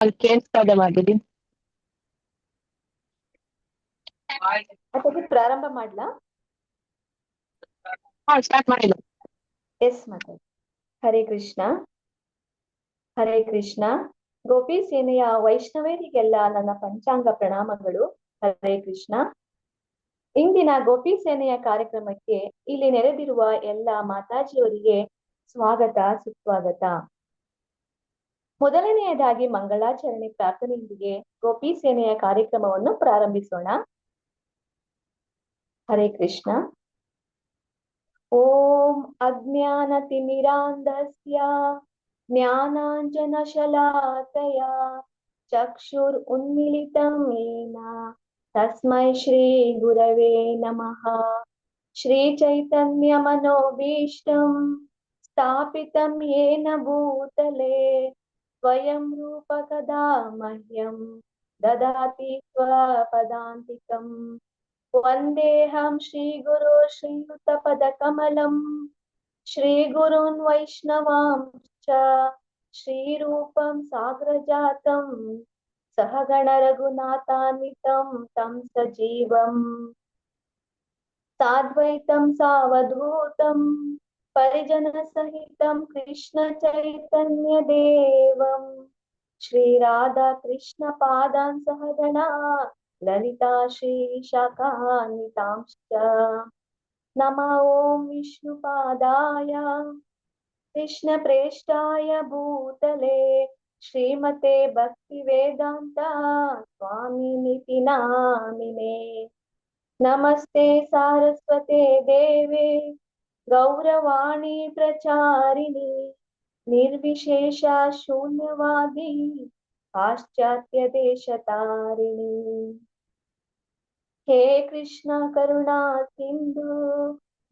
ಅಲ್ಲಿ ಕೇಳಿಸ್ತಾ ಇದೆ ಮಾಧುರಿ. ಮಾತಾಜಿ ಪ್ರಾರಂಭ ಮಾಡ್ಲಾ? ಸ್ಟಾರ್ಟ್ ಮಾಡಿಲ್ಲ. ಎಸ್ ಮಾತಾಜಿ. ಹರೇ ಕೃಷ್ಣ. ಹರೇ ಕೃಷ್ಣ. ಗೋಪಿ ಸೇನೆಯ ವೈಷ್ಣವೇರಿಗೆಲ್ಲ ನನ್ನ ಪಂಚಾಂಗ ಪ್ರಣಾಮಗಳು. ಹರೇ ಕೃಷ್ಣ. ಇಂದಿನ ಗೋಪಿ ಸೇನೆಯ ಕಾರ್ಯಕ್ರಮಕ್ಕೆ ಇಲ್ಲಿ ನೆರೆದಿರುವ ಎಲ್ಲ ಮಾತಾಜಿಯವರಿಗೆ ಸ್ವಾಗತ, ಸುಸ್ವಾಗತ. ಮೊದಲನೆಯದಾಗಿ ಮಂಗಳಾಚರಣೆ ಪ್ರಾರ್ಥನೆಯೊಂದಿಗೆ ಗೋಪಿ ಸೇನೆಯ ಕಾರ್ಯಕ್ರಮವನ್ನು ಪ್ರಾರಂಭಿಸೋಣ. ಹರೇ ಕೃಷ್ಣ. ಓಂ ಅಜ್ಞಾನತಿಮಿರಾಂಧಸ್ಯ ಜ್ಞಾನಾಂಜನಶಲಾಕಯ ಚಕ್ಷುರ್ ಉನ್ಮಿಲಿತಂ ಯೇನ ತಸ್ಮೈ ಶ್ರೀ ಗುರವೇ ನಮಃ. ಶ್ರೀ ಚೈತನ್ಯ ಮನೋಭೀಷ್ಟಂ ಸ್ಥಾಪಿತಂ ಯೇನ ಭೂತಲೆ ಸ್ವಯಂ ರೂಪ ಕದಾ ಮಹ್ಯಂ ದದಾತಿ ಸ್ವಪದಾಂತಿಕಂ. ವಂದೇಹಂ ಶ್ರೀ ಗುರು ಶ್ರೀಯುತ ಪದ ಕಮಲಂ ಶ್ರೀ ಗುರುನ್ ವೈಷ್ಣವಾಂಶ್ಚ ಶ್ರೀ ರೂಪಂ ಸಾಗ್ರಜಾತಂ ಸಹಗಣ ರಘುನಾಥಾನ್ವಿತಂ ತಂ ಸಜೀವಂ ಸಾದ್ವೈತಂ ಸಾವಧೂತಂ ಪರಿಜನ ಸಹಿತಂ ಕೃಷ್ಣ ಚೈತನ್ಯ ದೇವಂ ಶ್ರೀ ರಾಧಾ ಕೃಷ್ಣ ಪಾದಾನ್ ಸಹಗಣ ಲಲಿತಾ ಶ್ರೀ ಶಾಖಾನ್ವಿತಾಂಶ್ಚ. ನಮೋ ಓಂ ವಿಷ್ಣುಪಾದಾಯ ಕೃಷ್ಣ ಪ್ರೇಷ್ಠಾಯ ಭೂತಲೆ ಶ್ರೀಮತೆ ಭಕ್ತಿ ವೇದಾಂತ ಸ್ವಾಮಿನಿತಿ ನಾಮಿನೇ. ನಮಸ್ತೆ ಸಾರಸ್ವತೆ ದೇವೆ ಗೌರವಾಣಿ ಪ್ರಚಾರಿಣಿ ನಿರ್ವಿಶೇಷ ಶೂನ್ಯವಾದಿ ಪಾಶ್ಚಾತ್ಯ ದೇಶ ತಾರಿಣಿ. ಹೇ ಕೃಷ್ಣ ಕರುಣಾ ಸಿಂಧು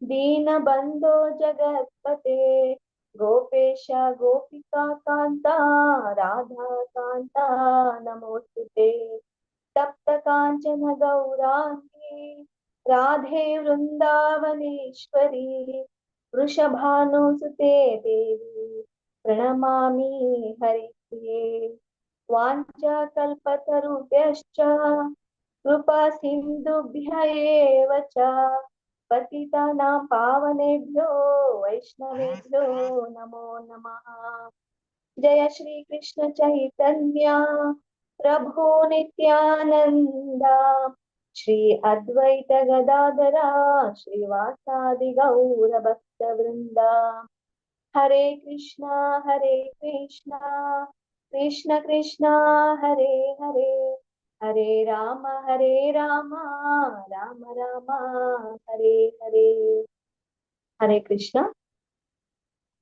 ದೀನ ಬಂಧೋ ಜಗತ್ಪತೆ ಗೋಪೇಶ ಗೋಪಿಕಾ ಕಾಂತ ರಾಧಾ ಕಾಂತ ನಮೋಸ್ತುತೆ. ತಪ್ತ ಕಾಂಚನ ಗೌರಾಂಗಿ ರಾಧೆ ವೃಂದಾವನೇಶ್ವರಿ ವೃಷಭಾನುಸುತೆ ದೇವಿ ಪ್ರಣಮಾಮಿ ಹರಿಪ್ರಿಯೇ. ವಾಂಚಾ ಕಲ್ಪತರುಭ್ಯಶ್ಚ ಕೃಪಾ ಸಿಂಧುಭ್ಯ ಏವ ಚ ಪತಿತಾನಾಂ ಪಾವನೇಭ್ಯೋ ವೈಷ್ಣವೇಭ್ಯೋ ನಮೋ ನಮಃ. ಜಯ ಶ್ರೀ ಕೃಷ್ಣ ಚೈತನ್ಯ ಪ್ರಭು ನಿತ್ಯಾನಂದ ಶ್ರೀ ಅದ್ವೈತ ಗದಾಧರ ಶ್ರೀವಾಸಾದಿ ಗೌರ ಭಕ್ತ ವೃಂದ. ಹರೇ ಕೃಷ್ಣ ಕೃಷ್ಣ ಕೃಷ್ಣ ಹರೇ ಹರೇ ಹರೇ ರಾಮ ರಾಮ ರಾಮ ಹರೇ ಹರೇ. ಹರೇ ಕೃಷ್ಣ.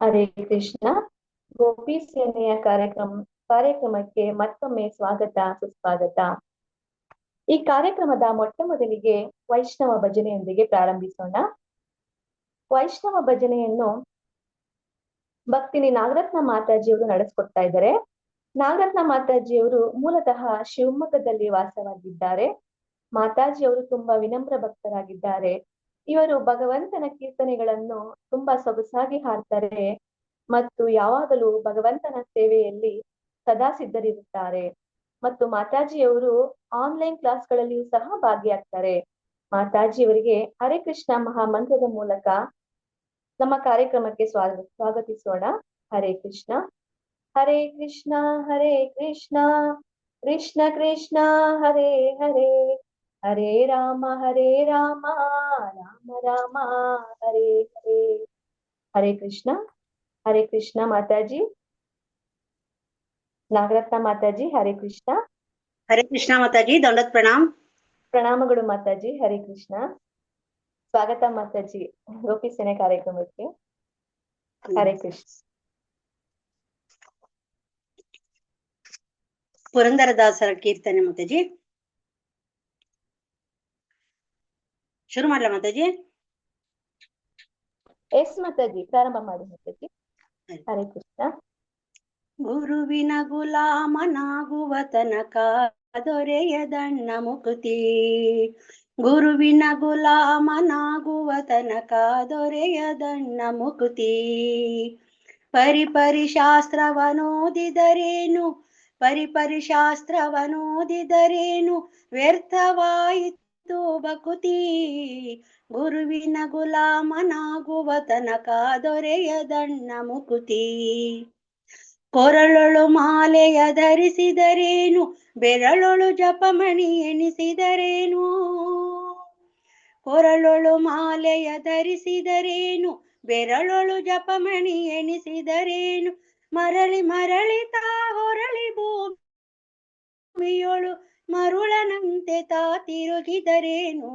ಹರೇ ಕೃಷ್ಣ. ಗೋಪಿ ಸೇನೆಯ ಕಾರ್ಯಕ್ರಮಕ್ಕೆ ಮತ್ತೊಮ್ಮೆ ಸ್ವಾಗತ, ಸುಸ್ವಾಗತ. ಈ ಕಾರ್ಯಕ್ರಮದ ಮೊಟ್ಟ ಮೊದಲಿಗೆ ವೈಷ್ಣವ ಭಜನೆಯೊಂದಿಗೆ ಪ್ರಾರಂಭಿಸೋಣ. ವೈಷ್ಣವ ಭಜನೆಯನ್ನು ಭಕ್ತಿನಿ ನಾಗರತ್ನ ಮಾತಾಜಿಯವರು ನಡೆಸ್ಕೊಡ್ತಾ ಇದ್ದಾರೆ. ನಾಗರತ್ನ ಮಾತಾಜಿಯವರು ಮೂಲತಃ ಶಿವಮೊಗ್ಗದಲ್ಲಿ ವಾಸವಾಗಿದ್ದಾರೆ. ಮಾತಾಜಿಯವರು ತುಂಬಾ ವಿನಮ್ರ ಭಕ್ತರಾಗಿದ್ದಾರೆ. ಇವರು ಭಗವಂತನ ಕೀರ್ತನೆಗಳನ್ನು ತುಂಬಾ ಸೊಗಸಾಗಿ ಹಾಡ್ತಾರೆ ಮತ್ತು ಯಾವಾಗಲೂ ಭಗವಂತನ ಸೇವೆಯಲ್ಲಿ ಸದಾ ಸಿದ್ಧರಿರುತ್ತಾರೆ. ಮತ್ತು ಮಾತಾಜಿಯವರು ಆನ್ಲೈನ್ ಕ್ಲಾಸ್ಗಳಲ್ಲಿಯೂ ಸಹ ಭಾಗಿಯಾಗ್ತಾರೆ. ಮಾತಾಜಿಯವರಿಗೆ ಹರೇ ಕೃಷ್ಣ ಮಹಾಮಂತ್ರದ ಮೂಲಕ ನಮ್ಮ ಕಾರ್ಯಕ್ರಮಕ್ಕೆ ಸ್ವಾಗತಿಸೋಣ. ಹರೇ ಕೃಷ್ಣ. ಹರೇ ಕೃಷ್ಣ ಕೃಷ್ಣ ಕೃಷ್ಣ ಹರೇ ಹರೇ ಹರೇ ರಾಮ ರಾಮ ರಾಮ ಹರೇ ಹರೇ. ಹರೇ ಕೃಷ್ಣ. ಹರೇ ಕೃಷ್ಣ ಮಾತಾಜಿ. ನಾಗರತ್ನ ಮಾತಾಜಿ ಹರೇ ಕೃಷ್ಣ. ಹರೇ ಕೃಷ್ಣ ಮಾತಾಜಿ, ದಂಡೋತ್ ಪ್ರಣಾಮ್. ಪ್ರಣಾಮಗಳು ಮಾತಾಜಿ. ಹರೇ ಕೃಷ್ಣ. ಸ್ವಾಗತ ಮಾತಾಜಿ ಗೋಪಿ ಸೇನೆ ಕಾರ್ಯಕ್ರಮಕ್ಕೆ. ಹರೇ ಕೃಷ್ಣ. ಪುರಂದರದಾಸರ ಕೀರ್ತನೆ ಮಾತಾಜಿ. ಶುರು ಮಾಡ್ಲಾ ಮಾತಾಜಿ? ಎಸ್ ಮಾತಾಜಿ, ಪ್ರಾರಂಭ ಮಾಡಿ ಮಾತಾಜಿ. ಹರೇ ಕೃಷ್ಣ. ಗುರುವಿನ ಗುಲಾಮನಾಗುವ ತನಕ ದೊರೆಯದಣ್ಣ ಮುಕುತಿ. ಗುರುವಿನ ಗುಲಾಮನಾಗುವ ತನಕ ದೊರೆಯದಣ್ಣ ಮುಕುತಿ. ಪರಿಪರಿ ಶಾಸ್ತ್ರವನೋದಿದರೇನು ಪರಿಶಾಸ್ತ್ರವನೋದಿದರೇನು ವ್ಯರ್ಥವಾಯಿತು ಬಕುತಿ. ಗುರುವಿನ ಗುಲಾಮನಾಗುವ ತನಕ ದೊರೆಯದಣ್ಣ ಮುಕುತಿ. ಕೊರಳೊಳು ಮಾಲೆಯ ಧರಿಸಿದರೇನು ಬೆರಳೊಳು ಜಪಮಣಿ ಎನಿಸಿದರೇನು. ಕೊರಳೊಳು ಮಾಲೆಯ ಧರಿಸಿದರೇನು ಬೆರಳೊಳು ಜಪಮಣಿ ಎನಿಸಿದರೇನು. ಮರಳಿ ಮರಳಿ ತಾ ಹೊರಳಿ ಭೂಮಿಯೊಳು ಮರುಳನಂತೆ ತಾ ತಿರುಗಿದರೇನು.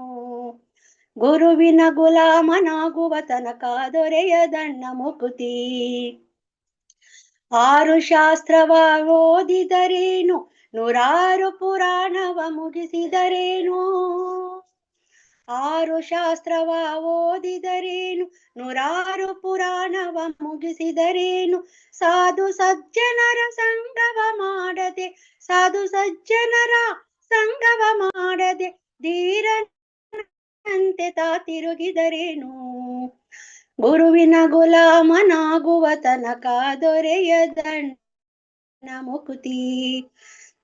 ಗುರುವಿನ ಗುಲಾಮನಾಗುವ ತನಕ ದೊರೆಯದಣ್ಣ ಮುಕುತಿ. 6 ಶಾಸ್ತ್ರವ ಓದಿದರೇನು 100 ಪುರಾಣವ ಮುಗಿಸಿದರೇನು. 6 ಶಾಸ್ತ್ರವ ಓದಿದರೇನು 100 ಪುರಾಣವ ಮುಗಿಸಿದರೇನು. ಸಾಧು ಸಜ್ಜನರ ಸಂಗವ ಮಾಡದೆ ಸಾಧು ಸಜ್ಜನರ ಸಂಗವ ಮಾಡದೆ ಧೀರನಂತೆ ತಾ ತಿರುಗಿದರೇನು. ಗುರುವಿನ ಗುಲಾಮನಾಗುವ ತನಕ ದೊರೆಯದಣ್ಣ ಮುಕುತಿ.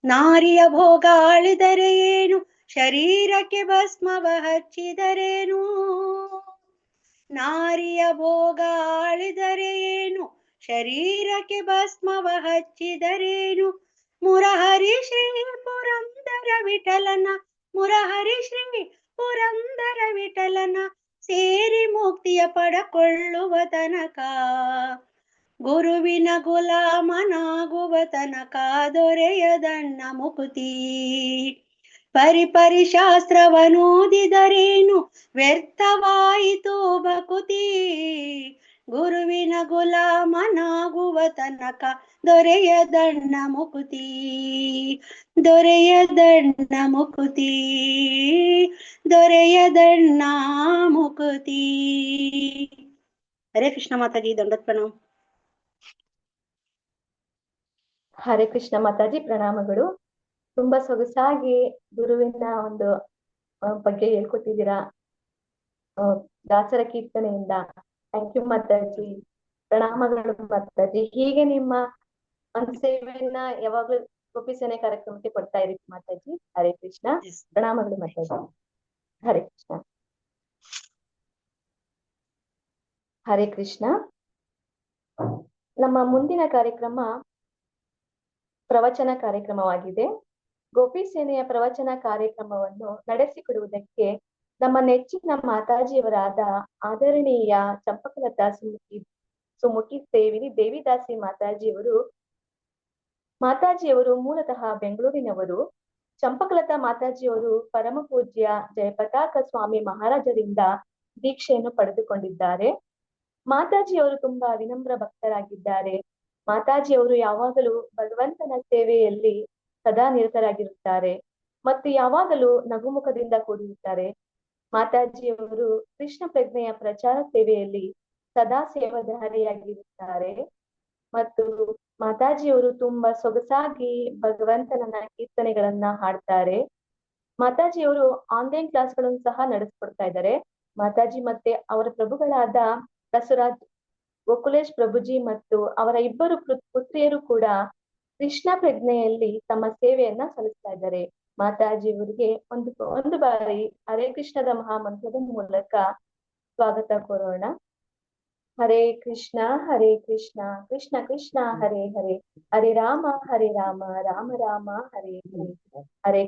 ನಾರಿಯ ಭೋಗ ಆಳಿದರೆ ಏನು ಶರೀರಕ್ಕೆ ಭಸ್ಮವ ಹಚ್ಚಿದರೇನು. ನಾರಿಯ ಭೋಗ ಆಳಿದರೆ ಏನು ಶರೀರಕ್ಕೆ ಭಸ್ಮವ ಹಚ್ಚಿದರೇನು. ಮುರಹರಿ ಶ್ರೀ ಪುರಂದರ ವಿಠಲನ ಮುರಹರಿ ಶ್ರೀ ಪುರಂದರ ವಿಠಲನ ಸೇರಿ ಮುಕ್ತಿಯ ಪಡಕೊಳ್ಳುವ ತನಕ. ಗುರುವಿನ ಗುಲಾಮನಾಗುವ ತನಕ ದೊರೆಯದಣ್ಣ ಮುಕುತಿ. ಪರಿಶಾಸ್ತ್ರವನೋದಿದರೇನು ವ್ಯರ್ಥವಾಯಿತು ಬಕುತಿ. ಗುರುವಿನ ಗುಲಾಮನಾಗುವ ತನಕ ದೊರೆಯದಣ್ಣ ಮುಕುತಿ. ದೊರೆಯದಣ್ಣ ಮುಕುತಿ. ದೊರೆಯದಣ್ಣ ಮುಕುತಿ. ಹರೇ ಕೃಷ್ಣ ಮಾತಾಜಿ, ದಂಡೋತ್ ಪ್ರಣಾಮ್. ಹರೇ ಕೃಷ್ಣ ಮಾತಾಜಿ, ಪ್ರಣಾಮಗಳು. ತುಂಬಾ ಸೊಗಸಾಗಿ ಗುರುವಿನ ಒಂದು ಬಗ್ಗೆ ಹೇಳ್ಕೊಟ್ಟಿದ್ದೀರಾ ದಾಸರ ಕೀರ್ತನೆಯಿಂದ. ಥ್ಯಾಂಕ್ ಯು ಮಾತಾಜಿ, ಪ್ರಣಾಮಗಳು ಮಾತಾಜಿ. ಹೀಗೆ ನಿಮ್ಮ ಒಂದು ಸೇವೆಯನ್ನ ಯಾವಾಗ್ಲೂ ಗೋಪಿ ಸೇನೆ ಕಾರ್ಯಕ್ರಮಕ್ಕೆ ಕೊಡ್ತಾ ಇರಿ ಮಾತಾಜಿ. ಹರೇ ಕೃಷ್ಣ, ಪ್ರಣಾಮಗಳು ಮಾತಾಜಿ. ಹರೇ ಕೃಷ್ಣ. ಹರೇ ಕೃಷ್ಣ. ನಮ್ಮ ಮುಂದಿನ ಕಾರ್ಯಕ್ರಮ ಪ್ರವಚನ ಕಾರ್ಯಕ್ರಮವಾಗಿದೆ. ಗೋಪಿ ಸೇನೆಯ ಪ್ರವಚನ ಕಾರ್ಯಕ್ರಮವನ್ನು ನಡೆಸಿಕೊಡುವುದಕ್ಕೆ ನಮ್ಮ ನೆಚ್ಚಿನ ಮಾತಾಜಿಯವರಾದ ಆದರಣೀಯ ಚಂಪಕಲತಾ ಸುಮುಖಿ ಸೇವಿನಿ ದೇವಿದಾಸಿ ಮಾತಾಜಿಯವರು ಮೂಲತಃ ಬೆಂಗಳೂರಿನವರು. ಚಂಪಕಲತಾ ಮಾತಾಜಿಯವರು ಪರಮ ಪೂಜ್ಯ ಜಯಪತಾಕ ಸ್ವಾಮಿ ಮಹಾರಾಜರಿಂದ ದೀಕ್ಷೆಯನ್ನು ಪಡೆದುಕೊಂಡಿದ್ದಾರೆ. ಮಾತಾಜಿಯವರು ತುಂಬಾ ವಿನಮ್ರ ಭಕ್ತರಾಗಿದ್ದಾರೆ. ಮಾತಾಜಿಯವರು ಯಾವಾಗಲೂ ಭಗವಂತನ ಸೇವೆಯಲ್ಲಿ ಸದಾ ನಿರತರಾಗಿರುತ್ತಾರೆ ಮತ್ತು ಯಾವಾಗಲೂ ನಗುಮುಖದಿಂದ ಕೂಡಿರುತ್ತಾರೆ. ಮಾತಾಜಿಯವರು ಕೃಷ್ಣ ಪ್ರಜ್ಞೆಯ ಪ್ರಚಾರ ಸೇವೆಯಲ್ಲಿ ಸದಾ ಸೇವಾಧಾರಿಯಾಗಿರುತ್ತಾರೆ ಮತ್ತು ಮಾತಾಜಿಯವರು ತುಂಬಾ ಸೊಗಸಾಗಿ ಭಗವಂತನ ಕೀರ್ತನೆಗಳನ್ನ ಹಾಡ್ತಾರೆ. ಮಾತಾಜಿಯವರು ಆನ್ಲೈನ್ ಕ್ಲಾಸ್ಗಳನ್ನು ಸಹ ನಡೆಸ್ಕೊಡ್ತಾ ಇದ್ದಾರೆ. ಮಾತಾಜಿ ಮತ್ತೆ ಅವರ ಪ್ರಭುಗಳಾದ ಬಸವರಾಜ್ ಗೋಕುಲೇಶ್ ಪ್ರಭುಜಿ ಮತ್ತು ಅವರ ಇಬ್ಬರು ಪುತ್ರಿಯರು ಕೂಡ ಕೃಷ್ಣ ಪ್ರಜ್ಞೆಯಲ್ಲಿ ತಮ್ಮ ಸೇವೆಯನ್ನ ಸಲ್ಲಿಸ್ತಾ ಇದ್ದಾರೆ. ಮಾತಾಜಿಯವರಿಗೆ ಒಂದು ಬಾರಿ ಹರೇ ಕೃಷ್ಣದ ಮಹಾಮಂತ್ರದ ಮೂಲಕ ಸ್ವಾಗತ ಕೋರೋಣ. ಹರೇ ಕೃಷ್ಣ ಕೃಷ್ಣ ಕೃಷ್ಣ ಹರೇ ಹರೇ, ಹರೇ ರಾಮ ರಾಮ ರಾಮ ಹರೇ ಹರೇ. ಹರೇ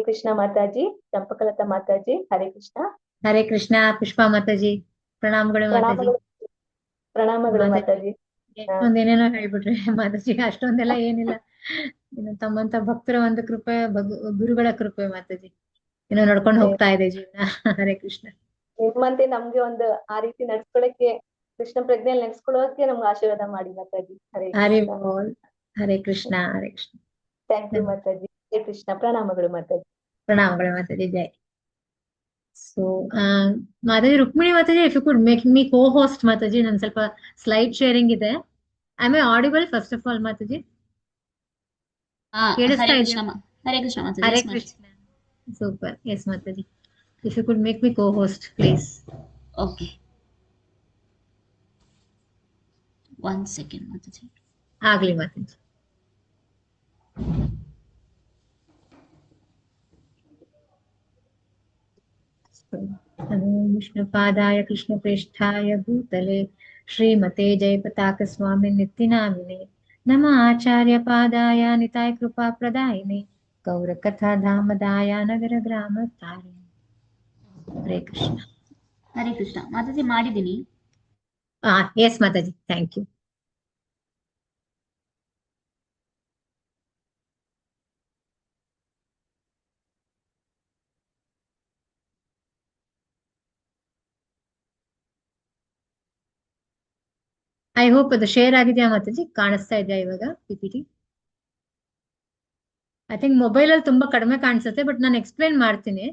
ಕೃಷ್ಣ ಮಾತಾಜಿ, ಚಂಪಕಲತಾ ಮಾತಾಜಿ. ಹರೇ ಕೃಷ್ಣ. ಹರೇ ಕೃಷ್ಣ. ಪುಷ್ಪಾ ಮಾತಾಜಿ, ಪ್ರಣಾಮಗಳು ಮಾತಾಜಿ. ಪ್ರಣಾಮಗಳು ಮಾತಾಜಿ. ಎಷ್ಟೊಂದೇನೇನೋ ಹೇಳ್ಬಿಟ್ರೆ ಮಾತಾಜಿ, ಅಷ್ಟೊಂದೆಲ್ಲ ಏನಿಲ್ಲ. ತಮ್ಮಂತ ಭಕ್ತರ ಒಂದು ಕೃಪೆ, ಗುರುಗಳ ಕೃಪೆ ಮಾತಾಜಿ. ನಡ್ಕೊಂಡು ಹೋಗ್ತಾ ಇದೆ ಜೀವನ. ಹರೇ ಕೃಷ್ಣ. ನಿಮ್ಮಂತೆ ನಮ್ಗೆ ಒಂದು ಆ ರೀತಿ ನಡ್ಸ್ಕೊಳಕ್ಕೆ, ಕೃಷ್ಣ ಪ್ರಜ್ಞೆಯಲ್ಲಿ ನಡ್ಸ್ಕೊಳ್ಳೋಕೆ ನಮ್ಗೆ ಆಶೀರ್ವಾದ ಮಾಡಿ ಮಾತಾಜಿ. ಹರೇ ಕೃಷ್ಣ. ಹರೇ ಕೃಷ್ಣ. Thank you Mataji. ಹರೇ ಕೃಷ್ಣ. ಪ್ರಣಾಮಗಳು ಮಾತಾಜಿ. ಪ್ರಣಾಮಗಳು ಮಾತಾಜಿ. ಜೈ. ಸೊ ಮಾತಾಜಿ, ರುಕ್ಮಿಣಿ ಮಾತಾಜಿ, if you could make me cohost ಮಾತಾಜಿ. ನನ್ ಸ್ವಲ್ಪ ಸ್ಲೈಡ್ ಶೇರಿಂಗ್ ಇದೆ. I am audible first of all ಮಾತಾಜಿ? ಹರೇ ಕೃಷ್ಣ ಮಾತಾಜಿ. ಹರೇ ಕೃಷ್ಣ. ಸೂಪರ್. ಎಸ್ ಮಾತಾಜಿ, if you could make me co-host please. Okay, 1 second Mataji. ಆಗ್ಲಿ ಮಾತಾಜಿ. विष्णुपादाय कृष्णप्रेष्ठाय भूतले श्रीमते जयपताकस्वामी नित्यनामिने नमः आचार्यपादाय निताय कृपाप्रदायिने गौरकथाधामदाय नगरग्रामतारिणे हरे कृष्ण. ಹರೇ ಕೃಷ್ಣ ಮಾತಾಜಿ ಮಾಡಿದ್ದೀನಿ. Yes Mataji, thank you. I hope ಅದು ಶೇರ್ ಆಗಿದೆಯಾ ಮಾತಾಜಿ? ಕಾಣಿಸ್ತಾ ಇದೆಯಾ ಇವಾಗ PPT? ಐ ಥಿಂಕ್ ಮೊಬೈಲ್ ಅಲ್ಲಿ ತುಂಬಾ ಕಡಿಮೆ ಕಾಣಿಸುತ್ತೆ, ಬಟ್ ನಾನು ಎಕ್ಸ್ಪ್ಲೇನ್ ಮಾಡ್ತೀನಿ.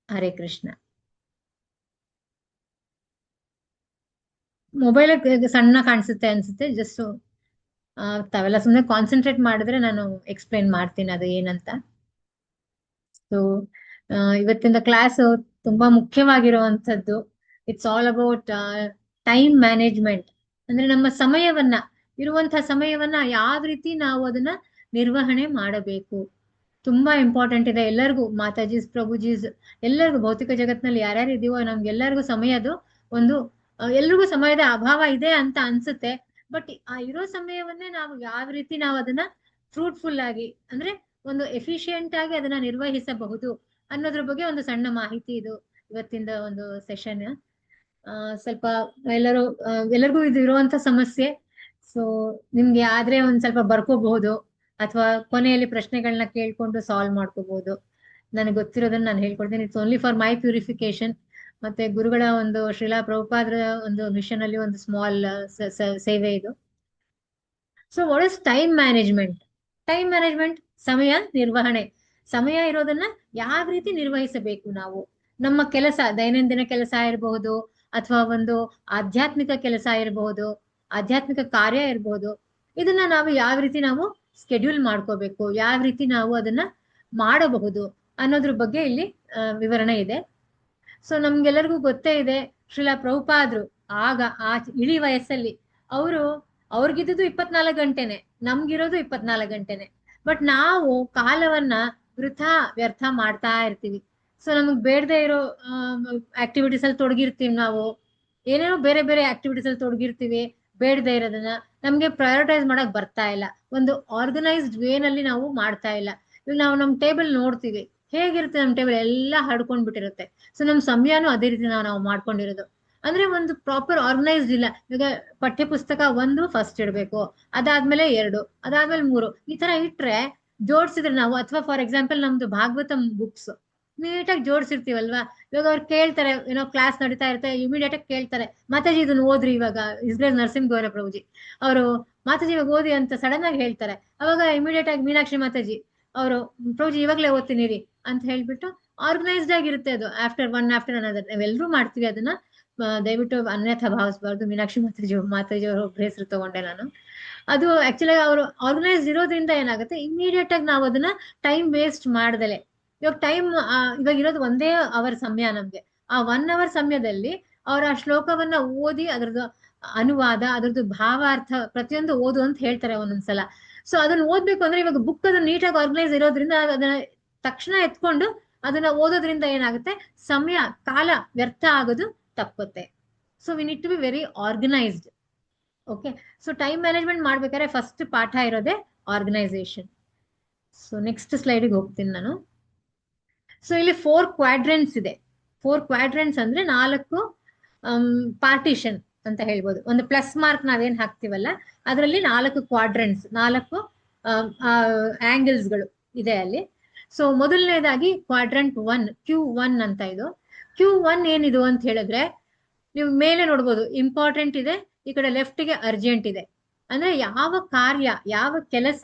ಹರೇ ಕೃಷ್ಣ. ಮೊಬೈಲ್ ಸಣ್ಣ ಕಾಣಿಸುತ್ತೆ ಅನ್ಸುತ್ತೆ. ಜಸ್ಟ್ ತಾವೆಲ್ಲ ಸುಮ್ಮನೆ ಕಾನ್ಸಂಟ್ರೇಟ್ ಮಾಡಿದ್ರೆ ನಾನು ಎಕ್ಸ್ಪ್ಲೇನ್ ಮಾಡ್ತೀನಿ ಅದು ಏನಂತ. ಸೊ ಇವತ್ತಿನ ಕ್ಲಾಸ್ ತುಂಬಾ ಮುಖ್ಯವಾಗಿರುವಂತದ್ದು. It's all about time management. ಅಂದ್ರೆ ನಮ್ಮ ಸಮಯವನ್ನ, ಇರುವಂತಹ ಸಮಯವನ್ನ ಯಾವ ರೀತಿ ನಾವು ಅದನ್ನ ನಿರ್ವಹಣೆ ಮಾಡಬೇಕು, ತುಂಬಾ ಇಂಪಾರ್ಟೆಂಟ್ ಇದೆ ಎಲ್ಲರಿಗೂ. ಮಾತಾಜೀಸ್, ಪ್ರಭುಜೀಸ್, ಎಲ್ಲರಿಗೂ ಭೌತಿಕ ಜಗತ್ನಲ್ಲಿ ಯಾರ್ಯಾರು ಇದೀವೋ ನಮ್ಗೆಲ್ಲರಿಗೂ ಸಮಯದು ಒಂದು ಎಲ್ರಿಗೂ ಸಮಯದ ಅಭಾವ ಇದೆ ಅಂತ ಅನ್ಸುತ್ತೆ. ಬಟ್ ಆ ಇರೋ ಸಮಯವನ್ನೇ ನಾವು ಯಾವ ರೀತಿ ನಾವು ಅದನ್ನ ಫ್ರೂಟ್ಫುಲ್ ಆಗಿ, ಅಂದ್ರೆ ಒಂದು ಎಫಿಷಿಯಂಟ್ ಆಗಿ ಅದನ್ನ ನಿರ್ವಹಿಸಬಹುದು ಅನ್ನೋದ್ರ ಬಗ್ಗೆ ಒಂದು ಸಣ್ಣ ಮಾಹಿತಿ ಇದು ಇವತ್ತಿಂದ ಒಂದು ಸೆಷನ್. ಸ್ವಲ್ಪ ಎಲ್ಲರಿಗೂ ಇದು ಇರುವಂತ ಸಮಸ್ಯೆ. ಸೊ ನಿಮ್ಗೆ ಆದ್ರೆ ಒಂದ್ ಸ್ವಲ್ಪ ಬರ್ಕೋಬಹುದು, ಅಥವಾ ಕೊನೆಯಲ್ಲಿ ಪ್ರಶ್ನೆಗಳನ್ನ ಕೇಳ್ಕೊಂಡು ಸಾಲ್ವ್ ಮಾಡ್ಕೋಬಹುದು. ನನಗೆ ಗೊತ್ತಿರೋದನ್ನ ನಾನು ಹೇಳ್ಕೊಡ್ತೀನಿ. It's only for my purification. ಮತ್ತೆ ಗುರುಗಳ ಒಂದು ಶ್ರೀಲಾ ಪ್ರಭುಪಾದರ ಒಂದು ಮಿಷನ್ ಅಲ್ಲಿ ಒಂದು ಸ್ಮಾಲ್ ಸೇವೆ ಇದು. So what is time management? Time management ಸಮಯ ನಿರ್ವಹಣೆ. ಸಮಯ ಇರೋದನ್ನ ಯಾವ ರೀತಿ ನಿರ್ವಹಿಸಬೇಕು ನಾವು. ನಮ್ಮ ಕೆಲಸ, ದೈನಂದಿನ ಕೆಲಸ ಇರಬಹುದು, ಅಥವಾ ಒಂದು ಆಧ್ಯಾತ್ಮಿಕ ಕೆಲಸ ಇರಬಹುದು, ಆಧ್ಯಾತ್ಮಿಕ ಕಾರ್ಯ ಇರಬಹುದು. ಇದನ್ನ ನಾವು ಯಾವ ರೀತಿ ನಾವು ಸ್ಕೆಡ್ಯೂಲ್ ಮಾಡ್ಕೋಬೇಕು, ಯಾವ ರೀತಿ ನಾವು ಅದನ್ನ ಮಾಡಬಹುದು ಅನ್ನೋದ್ರ ಬಗ್ಗೆ ಇಲ್ಲಿ ವಿವರಣೆ ಇದೆ. ಸೊ ನಮ್ಗೆಲ್ಲರಿಗೂ ಗೊತ್ತೇ ಇದೆ, ಶ್ರೀಲಾ ಪ್ರಭುಪಾದ್ರು ಆಗ ಆ ಇಳಿ ವಯಸ್ಸಲ್ಲಿ ಅವ್ರಿಗಿದ್ದು 24 ಗಂಟೆನೆ, ನಮ್ಗಿರೋದು 24 ಗಂಟೆನೆ. ಬಟ್ ನಾವು ಕಾಲವನ್ನ ವ್ಯರ್ಥ ಮಾಡ್ತಾ ಇರ್ತೀವಿ. ಸೊ ನಮಗ್ ಬೇಡದೆ ಇರೋ ಆಕ್ಟಿವಿಟೀಸ್ ಅಲ್ಲಿ ತೊಡಗಿರ್ತೀವಿ. ನಾವು ಏನೇನೋ ಬೇರೆ ಬೇರೆ ಆಕ್ಟಿವಿಟೀಸ್ ಅಲ್ಲಿ ತೊಡಗಿರ್ತೀವಿ. ಬೇಡದೆ ಇರೋದನ್ನ ನಮ್ಗೆ ಪ್ರಯಾರಿಟೈಸ್ ಮಾಡಕ್ ಬರ್ತಾ ಇಲ್ಲ, ಒಂದು ಆರ್ಗನೈಸ್ಡ್ ವೇನಲ್ಲಿ ನಾವು ಮಾಡ್ತಾ ಇಲ್ಲ. ಈಗ ನಾವು ನಮ್ ಟೇಬಲ್ ನೋಡ್ತೀವಿ, ಹೇಗಿರುತ್ತೆ ನಮ್ ಟೇಬಲ್ ಎಲ್ಲ ಹಡ್ಕೊಂಡ್ ಬಿಟ್ಟಿರುತ್ತೆ. ಸೊ ನಮ್ ಸಮಯನೂ ಅದೇ ರೀತಿ ನಾವು ಮಾಡ್ಕೊಂಡಿರೋದು. ಅಂದ್ರೆ ಒಂದು ಪ್ರಾಪರ್ ಆರ್ಗನೈಸ್ಡ್ ಇಲ್ಲ. ಈಗ ಪಠ್ಯ ಪುಸ್ತಕ 1 ಫಸ್ಟ್ ಇಡ್ಬೇಕು, ಅದಾದ್ಮೇಲೆ 2, ಅದಾದ್ಮೇಲೆ 3, ಈ ತರ ಇಟ್ರೆ ಜೋಡ್ಸಿದ್ರೆ ನಾವು, ಅಥವಾ ಫಾರ್ ಎಕ್ಸಾಂಪಲ್ ನಮ್ದು ಭಾಗವತಂ ಬುಕ್ಸ್ ನೀಟಾಗಿ ಜೋಡ್ಸಿರ್ತೀವಲ್ವಾ. ಇವಾಗ ಅವ್ರು ಕೇಳ್ತಾರೆ, ಏನೋ ಕ್ಲಾಸ್ ನಡೀತಾ ಇರುತ್ತೆ, ಇಮಿಡಿಯೇಟ್ ಆಗಿ ಕೇಳ್ತಾರೆ, ಮಾತಾಜಿ ಇದನ್ನ ಓದ್ರಿ. ಇವಾಗ ಇಸ್ರೇಲ್ ನರಸಿಂಹ ಗೌರ ಪ್ರಭುಜಿ ಅವರು ಮಾತಾಜಿ ಇವಾಗ ಓದಿ ಅಂತ ಸಡನ್ ಆಗಿ ಹೇಳ್ತಾರೆ. ಅವಾಗ ಇಮಿಡಿಯೇಟ್ ಆಗಿ ಮೀನಾಕ್ಷಿ ಮಾತಾಜಿ ಅವರು ಪ್ರಭುಜಿ ಇವಾಗ್ಲೇ ಓದ್ತೀನಿ ರೀ ಅಂತ ಹೇಳ್ಬಿಟ್ಟು ಆರ್ಗನೈಸ್ಡ್ ಆಗಿರುತ್ತೆ ಅದು. ಆಫ್ಟರ್ ಅನದರ್ ನಾವೆಲ್ಲರೂ ಮಾಡ್ತೀವಿ ಅದನ್ನ. ದಯವಿಟ್ಟು ಅನ್ಯಥಾ ಭಾವಿಸಬಾರ್ದು. ಮೀನಾಕ್ಷಿ ಮಾತಾಜಿ ಅವರು ಒಬ್ಬರ ಹೆಸರು ತಗೊಂಡೆ ನಾನು. ಅದು ಆಕ್ಚುಲಿ ಅವರು ಆರ್ಗನೈಸ್ಡ್ ಇರೋದ್ರಿಂದ ಏನಾಗುತ್ತೆ, ಇಮಿಡಿಯೇಟ್ ಆಗಿ ನಾವು ಅದನ್ನ ಟೈಮ್ ವೇಸ್ಟ್ ಮಾಡ್ದಲೆ, ಇವಾಗ ಇವಾಗ ಇರೋದು 1 ಅವರ್ ಸಮಯ ನಮ್ಗೆ. ಆ 1 ಅವರ್ ಸಮಯದಲ್ಲಿ ಅವ್ರ ಆ ಶ್ಲೋಕವನ್ನ ಓದಿ ಅದ್ರದ್ದು ಅನುವಾದ, ಅದ್ರದ್ದು ಭಾವಾರ್ಥ ಪ್ರತಿಯೊಂದು ಓದು ಅಂತ ಹೇಳ್ತಾರೆ ಒಂದೊಂದ್ಸಲ. ಸೊ ಅದನ್ನ ಓದ್ಬೇಕು ಅಂದ್ರೆ ಇವಾಗ ಬುಕ್ ಅದನ್ನ ನೀಟಾಗಿ ಆರ್ಗನೈಸ್ ಇರೋದ್ರಿಂದ ಅದನ್ನ ತಕ್ಷಣ ಎತ್ಕೊಂಡು ಅದನ್ನ ಓದೋದ್ರಿಂದ ಏನಾಗುತ್ತೆ, ಸಮಯ ಕಾಲ ವ್ಯರ್ಥ ಆಗೋದು ತಪ್ಪುತ್ತೆ. So we need to be very organised. Okay, so time management ಮಾಡ್ಬೇಕಾದ್ರೆ ಫಸ್ಟ್ ಪಾಠ ಇರೋದೇ ಆರ್ಗನೈಸೇಷನ್. ಸೊ ನೆಕ್ಸ್ಟ್ ಸ್ಲೈಡಿಗೆ ಹೋಗ್ತೀನಿ ನಾನು. ಸೊ ಇಲ್ಲಿ 4 ಕ್ವಾಡ್ರೆಂಟ್ಸ್ ಇದೆ. 4 ಕ್ವಾಡ್ರೆಂಟ್ಸ್ ಅಂದ್ರೆ 4 ಪಾರ್ಟಿಷನ್ ಅಂತ ಹೇಳ್ಬೋದು. ಒಂದು ಪ್ಲಸ್ ಮಾರ್ಕ್ ನಾವೇನ್ ಹಾಕ್ತಿವಲ್ಲ ಅದರಲ್ಲಿ 4 ಕ್ವಾಡ್ರೆಂಟ್ಸ್, 4 ಆಂಗಲ್ಸ್ಗಳು ಇದೆ ಅಲ್ಲಿ. ಸೊ ಮೊದಲನೇದಾಗಿ ಕ್ವಾಡ್ರೆಂಟ್ 1, Q1 ಅಂತ ಇದು. Q1 ಏನಿದು ಅಂತ ಹೇಳಿದ್ರೆ, ನೀವು ಮೇಲೆ ನೋಡ್ಬೋದು ಇಂಪಾರ್ಟೆಂಟ್ ಇದೆ, ಈ ಕಡೆ ಲೆಫ್ಟ್ಗೆ ಅರ್ಜೆಂಟ್ ಇದೆ. ಅಂದ್ರೆ ಯಾವ ಕಾರ್ಯ, ಯಾವ ಕೆಲಸ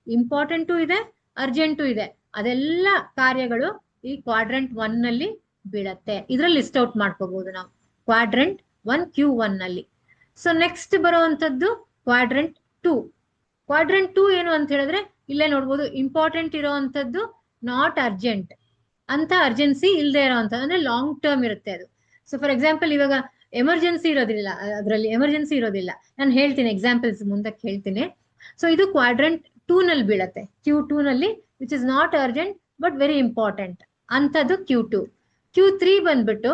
ಇಂಪಾರ್ಟೆಂಟು ಇದೆ, ಅರ್ಜೆಂಟು ಇದೆ, ಅದೆಲ್ಲ ಕಾರ್ಯಗಳು ಈ ಕ್ವಾಡ್ರೆಂಟ್ 1 ನಲ್ಲಿ ಬೀಳತ್ತೆ. ಇದ್ರಲ್ಲಿ ಲಿಸ್ಟ್ ಔಟ್ ಮಾಡ್ಕೋಬಹುದು ನಾವು ಕ್ವಾಡ್ರೆಂಟ್ 1 Q1 ನಲ್ಲಿ. ಸೊ ನೆಕ್ಸ್ಟ್ ಬರುವಂತದ್ದು ಕ್ವಾಡ್ರೆಂಟ್ 2. ಕ್ವಾಡ್ರೆಂಟ್ 2 ಏನು ಅಂತ ಹೇಳಿದ್ರೆ, ಇಲ್ಲೇ ನೋಡ್ಬೋದು ಇಂಪಾರ್ಟೆಂಟ್ ಇರೋವಂಥದ್ದು, ನಾಟ್ ಅರ್ಜೆಂಟ್ ಅಂತ ಅರ್ಜೆನ್ಸಿ ಇಲ್ಲದೆ ಇರೋವಂಥದ್ದು, ಅಂದ್ರೆ ಲಾಂಗ್ ಟರ್ಮ್ ಇರುತ್ತೆ ಅದು. ಸೊ ಫಾರ್ ಎಕ್ಸಾಂಪಲ್ ಇವಾಗ ಎಮರ್ಜೆನ್ಸಿ ಇರೋದಿಲ್ಲ, ಅದರಲ್ಲಿ ಎಮರ್ಜೆನ್ಸಿ ಇರೋದಿಲ್ಲ. ನಾನು ಹೇಳ್ತೀನಿ ಎಕ್ಸಾಂಪಲ್ಸ್ ಮುಂದಕ್ಕೆ ಹೇಳ್ತೀನಿ. ಸೊ ಇದು ಕ್ವಾಡ್ರೆಂಟ್ 2 ನಲ್ಲಿ ಬೀಳತ್ತೆ, Q2 ನಲ್ಲಿ, which is not urgent but very important ಅಂತದ್ದು Q2. Q3 ಬಂದ್ಬಿಟ್ಟು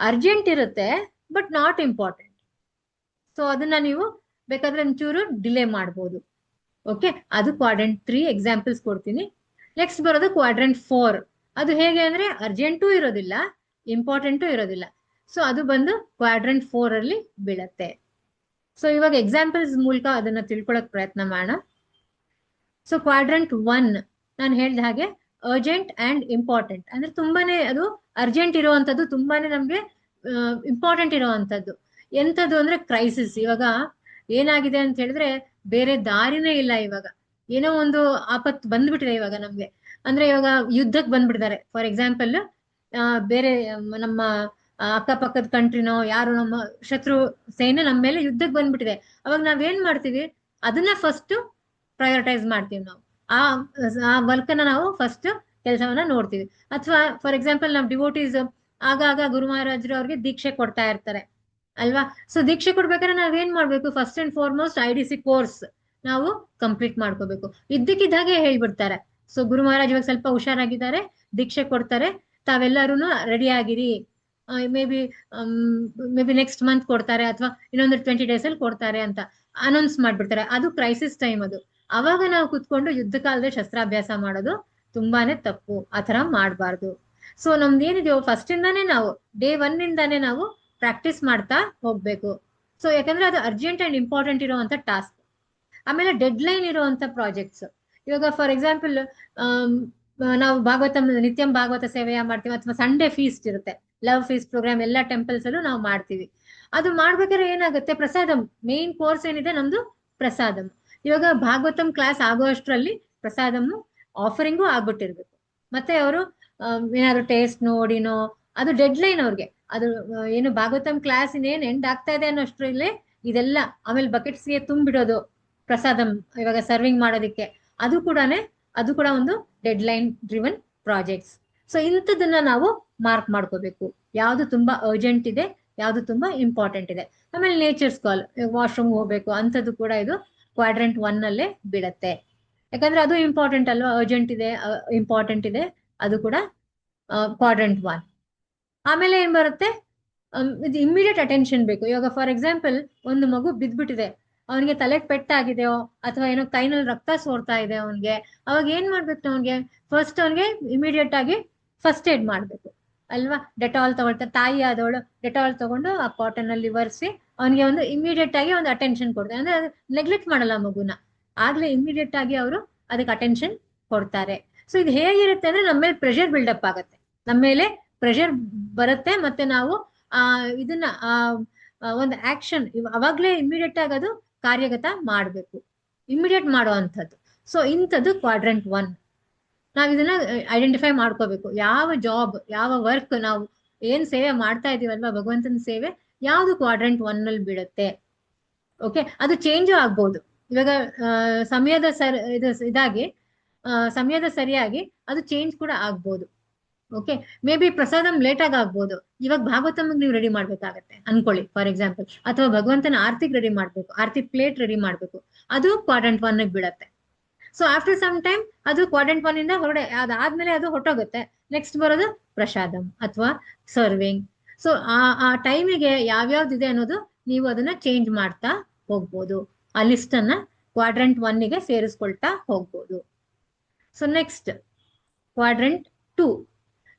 ಅರ್ಜೆಂಟ್ ಇರುತ್ತೆ ಬಟ್ ನಾಟ್ ಇಂಪಾರ್ಟೆಂಟ್. ಸೊ ಅದನ್ನ ನೀವು ಬೇಕಾದ್ರೆ ಒಂಚೂರು ಡಿಲೇ ಮಾಡ್ಬೋದು. ಓಕೆ, ಅದು ಕ್ವಾಡ್ರೆಂಟ್ 3 ಎಕ್ಸಾಂಪಲ್ಸ್ ಕೊಡ್ತೀನಿ. ನೆಕ್ಸ್ಟ್ ಬರೋದು ಕ್ವಾಡ್ರೆಂಟ್ 4. ಅದು ಹೇಗೆ ಅಂದ್ರೆ ಅರ್ಜೆಂಟೂ ಇರೋದಿಲ್ಲ, ಇಂಪಾರ್ಟೆಂಟು ಇರೋದಿಲ್ಲ. ಸೊ ಅದು ಬಂದು ಕ್ವಾಡ್ರೆಂಟ್ 4 ಅಲ್ಲಿ ಬೀಳತ್ತೆ. ಸೊ ಇವಾಗ ಎಕ್ಸಾಂಪಲ್ಸ್ ಮೂಲಕ ಅದನ್ನ ತಿಳ್ಕೊಳಕ್ ಪ್ರಯತ್ನ ಮಾಡೋಣ. ಸೊ ಕ್ವಾಡ್ರೆಂಟ್ 1 ನಾನು ಹೇಳ್ದ ಹಾಗೆ ಅರ್ಜೆಂಟ್ ಅಂಡ್ ಇಂಪಾರ್ಟೆಂಟ್, ಅಂದ್ರೆ ತುಂಬಾನೇ ಅದು ಅರ್ಜೆಂಟ್ ಇರುವಂತದ್ದು, ತುಂಬಾನೇ ನಮ್ಗೆ ಇಂಪಾರ್ಟೆಂಟ್ ಇರುವಂತದ್ದು. ಎಂತದ್ದು ಅಂದ್ರೆ ಕ್ರೈಸಿಸ್. ಇವಾಗ ಏನಾಗಿದೆ ಅಂತ ಹೇಳಿದ್ರೆ ಬೇರೆ ದಾರಿನೇ ಇಲ್ಲ. ಇವಾಗ ಏನೋ ಒಂದು ಆಪತ್ತು ಬಂದ್ಬಿಟ್ಟಿದೆ ಇವಾಗ ನಮ್ಗೆ. ಅಂದ್ರೆ ಇವಾಗ ಯುದ್ಧಕ್ಕೆ ಬಂದ್ಬಿಟ್ಟಿದ್ದಾರೆ. ಫಾರ್ ಎಕ್ಸಾಂಪಲ್ ಬೇರೆ ನಮ್ಮ ಅಕ್ಕಪಕ್ಕದ ಕಂಟ್ರಿನೋ ಯಾರು ನಮ್ಮ ಶತ್ರು ಸೇನೆ ನಮ್ಮ ಮೇಲೆ ಯುದ್ಧಕ್ಕೆ ಬಂದ್ಬಿಟ್ಟಿದೆ. ಅವಾಗ ನಾವೇನ್ ಮಾಡ್ತೀವಿ, ಅದನ್ನ ಫಸ್ಟ್ ಪ್ರಯಾರಿಟೈಸ್ ಮಾಡ್ತೀವಿ ನಾವು. ಆ ವರ್ಕನ್ನ ನಾವು ಫಸ್ಟ್ ಕೆಲಸವನ್ನ ನೋಡ್ತೀವಿ. ಅಥವಾ ಫಾರ್ ಎಕ್ಸಾಂಪಲ್ ನಾವು ಡಿವೋಟೀಸ್ ಆಗಾಗ ಗುರು ಮಹಾರಾಜರು ಅವ್ರಿಗೆ ದೀಕ್ಷೆ ಕೊಡ್ತಾ ಇರ್ತಾರೆ ಅಲ್ವಾ. ಸೊ ದೀಕ್ಷೆ ಕೊಡ್ಬೇಕಾದ್ರೆ ನಾವೇನ್ ಮಾಡ್ಬೇಕು, first and foremost IDC course ನಾವು ಕಂಪ್ಲೀಟ್ ಮಾಡ್ಕೋಬೇಕು. ಇದ್ದಕ್ಕಿದ್ದಾಗೆ ಹೇಳ್ಬಿಡ್ತಾರೆ. ಸೊ ಗುರು ಮಹಾರಾಜ್ ಇವಾಗ ಸ್ವಲ್ಪ ಹುಷಾರಾಗಿದ್ದಾರೆ, ದೀಕ್ಷೆ ಕೊಡ್ತಾರೆ, ತಾವೆಲ್ಲರೂ ರೆಡಿ ಆಗಿರಿ, ಮೇ ಬಿ ನೆಕ್ಸ್ಟ್ ಮಂತ್ ಕೊಡ್ತಾರೆ ಅಥವಾ ಇನ್ನೊಂದು 20 days ಅಲ್ಲಿ ಕೊಡ್ತಾರೆ ಅಂತ ಅನೌನ್ಸ್ ಮಾಡ್ಬಿಡ್ತಾರೆ. ಅದು ಕ್ರೈಸಿಸ್ ಟೈಮ್. ಅದು ಅವಾಗ ನಾವು ಕುತ್ಕೊಂಡು ಯುದ್ಧ ಕಾಲದಲ್ಲಿ ಶಸ್ತ್ರಾಭ್ಯಾಸ ಮಾಡೋದು ತುಂಬಾನೇ ತಪ್ಪು. ಆತರ ಮಾಡಬಾರ್ದು. ಸೊ ನಮ್ದು ಏನಿದೆಯೋ ಫಸ್ಟ್ ಇಂದಾನೇ ನಾವು ಡೇ 1 ಇಂದಾನೇ ನಾವು ಪ್ರಾಕ್ಟೀಸ್ ಮಾಡ್ತಾ ಹೋಗ್ಬೇಕು. ಸೊ ಯಾಕಂದ್ರೆ ಅದು ಅರ್ಜೆಂಟ್ ಅಂಡ್ ಇಂಪಾರ್ಟೆಂಟ್ ಇರುವಂತ ಟಾಸ್ಕ್. ಆಮೇಲೆ ಡೆಡ್ ಲೈನ್ ಇರುವಂತ ಪ್ರಾಜೆಕ್ಟ್ಸ್. ಇವಾಗ ಫಾರ್ ಎಕ್ಸಾಂಪಲ್ ನಾವು ನಿತ್ಯಂ ಭಾಗವತ ಸೇವೆಯ ಮಾಡ್ತೀವಿ, ಅಥವಾ ಸಂಡೇ ಫೀಸ್ಟ್ ಇರುತ್ತೆ, ಲವ್ ಫೀಸ್ಟ್ ಪ್ರೋಗ್ರಾಮ್ ಎಲ್ಲ ಟೆಂಪಲ್ಸ್ ಅಲ್ಲೂ ನಾವು ಮಾಡ್ತೀವಿ. ಅದು ಮಾಡ್ಬೇಕಾದ್ರೆ ಏನಾಗುತ್ತೆ, ಪ್ರಸಾದಂ ಮೇನ್ ಕೋರ್ಸ್ ಏನಿದೆ ನಮ್ದು ಪ್ರಸಾದಂ. ಇವಾಗ ಭಾಗವತಂ ಕ್ಲಾಸ್ ಆಗೋ ಅಷ್ಟರಲ್ಲಿ ಪ್ರಸಾದಂ ಆಫರಿಂಗು ಆಗ್ಬಿಟ್ಟಿರ್ಬೇಕು. ಮತ್ತೆ ಅವರು ಏನಾದ್ರು ಟೇಸ್ಟ್ ನೋಡಿನೋ, ಅದು ಡೆಡ್ ಲೈನ್ ಅವ್ರಿಗೆ. ಅದು ಏನು ಭಾಗವತಂ ಕ್ಲಾಸ್ ಇನ್ನೇನ್ ಎಂಡ್ ಆಗ್ತಾ ಇದೆ ಅನ್ನೋಷ್ಟ್ರಲ್ಲೇ ಇದೆಲ್ಲ, ಆಮೇಲೆ ಬಕೆಟ್ಸ್ಗೆ ತುಂಬಿಡೋದು ಪ್ರಸಾದಂ ಇವಾಗ ಸರ್ವಿಂಗ್ ಮಾಡೋದಿಕ್ಕೆ, ಅದು ಕೂಡ ಒಂದು deadline driven projects. So ಇಂಥದನ್ನ ನಾವು ಮಾರ್ಕ್ ಮಾಡ್ಕೋಬೇಕು, ಯಾವ್ದು ತುಂಬಾ ಅರ್ಜೆಂಟ್ ಇದೆ, ಯಾವ್ದು ತುಂಬಾ ಇಂಪಾರ್ಟೆಂಟ್ ಇದೆ. ಆಮೇಲೆ ನೇಚರ್ಸ್ ಕಾಲ್, ವಾಶ್ರೂಮ್ ಹೋಗ್ಬೇಕು ಅಂಥದ್ದು ಕೂಡ ಇದು ಕ್ವಾಡ್ರೆಂಟ್ 1 ಅಲ್ಲೇ ಬೀಳತ್ತೆ. ಯಾಕಂದ್ರೆ ಅದು ಇಂಪಾರ್ಟೆಂಟ್ ಅಲ್ವಾ, ಅರ್ಜೆಂಟ್ ಇದೆ, ಇಂಪಾರ್ಟೆಂಟ್ ಇದೆ, ಅದು ಕೂಡ ಕ್ವಾಡ್ರೆಂಟ್ 1. ಆಮೇಲೆ ಏನ್ ಬರುತ್ತೆ, ಇದು ಇಮಿಡಿಯೇಟ್ ಅಟೆನ್ಷನ್ ಬೇಕು. ಇವಾಗ ಫಾರ್ ಎಕ್ಸಾಂಪಲ್ ಒಂದು ಮಗು ಬಿದ್ಬಿಟ್ಟಿದೆ, ಅವನಿಗೆ ತಲೆಗೆ ಪೆಟ್ಟಾಗಿದೆಯೋ ಅಥವಾ ಏನೋ ಕೈನಲ್ಲಿ ರಕ್ತ ಸೋರ್ತಾ ಇದೆ ಅವನಿಗೆ, ಅವಾಗ ಏನ್ ಮಾಡ್ಬೇಕು, ಅವನಿಗೆ ಫಸ್ಟ್ ಅವನಿಗೆ ಇಮಿಡಿಯೇಟ್ ಆಗಿ ಫಸ್ಟ್ ಏಡ್ ಮಾಡ್ಬೇಕು ಅಲ್ವಾ. ಡೆಟಾಲ್ ತಗೊಳ್ತಾರೆ, ತಾಯಿ ಆದವಳು ಡೆಟಾಲ್ ತಗೊಂಡು ಆ ಕಾಟನ್ ಅಲ್ಲಿ ಒರೆಸಿ ಅವನಿಗೆ ಒಂದು ಇಮಿಡಿಯೇಟ್ ಆಗಿ ಒಂದು ಅಟೆನ್ಷನ್ ಕೊಡ್ತಾರೆ. ಅಂದ್ರೆ ನೆಗ್ಲೆಕ್ಟ್ ಮಾಡಲ್ಲ ಮಗುನ, ಆಗ್ಲೇ ಇಮಿಡಿಯೇಟ್ ಆಗಿ ಅವರು ಅದಕ್ಕೆ ಅಟೆನ್ಷನ್ ಕೊಡ್ತಾರೆ. ಸೊ ಇದು ಹೇಗಿರುತ್ತೆ ಅಂದ್ರೆ ನಮ್ಮ ಮೇಲೆ ಪ್ರೆಷರ್ ಬಿಲ್ಡಪ್ ಆಗತ್ತೆ, ನಮ್ಮ ಮೇಲೆ ಪ್ರೆಷರ್ ಬರುತ್ತೆ. ಮತ್ತೆ ನಾವು ಇದನ್ನ ಒಂದು ಆಕ್ಷನ್ ಅವಾಗ್ಲೇ ಇಮಿಡಿಯೇಟ್ ಆಗಿ ಅದು ಕಾರ್ಯಗತ ಮಾಡ್ಬೇಕು, ಇಮಿಡಿಯೇಟ್ ಮಾಡೋ ಅಂಥದ್ದು. ಸೊ ಇಂಥದ್ದು ಕ್ವಾಡ್ರೆಂಟ್ 1. ನಾವ್ ಇದನ್ನ ಐಡೆಂಟಿಫೈ ಮಾಡ್ಕೋಬೇಕು. ಯಾವ ಜಾಬ್, ಯಾವ ವರ್ಕ್, ನಾವು ಏನ್ ಸೇವೆ ಮಾಡ್ತಾ ಇದೀವಲ್ವಾ ಭಗವಂತನ ಸೇವೆ, ಯಾವ್ದು ಕ್ವಾಡ್ರೆಂಟ್ 1 ಅಲ್ಲಿ ಬೀಳುತ್ತೆ. ಓಕೆ, ಅದು ಚೇಂಜ್ ಆಗ್ಬೋದು. ಇವಾಗ ಸಮಯದ ಸರಿಯಾಗಿ ಅದು ಚೇಂಜ್ ಕೂಡ ಆಗ್ಬೋದು. Okay, may be prasadam late ಆಗ್ಬೋದು. ಇವಾಗ ಭಾಗವತಮ್ಗೆ ನೀವು ರೆಡಿ ಮಾಡ್ಬೇಕಾಗತ್ತೆ ಅನ್ಕೊಳ್ಳಿ ಫಾರ್ ಎಕ್ಸಾಂಪಲ್, ಅಥವಾ ಭಗವಂತನ ಆರ್ತಿಗೆ ರೆಡಿ ಮಾಡ್ಬೇಕು, ಆರ್ತಿ ಪ್ಲೇಟ್ ರೆಡಿ ಮಾಡ್ಬೇಕು, ಅದು ಕ್ವಾಡ್ರೆಂಟ್ 1 ಬೀಳತ್ತೆ. ಸೊ ಆಫ್ಟರ್ ಸಮ್ ಟೈಮ್ ಅದು ಕ್ವಾಡ್ರೆಂಟ್ 1 ಇಂದ ಹೊರಡೆ ಅದಾದ್ಮೇಲೆ ಅದು ಹೊಟ್ಟೋಗುತ್ತೆ. ನೆಕ್ಸ್ಟ್ ಬರೋದು ಪ್ರಸಾದಂ ಅಥವಾ ಸರ್ವಿಂಗ್. ಸೊ ಆ ಟೈಮಿಗೆ ಯಾವ್ಯಾವ್ದಿದೆ ಅನ್ನೋದು ನೀವು ಅದನ್ನ ಚೇಂಜ್ ಮಾಡ್ತಾ ಹೋಗ್ಬೋದು. ಆ ಲಿಸ್ಟ್ ಅನ್ನ ಕ್ವಾಡ್ರೆಂಟ್ 1ಗೆ ಸೇರಿಸ್ಕೊಳ್ತಾ ಹೋಗ್ಬೋದು. So next quadrant 2.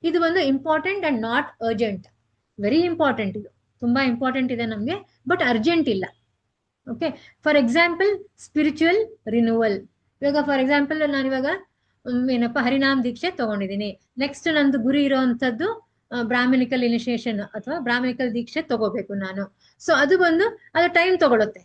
ಇದು ಒಂದು important and not urgent. Very important, ಇದು ತುಂಬಾ ಇಂಪಾರ್ಟೆಂಟ್ ಇದೆ ನಮ್ಗೆ, ಬಟ್ ಅರ್ಜೆಂಟ್ ಇಲ್ಲ. Okay, for example spiritual renewal. ಇವಾಗ ಫಾರ್ ಎಕ್ಸಾಂಪಲ್ ನಾನಿವಾಗ ಹರಿನಾಮ್ ದೀಕ್ಷೆ ತಗೊಂಡಿದ್ದೀನಿ. ನೆಕ್ಸ್ಟ್ ನಂದು ಗುರಿ ಇರೋವಂಥದ್ದು ಬ್ರಾಹ್ಮಣಿಕಲ್ ಇನಿಷಿಯೇಷನ್ ಅಥವಾ ಬ್ರಾಹ್ಮಣಿಕಲ್ ದೀಕ್ಷೆ ತಗೋಬೇಕು ನಾನು. ಸೊ ಅದು ಟೈಮ್ ತಗೊಳುತ್ತೆ.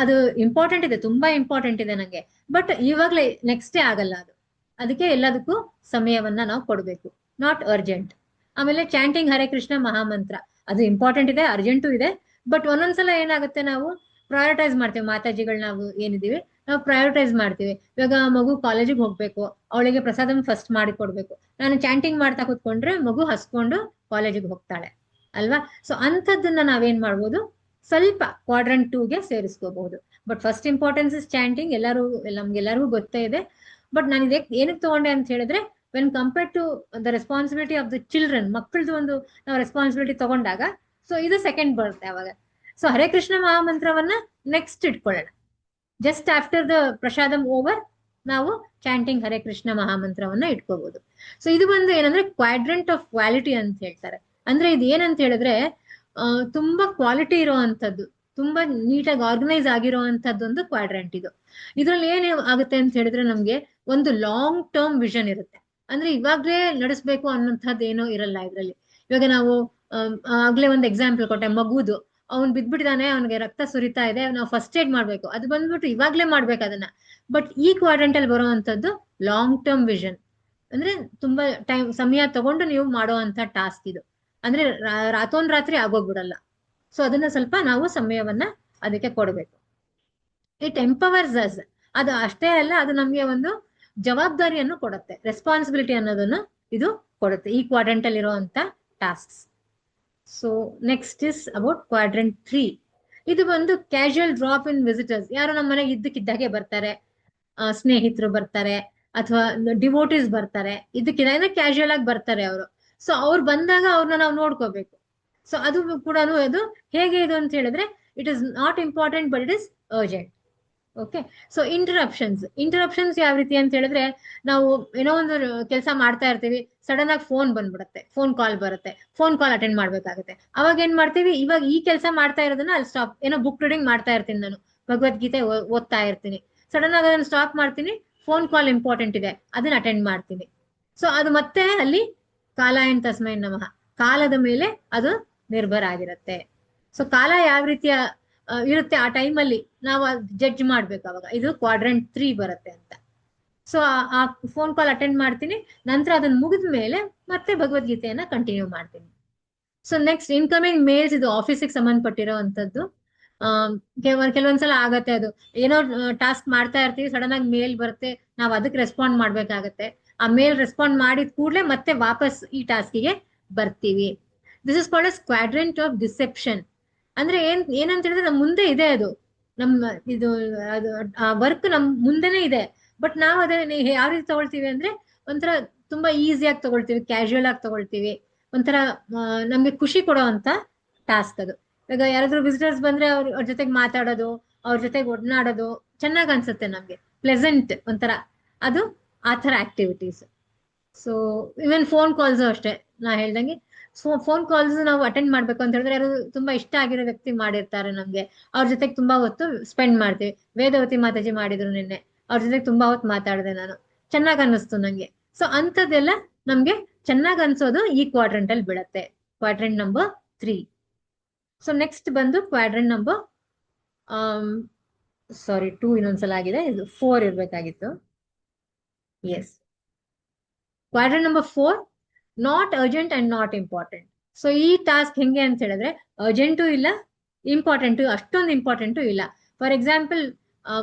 ಅದು ಇಂಪಾರ್ಟೆಂಟ್ ಇದೆ, ತುಂಬಾ ಇಂಪಾರ್ಟೆಂಟ್ ಇದೆ ನಂಗೆ, ಬಟ್ ಇವಾಗ್ಲೇ ನೆಕ್ಸ್ಟ್ ಡೇ ಆಗಲ್ಲ ಅದು. ಅದಕ್ಕೆ ಎಲ್ಲದಕ್ಕೂ ಸಮಯವನ್ನ ನಾವು ಕೊಡ್ಬೇಕು, ನಾಟ್ ಅರ್ಜೆಂಟ್. ಆಮೇಲೆ ಚಾಂಟಿಂಗ್ ಹರೇ ಕೃಷ್ಣ ಮಹಾಮಂತ್ರ, ಅದು ಇಂಪಾರ್ಟೆಂಟ್ ಇದೆ, ಅರ್ಜೆಂಟು ಇದೆ, ಬಟ್ ಒಂದೊಂದ್ಸಲ ಏನಾಗುತ್ತೆ, ನಾವು ಪ್ರಯಾರಿಟೈಸ್ ಮಾಡ್ತೀವಿ. ಮಾತಾಜಿಗಳು ನಾವು ಏನಿದೀವಿ ನಾವು ಪ್ರಯಾರಿಟೈಸ್ ಮಾಡ್ತೀವಿ. ಇವಾಗ ಮಗು ಕಾಲೇಜಿಗೆ ಹೋಗ್ಬೇಕು, ಅವಳಿಗೆ ಪ್ರಸಾದಂ ಫಸ್ಟ್ ಮಾಡಿ ಕೊಡ್ಬೇಕು. ನಾನು ಚಾಂಟಿಂಗ್ ಮಾಡ್ತಾ ಕೂತ್ಕೊಂಡ್ರೆ ಮಗು ಹಸ್ಕೊಂಡು ಕಾಲೇಜಿಗೆ ಹೋಗ್ತಾಳೆ ಅಲ್ವಾ. ಸೊ ಅಂಥದ್ದನ್ನ ನಾವೇನ್ ಮಾಡ್ಬೋದು, ಸ್ವಲ್ಪ ಕ್ವಾಡ್ರೆಂಟ್ 2ಗೆ ಸೇರಿಸ್ಕೋಬಹುದು. But first importance is chanting, ನಮ್ಗೆಲ್ಲರಿಗೂ ಗೊತ್ತೇ ಇದೆ. ಬಟ್ ನಾನು ಏನಕ್ಕೆ ತಗೊಂಡೆ ಅಂತ ಹೇಳಿದ್ರೆ, when compared to the responsibility of the children, ಮಕ್ಕಳದು ಒಂದು ನಾವು ರೆಸ್ಪಾನ್ಸಿಬಿಲಿಟಿ ತಗೊಂಡಾಗ ಸೊ ಇದು ಸೆಕೆಂಡ್ ಬರುತ್ತೆ ಅವಾಗ. ಸೊ ಹರೇ ಕೃಷ್ಣ ಮಹಾಮಂತ್ರವನ್ನ ನೆಕ್ಸ್ಟ್ ಇಟ್ಕೊಳ್ಳೋಣ. Just after the prasadam over ನಾವು ಚಾಂಟಿಂಗ್ ಹರೇ ಕೃಷ್ಣ ಮಹಾಮಂತ್ರವನ್ನ ಇಟ್ಕೋಬಹುದು. ಸೊ ಇದು ಬಂದು ಏನಂದ್ರೆ ಕ್ವಾಡ್ರೆಂಟ್ ಆಫ್ ಕ್ವಾಲಿಟಿ ಅಂತ ಹೇಳ್ತಾರೆ. ಅಂದ್ರೆ ಇದು ಏನಂತ ಹೇಳಿದ್ರೆ ತುಂಬಾ ಕ್ವಾಲಿಟಿ ಇರೋವಂಥದ್ದು, ತುಂಬಾ ನೀಟಾಗಿ ಆರ್ಗನೈಸ್ ಆಗಿರೋವಂಥದ್ದು ಒಂದು ಕ್ವಾಡ್ರೆಂಟ್ ಇದು. ಇದ್ರಲ್ಲಿ ಏನ್ ಆಗುತ್ತೆ ಅಂತ ಹೇಳಿದ್ರೆ ನಮ್ಗೆ ಒಂದು ಲಾಂಗ್ ಟರ್ಮ್ ವಿಷನ್ ಇರುತ್ತೆ. ಅಂದ್ರೆ ಇವಾಗ್ಲೇ ನಡೆಸ್ಬೇಕು ಅನ್ನೋಂಥದ್ದು ಏನೋ ಇರಲ್ಲ ಇದ್ರಲ್ಲಿ. ಇವಾಗ ನಾವು ಆಗ್ಲೇ ಒಂದು ಎಕ್ಸಾಂಪಲ್ ಕೊಟ್ಟೆ, ಮಗುದು ಅವ್ನ್ ಬಿದ್ಬಿಟ್ಟಿದಾನೆ, ಅವ್ನಿಗೆ ರಕ್ತ ಸುರಿತಾ ಇದೆ, ನಾವು ಫಸ್ಟ್ ಏಡ್ ಮಾಡ್ಬೇಕು, ಅದು ಬಂದ್ಬಿಟ್ಟು ಇವಾಗ್ಲೇ ಮಾಡ್ಬೇಕು ಅದನ್ನ. ಬಟ್ ಈ ಕ್ವಾಡ್ರೆಂಟ್ ಅಲ್ಲಿ ಬರುವಂತದ್ದು ಲಾಂಗ್ ಟರ್ಮ್ ವಿಷನ್, ಅಂದ್ರೆ ತುಂಬಾ ಸಮಯ ತಗೊಂಡು ನೀವು ಮಾಡುವಂತ ಟಾಸ್ಕ್ ಇದು. ಅಂದ್ರೆ ರಾತ್ರಿ ಆಗೋಗ್ಬಿಡಲ್ಲ. ಸೊ ಅದನ್ನ ಸ್ವಲ್ಪ ನಾವು ಸಮಯವನ್ನ ಅದಕ್ಕೆ ಕೊಡ್ಬೇಕು. ಇಟ್ ಎಂಪವರ್ಸ್ ಅಸ್, ಅದು ಅಷ್ಟೇ ಅಲ್ಲ, ಅದು ನಮ್ಗೆ ಒಂದು ಜವಾಬ್ದಾರಿಯನ್ನು ಕೊಡುತ್ತೆ, ರೆಸ್ಪಾನ್ಸಿಬಿಲಿಟಿ ಅನ್ನೋದನ್ನು ಇದು ಕೊಡುತ್ತೆ, ಈ ಕ್ವಾಡ್ರೆಂಟ್ ಅಲ್ಲಿ ಇರುವಂತ tasks. So next is about quadrant 3. ಇದು ಬಂದು ಕ್ಯಾಶುಯಲ್ ಡ್ರಾಪ್ ಇನ್ ವಿಸಿಟರ್ಸ್. ಯಾರು ನಮ್ಮ ಮನೆಗೆ ಇದ್ದಕ್ಕಿದ್ದಾಗೆ ಬರ್ತಾರೆ, ಸ್ನೇಹಿತರು ಬರ್ತಾರೆ ಅಥವಾ ಡಿವೋಟೀಸ್ ಬರ್ತಾರೆ, ಇದ್ದಕ್ಕಿದ್ದಾಗ ಕ್ಯಾಶುಯಲ್ ಆಗಿ ಬರ್ತಾರೆ ಅವರು. ಸೊ ಅವ್ರು ಬಂದಾಗ ಅವ್ರನ್ನ ನಾವು ನೋಡ್ಕೋಬೇಕು. ಸೊ ಅದು ಕೂಡ ಅದು ಹೇಗೆ ಇದು ಅಂತ ಹೇಳಿದ್ರೆ, it is not important but it is urgent. Okay. So interruptions ಯಾವ ರೀತಿ ಅಂತ ಹೇಳಿದ್ರೆ, ನಾವು ಏನೋ ಒಂದು ಕೆಲಸ ಮಾಡ್ತಾ ಇರ್ತೀವಿ, ಸಡನ್ ಆಗಿ ಫೋನ್ ಬಂದ್ಬಿಡುತ್ತೆ, ಫೋನ್ ಕಾಲ್ ಬರುತ್ತೆ, ಫೋನ್ ಕಾಲ್ ಅಟೆಂಡ್ ಮಾಡ್ಬೇಕಾಗುತ್ತೆ. ಅವಾಗ ಏನ್ ಮಾಡ್ತೀವಿ, ಇವಾಗ ಈ ಕೆಲಸ ಮಾಡ್ತಾ ಇರೋದನ್ನ ಅಲ್ಲಿ ಸ್ಟಾಪ್, ಏನೋ ಬುಕ್ ರೀಡಿಂಗ್ ಮಾಡ್ತಾ ಇರ್ತೀನಿ ನಾನು, ಭಗವದ್ಗೀತೆ ಓದ್ತಾ ಇರ್ತೀನಿ, ಸಡನ್ ಆಗಿ ಅದನ್ನ ಸ್ಟಾಪ್ ಮಾಡ್ತೀನಿ, ಫೋನ್ ಕಾಲ್ ಇಂಪಾರ್ಟೆಂಟ್ ಇದೆ ಅದನ್ನ ಅಟೆಂಡ್ ಮಾಡ್ತೀನಿ. ಸೊ ಅದು ಮತ್ತೆ ಅಲ್ಲಿ ಕಾಲಾಯನ್ ತಸ್ಮೈ ನಮಃ, ಕಾಲದ ಮೇಲೆ ಅದು ನಿರ್ಭರ ಆಗಿರುತ್ತೆ. ಸೊ ಕಾಲ ಯಾವ ರೀತಿಯ ಇರುತ್ತೆ ಆ ಟೈಮಲ್ಲಿ ನಾವು ಜಡ್ಜ್ ಮಾಡ್ಬೇಕು. ಅವಾಗ ಇದು ಕ್ವಾಡ್ರೆಂಟ್ 3 ಬರುತ್ತೆ ಅಂತ. ಸೊ ಆ ಫೋನ್ ಕಾಲ್ ಅಟೆಂಡ್ ಮಾಡ್ತೀನಿ, ನಂತರ ಅದನ್ನ ಮುಗಿದ ಮೇಲೆ ಮತ್ತೆ ಭಗವದ್ಗೀತೆಯನ್ನ ಕಂಟಿನ್ಯೂ ಮಾಡ್ತೀನಿ. ಸೊ ನೆಕ್ಸ್ಟ್ ಇನ್ಕಮಿಂಗ್ ಮೇಲ್ಸ್, ಇದು ಆಫೀಸಿಗೆ ಸಂಬಂಧಪಟ್ಟಿರೋ ಅಂತದ್ದು. ಕೆಲವೊಂದ್ಸಲ ಆಗತ್ತೆ, ಅದು ಏನೋ ಟಾಸ್ಕ್ ಮಾಡ್ತಾ ಇರ್ತೀವಿ, ಸಡನ್ ಆಗಿ ಮೇಲ್ ಬರುತ್ತೆ, ನಾವು ಅದಕ್ಕೆ ರೆಸ್ಪಾಂಡ್ ಮಾಡ್ಬೇಕಾಗತ್ತೆ. ಆ ಮೇಲ್ ರೆಸ್ಪಾಂಡ್ ಮಾಡಿದ ಕೂಡಲೇ ಮತ್ತೆ ವಾಪಸ್ ಈ ಟಾಸ್ಕಿಗೆ ಬರ್ತೀವಿ. This is called as quadrant of deception. ಅಂದ್ರೆ ಏನಂತ ಹೇಳಿದ್ರೆ ನಮ್ ಮುಂದೆ ಇದೆ, ಅದು ನಮ್ಮ ಇದು ಅದು ವರ್ಕ್ ನಮ್ ಮುಂದೆನೆ ಇದೆ, ಬಟ್ ನಾವು ಅದನ್ನ ಯಾವ ರೀತಿ ತಗೊಳ್ತೀವಿ ಅಂದ್ರೆ ಒಂಥರ ತುಂಬಾ ಈಸಿಯಾಗಿ ತಗೊಳ್ತೀವಿ, ಕ್ಯಾಶುಯಲ್ ಆಗಿ ತಗೊಳ್ತೀವಿ, ಒಂಥರ ನಮ್ಗೆ ಖುಷಿ ಕೊಡೋವಂತ ಟಾಸ್ಕ್ ಅದು. ಇವಾಗ ಯಾರಾದ್ರೂ ವಿಸಿಟರ್ಸ್ ಬಂದ್ರೆ ಅವ್ರ ಜೊತೆಗೆ ಮಾತಾಡೋದು, ಅವ್ರ ಜೊತೆಗೆ ಒಡನಾಡೋದು ಚೆನ್ನಾಗ್ ಅನ್ಸುತ್ತೆ ನಮ್ಗೆ, ಪ್ಲೆಸೆಂಟ್ ಒಂಥರ, ಅದು ಆ ಥರ ಆಕ್ಟಿವಿಟೀಸ್. ಸೊ ಇವನ್ ಫೋನ್ ಕಾಲ್ಸ್ ಅಷ್ಟೇ, ನಾ ಹೇಳ್ದಂಗೆ ಫೋನ್ ಕಾಲ್ಸ್ ನಾವು ಅಟೆಂಡ್ ಮಾಡ್ಬೇಕು ಅಂತ ಹೇಳಿದ್ರೆ, ಯಾರು ತುಂಬಾ ಇಷ್ಟ ಆಗಿರೋ ವ್ಯಕ್ತಿ ಮಾಡಿರ್ತಾರೆ ನಮ್ಗೆ, ಅವ್ರ ಜೊತೆಗೆ ತುಂಬಾ ಹೊತ್ತು ಸ್ಪೆಂಡ್ ಮಾಡ್ತೀವಿ. ವೇದವತಿ ಮಾತಾಜಿ ಮಾಡಿದ್ರು ನಿನ್ನೆ, ಅವ್ರ ಜೊತೆಗೆ ತುಂಬಾ ಹೊತ್ತು ಮಾತಾಡಿದೆ ನಾನು, ಚೆನ್ನಾಗ್ ಅನ್ನಿಸ್ತು ನಂಗೆ. ಸೊ ಅಂಥದ್ದೆಲ್ಲ ನಮ್ಗೆ ಚೆನ್ನಾಗ್ ಅನ್ಸೋದು ಈ ಕ್ವಾಡ್ರೆಂಟ್ ಅಲ್ಲಿ ಬೀಳತ್ತೆ, ಕ್ವಾಡ್ರೆಂಟ್ ನಂಬರ್ 3. ಸೊ ನೆಕ್ಸ್ಟ್ ಬಂದು ಕ್ವಾಡ್ರೆಂಟ್ ನಂಬರ್ 2 ಇನ್ನೊಂದ್ಸಲ ಆಗಿದೆ, ಇದು 4 ಇರ್ಬೇಕಾಗಿತ್ತು. Yes, quadrant number 4, not urgent and not important. So ಈ ಟಾಸ್ಕ್ ಹೆಂಗೆ ಅಂತ ಹೇಳಿದ್ರೆ, ಅರ್ಜೆಂಟು ಇಲ್ಲ, ಇಂಪಾರ್ಟೆಂಟು ಅಷ್ಟೊಂದು ಇಂಪಾರ್ಟೆಂಟು ಇಲ್ಲ. For example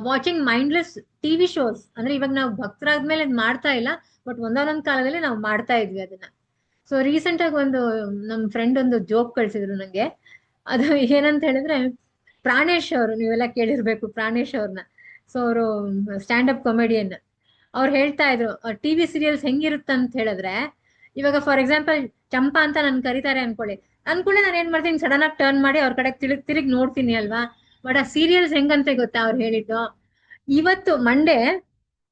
watching mindless TV shows, ಅಂದ್ರೆ ಇವಾಗ ನಾವು ಭಕ್ತರಾದ್ಮೇಲೆ ಇದು ಮಾಡ್ತಾ ಇಲ್ಲ, ಬಟ್ ಒಂದೊಂದೊಂದು ಕಾಲದಲ್ಲಿ ನಾವು ಮಾಡ್ತಾ ಇದ್ವಿ ಅದನ್ನ. ಸೊ ರೀಸೆಂಟ್ ಆಗಿ ಒಂದು ನಮ್ ಫ್ರೆಂಡ್ ಒಂದು ಜೋಕ್ ಕಳ್ಸಿದ್ರು ನಂಗೆ. ಅದು ಏನಂತ ಹೇಳಿದ್ರೆ, ಪ್ರಾಣೇಶ್ ಅವರು, ನೀವೆಲ್ಲ ಕೇಳಿರ್ಬೇಕು ಪ್ರಾಣೇಶ್ ಅವ್ರನ್ನ. ಸೊ ಅವರು ಸ್ಟ್ಯಾಂಡ್ ಅಪ್ ಕಾಮಿಡಿಯನ್. ಅವ್ರು ಹೇಳ್ತಾ ಇದ್ರು ಟಿವಿ ಸೀರಿಯಲ್ಸ್ ಹೆಂಗಿರುತ್ತಂತ ಹೇಳಿದ್ರೆ, ಇವಾಗ ಫಾರ್ ಎಕ್ಸಾಂಪಲ್ ಚಂಪಾ ಅಂತ ನನ್ ಕರೀತಾರೆ ಅನ್ಕೊಳ್ಳಿ, ನಾನು ಏನ್ ಮಾಡ್ತೀನಿ, ಸಡನ್ ಆಗಿ ಟರ್ನ್ ಮಾಡಿ ಅವ್ರ ಕಡೆ ತಿರುಗಿ ನೋಡ್ತೀನಿ ಅಲ್ವಾ. ಬಟ್ ಆ ಸೀರಿಯಲ್ಸ್ ಹೆಂಗಂತ ಗೊತ್ತಾ ಅವ್ರು ಹೇಳಿದ್ದು, ಇವತ್ತು ಮಂಡೇ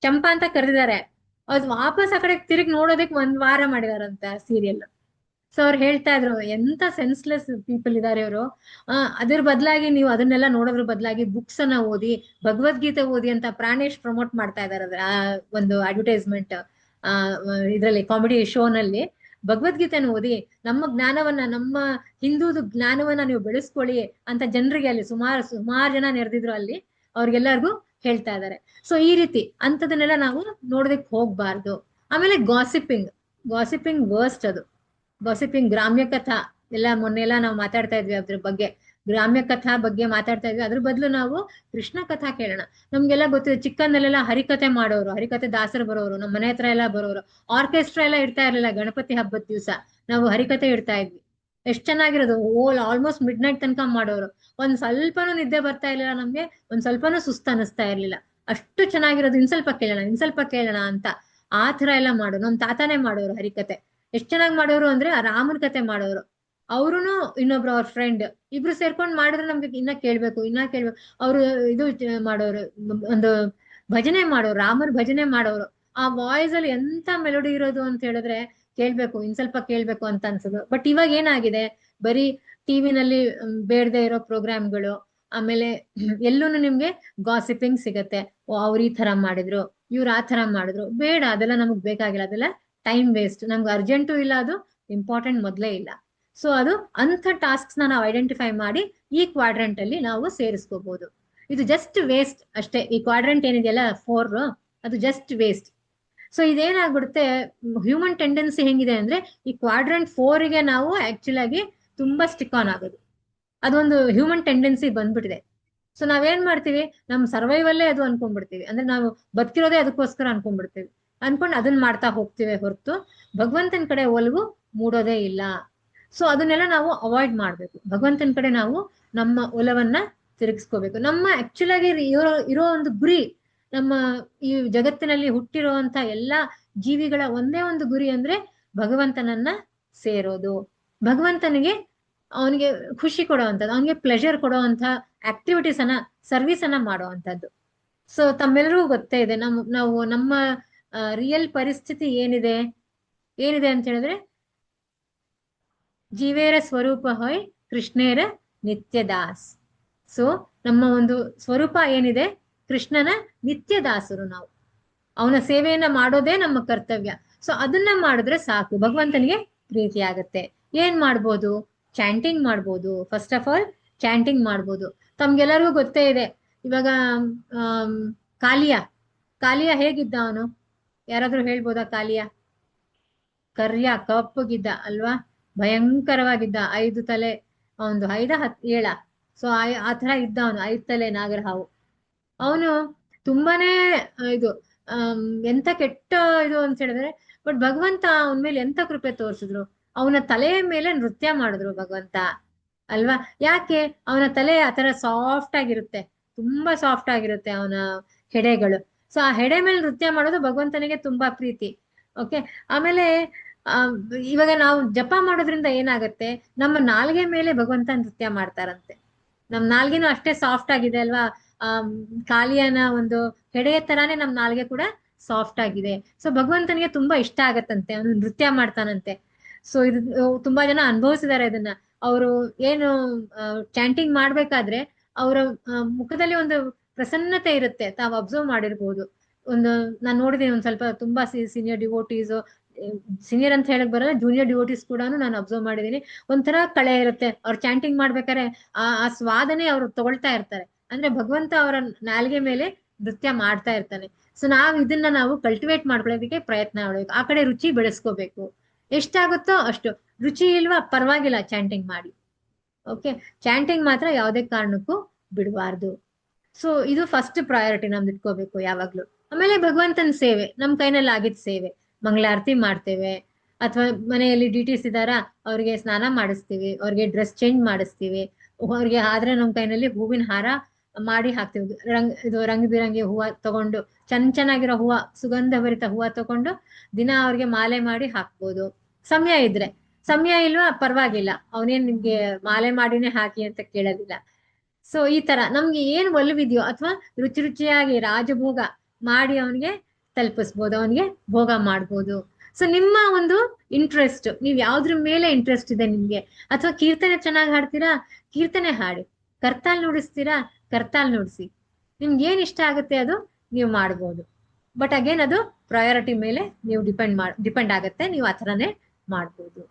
ಚಂಪಾ ಅಂತ ಕರೆದಿದ್ದಾರೆ, ಅದು ವಾಪಸ್ ಆ ಕಡೆ ತಿರುಗಿ ನೋಡೋದಕ್ಕೆ 1 ವಾರ ಮಾಡಿದಾರಂತ ಸೀರಿಯಲ್. ಸೊ ಅವ್ರು ಹೇಳ್ತಾ ಇದ್ರು ಎಂತ ಸೆನ್ಸ್ಲೆಸ್ ಪೀಪಲ್ ಇದಾರೆ ಅವರು. ಅದ್ರ ಬದಲಾಗಿ ನೀವು ಅದನ್ನೆಲ್ಲ ನೋಡೋದ್ರ ಬದಲಾಗಿ ಬುಕ್ಸ್ ಅನ್ನ ಓದಿ, ಭಗವದ್ಗೀತೆ ಓದಿ ಅಂತ ಪ್ರಾಣೇಶ್ ಪ್ರಮೋಟ್ ಮಾಡ್ತಾ ಇದಾರೆ ಆ ಒಂದು ಅಡ್ವರ್ಟೈಸ್ಮೆಂಟ್ ಇದ್ರಲ್ಲಿ, ಕಾಮಿಡಿ ಶೋನಲ್ಲಿ. ಭಗವದ್ಗೀತೆನ ಓದಿ, ನಮ್ಮ ಜ್ಞಾನವನ್ನ, ನಮ್ಮ ಹಿಂದೂದು ಜ್ಞಾನವನ್ನ ನೀವು ಬೆಳೆಸ್ಕೊಳ್ಳಿ ಅಂತ ಜನರಿಗೆ ಅಲ್ಲಿ ಸುಮಾರು ಜನ ನೆರೆದಿದ್ರು ಅಲ್ಲಿ, ಅವ್ರಿಗೆಲ್ಲರಿಗೂ ಹೇಳ್ತಾ ಇದ್ದಾರೆ. ಸೊ ಈ ರೀತಿ ಅಂತದನ್ನೆಲ್ಲ ನಾವು ನೋಡೋದಕ್ಕೆ ಹೋಗ್ಬಾರ್ದು. ಆಮೇಲೆ ಗಾಸಿಪಿಂಗ್ ವರ್ಸ್ಟ್. ಅದು ಗಾಸಿಪಿಂಗ್, ಗ್ರಾಮ್ಯ ಕಥಾ ಎಲ್ಲ ಮೊನ್ನೆ ಎಲ್ಲ ನಾವು ಮಾತಾಡ್ತಾ ಇದ್ವಿ ಅದ್ರ ಬಗ್ಗೆ, ಗ್ರಾಮ್ಯ ಕಥಾ ಬಗ್ಗೆ ಮಾತಾಡ್ತಾ ಇದ್ವಿ. ಅದ್ರ ಬದಲು ನಾವು ಕೃಷ್ಣ ಕಥಾ ಕೇಳೋಣ. ನಮ್ಗೆಲ್ಲ ಗೊತ್ತಿದೆ, ಚಿಕ್ಕಂದಲ್ಲೆಲ್ಲ ಹರಿಕತೆ ಮಾಡೋರು, ಹರಿಕತೆ ದಾಸರು ಬರೋರು, ನಮ್ಮ ಮನೆ ಹತ್ರ ಎಲ್ಲ ಬರೋರು, ಆರ್ಕೆಸ್ಟ್ರಾ ಎಲ್ಲ ಇಡ್ತಾ ಇರ್ಲಿಲ್ಲ. ಗಣಪತಿ ಹಬ್ಬದ ದಿವಸ ನಾವು ಹರಿಕತೆ ಇಡ್ತಾ ಇದ್ವಿ, ಎಷ್ಟ್ ಚೆನ್ನಾಗಿರೋದು. ಆಲ್ಮೋಸ್ಟ್ ಮಿಡ್ ನೈಟ್ ತನಕ ಮಾಡೋರು. ಒಂದ್ ಸ್ವಲ್ಪನೂ ನಿದ್ದೆ ಬರ್ತಾ ಇರ್ಲಿಲ್ಲ ನಮ್ಗೆ, ಒಂದ್ ಸ್ವಲ್ಪನೂ ಸುಸ್ತು ಅನಿಸ್ತಾ ಇರ್ಲಿಲ್ಲ, ಅಷ್ಟು ಚೆನ್ನಾಗಿರೋದು. ಇನ್ಸ್ವಲ್ಪ ಕೇಳೋಣ ಅಂತ ಆ ತರ ಎಲ್ಲ ಮಾಡೋರು. ನಮ್ ತಾತಾನೇ ಮಾಡೋರು ಹರಿಕತೆ. ಎಷ್ಟ್ ಚೆನ್ನಾಗಿ ಮಾಡೋರು ಅಂದ್ರೆ ಆ ರಾಮನ ಕತೆ ಮಾಡೋರು. ಅವ್ರುನು ಇನ್ನೊಬ್ರು ಅವ್ರ ಫ್ರೆಂಡ್ ಇಬ್ರು ಸೇರ್ಕೊಂಡ್ ಮಾಡಿದ್ರೆ ನಮ್ಗೆ ಇನ್ನ ಕೇಳ್ಬೇಕು ಅವ್ರು ಇದು ಮಾಡೋರು, ಒಂದು ಭಜನೆ ಮಾಡೋರು, ರಾಮನ ಭಜನೆ ಮಾಡೋರು. ಆ ವಾಯ್ಸ್ ಅಲ್ಲಿ ಎಂತ ಮೆಲೋಡಿ ಇರೋದು ಅಂತ ಹೇಳಿದ್ರೆ ಕೇಳ್ಬೇಕು, ಇನ್ ಸ್ವಲ್ಪ ಕೇಳ್ಬೇಕು ಅಂತ ಅನ್ಸೋದು. ಬಟ್ ಇವಾಗ ಏನಾಗಿದೆ, ಬರೀ ಟಿವಿನಲ್ಲಿ ಬೇಡದೆ ಇರೋ ಪ್ರೋಗ್ರಾಮ್ಗಳು, ಆಮೇಲೆ ಎಲ್ಲೂನು ನಿಮ್ಗೆ ಗಾಸಿಪಿಂಗ್ ಸಿಗತ್ತೆ. ಅವ್ರು ಈ ತರ ಮಾಡಿದ್ರು, ಇವ್ರು ಆ ತರ ಮಾಡಿದ್ರು. ಬೇಡ, ಅದೆಲ್ಲ ನಮಗ್ ಬೇಕಾಗಿಲ್ಲ, ಅದೆಲ್ಲ ಟೈಮ್ ವೇಸ್ಟ್. ನಮ್ಗೆ ಅರ್ಜೆಂಟು ಇಲ್ಲ, ಅದು ಇಂಪಾರ್ಟೆಂಟ್ ಮೊದ್ಲೇ ಇಲ್ಲ. ಸೊ ಅದು ಅಂಥ ಟಾಸ್ಕ್ಸ್ ನಾವು ಐಡೆಂಟಿಫೈ ಮಾಡಿ ಈ ಕ್ವಾಡ್ರೆಂಟ್ ಅಲ್ಲಿ ನಾವು ಸೇರಿಸ್ಕೋಬಹುದು. ಇದು ಜಸ್ಟ್ ವೇಸ್ಟ್ ಅಷ್ಟೇ. ಈ ಕ್ವಾಡ್ರೆಂಟ್ ಏನಿದೆಯಲ್ಲ 4, ಅದು ಜಸ್ಟ್ ವೇಸ್ಟ್. ಸೊ ಇದೇನಾಗ್ಬಿಡುತ್ತೆ, ಹ್ಯೂಮನ್ ಟೆಂಡೆನ್ಸಿ ಹೆಂಗಿದೆ ಅಂದ್ರೆ ಈ ಕ್ವಾಡ್ರೆಂಟ್ 4ಗೆ ನಾವು ಆಕ್ಚುಲ್ ಆಗಿ ತುಂಬಾ ಸ್ಟಿಕ್ ಆನ್ ಆಗೋದು. ಅದೊಂದು ಹ್ಯೂಮನ್ ಟೆಂಡೆನ್ಸಿ ಬಂದ್ಬಿಟ್ಟಿದೆ. ಸೊ ನಾವೇನ್ ಮಾಡ್ತೀವಿ, ನಮ್ ಸರ್ವೈವಲ್ಲೇ ಅದು ಅನ್ಕೊಂಡ್ಬಿಡ್ತೀವಿ. ಅಂದ್ರೆ ನಾವು ಬದುಕಿರೋದೇ ಅದಕ್ಕೋಸ್ಕರ ಅನ್ಕೊಂಡ್ಬಿಡ್ತೀವಿ. ಅನ್ಕೊಂಡು ಅದನ್ನ ಮಾಡ್ತಾ ಹೋಗ್ತೀವಿ ಹೊರತು ಭಗವಂತನ ಕಡೆ ಒಲವು ಮೂಡೋದೇ ಇಲ್ಲ. ಸೊ ಅದನ್ನೆಲ್ಲ ನಾವು ಅವಾಯ್ಡ್ ಮಾಡ್ಬೇಕು. ಭಗವಂತನ ಕಡೆ ನಾವು ನಮ್ಮ ಒಲವನ್ನ ತಿರುಗಿಸ್ಕೋಬೇಕು. ನಮ್ಮ ಆಕ್ಚುಲ್ ಆಗಿ ಇರೋ ಒಂದು ಗುರಿ, ನಮ್ಮ ಈ ಜಗತ್ತಿನಲ್ಲಿ ಹುಟ್ಟಿರುವಂತ ಎಲ್ಲಾ ಜೀವಿಗಳ ಒಂದೇ ಒಂದು ಗುರಿ ಅಂದ್ರೆ ಭಗವಂತನನ್ನ ಸೇರೋದು. ಭಗವಂತನಿಗೆ ಅವನಿಗೆ ಖುಷಿ ಕೊಡುವಂಥದ್ದು, ಅವನಿಗೆ ಪ್ಲೆಜರ್ ಕೊಡುವಂತ ಆಕ್ಟಿವಿಟೀಸ್ ಅನ್ನ, ಸರ್ವಿಸ್ ಅನ್ನ ಮಾಡುವಂತದ್ದು. ಸೊ ತಮ್ಮೆಲ್ಲರಿಗೂ ಗೊತ್ತೇ ಇದೆ, ನಾವು ನಮ್ಮ ರಿಯಲ್ ಪರಿಸ್ಥಿತಿ ಏನಿದೆ ಅಂತ ಹೇಳಿದ್ರೆ, ಜೀವೇರ ಸ್ವರೂಪ ಹೊಯ್ ಕೃಷ್ಣೇರ ನಿತ್ಯ ದಾಸ್. ಸೊ ನಮ್ಮ ಒಂದು ಸ್ವರೂಪ ಏನಿದೆ, ಕೃಷ್ಣನ ನಿತ್ಯ ದಾಸರು ನಾವು. ಅವನ ಸೇವೆಯನ್ನ ಮಾಡೋದೇ ನಮ್ಮ ಕರ್ತವ್ಯ. ಸೊ ಅದನ್ನ ಮಾಡಿದ್ರೆ ಸಾಕು, ಭಗವಂತನಿಗೆ ಪ್ರೀತಿ ಆಗತ್ತೆ. ಏನ್ ಮಾಡ್ಬೋದು, ಚಾಂಟಿಂಗ್ ಮಾಡ್ಬೋದು. ಫಸ್ಟ್ ಆಫ್ ಆಲ್ ಚಾಂಟಿಂಗ್ ಮಾಡ್ಬೋದು. ತಮ್ಗೆಲ್ಲರಿಗೂ ಗೊತ್ತೇ ಇದೆ, ಇವಾಗ ಕಾಲಿಯ ಹೇಗಿದ್ದ ಅವನು, ಯಾರಾದ್ರೂ ಹೇಳ್ಬೋದಾ? ಕರ್ಯ ಕಪ್ಪಗಿದ್ದ ಅಲ್ವಾ, ಭಯಂಕರವಾಗಿದ್ದ. 5 ತಲೆ, ಒಂದು 5 10 7, ಸೊ ಆ ತರ ಇದ್ದ ಅವನು. 5 ತಲೆ ನಾಗರ ಹಾವು. ಅವನು ತುಂಬಾನೇ ಇದು ಎಂತ ಕೆಟ್ಟ ಇದು ಅಂತ ಹೇಳಿದ್ರೆ, ಬಟ್ ಭಗವಂತ ಅವನ ಮೇಲೆ ಎಂತ ಕೃಪೆ ತೋರಿಸಿದ್ರು. ಅವನ ತಲೆಯ ಮೇಲೆ ನೃತ್ಯ ಮಾಡಿದ್ರು ಭಗವಂತ ಅಲ್ವಾ. ಯಾಕೆ? ಅವನ ತಲೆ ಆತರ ಸಾಫ್ಟ್ ಆಗಿರುತ್ತೆ, ತುಂಬಾ ಸಾಫ್ಟ್ ಆಗಿರುತ್ತೆ ಅವನ ಹೆಡೆಗಳು. ಸೊ ಆ ಹೆಡೆ ಮೇಲೆ ನೃತ್ಯ ಮಾಡೋದು ಭಗವಂತನಿಗೆ ತುಂಬಾ ಪ್ರೀತಿ. ಓಕೆ. ಆಮೇಲೆ ಇವಾಗ ನಾವು ಜಪ ಮಾಡೋದ್ರಿಂದ ಏನಾಗತ್ತೆ, ನಮ್ಮ ನಾಲ್ಗೆ ಮೇಲೆ ಭಗವಂತ ನೃತ್ಯ ಮಾಡ್ತಾರಂತೆ. ನಮ್ ನಾಲ್ಗೆನೂ ಅಷ್ಟೇ ಸಾಫ್ಟ್ ಆಗಿದೆ ಅಲ್ವಾ. ಕಾಲಿಯನ ಒಂದು ಹೆಡೆಯ ತರಾನೇ ನಮ್ ನಾಲ್ಗೆ ಕೂಡ ಸಾಫ್ಟ್ ಆಗಿದೆ. ಸೊ ಭಗವಂತನಿಗೆ ತುಂಬಾ ಇಷ್ಟ ಆಗತ್ತಂತೆ, ಅವನು ನೃತ್ಯ ಮಾಡ್ತಾನಂತೆ. ಸೊ ಇದು ತುಂಬಾ ಜನ ಅನುಭವಿಸಿದಾರೆ ಇದನ್ನ. ಅವರು ಏನು ಚಾಂಟಿಂಗ್ ಮಾಡ್ಬೇಕಾದ್ರೆ ಅವರ ಮುಖದಲ್ಲಿ ಒಂದು ಪ್ರಸನ್ನತೆ ಇರುತ್ತೆ, ತಾವು ಅಬ್ಸರ್ವ್ ಮಾಡಿರ್ಬೋದು. ನಾನ್ ನೋಡಿದೀನಿ ಒಂದ್ ಸ್ವಲ್ಪ ತುಂಬಾ ಸೀನಿಯರ್ ಡಿವೋಟೀಸ್, ಸೀನಿಯರ್ ಅಂತ ಹೇಳಕ್ ಬರಲ್ಲ, ಜೂನಿಯರ್ ಡಿವೋಟೀಸ್ ಕೂಡ ನಾನು ಅಬ್ಸರ್ವ್ ಮಾಡಿದೀನಿ. ಒಂಥರ ಕಳೆ ಇರುತ್ತೆ ಅವ್ರು ಚಾಂಟಿಂಗ್ ಮಾಡ್ಬೇಕಾದ್ರೆ. ಆ ಸ್ವಾದನೆ ಅವ್ರು ತಗೊಳ್ತಾ ಇರ್ತಾರೆ. ಅಂದ್ರೆ ಭಗವಂತ ಅವರ ನಾಲ್ಗೆ ಮೇಲೆ ನೃತ್ಯ ಮಾಡ್ತಾ ಇರ್ತಾನೆ. ಸೊ ಇದನ್ನ ನಾವು ಕಲ್ಟಿವೇಟ್ ಮಾಡ್ಕೊಳ್ಳೋದಕ್ಕೆ ಪ್ರಯತ್ನ ಮಾಡ್ಬೇಕು. ಆ ಕಡೆ ರುಚಿ ಬೆಳೆಸ್ಕೋಬೇಕು. ಎಷ್ಟಾಗುತ್ತೋ ಅಷ್ಟು. ರುಚಿ ಇಲ್ವಾ, ಪರವಾಗಿಲ್ಲ, ಚಾಂಟಿಂಗ್ ಮಾಡಿ. ಓಕೆ. ಚಾಂಟಿಂಗ್ ಮಾತ್ರ ಯಾವುದೇ ಕಾರಣಕ್ಕೂ ಬಿಡಬಾರ್ದು. ಸೊ ಇದು ಫಸ್ಟ್ ಪ್ರಯಾರಿಟಿ ನಮ್ದು ಇಟ್ಕೋಬೇಕು ಯಾವಾಗ್ಲೂ. ಆಮೇಲೆ ಭಗವಂತನ ಸೇವೆ, ನಮ್ ಕೈನಲ್ಲಿ ಆಗಿದ್ ಸೇವೆ, ಮಂಗಳಾರತಿ ಮಾಡ್ತೇವೆ, ಅಥವಾ ಮನೆಯಲ್ಲಿ ಡಿಟೀಸ್ ಇದಾರ ಅವ್ರಿಗೆ ಸ್ನಾನ ಮಾಡಿಸ್ತೀವಿ, ಅವ್ರಿಗೆ ಡ್ರೆಸ್ ಚೇಂಜ್ ಮಾಡಿಸ್ತೀವಿ. ಅವ್ರಿಗೆ ಆದ್ರೆ ನಮ್ ಕೈನಲ್ಲಿ ಹೂವಿನ ಹಾರ ಮಾಡಿ ಹಾಕ್ತಿವಿ. ರಂಗ ಬಿರಂಗಿ ಹೂವ ತಗೊಂಡು, ಚೆನ್ನಾಗಿರೋ ಹೂವ, ಸುಗಂಧ ಭರಿತ ಹೂವ ತಗೊಂಡು ದಿನ ಅವ್ರಿಗೆ ಮಾಲೆ ಮಾಡಿ ಹಾಕ್ಬೋದು. ಸಮಯ ಇದ್ರೆ. ಸಮಯ ಇಲ್ವಾ, ಪರವಾಗಿಲ್ಲ, ಅವನೇನ್ ನಿಮ್ಗೆ ಮಾಲೆ ಮಾಡಿನೇ ಹಾಕಿ ಅಂತ ಕೇಳೋದಿಲ್ಲ. ಸೊ ಈ ತರ ನಮ್ಗೆ ಏನ್ ಒಲವಿದೆಯೋ, ಅಥವಾ ರುಚಿಯಾಗಿ ರಾಜಭೋಗ ಮಾಡಿ ಅವನಿಗೆ ತಲುಪಿಸ್ಬೋದು, ಅವನಿಗೆ ಭೋಗ ಮಾಡ್ಬೋದು. ಸೊ ನಿಮ್ಮ ಒಂದು ಇಂಟ್ರೆಸ್ಟ್, ನೀವ್ ಯಾವ್ದ್ರ ಮೇಲೆ ಇಂಟ್ರೆಸ್ಟ್ ಇದೆ ನಿಮ್ಗೆ, ಅಥವಾ ಕೀರ್ತನೆ ಚೆನ್ನಾಗಿ ಹಾಡ್ತೀರಾ, ಕೀರ್ತನೆ ಹಾಡಿ. ಕರ್ತಾಲ್ ನುಡಿಸ್ತೀರಾ, ಕರ್ತಾಲ್ ನುಡಿಸಿ. ನಿಮ್ಗೆ ಏನ್ ಇಷ್ಟ ಆಗುತ್ತೆ ಅದು ನೀವು ಮಾಡ್ಬೋದು. ಬಟ್ ಅಗೇನ್ ಅದು ಪ್ರಯಾರಿಟಿ ಮೇಲೆ ನೀವು ಡಿಪೆಂಡ್ ಆಗತ್ತೆ, ನೀವು ಆ ಥರನೇ ಮಾಡ್ಬೋದು.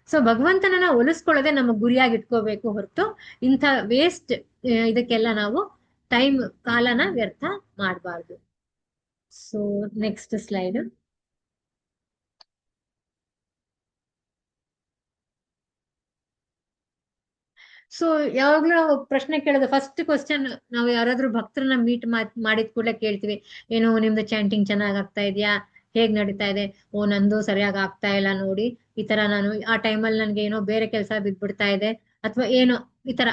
ಸೊ ಭಗವಂತನನ್ನ ಒಲಿಸ್ಕೊಳ್ಳೋದೇ ನಮ್ಮ ಗುರಿಯಾಗಿ ಇಟ್ಕೋಬೇಕು ಹೊರತು ಇಂಥ ವೇಸ್ಟ್ ಇದಕ್ಕೆಲ್ಲ ನಾವು ಕಾಲನ ವ್ಯರ್ಥ ಮಾಡಬಾರ್ದು. So next slide. ಸೊ ಯಾವಾಗ್ಲೂ ನಾವು ಪ್ರಶ್ನೆ ಕೇಳೋದು, ಫಸ್ಟ್ ಕ್ವಶನ್ ನಾವು ಯಾರಾದ್ರೂ ಭಕ್ತರನ್ನ ಮೀಟ್ ಮಾಡಿದ ಕೂಡಲೇ ಕೇಳ್ತೀವಿ, ಏನು ನಿಮ್ದು ಚಾಂಟಿಂಗ್ ಚೆನ್ನಾಗ್ ಆಗ್ತಾ ಇದೆಯಾ, ಹೇಗ್ ನಡೀತಾ ಇದೆ? ನಂದು ಸರಿಯಾಗಿ ಆಗ್ತಾ ಇಲ್ಲ ನೋಡಿ, ಈ ತರ ನಾನು ಆ ಟೈಮಲ್ಲಿ ನನ್ಗೆ ಏನೋ ಬೇರೆ ಕೆಲಸ ಬಿದ್ಬಿಡ್ತಾ ಇದೆ, ಅಥವಾ ಏನೋ ಈ ತರ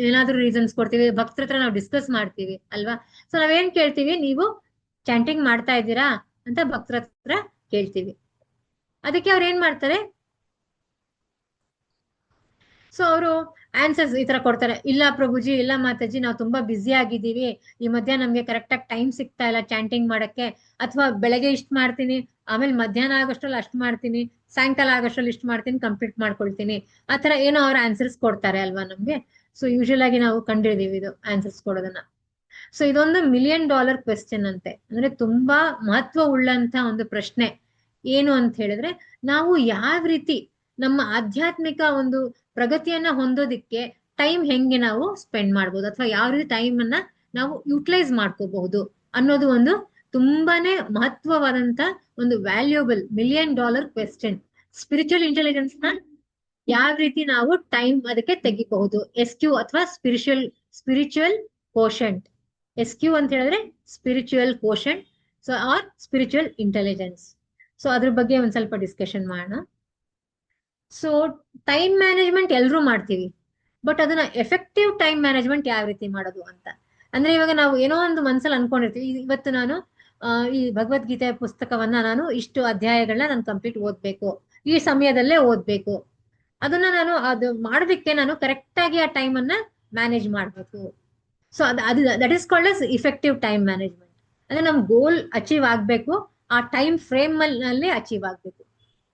ಏನಾದ್ರೂ ರೀಸನ್ಸ್ ಕೊಡ್ತೀವಿ. ಭಕ್ತರ ಹತ್ರ ನಾವು ಡಿಸ್ಕಸ್ ಮಾಡ್ತೀವಿ ಅಲ್ವಾ. ಸೊ ನಾವೇನ್ ಕೇಳ್ತೀವಿ, ನೀವು ಚಾಂಟಿಂಗ್ ಮಾಡ್ತಾ ಇದ್ದೀರಾ ಅಂತ ಭಕ್ತರ ಹತ್ರ ಕೇಳ್ತೀವಿ. ಅದಕ್ಕೆ ಅವ್ರು ಏನ್ ಮಾಡ್ತಾರೆ, ಸೊ ಅವರು ಆನ್ಸರ್ಸ್ ಈ ತರ ಕೊಡ್ತಾರೆ. ಇಲ್ಲ ಪ್ರಭುಜಿ, ಇಲ್ಲ ಮಾತಾಜಿ, ನಾವು ತುಂಬಾ ಬ್ಯುಸಿ ಆಗಿದ್ದೀವಿ, ಈ ಮಧ್ಯ ನಮ್ಗೆ ಕರೆಕ್ಟ್ ಆಗಿ ಟೈಮ್ ಸಿಗ್ತಾ ಇಲ್ಲ ಚಾಂಟಿಂಗ್ ಮಾಡಕ್ಕೆ, ಅಥವಾ ಬೆಳಗ್ಗೆ ಇಷ್ಟು ಮಾಡ್ತೀನಿ, ಆಮೇಲೆ ಮಧ್ಯಾಹ್ನ ಆಗೋಷ್ಟ್ರಲ್ಲಿ ಅಷ್ಟು ಮಾಡ್ತೀನಿ, ಸಾಯಂಕಾಲ ಆಗೋಷ್ಟ್ರಲ್ಲಿ ಇಷ್ಟು ಮಾಡ್ತೀನಿ, ಕಂಪ್ಲೀಟ್ ಮಾಡ್ಕೊಳ್ತೀನಿ, ಆ ತರ ಏನೋ ಅವ್ರ ಆನ್ಸರ್ಸ್ ಕೊಡ್ತಾರೆ ಅಲ್ವಾ ನಮ್ಗೆ. ಸೊ ಯೂಶುವಲ್ ಆಗಿ ನಾವು ಕಂಡಿದ್ದೀವಿ ಇದು ಆನ್ಸರ್ಸ್ ಕೊಡೋದನ್ನ. ಸೊ ಇದೊಂದು $1 million ಕ್ವೆಶ್ಚನ್ ಅಂತೆ, ಅಂದ್ರೆ ತುಂಬಾ ಮಹತ್ವ ಉಳ್ಳಂತ ಒಂದು ಪ್ರಶ್ನೆ. ಏನು ಅಂತ ಹೇಳಿದ್ರೆ, ನಾವು ಯಾವ ರೀತಿ ನಮ್ಮ ಆಧ್ಯಾತ್ಮಿಕ ಒಂದು ಪ್ರಗತಿಯನ್ನ ಹೊಂದೋದಿಕ್ಕೆ ಟೈಮ್ ಹೆಂಗೆ ನಾವು ಸ್ಪೆಂಡ್ ಮಾಡ್ಬೋದು, ಅಥವಾ ಯಾವ ರೀತಿ ಟೈಮ್ ಅನ್ನ ನಾವು ಯುಟಿಲೈಸ್ ಮಾಡ್ಕೋಬಹುದು ಅನ್ನೋದು ಒಂದು ತುಂಬಾನೇ ಮಹತ್ವವಾದಂತ ಒಂದು valuable $1 million question. Spiritual intelligence ನ ಯಾವ ರೀತಿ ನಾವು ಟೈಮ್ ಅದಕ್ಕೆ ತೆಗಿಬಹುದು, SQ ಅಥವಾ ಸ್ಪಿರಿಚುವಲ್ ಕೋಶಂಟ್. SQ ಅಂತ ಹೇಳಿದ್ರೆ spiritual quotient, so or spiritual intelligence. So ಅದ್ರ ಬಗ್ಗೆ ಒಂದ್ ಸ್ವಲ್ಪ ಡಿಸ್ಕಷನ್ ಮಾಡೋಣ. ಸೊ ಟೈಮ್ ಮ್ಯಾನೇಜ್ಮೆಂಟ್ ಎಲ್ರೂ ಮಾಡ್ತೀವಿ, ಬಟ್ ಅದನ್ನ ಎಫೆಕ್ಟಿವ್ ಟೈಮ್ ಮ್ಯಾನೇಜ್ಮೆಂಟ್ ಯಾವ ರೀತಿ ಮಾಡೋದು ಅಂತ. ಅಂದ್ರೆ ಇವಾಗ ನಾವು ಏನೋ ಒಂದು ಮನ್ಸಲ್ಲಿ ಅನ್ಕೊಂಡಿರ್ತೀವಿ, ಇವತ್ತು ನಾನು ಈ ಭಗವದ್ಗೀತೆ ಪುಸ್ತಕವನ್ನ ನಾನು ಇಷ್ಟು ಅಧ್ಯಾಯಗಳನ್ನ ನಾನು ಕಂಪ್ಲೀಟ್ ಓದ್ಬೇಕು, ಈ ಸಮಯದಲ್ಲೇ ಓದ್ಬೇಕು. ಅದನ್ನ ನಾನು ಅದು ಮಾಡೋದಕ್ಕೆ ನಾನು ಕರೆಕ್ಟ್ ಆಗಿ ಆ ಟೈಮ್ ಅನ್ನ ಮ್ಯಾನೇಜ್ ಮಾಡ್ಬೇಕು. ಸೊ ಅದು that is called as effective time management. ಅಂದ್ರೆ ನಮ್ ಗೋಲ್ ಅಚೀವ್ ಆಗ್ಬೇಕು, ಆ ಟೈಮ್ ಫ್ರೇಮ್ ನಲ್ಲಿ ಅಚೀವ್ ಆಗ್ಬೇಕು.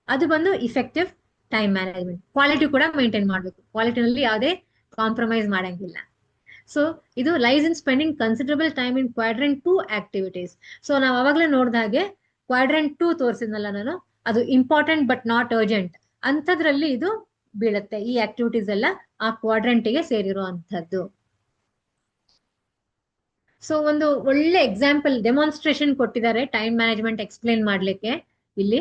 ಅದು ಬಂದು ಇಫೆಕ್ಟಿವ್ ಟೈಮ್ ಮ್ಯಾನೇಜ್ಮೆಂಟ್. ಕ್ವಾಲಿಟಿ ಕೂಡ ಮೇಂಟೈನ್ ಮಾಡ್ಬೇಕು, ಕ್ವಾಲಿಟಿನಲ್ಲಿ ಯಾವುದೇ ಕಾಂಪ್ರಮೈಸ್ ಮಾಡಂಗಿಲ್ಲ. ಸೊ ಇದು ಲೈಸ್ ಇನ್ ಸ್ಪೆಂಡಿಂಗ್ ಕನ್ಸಿಡರಬಲ್ ಟೈಮ್ ಇನ್ ಕ್ವಾಡ್ರೆಂಟ್ 2 ಆಕ್ಟಿವಿಟೀಸ್. ಸೊ ನಾವು ಅವಾಗಲೇ ನೋಡಿದ ಹಾಗೆ ಕ್ವಾಡ್ರೆಂಟ್ 2 ತೋರಿಸಿದ್ನಲ್ಲ ನಾನು, ಅದು ಇಂಪಾರ್ಟೆಂಟ್ ಬಟ್ ನಾಟ್ ಅರ್ಜೆಂಟ್ ಅಂತದ್ರಲ್ಲಿ ಇದು ಬೀಳುತ್ತೆ. ಈ ಆಕ್ಟಿವಿಟೀಸ್ ಎಲ್ಲ ಆ ಕ್ವಾಡ್ರೆಂಟ್ಗೆ ಸೇರಿರುವಂತದ್ದು. ಸೊ ಒಂದು ಒಳ್ಳೆ ಎಕ್ಸಾಂಪಲ್ ಡೆಮಾನ್ಸ್ಟ್ರೇಷನ್ ಕೊಟ್ಟಿದ್ದಾರೆ ಟೈಮ್ ಮ್ಯಾನೇಜ್ಮೆಂಟ್ ಎಕ್ಸ್ಪ್ಲೇನ್ ಮಾಡ್ಲಿಕ್ಕೆ ಇಲ್ಲಿ.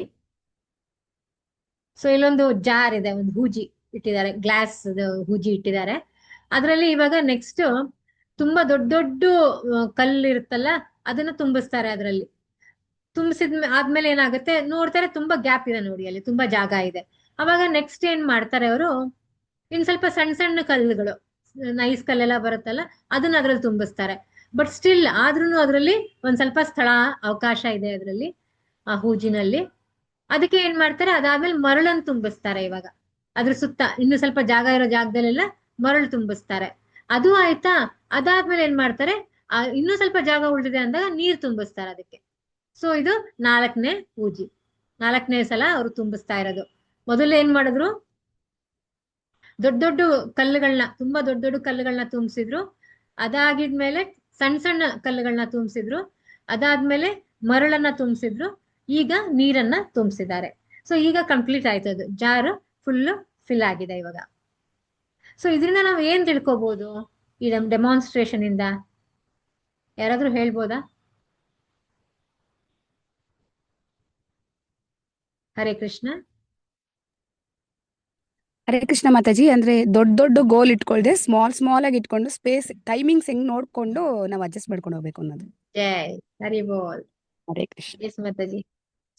ಸೊ ಇಲ್ಲೊಂದು ಜಾರ್ ಇದೆ, ಒಂದು ಹೂಜಿ ಇಟ್ಟಿದ್ದಾರೆ, ಗ್ಲಾಸ್ ಹೂಜಿ ಇಟ್ಟಿದ್ದಾರೆ. ಅದರಲ್ಲಿ ಇವಾಗ ನೆಕ್ಸ್ಟ್ ತುಂಬಾ ದೊಡ್ಡ ದೊಡ್ಡ ಕಲ್ಲು ಇರುತ್ತಲ್ಲ, ಅದನ್ನ ತುಂಬಿಸ್ತಾರೆ. ಅದರಲ್ಲಿ ಆದ್ಮೇಲೆ ಏನಾಗುತ್ತೆ ನೋಡ್ತಾರೆ, ತುಂಬಾ ಗ್ಯಾಪ್ ಇದೆ ನೋಡಿ, ಅಲ್ಲಿ ತುಂಬಾ ಜಾಗ ಇದೆ. ಅವಾಗ ನೆಕ್ಸ್ಟ್ ಏನ್ ಮಾಡ್ತಾರೆ ಅವರು, ಇನ್ ಸ್ವಲ್ಪ ಸಣ್ಣ ಸಣ್ಣ ಕಲ್ಲುಗಳು, ನೈಸ್ ಕಲ್ಲೆಲ್ಲ ಬರುತ್ತಲ್ಲ, ಅದನ್ನ ಅದ್ರಲ್ಲಿ ತುಂಬಿಸ್ತಾರೆ. ಬಟ್ ಸ್ಟಿಲ್ ಆದ್ರೂ ಅದರಲ್ಲಿ ಒಂದ್ ಸ್ವಲ್ಪ ಸ್ಥಳ ಅವಕಾಶ ಇದೆ ಅದರಲ್ಲಿ, ಆ ಹೂಜಿನಲ್ಲಿ. ಅದಕ್ಕೆ ಏನ್ ಮಾಡ್ತಾರೆ, ಅದಾದ್ಮೇಲೆ ಮರಳನ್ನು ತುಂಬಿಸ್ತಾರೆ. ಇವಾಗ ಅದ್ರ ಸುತ್ತ ಇನ್ನು ಸ್ವಲ್ಪ ಜಾಗ ಇರೋ ಜಾಗದಲ್ಲೆಲ್ಲ ಮರಳು ತುಂಬಿಸ್ತಾರೆ. ಅದು ಆಯ್ತಾ, ಅದಾದ್ಮೇಲೆ ಏನ್ ಮಾಡ್ತಾರೆ, ಇನ್ನೂ ಸ್ವಲ್ಪ ಜಾಗ ಉಳಿದಿದೆ ಅಂದಾಗ ನೀರ್ ತುಂಬಿಸ್ತಾರೆ ಅದಕ್ಕೆ. ಸೊ ಇದು 4ನೇ ಹೂಜಿ, 4ನೇ ಸಲ ಅವರು ತುಂಬಿಸ್ತಾ ಇರೋದು. ಮೊದಲು ಏನ್ ಮಾಡಿದ್ರು, ದೊಡ್ಡ ದೊಡ್ಡ ಕಲ್ಲುಗಳನ್ನ, ತುಂಬಾ ದೊಡ್ಡ ದೊಡ್ಡ ಕಲ್ಲುಗಳನ್ನ ತುಂಬಿಸಿದ್ರು. ಅದಾಗಿದ್ಮೇಲೆ ಸಣ್ಣ ಸಣ್ಣ ಕಲ್ಲುಗಳನ್ನ ತುಂಬಿಸಿದ್ರು. ಅದಾದ್ಮೇಲೆ ಮರಳನ್ನ ತುಂಬಿಸಿದ್ರು. ಈಗ ನೀರನ್ನ ತುಂಬಿಸಿದ್ದಾರೆ. ಸೊ ಈಗ ಕಂಪ್ಲೀಟ್ ಆಯ್ತು, ಅದು ಜಾರ್ ಫುಲ್ ಫಿಲ್ ಆಗಿದೆ ಇವಾಗ. ಸೊ ಇದರಿಂದ ನಾವು ಏನ್ ತಿಳ್ಕೊಬಹುದು ಈ ಡೆಮಾನ್ಸ್ಟ್ರೇಷನ್ ಇಂದ, ಯಾರಾದ್ರೂ ಹೇಳ್ಬೋದಾ? ಹರೇ ಕೃಷ್ಣ. ಹರೇ ಕೃಷ್ಣ ಮಾತಾಜಿ. ಅಂದ್ರೆ ದೊಡ್ಡ ದೊಡ್ಡ ಗೋಲ್ ಇಟ್ಕೊಳ್ದೆ ಸ್ಮಾಲ್ ಆಗಿ ಇಟ್ಕೊಂಡು ಸ್ಪೇಸ್ ಟೈಮಿಂಗ್ಸ್ ಹೆಂಗ್ ನೋಡ್ಕೊಂಡು ನಾವು ಅಡ್ಜಸ್ಟ್ ಮಾಡ್ಕೊಂಡು ಹೋಗ್ಬೇಕು ಅನ್ನೋದು. ಜೈ ಹರಿ ಬೋಲ್. ಹರೇ ಕೃಷ್ಣ. ಎಸ್ ಮಾತಾಜಿ.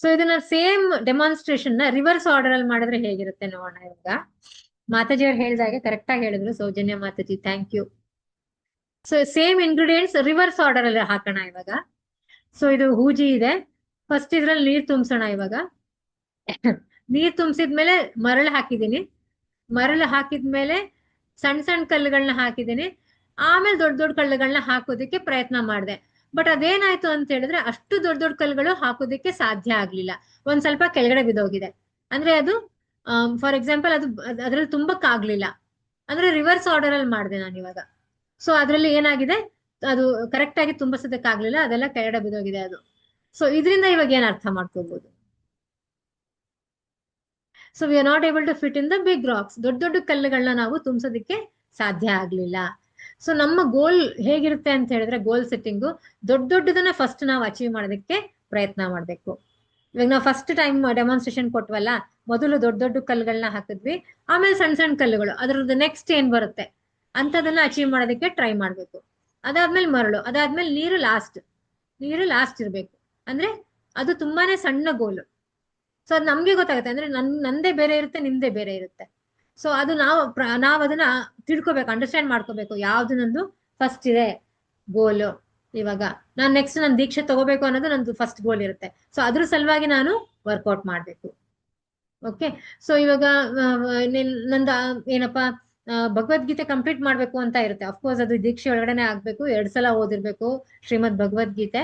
ಸೊ ಇದನ್ನ ಸೇಮ್ ಡೆಮಾನ್ಸ್ಟ್ರೇಷನ್ ನ ರಿವರ್ಸ್ ಆರ್ಡರ್ ಅಲ್ಲಿ ಮಾಡಿದ್ರೆ ಹೇಗಿರುತ್ತೆ ನೋಡೋಣ. ಇವಾಗ ಮಾತಾಜಿ ಅವ್ರು ಹೇಳಿದಾಗೆ ಕರೆಕ್ಟ್ ಆಗಿ ಹೇಳಿದ್ರು, Soujanya Mataji, thank you. So same ingredients reverse order ಅಲ್ಲಿ ಹಾಕೋಣ ಇವಾಗ. ಸೊ ಇದು ಹೂಜಿ ಇದೆ, ಫಸ್ಟ್ ಇದ್ರಲ್ಲಿ ನೀರ್ ತುಂಬಿಸೋಣ. ಇವಾಗ ನೀರ್ ತುಂಬಿಸಿದ್ಮೇಲೆ ಮರಳು ಹಾಕಿದೀನಿ, ಮರಳು ಹಾಕಿದ್ಮೇಲೆ ಸಣ್ಣ ಸಣ್ಣ ಕಲ್ಲುಗಳನ್ನ ಹಾಕಿದೀನಿ. ಆಮೇಲೆ ದೊಡ್ಡ ದೊಡ್ಡ ಕಲ್ಲುಗಳನ್ನ ಹಾಕೋದಕ್ಕೆ ಪ್ರಯತ್ನ ಮಾಡಿದೆ. ಬಟ್ ಅದೇನಾಯ್ತು ಅಂತ ಹೇಳಿದ್ರೆ, ಅಷ್ಟು ದೊಡ್ಡ ದೊಡ್ಡ ಕಲ್ಲುಗಳು ಹಾಕೋದಕ್ಕೆ ಸಾಧ್ಯ ಆಗ್ಲಿಲ್ಲ, ಒಂದ್ ಸ್ವಲ್ಪ ಕೆಳಗಡೆ ಬಿದ್ದೋಗಿದೆ. ಅಂದ್ರೆ ಅದು ಫಾರ್ ಎಕ್ಸಾಂಪಲ್ ಅದು ಅದ್ರಲ್ಲಿ ತುಂಬಕ್ಕಾಗ್ಲಿಲ್ಲ. ಅಂದ್ರೆ ರಿವರ್ಸ್ ಆರ್ಡರ್ ಅಲ್ಲಿ ಮಾಡಿದೆ ನಾನು ಇವಾಗ. ಸೊ ಅದ್ರಲ್ಲಿ ಏನಾಗಿದೆ, ಅದು ಕರೆಕ್ಟ್ ಆಗಿ ತುಂಬಿಸೋದಕ್ಕಾಗ್ಲಿಲ್ಲ, ಅದೆಲ್ಲ ಕೆಳಗಡೆ ಬಿದ್ದೋಗಿದೆ ಅದು. ಸೊ ಇದರಿಂದ ಇವಾಗ ಏನ್ ಅರ್ಥ ಮಾಡ್ಕೋಬಹುದು, so we are not able to fit in the big rocks. ದೊಡ್ಡ ದೊಡ್ಡ ಕಲ್ಲುಗಳನ್ನ ನಾವು ತುಂಬಿಸೋದಕ್ಕೆ ಸಾಧ್ಯ ಆಗ್ಲಿಲ್ಲ. ಸೊ ನಮ್ಮ ಗೋಲ್ ಹೇಗಿರುತ್ತೆ ಅಂತ ಹೇಳಿದ್ರೆ, ಗೋಲ್ ಸೆಟ್ಟಿಂಗು ದೊಡ್ಡ ದೊಡ್ಡದನ್ನ ಫಸ್ಟ್ ನಾವು ಅಚೀವ್ ಮಾಡೋದಕ್ಕೆ ಪ್ರಯತ್ನ ಮಾಡ್ಬೇಕು. ಇವಾಗ ನಾವು ಫಸ್ಟ್ ಟೈಮ್ ಡೆಮಾನ್ಸ್ಟ್ರೇಷನ್ ಕೊಟ್ವಲ್ಲ, ಮೊದಲು ದೊಡ್ಡ ದೊಡ್ಡ ಕಲ್ಲುಗಳನ್ನ ಹಾಕಿದ್ವಿ, ಆಮೇಲೆ ಸಣ್ಣ ಸಣ್ಣ ಕಲ್ಲುಗಳು, ಅದ್ರದ್ದು ನೆಕ್ಸ್ಟ್ ಏನ್ ಬರುತ್ತೆ ಅಂತದನ್ನ ಅಚೀವ್ ಮಾಡೋದಕ್ಕೆ ಟ್ರೈ ಮಾಡ್ಬೇಕು. ಅದಾದ್ಮೇಲೆ ಮರಳು, ಅದಾದ್ಮೇಲೆ ನೀರು ಲಾಸ್ಟ್ ಇರ್ಬೇಕು. ಅಂದ್ರೆ ಅದು ತುಂಬಾನೇ ಸಣ್ಣ ಗೋಲು. ಸೊ ಅದು ನಮ್ಗೆ ಗೊತ್ತಾಗುತ್ತೆ, ಅಂದ್ರೆ ನಂದೇ ಬೇರೆ ಇರುತ್ತೆ, ನಿಮ್ದೇ ಬೇರೆ ಇರುತ್ತೆ. ಸೊ ಅದು ನಾವು ಅದನ್ನ ತಿಳ್ಕೊಬೇಕು, ಅಂಡರ್ಸ್ಟ್ಯಾಂಡ್ ಮಾಡ್ಕೋಬೇಕು, ಯಾವ್ದು ನಂದು ಫಸ್ಟ್ ಇದೆ ಗೋಲು. ಇವಾಗ ನಾನು ನೆಕ್ಸ್ಟ್ ನಾನು ದೀಕ್ಷೆ ತಗೋಬೇಕು ಅನ್ನೋದು ನಂದು ಫಸ್ಟ್ ಗೋಲ್ ಇರುತ್ತೆ. ಸೊ ಅದ್ರ ಸಲುವಾಗಿ ನಾನು ವರ್ಕೌಟ್ ಮಾಡ್ಬೇಕು. ಓಕೆ, ಸೊ ಇವಾಗ ನಂದ ಏನಪ್ಪಾ ಭಗವದ್ಗೀತೆ ಕಂಪ್ಲೀಟ್ ಮಾಡ್ಬೇಕು ಅಂತ ಇರುತ್ತೆ. ಅಫ್ಕೋರ್ಸ್ ಅದು ದೀಕ್ಷೆ ಒಳಗಡೆನೆ ಆಗ್ಬೇಕು, 2 ಸಲ ಓದಿರ್ಬೇಕು ಶ್ರೀಮದ್ ಭಗವದ್ಗೀತೆ.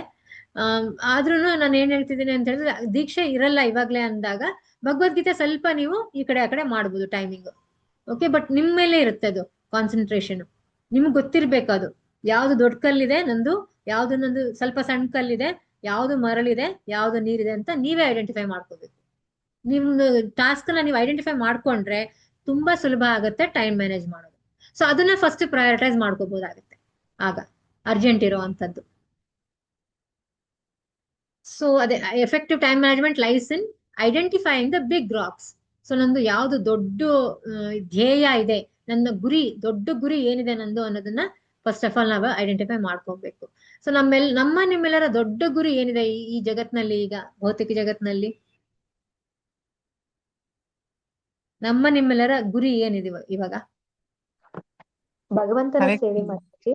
ಆದ್ರೂ ನಾನು ಏನ್ ಹೇಳ್ತಿದ್ದೀನಿ ಅಂತ ಹೇಳಿದ್ರೆ, ದೀಕ್ಷೆ ಇರಲ್ಲ ಇವಾಗ್ಲೇ ಅಂದಾಗ ಭಗವದ್ಗೀತೆ ಸ್ವಲ್ಪ ನೀವು ಈ ಕಡೆ ಆ ಕಡೆ ಮಾಡ್ಬೋದು ಟೈಮಿಂಗ್. ಓಕೆ, ಬಟ್ ನಿಮ್ ಮೇಲೆ ಇರುತ್ತೆ ಅದು ಕಾನ್ಸಂಟ್ರೇಷನ್. ನಿಮ್ಗೆ ಗೊತ್ತಿರ್ಬೇಕು ಅದು ಯಾವ್ದು ದೊಡ್ಡ ಕಲ್ಲಿದೆ ನಂದು, ಯಾವ್ದು ನಂದು ಸ್ವಲ್ಪ ಸಣ್ಣ ಕಲ್ಲಿದೆ, ಯಾವ್ದು ಮರಳಿದೆ, ಯಾವ್ದು ನೀರಿದೆ ಅಂತ ನೀವೇ ಐಡೆಂಟಿಫೈ ಮಾಡ್ಕೋಬೇಕು. ನಿಮ್ದು ಟಾಸ್ಕ್ ನ ನೀವು ಐಡೆಂಟಿಫೈ ಮಾಡ್ಕೊಂಡ್ರೆ ತುಂಬಾ ಸುಲಭ ಆಗುತ್ತೆ ಟೈಮ್ ಮ್ಯಾನೇಜ್ ಮಾಡೋದು. ಸೊ ಅದನ್ನ ಫಸ್ಟ್ ಪ್ರಯಾರಿಟೈಸ್ ಮಾಡ್ಕೋಬಹುದಾಗುತ್ತೆ ಆಗ ಅರ್ಜೆಂಟ್ ಇರೋ ಅಂತದ್ದು. ಸೊ ಅದೇ effective time management lies in identifying the big rocks. So ನಂದು ಯಾವ್ದು ದೊಡ್ಡ ಧ್ಯೇಯ ಇದೆ, ನನ್ನ ಗುರಿ, ದೊಡ್ಡ ಗುರಿ ಏನಿದೆ ನಂದು ಅನ್ನೋದನ್ನ ಫಸ್ಟ್ ಆಫ್ ಆಲ್ ನಾವು ಐಡೆಂಟಿಫೈ ಮಾಡ್ಕೋಬೇಕು. ಸೊ ನಿಮ್ಮೆಲ್ಲರ ದೊಡ್ಡ ಗುರಿ ಏನಿದೆ ಈ ಜಗತ್ನಲ್ಲಿ, ಈಗ ಭೌತಿಕ ಜಗತ್ನಲ್ಲಿ ನಿಮ್ಮೆಲ್ಲರ ಗುರಿ ಏನಿದೆ ಇವಾಗ? ಭಗವಂತನ ಹರೇ ಸೇವೆ ಮಾತಾಜಿ.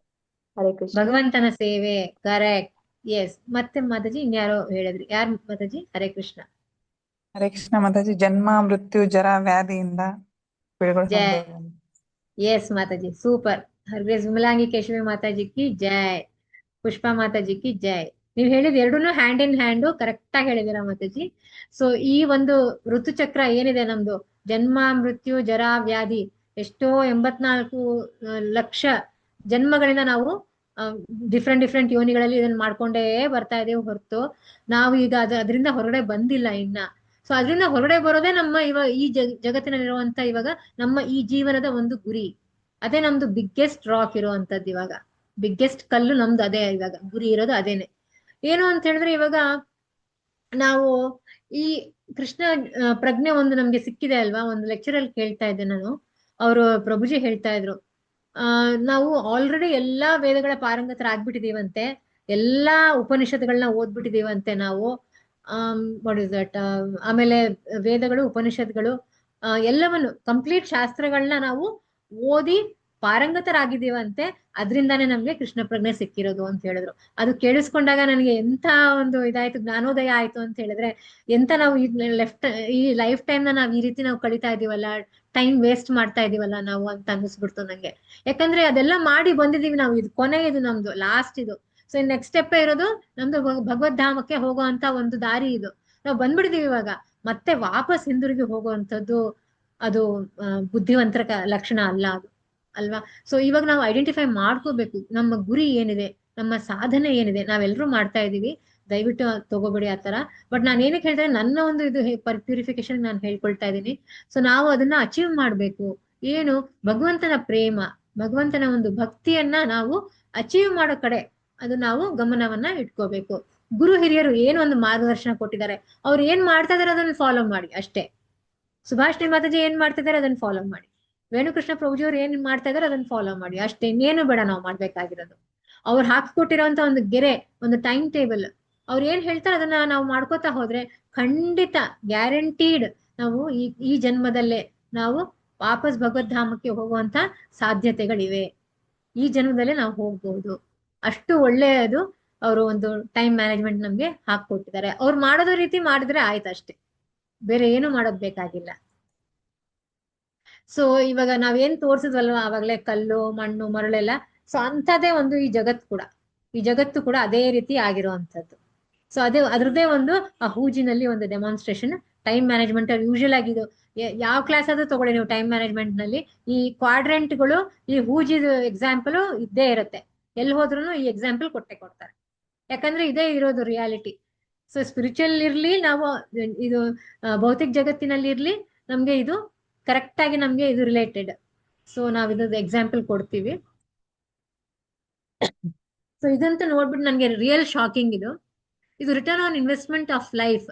ಹರೇ ಕೃಷ್ಣ. ಭಗವಂತನ ಸೇವೆ, ಕರೆಕ್ಟ್. ಎಸ್, ಮತ್ತೆ ಮಾತಾಜಿ ಇನ್ಯಾರೋ ಹೇಳಿದ್ರಿ, ಯಾರು ಮಾತಾಜಿ? ಹರೇ ಕೃಷ್ಣ. ಹರೇ ಕೃಷ್ಣ ಮಾತಾಜಿ. ಜನ್ಮ ಮೃತ್ಯು ಜರ ವ್ಯಾಧಿಯಿಂದ ಬಿಡುಗಡೆ ಜೈ. ಹೊಂದುವುದು. ಎಸ್ ಮಾತಾಜಿ, ಸೂಪರ್. ಹರ್ಗ್ರೇಸ್ ವಿಮಲಾಂಗಿ ಕೇಶವಿ ಮಾತಾಜಿ ಕಿ ಜೈ, ಪುಷ್ಪಾ ಮಾತಾಜಿ ಕಿ ಜೈ. ನೀವ್ ಹೇಳಿದ ಎರಡೂನು ಹ್ಯಾಂಡ್ ಇನ್ ಹ್ಯಾಂಡ್ ಕರೆಕ್ಟ್ ಆಗಿ ಹೇಳಿದಿರ ಮಾತಾಜಿ. ಸೊ ಈ ಒಂದು ಋತುಚಕ್ರ ಏನಿದೆ ನಮ್ದು, ಜನ್ಮ ಮೃತ್ಯು ಜರ ವ್ಯಾಧಿ, ಎಷ್ಟೋ 84 ಲಕ್ಷ ಜನ್ಮಗಳಿಂದ ನಾವು ಡಿಫ್ರೆಂಟ್ ಯೋನಿಗಳಲ್ಲಿ ಇದನ್ನ ಮಾಡ್ಕೊಂಡೇ ಬರ್ತಾ ಇದೀವಿ ಹೊರತು ನಾವು ಈಗ ಅದರಿಂದ ಹೊರಗಡೆ ಬಂದಿಲ್ಲ ಇನ್ನ. ಸೊ ಅದರಿಂದ ಹೊರಗಡೆ ಬರೋದೇ ನಮ್ಮ ಈ ಜಗತ್ತಿನಲ್ಲಿರುವಂತ ಇವಾಗ ನಮ್ಮ ಈ ಜೀವನದ ಒಂದು ಗುರಿ. ಅದೇ ನಮ್ದು ಬಿಗ್ಗೆಸ್ಟ್ ರಾಕ್ ಇರುವಂತದ್ದು. ಇವಾಗ ಬಿಗ್ಗೆಸ್ಟ್ ಕಲ್ಲು ನಮ್ದು ಅದೇ, ಇವಾಗ ಗುರಿ ಇರೋದು ಅದೇನೆ. ಏನು ಅಂತ ಹೇಳಿದ್ರೆ, ಇವಾಗ ನಾವು ಈ ಕೃಷ್ಣ ಪ್ರಜ್ಞೆ ಒಂದು ನಮ್ಗೆ ಸಿಕ್ಕಿದೆ ಅಲ್ವಾ. ಒಂದು ಲೆಕ್ಚರ್ ಅಲ್ಲಿ ಕೇಳ್ತಾ ಇದ್ದೆ ನಾನು, ಅವರು ಪ್ರಭುಜಿ ಹೇಳ್ತಾ ಇದ್ರು, ನಾವು ಆಲ್ರೆಡಿ ಎಲ್ಲಾ ವೇದಗಳ ಪಾರಂಗತರಾಗ್ಬಿಟ್ಟಿದೀವಂತೆ, ಎಲ್ಲಾ ಉಪನಿಷತ್ಗಳನ್ನ ಓದ್ಬಿಟ್ಟಿದೀವಂತೆ ನಾವು. ವಾಟ್ ಇಸ್ ದಟ್, ಆಮೇಲೆ ವೇದಗಳು, ಉಪನಿಷತ್ಗಳು ಎಲ್ಲವನ್ನು ಕಂಪ್ಲೀಟ್ ಶಾಸ್ತ್ರಗಳನ್ನ ನಾವು ಓದಿ ಪಾರಂಗತರಾಗಿದ್ದೀವಂತೆ. ಅದ್ರಿಂದಾನೇ ನಮ್ಗೆ ಕೃಷ್ಣ ಪ್ರಜ್ಞೆ ಸಿಕ್ಕಿರೋದು ಅಂತ ಹೇಳಿದ್ರು. ಅದು ಕೇಳಿಸ್ಕೊಂಡಾಗ ನನಗೆ ಎಂತ ಒಂದು ಇದಾಯ್ತು, ಜ್ಞಾನೋದಯ ಆಯ್ತು ಅಂತ ಹೇಳಿದ್ರೆ, ಎಂತ ನಾವು ಈ ಲೈಫ್ ಟೈಮ್ ನ ನಾವ್ ಈ ರೀತಿ ನಾವು ಕಳೀತಾ ಇದೀವಲ್ಲ, ಟೈಮ್ ವೇಸ್ಟ್ ಮಾಡ್ತಾ ಇದೀವಲ್ಲ ನಾವು ಅಂತ ಅನ್ಸ್ಬಿಡ್ತು ನಂಗೆ. ಯಾಕಂದ್ರೆ ಅದೆಲ್ಲ ಮಾಡಿ ಬಂದಿದೀವಿ ನಾವು, ಇದು ಕೊನೆ, ಇದು ನಮ್ದು ಲಾಸ್ಟ್ ಇದು. ಸೊ ನೆಕ್ಸ್ಟ್ ಸ್ಟೆಪ್ ಇರೋದು ನಮ್ದು ಭಗವದ್ಧಾಮಕ್ಕೆ ಹೋಗುವಂತ ಒಂದು ದಾರಿ ಇದು. ನಾವು ಬಂದ್ಬಿಟ್ಟಿದೀವಿ ಇವಾಗ, ಮತ್ತೆ ವಾಪಸ್ ಹಿಂದಿರುಗಿ ಹೋಗುವಂಥದ್ದು ಅದು ಬುದ್ಧಿವಂತರ ಲಕ್ಷಣ ಅಲ್ಲ ಅದು, ಅಲ್ವಾ? ಸೊ ಇವಾಗ ನಾವು ಐಡೆಂಟಿಫೈ ಮಾಡ್ಕೋಬೇಕು ನಮ್ಮ ಗುರಿ ಏನಿದೆ, ನಮ್ಮ ಸಾಧನೆ ಏನಿದೆ. ನಾವೆಲ್ಲರೂ ಮಾಡ್ತಾ ಇದೀವಿ, ದಯವಿಟ್ಟು ತಗೋಬೇಡಿ ಆತರ. ಬಟ್ ನಾನು ಏನಕ್ಕೆ ಹೇಳಿದ್ರೆ, ನನ್ನ ಒಂದು ಇದು ಪ್ಯೂರಿಫಿಕೇಶನ್ ನಾನು ಹೇಳ್ಕೊಳ್ತಾ ಇದ್ದೀನಿ. ಸೊ ನಾವು ಅದನ್ನ ಅಚೀವ್ ಮಾಡ್ಬೇಕು. ಏನು? ಭಗವಂತನ ಪ್ರೇಮ, ಭಗವಂತನ ಒಂದು ಭಕ್ತಿಯನ್ನ ನಾವು ಅಚೀವ್ ಮಾಡೋ ಕಡೆ ಅದು ನಾವು ಗಮನವನ್ನ ಇಟ್ಕೋಬೇಕು. ಗುರು ಹಿರಿಯರು ಏನು ಒಂದು ಮಾರ್ಗದರ್ಶನ ಕೊಟ್ಟಿದ್ದಾರೆ, ಅವ್ರು ಏನ್ ಮಾಡ್ತಾ ಇದಾರೆ ಅದನ್ನ ಫಾಲೋ ಮಾಡಿ ಅಷ್ಟೇ. ಸುಭಾಷಿಣಿ ಮಾತಾಜಿ ಏನ್ ಮಾಡ್ತಾ ಇದಾರೆ ಅದನ್ನ ಫಾಲೋ ಮಾಡಿ, ವೇಣುಕೃಷ್ಣ ಪ್ರಭುಜಿಯವ್ರು ಏನ್ ಮಾಡ್ತಾ ಇದಾರೆ ಅದನ್ನ ಫಾಲೋ ಮಾಡಿ ಅಷ್ಟೇ. ಇನ್ನೇನು ಬೇಡ ನಾವು ಮಾಡ್ಬೇಕಾಗಿರೋದು. ಅವ್ರು ಹಾಕಿಕೊಟ್ಟಿರೋಂತ ಒಂದು ಗೆರೆ, ಒಂದು ಟೈಮ್ ಟೇಬಲ್, ಅವ್ರು ಏನ್ ಹೇಳ್ತಾರೆ ಅದನ್ನ ನಾವು ಮಾಡ್ಕೋತಾ ಹೋದ್ರೆ ಖಂಡಿತ ಗ್ಯಾರಂಟೀಡ್ ನಾವು ಈ ಜನ್ಮದಲ್ಲೇ ನಾವು ವಾಪಸ್ ಭಗವದ್ಧಾಮಕ್ಕೆ ಹೋಗುವಂತ ಸಾಧ್ಯತೆಗಳಿವೆ. ಈ ಜನ್ಮದಲ್ಲೇ ನಾವು ಹೋಗ್ಬಹುದು. ಅಷ್ಟು ಒಳ್ಳೆಯದು ಅವರು ಒಂದು ಟೈಮ್ ಮ್ಯಾನೇಜ್ಮೆಂಟ್ ನಮ್ಗೆ ಹಾಕೊಟ್ಟಿದ್ದಾರೆ. ಅವ್ರು ಮಾಡೋದ ರೀತಿ ಮಾಡಿದ್ರೆ ಆಯ್ತು ಅಷ್ಟೇ, ಬೇರೆ ಏನು ಮಾಡೋದ್ ಬೇಕಾಗಿಲ್ಲ. ಸೊ ಇವಾಗ ನಾವೇನ್ ತೋರ್ಸಿದ್ವಲ್ವಾ ಅವಾಗ್ಲೇ, ಕಲ್ಲು ಮಣ್ಣು ಮರಳೆಲ್ಲ, ಸೊ ಅಂತದೇ ಒಂದು ಈ ಜಗತ್ತು ಕೂಡ ಅದೇ ರೀತಿ ಆಗಿರುವಂತದ್ದು. ಸೊ ಅದೇ ಅದ್ರದ್ದೇ ಒಂದು ಆ ಹೂಜಿನಲ್ಲಿ ಒಂದು ಡೆಮಾನ್ಸ್ಟ್ರೇಷನ್ ಟೈಮ್ ಮ್ಯಾನೇಜ್ಮೆಂಟ್. ಯೂಶುವಲ್ ಆಗಿದ್ದು ಯಾವ ಕ್ಲಾಸ್ ಆದ್ರೂ ತಗೊಳ್ಳಿ ನೀವು ಟೈಮ್ ಮ್ಯಾನೇಜ್ಮೆಂಟ್ ನಲ್ಲಿ, ಈ ಕ್ವಾಡ್ರೆಂಟ್ಗಳು, ಈ ಹೂಜಿದ ಎಕ್ಸಾಂಪಲ್ ಇದ್ದೇ ಇರುತ್ತೆ. ಎಲ್ಲಿ ಹೋದ್ರು ಈ ಎಕ್ಸಾಂಪಲ್ ಕೊಡ್ತಾರೆ. ಯಾಕಂದ್ರೆ ಇದೇ ಇರೋದು ರಿಯಾಲಿಟಿ. ಸೊ ಸ್ಪಿರಿಚುವಲ್ ಇರ್ಲಿ, ನಾವು ಇದು ಭೌತಿಕ ಜಗತ್ತಿನಲ್ಲಿ ಇರ್ಲಿ, ನಮ್ಗೆ ಇದು ಕರೆಕ್ಟ್ ಆಗಿ ನಮ್ಗೆ ಇದು ರಿಲೇಟೆಡ್. ಸೊ ನಾವ್ ಇದ್ರದ್ದು ಎಕ್ಸಾಂಪಲ್ ಕೊಡ್ತೀವಿ. ಸೊ ಇದಂತೂ ನೋಡ್ಬಿಟ್ಟು ನನ್ಗೆ ರಿಯಲ್ ಶಾಕಿಂಗ್ ಇದು return on investment of life.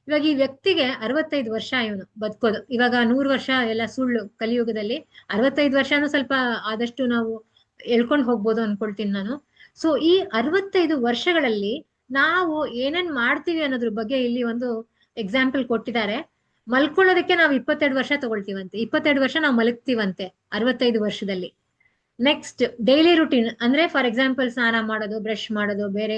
ಇವಾಗ ಈ ವ್ಯಕ್ತಿಗೆ 65 ವರ್ಷ ಇವನು ಬದುಕೋದು. ಇವಾಗ 100 ವರ್ಷ ಎಲ್ಲ ಸುಳ್ಳು ಕಲಿಯುಗದಲ್ಲಿ. 65 ವರ್ಷನೂ ಸ್ವಲ್ಪ ಆದಷ್ಟು ನಾವು ಎಳ್ಕೊಂಡು ಹೋಗ್ಬೋದು ಅನ್ಕೊಳ್ತೀನಿ ನಾನು. ಸೊ ಈ 65 ವರ್ಷಗಳಲ್ಲಿ ನಾವು ಏನೇನ್ ಮಾಡ್ತೀವಿ ಅನ್ನೋದ್ರ ಬಗ್ಗೆ ಇಲ್ಲಿ ಒಂದು ಎಕ್ಸಾಂಪಲ್ ಕೊಟ್ಟಿದ್ದಾರೆ. ಮಲ್ಕೊಳ್ಳೋದಕ್ಕೆ ನಾವು 22 ವರ್ಷ ತಗೊಳ್ತೀವಂತೆ. 22 ವರ್ಷ ನಾವು ಮಲಗ್ತೀವಂತೆ 65 ವರ್ಷದಲ್ಲಿ. ನೆಕ್ಸ್ಟ್ ಡೈಲಿ ರುಟೀನ್ ಅಂದ್ರೆ ಫಾರ್ ಎಕ್ಸಾಂಪಲ್ ಸ್ನಾನ ಮಾಡೋದು, ಬ್ರಷ್ ಮಾಡೋದು, ಬೇರೆ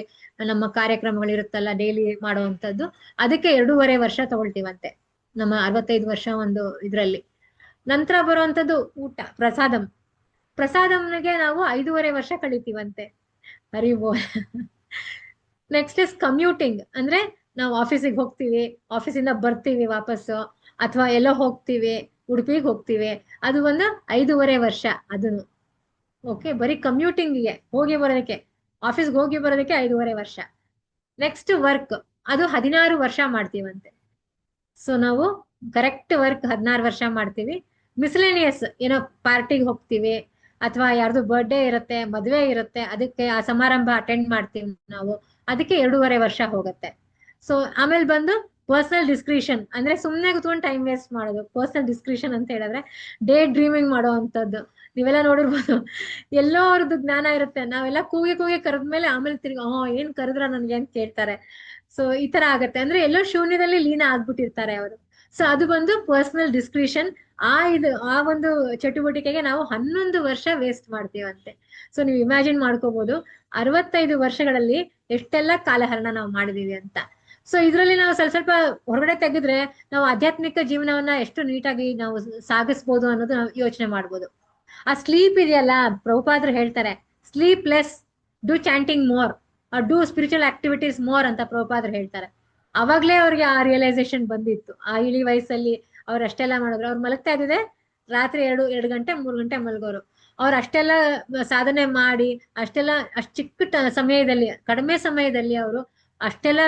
ನಮ್ಮ ಕಾರ್ಯಕ್ರಮಗಳಿರುತ್ತಲ್ಲ ಡೈಲಿ ಮಾಡುವಂತದ್ದು, ಅದಕ್ಕೆ 2.5 ವರ್ಷ ತಗೊಳ್ತೀವಂತೆ ನಮ್ಮ 65 ವರ್ಷ ಒಂದು ಇದ್ರಲ್ಲಿ. ನಂತರ ಬರುವಂತದ್ದು ಊಟ, ಪ್ರಸಾದಂಗೆ ನಾವು 5.5 ವರ್ಷ ಕಳಿತೀವಂತೆ. ಅರಿವೋ. ನೆಕ್ಸ್ಟ್ ಇಸ್ ಕಮ್ಯೂಟಿಂಗ್, ಅಂದ್ರೆ ನಾವು ಆಫೀಸಿಗೆ ಹೋಗ್ತೀವಿ, ಆಫೀಸಿಂದ ಬರ್ತೀವಿ ವಾಪಸ್ಸು, ಅಥವಾ ಎಲ್ಲೋ ಹೋಗ್ತೀವಿ, ಉಡುಪಿಗೆ ಹೋಗ್ತೀವಿ, ಅದು ಒಂದು 5.5 ವರ್ಷ ಅದನ್ನು. ಓಕೆ, ಬರೀ ಕಮ್ಯೂಟಿಂಗ್ಗೆ ಹೋಗಿ ಬರೋದಕ್ಕೆ, ಆಫೀಸ್ಗೆ ಹೋಗಿ ಬರೋದಕ್ಕೆ 5.5 ವರ್ಷ. ನೆಕ್ಸ್ಟ್ ವರ್ಕ್, ಅದು 16 ವರ್ಷ ಮಾಡ್ತೀವಂತೆ. ಸೊ ನಾವು ಕರೆಕ್ಟ್ ವರ್ಕ್ 16 ವರ್ಷ ಮಾಡ್ತೀವಿ. ಮಿಸ್ಲೇನಿಯಸ್, ಏನೋ ಪಾರ್ಟಿಗೆ ಹೋಗ್ತೀವಿ, ಅಥವಾ ಯಾರ್ದು ಬರ್ಡೇ ಇರುತ್ತೆ, ಮದುವೆ ಇರುತ್ತೆ, ಅದಕ್ಕೆ ಆ ಸಮಾರಂಭ ಅಟೆಂಡ್ ಮಾಡ್ತೀವಿ ನಾವು, ಅದಕ್ಕೆ 2.5 ವರ್ಷ ಹೋಗುತ್ತೆ. ಸೊ ಆಮೇಲೆ ಬಂದು ಪರ್ಸನಲ್ ಡಿಸ್ಕ್ರಿಷನ್, ಅಂದ್ರೆ ಸುಮ್ಮನೆ ಕುತ್ಕೊಂಡು ಟೈಮ್ ವೇಸ್ಟ್ ಮಾಡೋದು. ಪರ್ಸನಲ್ ಡಿಸ್ಕ್ರಿಷನ್ ಅಂತ ಹೇಳಿದ್ರೆ ಡೇ ಡ್ರೀಮಿಂಗ್ ಮಾಡೋ ಅಂಥದ್ದು. ನೀವೆಲ್ಲ ನೋಡಿರ್ಬೋದು, ಎಲ್ಲೋ ಅವ್ರದ್ದು ಜ್ಞಾನ ಇರುತ್ತೆ, ನಾವೆಲ್ಲ ಕೂಗಿ ಕರೆದ್ಮೇಲೆ ಆಮೇಲೆ ತಿರ್ಗಿ ಏನ್ ಕರೆದ್ರ ನನ್ಗೆ ಅಂತ ಕೇಳ್ತಾರೆ. ಸೊ ಈ ತರ ಆಗತ್ತೆ, ಅಂದ್ರೆ ಎಲ್ಲೋ ಶೂನ್ಯದಲ್ಲಿ ಲೀನ ಆಗ್ಬಿಟ್ಟಿರ್ತಾರೆ ಅವರು. ಸೊ ಅದು ಬಂದು ಪರ್ಸನಲ್ ಡಿಸ್ಕ್ರಿಷನ್. ಆ ಒಂದು ಚಟುವಟಿಕೆಗೆ ನಾವು 11 ವರ್ಷ ವೇಸ್ಟ್ ಮಾಡ್ತೀವಂತೆ. ಸೊ ನೀವು ಇಮ್ಯಾಜಿನ್ ಮಾಡ್ಕೋಬಹುದು 65 ವರ್ಷಗಳಲ್ಲಿ ಎಷ್ಟೆಲ್ಲ ಕಾಲಹರಣ ನಾವು ಮಾಡಿದೀವಿ ಅಂತ. ಸೊ ಇದ್ರಲ್ಲಿ ನಾವು ಸ್ವಲ್ಪ ಹೊರಗಡೆ ತೆಗೆದ್ರೆ ನಾವು ಆಧ್ಯಾತ್ಮಿಕ ಜೀವನವನ್ನ ಎಷ್ಟು ನೀಟಾಗಿ ನಾವು ಸಾಗಿಸ್ಬೋದು ಅನ್ನೋದು ನಾವು ಯೋಚನೆ ಮಾಡ್ಬೋದು. ಆ ಸ್ಲೀಪ್ ಇದೆಯಲ್ಲ, ಪ್ರಭುಪಾದರು ಹೇಳ್ತಾರೆ, sleep less, do chanting more, do spiritual activities more ಅಂತ ಪ್ರಭುಪಾದರು ಹೇಳ್ತಾರೆ. ಅವಾಗ್ಲೇ ಅವ್ರಿಗೆ ಆ ರಿಯಲೈಸೇಷನ್ ಬಂದಿತ್ತು. ಆ ಇಳಿ ವಯಸ್ಸಲ್ಲಿ ಅವ್ರು ಅಷ್ಟೆಲ್ಲ ಮಾಡಿದ್ರು. ಅವ್ರು ಮಲಗ್ತಾ ಇದ್ದಿದೆ ರಾತ್ರಿ 2 ಗಂಟೆ 3 ಗಂಟೆ ಮಲಗೋರು. ಅವ್ರು ಅಷ್ಟೆಲ್ಲ ಸಾಧನೆ ಮಾಡಿ, ಅಷ್ಟ್ ಚಿಕ್ಕ ಸಮಯದಲ್ಲಿ, ಕಡಿಮೆ ಸಮಯದಲ್ಲಿ ಅವರು ಅಷ್ಟೆಲ್ಲ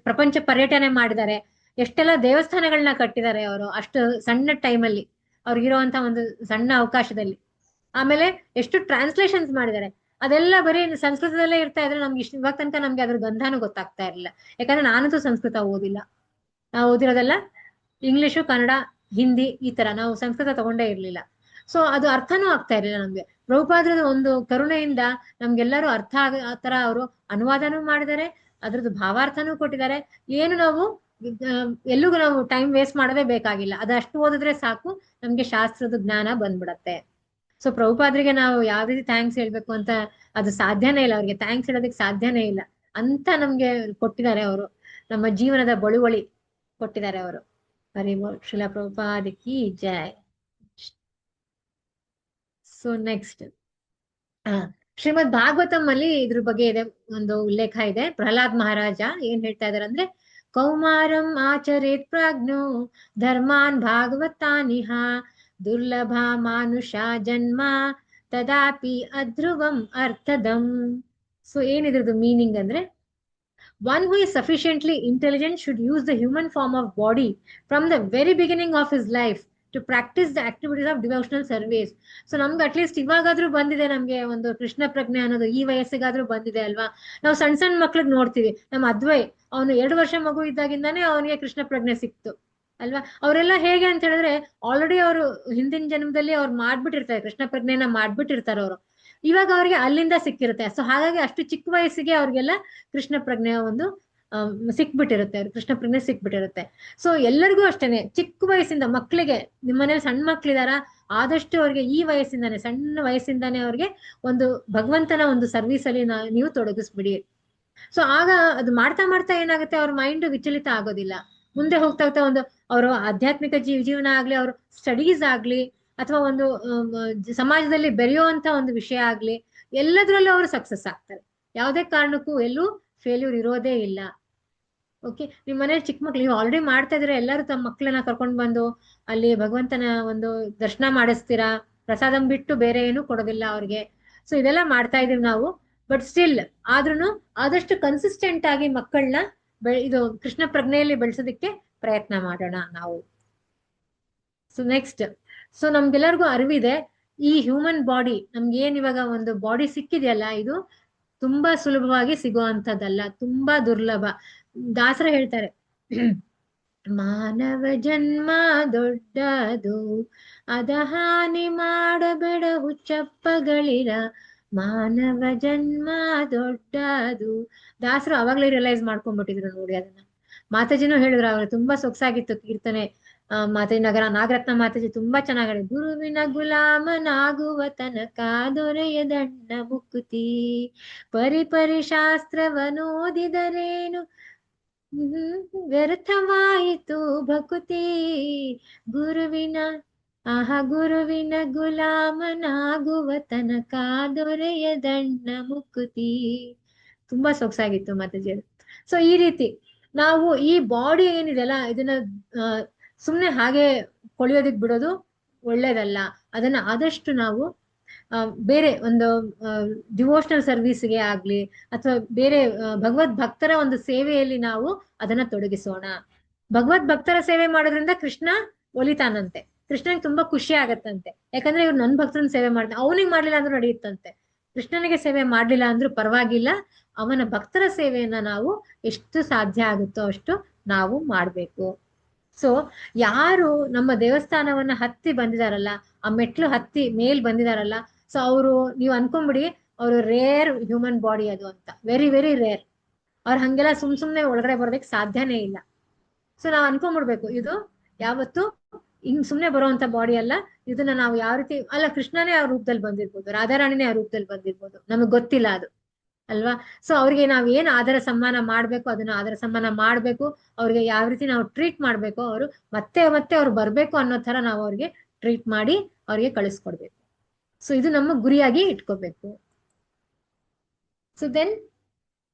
ಪ್ರಪಂಚ ಪರ್ಯಟನೆ ಮಾಡಿದ್ದಾರೆ, ಎಷ್ಟೆಲ್ಲ ದೇವಸ್ಥಾನಗಳನ್ನ ಕಟ್ಟಿದ್ದಾರೆ ಅವರು ಅಷ್ಟು ಸಣ್ಣ ಟೈಮಲ್ಲಿ, ಅವ್ರಿಗಿರುವಂತ ಒಂದು ಸಣ್ಣ ಅವಕಾಶದಲ್ಲಿ. ಆಮೇಲೆ ಎಷ್ಟು ಟ್ರಾನ್ಸ್ಲೇಷನ್ಸ್ ಮಾಡಿದ್ದಾರೆ, ಅದೆಲ್ಲ ಬರೀ ಸಂಸ್ಕೃತದಲ್ಲೇ ಇರ್ತಾ ಇದ್ರೆ ನಮ್ಗೆ ಇವಾಗ ತನಕ ನಮ್ಗೆ ಅದ್ರ ಗಂಧನೂ ಗೊತ್ತಾಗ್ತಾ ಇರಲಿಲ್ಲ. ಯಾಕಂದ್ರೆ ನಾನಂತೂ ಸಂಸ್ಕೃತ ಓದಿಲ್ಲ, ನಾವು ಓದಿರೋದೆಲ್ಲ ಇಂಗ್ಲಿಷು, ಕನ್ನಡ, ಹಿಂದಿ, ಈ ತರ. ನಾವು ಸಂಸ್ಕೃತ ತಗೊಂಡೇ ಇರ್ಲಿಲ್ಲ. ಸೊ ಅದು ಅರ್ಥನೂ ಆಗ್ತಾ ಇರ್ಲಿಲ್ಲ ನಮ್ಗೆ. ಪ್ರಭುಪಾದರದ ಒಂದು ಕರುಣೆಯಿಂದ ನಮ್ಗೆಲ್ಲರೂ ಅರ್ಥ ಆ ತರ ಅವರು ಅನುವಾದನೂ ಮಾಡಿದ್ದಾರೆ, ಅದ್ರದ್ದು ಭಾವಾರ್ಥನೂ ಕೊಟ್ಟಿದ್ದಾರೆ. ಏನು ನಾವು ಎಲ್ಲಿಗೂ ನಾವು ಟೈಮ್ ವೇಸ್ಟ್ ಮಾಡೋದೇ ಬೇಕಾಗಿಲ್ಲ, ಅದಷ್ಟು ಓದಿದ್ರೆ ಸಾಕು ನಮ್ಗೆ ಶಾಸ್ತ್ರದ ಜ್ಞಾನ ಬಂದ್ಬಿಡತ್ತೆ. ಸೊ ಪ್ರಭುಪಾದ್ರಿಗೆ ನಾವು ಯಾವ ರೀತಿ ಥ್ಯಾಂಕ್ಸ್ ಹೇಳ್ಬೇಕು ಅಂತ ಅದು ಸಾಧ್ಯನೇ ಇಲ್ಲ, ಅವ್ರಿಗೆ ಥ್ಯಾಂಕ್ಸ್ ಹೇಳೋದಕ್ಕೆ ಸಾಧ್ಯನೇ ಇಲ್ಲ ಅಂತ ನಮ್ಗೆ ಕೊಟ್ಟಿದ್ದಾರೆ ಅವರು. ನಮ್ಮ ಜೀವನದ ಬಳುವಳಿ ಕೊಟ್ಟಿದ್ದಾರೆ ಅವರು. ಹರಿ ಶ್ರೀಲ ಪ್ರಭುಪಾದಕ್ಕೆ ಜೈ. ಸೊ ನೆಕ್ಸ್ಟ್ ಶ್ರೀಮದ್ ಭಾಗವತಂ ಅಲ್ಲಿ ಇದ್ರ ಬಗ್ಗೆ ಇದೆ ಒಂದು ಉಲ್ಲೇಖ ಇದೆ. ಪ್ರಹ್ಲಾದ್ ಮಹಾರಾಜ ಏನ್ ಹೇಳ್ತಾ ಇದಾರೆ ಅಂದ್ರೆ, ಕೌಮಾರಂ ಆಚರೇತ್ ಪ್ರಾಜ್ಞೋ ಧರ್ಮಾನ್ ಭಾಗವತಾನಿಹ ದುರ್ಲಭ ಮಾನುಷ ಜನ್ಮ ತದಾಪಿ ಅಧ್ರುವಂ ಅರ್ಥದಂ. ಸೊ ಏನಿದ್ರದ್ದು ಮೀನಿಂಗ್ ಅಂದ್ರೆ, one who is sufficiently intelligent should use the human form of body from the very beginning of his life to practice the activities of devotional service. So ನಮ್ಗೆ ಅಟ್ಲೀಸ್ಟ್ ಇವಾಗಾದ್ರೂ ಬಂದಿದೆ, ನಮ್ಗೆ ಒಂದು ಕೃಷ್ಣ ಪ್ರಜ್ಞೆ ಅನ್ನೋದು ಈ ವಯಸ್ಸಿಗಾದ್ರೂ ಬಂದಿದೆ ಅಲ್ವಾ. ನಾವು ಸಣ್ಣ ಮಕ್ಳಿಗೆ ನೋಡ್ತೀವಿ, ನಮ್ಮ ಅದ್ವೈ ಅವನು 2 ವರ್ಷ ಮಗು ಇದ್ದಾಗಿಂದಾನೇ ಅವನಿಗೆ ಕೃಷ್ಣ ಪ್ರಜ್ಞೆ ಸಿಕ್ತು ಅಲ್ವಾ. ಅವರೆಲ್ಲ ಹೇಗೆ ಅಂತ ಹೇಳಿದ್ರೆ, ಆಲ್ರೆಡಿ ಅವರು ಹಿಂದಿನ ಜನ್ಮದಲ್ಲಿ ಅವ್ರು ಮಾಡ್ಬಿಟ್ಟಿರ್ತಾರೆ, ಕೃಷ್ಣ ಪ್ರಜ್ಞೆನ ಮಾಡ್ಬಿಟ್ಟಿರ್ತಾರೆ ಅವರು, ಇವಾಗ ಅವ್ರಿಗೆ ಅಲ್ಲಿಂದ ಸಿಕ್ಕಿರುತ್ತೆ. ಸೊ ಹಾಗಾಗಿ ಅಷ್ಟು ಚಿಕ್ಕ ವಯಸ್ಸಿಗೆ ಅವ್ರಿಗೆಲ್ಲ ಕೃಷ್ಣ ಪ್ರಜ್ಞೆ ಒಂದು ಸಿಕ್ಬಿಟ್ಟಿರುತ್ತೆ, ಕೃಷ್ಣ ಪ್ರಜ್ಞೆ ಸಿಕ್ಬಿಟ್ಟಿರುತ್ತೆ. ಸೊ ಎಲ್ಲರಿಗೂ ಅಷ್ಟೇನೆ, ಚಿಕ್ಕ ವಯಸ್ಸಿಂದ ಮಕ್ಕಳಿಗೆ, ನಿಮ್ಮ ಮನೇಲಿ ಸಣ್ಣ ಮಕ್ಳಿದಾರ, ಆದಷ್ಟು ಅವ್ರಿಗೆ ಈ ವಯಸ್ಸಿಂದಾನೆ, ಸಣ್ಣ ವಯಸ್ಸಿಂದಾನೆ ಅವ್ರಿಗೆ ಒಂದು ಭಗವಂತನ ಒಂದು ಸರ್ವಿಸ್ ಅಲ್ಲಿ ನೀವು ತೊಡಗಿಸ್ಬಿಡಿ. ಸೊ ಆಗ ಅದು ಮಾಡ್ತಾ ಮಾಡ್ತಾ ಏನಾಗುತ್ತೆ, ಅವ್ರ ಮೈಂಡ್ ವಿಚಲಿತ ಆಗೋದಿಲ್ಲ. ಮುಂದೆ ಹೋಗ್ತಾ ಹೋಗ್ತಾ ಒಂದು ಅವರು ಆಧ್ಯಾತ್ಮಿಕ ಜೀವನ ಆಗ್ಲಿ, ಅವ್ರ ಸ್ಟಡೀಸ್ ಆಗ್ಲಿ, ಅಥವಾ ಒಂದು ಸಮಾಜದಲ್ಲಿ ಬೆರೆಯುವಂತ ಒಂದು ವಿಷಯ ಆಗ್ಲಿ, ಎಲ್ಲದ್ರಲ್ಲೂ ಅವರು ಸಕ್ಸಸ್ ಆಗ್ತಾರೆ. ಯಾವುದೇ ಕಾರಣಕ್ಕೂ ಎಲ್ಲೂ ಫೇಲ್ಯೂರ್ ಇರೋದೇ ಇಲ್ಲ. ಓಕೆ, ನಿಮ್ ಮನೇಲಿ ಚಿಕ್ಕ ಮಕ್ಳು ನೀವು ಆಲ್ರೆಡಿ ಮಾಡ್ತಾ ಇದ್ರೆ, ಎಲ್ಲರೂ ತಮ್ಮ ಮಕ್ಳನ್ನ ಕರ್ಕೊಂಡ್ ಬಂದು ಅಲ್ಲಿ ಭಗವಂತನ ಒಂದು ದರ್ಶನ ಮಾಡಿಸ್ತೀರಾ, ಪ್ರಸಾದಂ ಬಿಟ್ಟು ಬೇರೆ ಏನು ಕೊಡೋದಿಲ್ಲ ಅವ್ರಿಗೆ. ಸೊ ಇದೆಲ್ಲ ಮಾಡ್ತಾ ಇದೀವಿ ನಾವು. ಬಟ್ ಸ್ಟಿಲ್ ಆದ್ರೂ ಆದಷ್ಟು ಕನ್ಸಿಸ್ಟೆಂಟ್ ಆಗಿ ಮಕ್ಕಳನ್ನ ಇದು ಕೃಷ್ಣ ಪ್ರಜ್ಞೆಯಲ್ಲಿ ಬೆಳೆಸೋದಕ್ಕೆ ಪ್ರಯತ್ನ ಮಾಡೋಣ ನಾವು. ಸೊ ನೆಕ್ಸ್ಟ್, ಸೊ ನಮ್ಗೆಲ್ಲರಿಗೂ ಅರಿವಿದೆ, ಈ ಹ್ಯೂಮನ್ ಬಾಡಿ ನಮ್ಗೆ ಏನ್ ಇವಾಗ ಒಂದು ಬಾಡಿ ಸಿಕ್ಕಿದೆಯಲ್ಲ, ಇದು ತುಂಬಾ ಸುಲಭವಾಗಿ ಸಿಗುವಂತದ್ದಲ್ಲ, ತುಂಬಾ ದುರ್ಲಭ. ದಾಸರ ಹೇಳ್ತಾರೆ, ಮಾನವ ಜನ್ಮ ದೊಡ್ಡದು, ಅದ ಹಾನಿ ಮಾಡಬೇಡ ಹುಚ್ಚಪ್ಪಗಳಿರ, ಮಾನವ ಜನ್ಮ ದೊಡ್ಡದು. ದಾಸರು ಅವಾಗ್ಲೇ ರಿಯಲೈಸ್ ಮಾಡ್ಕೊಂಡ್ಬಿಟ್ಟಿದ್ರು ನೋಡಿ ಅದನ್ನ. ಮಾತಾಜಿನೂ ಹೇಳಿದ್ರು, ಅವ್ರು ತುಂಬಾ ಸೊಗಸಾಗಿತ್ತು ಕೀರ್ತನೆ. ಮಾತಾಜಿ ನಾಗರತ್ನ ಮಾತಾಜಿ ತುಂಬಾ ಚೆನ್ನಾಗಿ ಗುರುವಿನ ಗುಲಾಮನಾಗುವ ತನಕ ದೊರೆಯದಣ್ಣ ಮುಕುತಿ, ಪರಿ ಶಾಸ್ತ್ರವನೋದಿದರೇನು ವ್ಯರ್ಥವಾಯಿತು ಭಕುತಿ, ಗುರುವಿನ ಗುರುವಿನ ಗುಲಾಮನಾಗುವ ತನಕ ದೊರೆಯದಣ್ಣ ಮುಕುತಿ. ತುಂಬಾ ಸೊಗಸಾಗಿತ್ತು ಮಾತಾಜಿ ಅದು. ಸೊ ಈ ರೀತಿ ನಾವು ಈ ಬಾಡಿ ಏನಿದೆಯಲ್ಲ ಇದನ್ನ ಸುಮ್ನೆ ಹಾಗೆ ಕೊಳೆಯೋದಿಕ್ ಬಿಡೋದು ಒಳ್ಳೇದಲ್ಲ. ಅದನ್ನ ಆದಷ್ಟು ನಾವು ಬೇರೆ ಒಂದು ಡಿವೋಷನಲ್ ಸರ್ವಿಸ್ಗೆ ಆಗ್ಲಿ ಅಥವಾ ಬೇರೆ ಭಗವದ್ ಭಕ್ತರ ಒಂದು ಸೇವೆಯಲ್ಲಿ ನಾವು ಅದನ್ನ ತೊಡಗಿಸೋಣ. ಭಗವದ್ ಭಕ್ತರ ಸೇವೆ ಮಾಡೋದ್ರಿಂದ ಕೃಷ್ಣ ಒಲಿತಾನಂತೆ, ಕೃಷ್ಣನಿಗೆ ತುಂಬಾ ಖುಷಿ ಆಗತ್ತಂತೆ. ಯಾಕಂದ್ರೆ ಇವ್ರು ನನ್ ಭಕ್ತರನ್ನ ಸೇವೆ ಮಾಡ್ತಾರೆ, ಅವನಿಗೆ ಮಾಡ್ಲಿಲ್ಲ ಅಂದ್ರೂ ನಡೆಯುತ್ತಂತೆ. ಕೃಷ್ಣನಿಗೆ ಸೇವೆ ಮಾಡ್ಲಿಲ್ಲ ಅಂದ್ರೂ ಪರವಾಗಿಲ್ಲ, ಅವನ ಭಕ್ತರ ಸೇವೆಯನ್ನ ನಾವು ಎಷ್ಟು ಸಾಧ್ಯ ಆಗುತ್ತೋ ಅಷ್ಟು ನಾವು ಮಾಡ್ಬೇಕು. ಸೊ ಯಾರು ನಮ್ಮ ದೇವಸ್ಥಾನವನ್ನ ಹತ್ತಿ ಬಂದಿದಾರಲ್ಲ, ಆ ಮೆಟ್ಲು ಹತ್ತಿ ಮೇಲ್ ಬಂದಿದಾರಲ್ಲ, ಸೊ ಅವರು ನೀವು ಅನ್ಕೊಂಬಿಡಿ ಅವರು ರೇರ್ ಹ್ಯೂಮನ್ ಬಾಡಿ ಅದು ಅಂತ, ವೆರಿ ವೆರಿ ರೇರ್. ಅವ್ರು ಹಂಗೆಲ್ಲ ಸುಮ್ನೆ ಒಳಗಡೆ ಬರೋದಕ್ಕೆ ಸಾಧ್ಯನೇ ಇಲ್ಲ. ಸೊ ನಾವ್ ಅನ್ಕೊಂಡ್ಬಿಡ್ಬೇಕು ಇದು ಯಾವತ್ತು ಹಿಂಗ್ ಸುಮ್ನೆ ಬರುವಂತ ಬಾಡಿ ಅಲ್ಲ, ಇದನ್ನ ನಾವು ಯಾವ ರೀತಿ ಅಲ್ಲ, ಕೃಷ್ಣನೇ ಆ ರೂಪದಲ್ಲಿ ಬಂದಿರ್ಬೋದು, ರಾಧಾರಾಣಿನೇ ಆ ರೂಪದಲ್ಲಿ ಬಂದಿರ್ಬೋದು, ನಮಗ್ ಗೊತ್ತಿಲ್ಲ ಅದು ಅಲ್ವಾ. ಸೊ ಅವ್ರಿಗೆ ನಾವ್ ಏನ್ ಆದರ ಸನ್ಮಾನ ಮಾಡ್ಬೇಕು ಅದನ್ನ ಆದರ ಸನ್ಮಾನ ಮಾಡ್ಬೇಕು. ಅವ್ರಿಗೆ ಯಾವ ರೀತಿ ನಾವು ಟ್ರೀಟ್ ಮಾಡ್ಬೇಕು, ಅವರು ಮತ್ತೆ ಮತ್ತೆ ಅವ್ರು ಬರ್ಬೇಕು ಅನ್ನೋ ತರ ನಾವು ಅವ್ರಿಗೆ ಟ್ರೀಟ್ ಮಾಡಿ ಅವ್ರಿಗೆ ಕಳಿಸ್ಕೊಡ್ಬೇಕು. ಸೊ ಇದು ನಮ್ಮ ಗುರಿಯಾಗಿ ಇಟ್ಕೋಬೇಕು. ಸೊ ದೆನ್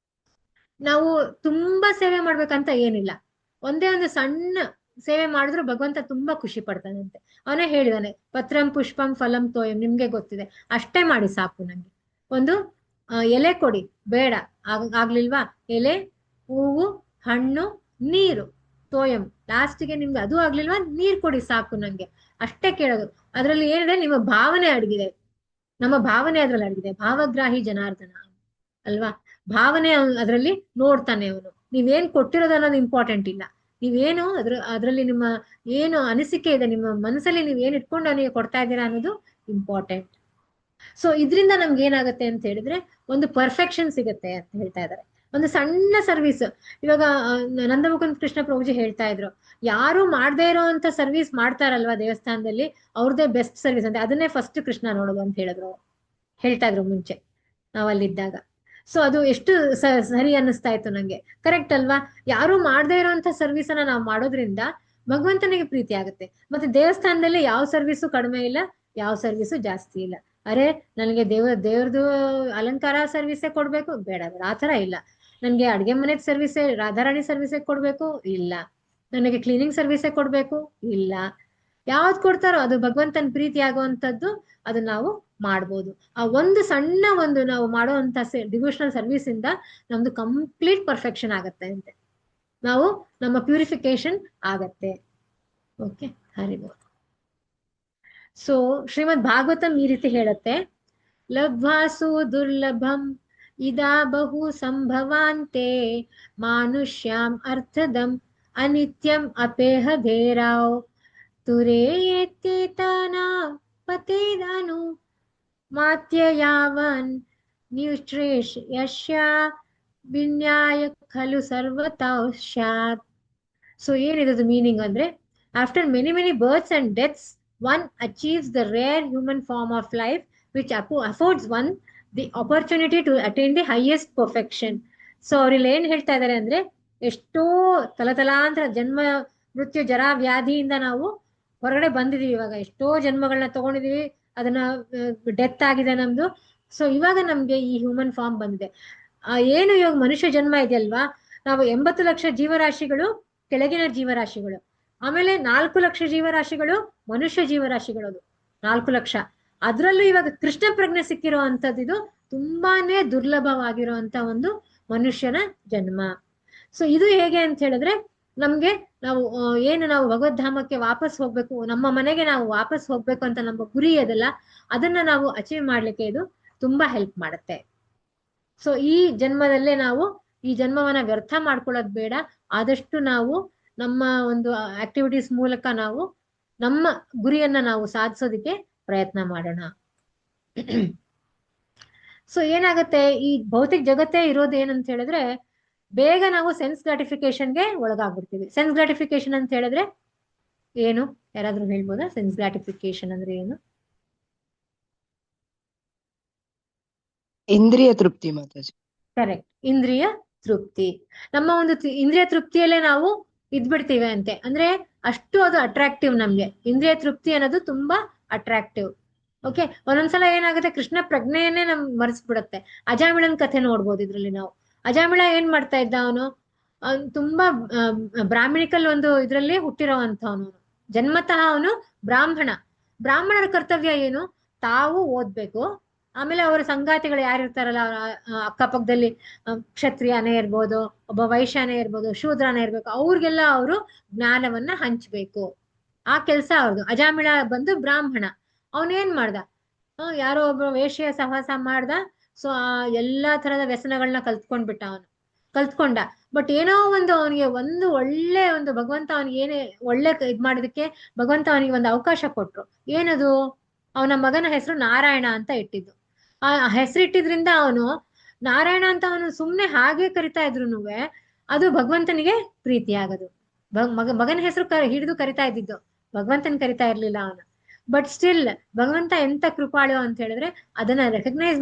ನಾವು ತುಂಬಾ ಸೇವೆ ಮಾಡ್ಬೇಕಂತ ಏನಿಲ್ಲ, ಒಂದೇ ಒಂದು ಸಣ್ಣ ಸೇವೆ ಮಾಡಿದ್ರು ಭಗವಂತ ತುಂಬಾ ಖುಷಿ ಪಡ್ತಾನಂತೆ. ಅವನೇ ಹೇಳಿದಾನೆ, ಪತ್ರಂ ಪುಷ್ಪಂ ಫಲಂ ತೋಯಂ, ನಿಮ್ಗೆ ಗೊತ್ತಿದೆ, ಅಷ್ಟೇ ಮಾಡಿ ಸಾಕು. ನಂಗೆ ಒಂದು ಎಲೆ ಕೊಡಿ ಬೇಡ ಆಗ್ಲಿಲ್ವಾ, ಎಲೆ, ಹೂವು, ಹಣ್ಣು, ನೀರು, ತೋಯಂ, ಲಾಸ್ಟಿಗೆ ನಿಮ್ಗೆ ಅದು ಆಗ್ಲಿಲ್ವಾ ನೀರ್ ಕೊಡಿ ಸಾಕು, ನಂಗೆ ಅಷ್ಟೇ ಕೇಳೋದು. ಅದ್ರಲ್ಲಿ ಏನಿದೆ, ನಿಮ್ಮ ಭಾವನೆ ಅಡಗಿದೆ, ನಮ್ಮ ಭಾವನೆ ಅದ್ರಲ್ಲಿ ಅಡಗಿದೆ. ಭಾವಗ್ರಾಹಿ ಜನಾರ್ದನ ಅಲ್ವಾ, ಭಾವನೆ ಅದ್ರಲ್ಲಿ ನೋಡ್ತಾನೆ ಅವನು. ನೀವೇನ್ ಕೊಟ್ಟಿರೋದು ಅನ್ನೋದು ಇಂಪಾರ್ಟೆಂಟ್ ಇಲ್ಲ, ನೀವೇನು ಅದ್ರಲ್ಲಿ ನಿಮ್ಮ ಏನು ಅನಿಸಿಕೆ ಇದೆ, ನಿಮ್ಮ ಮನಸ್ಸಲ್ಲಿ ನೀವ್ ಏನ್ ಇಟ್ಕೊಂಡು ಅವನಿಗೆ ಕೊಡ್ತಾ ಇದ್ದೀರಾ ಅನ್ನೋದು ಇಂಪಾರ್ಟೆಂಟ್. ಸೊ ಇದ್ರಿಂದ ನಮ್ಗೆ ಏನಾಗುತ್ತೆ ಅಂತ ಹೇಳಿದ್ರೆ ಒಂದು ಪರ್ಫೆಕ್ಷನ್ ಸಿಗುತ್ತೆ ಅಂತ ಹೇಳ್ತಾ ಇದ್ದಾರೆ. ಒಂದು ಸಣ್ಣ ಸರ್ವಿಸ್, ಇವಾಗ ನಂದಮುಕುಂದ ಕೃಷ್ಣ ಪ್ರಭುಜಿ ಹೇಳ್ತಾ ಇದ್ರು, ಯಾರು ಮಾಡದೇ ಇರೋಂತ ಸರ್ವಿಸ್ ಮಾಡ್ತಾರಲ್ವಾ ದೇವಸ್ಥಾನದಲ್ಲಿ, ಅವ್ರದೇ ಬೆಸ್ಟ್ ಸರ್ವಿಸ್ ಅಂತ, ಅದನ್ನೇ ಫಸ್ಟ್ ಕೃಷ್ಣ ನೋಡೋದು ಅಂತ ಹೇಳ್ತಾ ಇದ್ರು ಮುಂಚೆ ನಾವಲ್ಲಿದ್ದಾಗ. ಸೊ ಅದು ಎಷ್ಟು ಸರಿ ಅನ್ನಿಸ್ತಾ ಇತ್ತು ನಂಗೆ, ಕರೆಕ್ಟ್ ಅಲ್ವಾ. ಯಾರು ಮಾಡದೇ ಇರೋಂತ ಸರ್ವಿಸ್ ಅನ್ನ ನಾವು ಮಾಡೋದ್ರಿಂದ ಭಗವಂತನಿಗೆ ಪ್ರೀತಿ ಆಗುತ್ತೆ. ಮತ್ತೆ ದೇವಸ್ಥಾನದಲ್ಲಿ ಯಾವ ಸರ್ವಿಸು ಕಡಿಮೆ ಇಲ್ಲ, ಯಾವ ಸರ್ವಿಸು ಜಾಸ್ತಿ ಇಲ್ಲ. ಅರೆ ನನಗೆ ದೇವ್ರದು ಅಲಂಕಾರ ಸರ್ವಿಸೇ ಕೊಡ್ಬೇಕು, ಬೇಡ ಬೇಡ ಆ ತರ ಇಲ್ಲ. ನನ್ಗೆ ಅಡ್ಗೆ ಮನೆ ಸರ್ವಿಸೇ, ರಾಧಾರಾಣಿ ಸರ್ವಿಸೇ ಕೊಡ್ಬೇಕು, ಇಲ್ಲ. ನನಗೆ ಕ್ಲೀನಿಂಗ್ ಸರ್ವಿಸೇ ಕೊಡ್ಬೇಕು, ಇಲ್ಲ. ಯಾವ್ದು ಕೊಡ್ತಾರೋ ಅದು ಭಗವಂತನ ಪ್ರೀತಿ ಆಗುವಂತದ್ದು, ಅದು ನಾವು ಮಾಡ್ಬೋದು. ಆ ಒಂದು ಸಣ್ಣ ಒಂದು ನಾವು ಮಾಡುವಂತ ಡಿವೋಷನಲ್ ಸರ್ವಿಸ್ ಇಂದ ನಮ್ದು ಕಂಪ್ಲೀಟ್ ಪರ್ಫೆಕ್ಷನ್ ಆಗತ್ತೆ ಅಂತೆ, ನಾವು ನಮ್ಮ ಪ್ಯೂರಿಫಿಕೇಶನ್ ಆಗತ್ತೆ. ಓಕೆ, ಹರಿ ಬೋಲ್. ಸೊ ಶ್ರೀಮದ್ ಭಾಗವತಂ ಈ ರೀತಿ ಹೇಳತ್ತೆ, ಲಬ್ಧ್ವಾಸು ದುರ್ಲಭಂ ಇದಾ ಬಹು ಸಂಭವಾಂತೆ ಮಾನುಷ್ಯಾಂ ಅರ್ಥದಂ ಅನಿತ್ಯಂ ಅಪೇಹ ಧೇರಾವ್ ತುರೇಯೇತೇತನ ಪತೇದಾನು ಮಾತ್ಯಯಾವನ್ ನ್ಯೂಶ್ರೇಷ್ ಯಶ್ಯ ವಿನ್ಯಾಯ ಖಲು ಸರ್ವತಃ. ಸೊ ಏನಿದು ಮೀನಿಂಗ್ ಅಂದ್ರೆ, after many many berths and deaths one achieves the rare human form of life which affords one the opportunity to attain the highest perfection. So ಅವ್ರಲ್ಲಿ ಏನ್ ಹೇಳ್ತಾ ಇದಾರೆ ಅಂದ್ರೆ, ಎಷ್ಟೋ ತಲತಲಾಂತರ ಜನ್ಮ ಮೃತ್ಯು ಜರಾ ವ್ಯಾಧಿಯಿಂದ ನಾವು ಹೊರಗಡೆ ಬಂದಿದೀವಿ. ಇವಾಗ ಎಷ್ಟೋ ಜನ್ಮಗಳನ್ನ ತಗೊಂಡಿದೀವಿ, ಅದನ್ನ ಡೆತ್ ಆಗಿದೆ ನಮ್ದು. ಸೊ ಇವಾಗ ನಮ್ಗೆ ಈ ಹ್ಯೂಮನ್ ಫಾರ್ಮ್ ಬಂದಿದೆ. ಏನು ಇವಾಗ ಮನುಷ್ಯ ಜನ್ಮ ಇದೆಯಲ್ವಾ, ನಾವು 80 ಲಕ್ಷ ಜೀವರಾಶಿಗಳು ಕೆಳಗಿನ ಜೀವರಾಶಿಗಳು, ಆಮೇಲೆ 4 ಲಕ್ಷ ಜೀವರಾಶಿಗಳು ಮನುಷ್ಯ ಜೀವರಾಶಿಗಳು, ಅದು 4 ಲಕ್ಷ. ಅದ್ರಲ್ಲೂ ಇವಾಗ ಕೃಷ್ಣ ಪ್ರಜ್ಞೆ ಸಿಕ್ಕಿರೋ ಅಂತದ್ದು, ಇದು ತುಂಬಾನೇ ದುರ್ಲಭವಾಗಿರುವಂತ ಒಂದು ಮನುಷ್ಯನ ಜನ್ಮ. ಸೊ ಇದು ಹೇಗೆ ಅಂತ ಹೇಳಿದ್ರೆ, ನಮ್ಗೆ ನಾವು ಭಗವದ್ಧಾಮಕ್ಕೆ ವಾಪಸ್ ಹೋಗ್ಬೇಕು, ನಮ್ಮ ಮನೆಗೆ ನಾವು ವಾಪಸ್ ಹೋಗ್ಬೇಕು ಅಂತ ನಮ್ಮ ಗುರಿ ಅದಲ್ಲ, ಅದನ್ನ ನಾವು ಅಚೀವ್ ಮಾಡ್ಲಿಕ್ಕೆ ಇದು ತುಂಬಾ ಹೆಲ್ಪ್ ಮಾಡುತ್ತೆ. ಸೊ ಈ ಜನ್ಮದಲ್ಲೇ ನಾವು ಈ ಜನ್ಮವನ್ನ ವ್ಯರ್ಥ ಮಾಡ್ಕೊಳ್ಳೋದು ಬೇಡ. ಆದಷ್ಟು ನಾವು ನಮ್ಮ ಒಂದು ಆಕ್ಟಿವಿಟೀಸ್ ಮೂಲಕ ನಾವು ನಮ್ಮ ಗುರಿಯನ್ನ ನಾವು ಸಾಧಿಸೋದಿಕ್ಕೆ ಪ್ರಯತ್ನ ಮಾಡೋಣ. ಸೊ ಏನಾಗತ್ತೆ, ಈ ಭೌತಿಕ ಜಗತ್ತೇ ಇರೋದು ಏನಂತ ಹೇಳಿದ್ರೆ, ಬೇಗ ನಾವು ಸೆನ್ಸ್ ಗ್ರಾಟಿಫಿಕೇಶನ್ಗೆ ಒಳಗಾಗ್ಬಿಡ್ತೀವಿ. ಸೆನ್ಸ್ ಗ್ರಾಟಿಫಿಕೇಶನ್ ಅಂತ ಹೇಳಿದ್ರೆ ಏನು ಯಾರಾದ್ರೂ ಹೇಳ್ಬೋದಾ? ಸೆನ್ಸ್ ಗ್ರಾಟಿಫಿಕೇಶನ್ ಅಂದ್ರೆ ಏನು? ಇಂದ್ರಿಯ ತೃಪ್ತಿ ಮಾತಾಜಿ. ಕರೆಕ್ಟ್, ಇಂದ್ರಿಯ ತೃಪ್ತಿ. ನಮ್ಮ ಒಂದು ಇಂದ್ರಿಯ ತೃಪ್ತಿಯಲ್ಲೇ ನಾವು ಇದ್ಬಿಡ್ತೀವಿ ಅಂತೆ. ಅಂದ್ರೆ ಅಷ್ಟು ಅದು ಅಟ್ರಾಕ್ಟಿವ್ ನಮ್ಗೆ. ಇಂದ್ರಿಯ ತೃಪ್ತಿ ಅನ್ನೋದು ತುಂಬಾ ಅಟ್ರಾಕ್ಟಿವ್. ಓಕೆ, ಒಂದೊಂದ್ಸಲ ಏನಾಗುತ್ತೆ, ಕೃಷ್ಣ ಪ್ರಜ್ಞೆಯನ್ನೇ ನಮ್ ಮರೆಸ್ಬಿಡತ್ತೆ. ಅಜಾಮಿಳನ್ ಕಥೆ ನೋಡ್ಬೋದು ಇದ್ರಲ್ಲಿ ನಾವು. ಅಜಾಮಿಳ ಏನ್ ಮಾಡ್ತಾ ಇದ್ದ, ಅವನು ತುಂಬಾ ಬ್ರಾಹ್ಮಣಿಕಲ್ ಒಂದು ಇದ್ರಲ್ಲಿ ಹುಟ್ಟಿರೋವಂಥವನು. ಜನ್ಮತಃ ಅವನು ಬ್ರಾಹ್ಮಣರ ಕರ್ತವ್ಯ ಏನು? ತಾವು ಓದ್ಬೇಕು, ಆಮೇಲೆ ಅವರ ಸಂಗಾತಿಗಳು ಯಾರಿರ್ತಾರಲ್ಲ ಅಕ್ಕಪಕ್ಕದಲ್ಲಿ, ಕ್ಷತ್ರಿಯನೇ ಇರ್ಬೋದು, ಒಬ್ಬ ವೈಶ್ಯನೇ ಇರ್ಬೋದು, ಶೂದ್ರನೇ ಇರ್ಬೇಕು, ಅವ್ರಿಗೆಲ್ಲ ಅವರು ಜ್ಞಾನವನ್ನ ಹಂಚ್ಬೇಕು. ಆ ಕೆಲ್ಸ ಅವ್ರದ್ದು. ಅಜಾಮಿಳ ಬಂದು ಬ್ರಾಹ್ಮಣ. ಅವನೇನ್ ಮಾಡ್ದ, ಯಾರೋ ಒಬ್ಬ ವೇಶ್ಯ ಸಹವಾಸ ಮಾಡ್ದ. ಸೊ ಆ ಎಲ್ಲಾ ತರದ ವ್ಯಸನಗಳನ್ನ ಕಲ್ತ್ಕೊಂಡ. ಬಟ್ ಏನೋ ಒಂದು ಅವನಿಗೆ ಒಂದು ಒಳ್ಳೆ ಒಂದು ಭಗವಂತ ಅವನಿಗೆ ಏನೇ ಒಳ್ಳೆ ಇದ್ ಮಾಡೋದಕ್ಕೆ ಭಗವಂತ ಅವನಿಗೆ ಒಂದು ಅವಕಾಶ ಕೊಟ್ರು. ಏನದು? ಅವನ ಮಗನ ಹೆಸರು ನಾರಾಯಣ ಅಂತ ಇಟ್ಟಿದ್ದು. ಆ ಹೆಸರಿಟ್ಟಿದ್ರಿಂದ ಅವನು ನಾರಾಯಣ ಅಂತ ಅವನು ಸುಮ್ನೆ ಹಾಗೆ ಕರಿತಾ ಇದ್ರುನುವೆ ಅದು ಭಗವಂತನಿಗೆ ಪ್ರೀತಿ ಆಗೋದು. ಮಗನ ಹೆಸರು ಹಿಡಿದು ಕರಿತಾ ಇದ್ದಿದ್ದು, ಭಗವಂತನ ಕರಿತಾ ಇರ್ಲಿಲ್ಲ ಅವನು. ಬಟ್ ಸ್ಟಿಲ್ ಭಗವಂತ ಎಂತ ಕೃಪಾಳು ಅಂತ ಹೇಳಿದ್ರೆ ಅದನ್ನ ರೆಕಗ್ನೈಸ್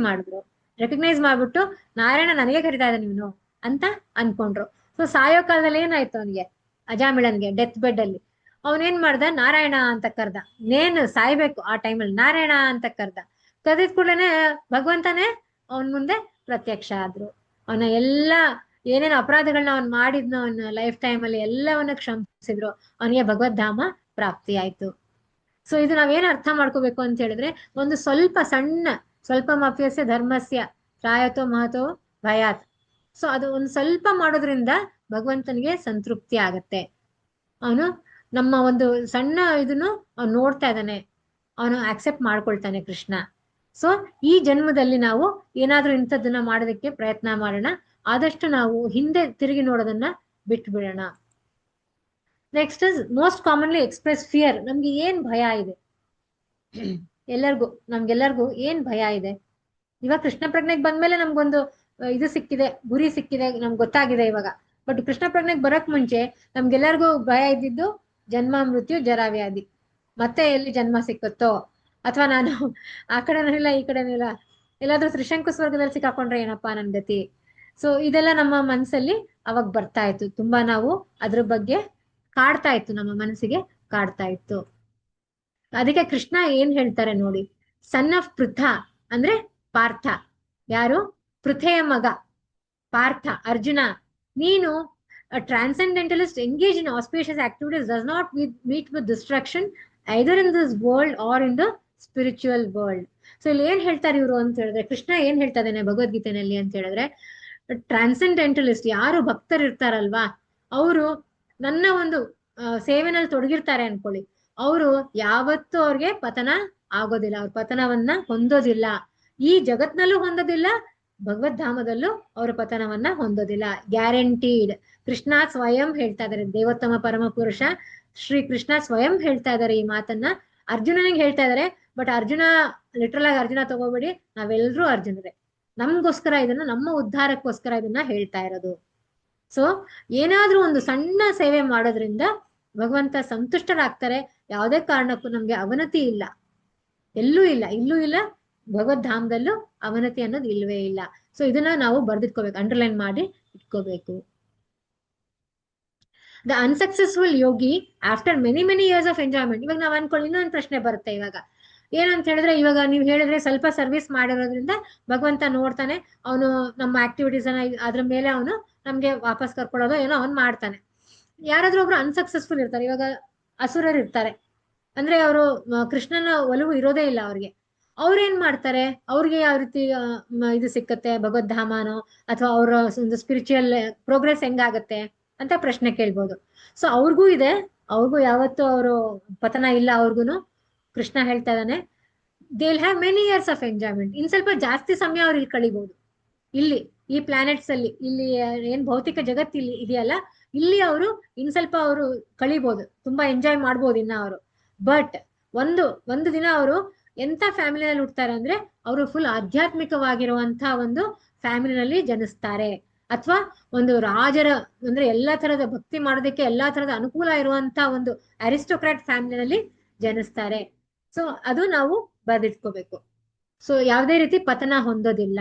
ಮಾಡ್ಬಿಟ್ಟು ನಾರಾಯಣ ನನಗೆ ಕರಿತಾ ಇದ್ದಾನೆ ಇವನು ಅಂತ ಅನ್ಕೊಂಡ್ರು. ಸೊ ಸಾಯೋ ಕಾಲದಲ್ಲಿ ಏನಾಯ್ತು ಅವನಿಗೆ, ಅಜಾಮಿಳನ್ಗೆ ಡೆತ್ ಬೆಡ್ ಅಲ್ಲಿ ಅವನೇನ್ ಮಾಡ್ದ, ನಾರಾಯಣ ಅಂತ ಕರ್ದ. ಸಾಯ್ಬೇಕು ಆ ಟೈಮಲ್ಲಿ, ನಾರಾಯಣ ಅಂತ ಕರೆದಿದ್ ಕೂಡಲೇ ಭಗವಂತನೇ ಅವನ್ ಮುಂದೆ ಪ್ರತ್ಯಕ್ಷ ಆದ್ರು. ಅವನ ಏನೇನು ಅಪರಾಧಗಳನ್ನ ಅವನ್ ಮಾಡಿದ್ನೋ ಅವನ ಲೈಫ್ ಟೈಮ್ ಅಲ್ಲಿ ಎಲ್ಲವನ್ನ ಕ್ಷಮಿಸಿದ್ರು. ಅವನಿಗೆ ಭಗವದ್ಧಾಮ ಪ್ರಾಪ್ತಿ ಆಯ್ತು. ಸೊ ಇದು ನಾವೇನ್ ಅರ್ಥ ಮಾಡ್ಕೋಬೇಕು ಅಂತ ಹೇಳಿದ್ರೆ, ಒಂದು ಸ್ವಲ್ಪ ಮಪ್ಯಸ್ಯ ಧರ್ಮಸ್ಯ ತ್ರಾಯತೋ ಮಹತೋ ಭಯಾತ್. ಸೊ ಅದು ಒಂದು ಸ್ವಲ್ಪ ಮಾಡೋದ್ರಿಂದ ಭಗವಂತನಿಗೆ ಸಂತೃಪ್ತಿ ಆಗತ್ತೆ. ಅವನು ನಮ್ಮ ಒಂದು ಸಣ್ಣ ಇದನ್ನು ಅವನು ನೋಡ್ತಾ ಇದ್ದಾನೆ, ಅವನು ಆಕ್ಸೆಪ್ಟ್ ಮಾಡ್ಕೊಳ್ತಾನೆ ಕೃಷ್ಣ. ಸೊ ಈ ಜನ್ಮದಲ್ಲಿ ನಾವು ಏನಾದ್ರೂ ಇಂಥದ್ದನ್ನ ಮಾಡೋದಕ್ಕೆ ಪ್ರಯತ್ನ ಮಾಡೋಣ. ಆದಷ್ಟು ನಾವು ಹಿಂದೆ ತಿರುಗಿ ನೋಡೋದನ್ನ ಬಿಟ್ಬಿಡೋಣ. Next is most commonly express fear. ನಮ್ಗೆ ಏನ್ ಭಯ ಇದೆ? ನಮ್ಗೆಲ್ಲರಿಗೂ ಏನ್ ಭಯ ಇದೆ? ಇವಾಗ ಕೃಷ್ಣ ಪ್ರಜ್ಞೆಗೆ ಬಂದ್ಮೇಲೆ ನಮ್ಗೊಂದು ಇದು ಸಿಕ್ಕಿದೆ, ಗುರಿ ಸಿಕ್ಕಿದೆ, ನಮ್ಗೆ ಗೊತ್ತಾಗಿದೆ ಇವಾಗ. ಬಟ್ ಕೃಷ್ಣ ಪ್ರಜ್ಞೆಗೆ ಬರಕ್ ಮುಂಚೆ ನಮ್ಗೆಲ್ಲರಿಗೂ ಭಯ ಇದ್ದಿದ್ದು ಜನ್ಮ ಮೃತ್ಯು ಜರಾವ್ಯಾಧಿ. ಮತ್ತೆ ಎಲ್ಲಿ ಜನ್ಮ ಸಿಕ್ಕುತ್ತೋ, ಅಥವಾ ನಾನು ಆ ಕಡೆನೂ ಇಲ್ಲ ಈ ಕಡೆನೂ ಇಲ್ಲ, ಎಲ್ಲಾದ್ರೂ ತ್ರಿಶಂಕು ಸ್ವರ್ಗದಲ್ಲಿ ಸಿಕ್ಕಾಕೊಂಡ್ರೆ ಏನಪ್ಪಾ ನನ್ ಗತಿ. ಸೊ ಇದೆಲ್ಲ ನಮ್ಮ ಮನಸ್ಸಲ್ಲಿ ಅವಾಗ ಬರ್ತಾ ಇತ್ತು. ತುಂಬಾ ನಾವು ಅದ್ರ ಬಗ್ಗೆ ಕಾಡ್ತಾ ಇತ್ತು, ನಮ್ಮ ಮನಸ್ಸಿಗೆ ಕಾಡ್ತಾ ಇತ್ತು. ಅದಕ್ಕೆ ಕೃಷ್ಣ ಏನ್ ಹೇಳ್ತಾರೆ ನೋಡಿ, ಸನ್ ಆಫ್ ಪೃಥ ಅಂದ್ರೆ ಪಾರ್ಥ. ಯಾರು? ಪೃಥೆಯ ಮಗ ಪಾರ್ಥ, ಅರ್ಜುನ. ನೀನು transcendentalist engage in auspicious activities does not meet with destruction either in this world or in the spiritual world. So ಇಲ್ಲಿ ಏನ್ ಹೇಳ್ತಾರೆ ಇವರು ಅಂತ ಹೇಳಿದ್ರೆ, ಕೃಷ್ಣ ಏನ್ ಹೇಳ್ತಾ ಇದ್ದಾನೆ ಭಗವದ್ಗೀತೆನಲ್ಲಿ ಅಂತ ಹೇಳಿದ್ರೆ, ಟ್ರಾನ್ಸೆಂಡೆಂಟಲಿಸ್ಟ್ ಯಾರು ಭಕ್ತರು ಇರ್ತಾರಲ್ವಾ, ಅವರು ನನ್ನ ಒಂದು ಸೇವೆನಲ್ಲಿ ತೊಡಗಿರ್ತಾರೆ ಅನ್ಕೊಳ್ಳಿ, ಅವರು ಯಾವತ್ತೂ ಅವ್ರಿಗೆ ಪತನ ಆಗೋದಿಲ್ಲ, ಅವ್ರ ಪತನವನ್ನ ಹೊಂದೋದಿಲ್ಲ. ಈ ಜಗತ್ನಲ್ಲೂ ಹೊಂದೋದಿಲ್ಲ, ಭಗವದ್ಧಾಮದಲ್ಲೂ ಅವರ ಪತನವನ್ನ ಹೊಂದೋದಿಲ್ಲ, ಗ್ಯಾರಂಟೀಡ್. ಕೃಷ್ಣ ಸ್ವಯಂ ಹೇಳ್ತಾ ಇದಾರೆ, ದೇವೋತ್ತಮ ಪರಮ ಪುರುಷ ಶ್ರೀ ಕೃಷ್ಣ ಸ್ವಯಂ ಹೇಳ್ತಾ ಇದಾರೆ ಈ ಮಾತನ್ನ. ಅರ್ಜುನನಿಗೆ ಹೇಳ್ತಾ ಇದಾರೆ. ಬಟ್ ಅರ್ಜುನ ಲಿಟ್ರಲ್ ಆಗಿ ಅರ್ಜುನ ತಗೋಬೇಡಿ, ನಾವೆಲ್ಲರೂ ಅರ್ಜುನರೇ. ನಮ್ಗೋಸ್ಕರ ಇದನ್ನ, ನಮ್ಮ ಉದ್ಧಾರಕ್ಕೋಸ್ಕರ ಇದನ್ನ ಹೇಳ್ತಾ ಇರೋದು. ಸೊ ಏನಾದ್ರೂ ಒಂದು ಸಣ್ಣ ಸೇವೆ ಮಾಡೋದ್ರಿಂದ ಭಗವಂತ ಸಂತುಷ್ಟರಾಗ್ತಾರೆ. ಯಾವುದೇ ಕಾರಣಕ್ಕೂ ನಮ್ಗೆ ಅವನತಿ ಇಲ್ಲ, ಎಲ್ಲೂ ಇಲ್ಲ, ಇಲ್ಲೂ ಇಲ್ಲ, ಭಗವದ್ಧಾಮದಲ್ಲೂ ಅವನತಿ ಅನ್ನೋದು ಇಲ್ವೇ ಇಲ್ಲ. ಸೊ ಇದನ್ನ ನಾವು ಬರ್ದಿಟ್ಕೋಬೇಕು, ಅಂಡರ್ಲೈನ್ ಮಾಡಿ ಇಟ್ಕೋಬೇಕು. The unsuccessful Yogi after many years of enjoyment. ಇವಾಗ ನಾವ್ ಅನ್ಕೊಳ್ಳಿ, ಇನ್ನೊಂದು ಪ್ರಶ್ನೆ ಬರುತ್ತೆ ಇವಾಗ. ಏನಂತ ಹೇಳಿದ್ರೆ, ಇವಾಗ ನೀವು ಹೇಳಿದ್ರೆ ಸ್ವಲ್ಪ ಸರ್ವಿಸ್ ಮಾಡಿರೋದ್ರಿಂದ ಭಗವಂತ ನೋಡ್ತಾನೆ, ಅವನು ನಮ್ಮ ಆಕ್ಟಿವಿಟೀಸ್ ಅನ್ನ ಅದ್ರ ಮೇಲೆ ಅವನು ನಮ್ಗೆ ವಾಪಸ್ ಕರ್ಕೊಳ್ಳೋದು ಏನೋ ಅವನು ಮಾಡ್ತಾನೆ. ಯಾರಾದ್ರೂ ಒಬ್ರು ಅನ್ಸಕ್ಸಸ್ಫುಲ್ ಇರ್ತಾರೆ, ಇವಾಗ ಅಸುರರು ಇರ್ತಾರೆ, ಅಂದ್ರೆ ಅವರು ಕೃಷ್ಣನ ಒಲವು ಇರೋದೇ ಇಲ್ಲ ಅವ್ರಿಗೆ. ಅವ್ರೇನ್ ಮಾಡ್ತಾರೆ, ಅವ್ರಿಗೆ ಯಾವ ರೀತಿ ಇದು ಸಿಕ್ಕತ್ತೆ ಭಗವದ್ಧಾಮನೋ, ಅಥವಾ ಅವರ ಒಂದು ಸ್ಪಿರಿಚುವಲ್ ಪ್ರೋಗ್ರೆಸ್ ಹೆಂಗಾಗತ್ತೆ ಅಂತ ಪ್ರಶ್ನೆ ಕೇಳ್ಬೋದು. ಸೊ ಅವ್ರಿಗೂ ಇದೆ, ಅವ್ರಿಗೂ ಯಾವತ್ತೂ ಅವರು ಪತನ ಇಲ್ಲ. ಅವ್ರಿಗೂ ಕೃಷ್ಣ ಹೇಳ್ತಾ ಇದ್ದಾನೆ, they will have many years of enjoyment. ಇನ್ ಸ್ವಲ್ಪ ಜಾಸ್ತಿ ಸಮಯ ಅವ್ರು ಇಲ್ಲಿ ಕಳಿಬಹುದು, ಇಲ್ಲಿ ಈ ಪ್ಲಾನೆಟ್ಸ್ ಅಲ್ಲಿ, ಇಲ್ಲಿ ಏನ್ ಭೌತಿಕ ಜಗತ್ತು ಇಲ್ಲಿ ಇದೆಯಲ್ಲ, ಇಲ್ಲಿ ಅವರು ಇನ್ ಸ್ವಲ್ಪ ಅವರು ಕಳಿಬಹುದು, ತುಂಬಾ ಎಂಜಾಯ್ ಮಾಡ್ಬೋದು ಇನ್ನ ಅವರು. ಬಟ್ ಒಂದು ದಿನ ಅವರು ಎಂತ ಫ್ಯಾಮಿಲಿನಲ್ಲಿ ಹುಡ್ತಾರೆ ಅಂದ್ರೆ, ಅವರು ಫುಲ್ ಆಧ್ಯಾತ್ಮಿಕವಾಗಿರುವಂತಹ ಒಂದು ಫ್ಯಾಮಿಲಿನಲ್ಲಿ ಜನಿಸ್ತಾರೆ. ಅಥವಾ ಒಂದು ರಾಜರ ಅಂದ್ರೆ ಎಲ್ಲಾ ತರದ ಭಕ್ತಿ ಮಾಡೋದಕ್ಕೆ ಎಲ್ಲಾ ತರದ ಅನುಕೂಲ ಇರುವಂತ ಒಂದು ಅರಿಸ್ಟೋಕ್ರಾಟ್ ಫ್ಯಾಮಿಲಿನಲ್ಲಿ ಜನಿಸ್ತಾರೆ. ಸೊ ಅದು ನಾವು ಬರೆದಿಟ್ಕೋಬೇಕು. ಸೊ ಯಾವುದೇ ರೀತಿ ಪತನ ಹೊಂದೋದಿಲ್ಲ.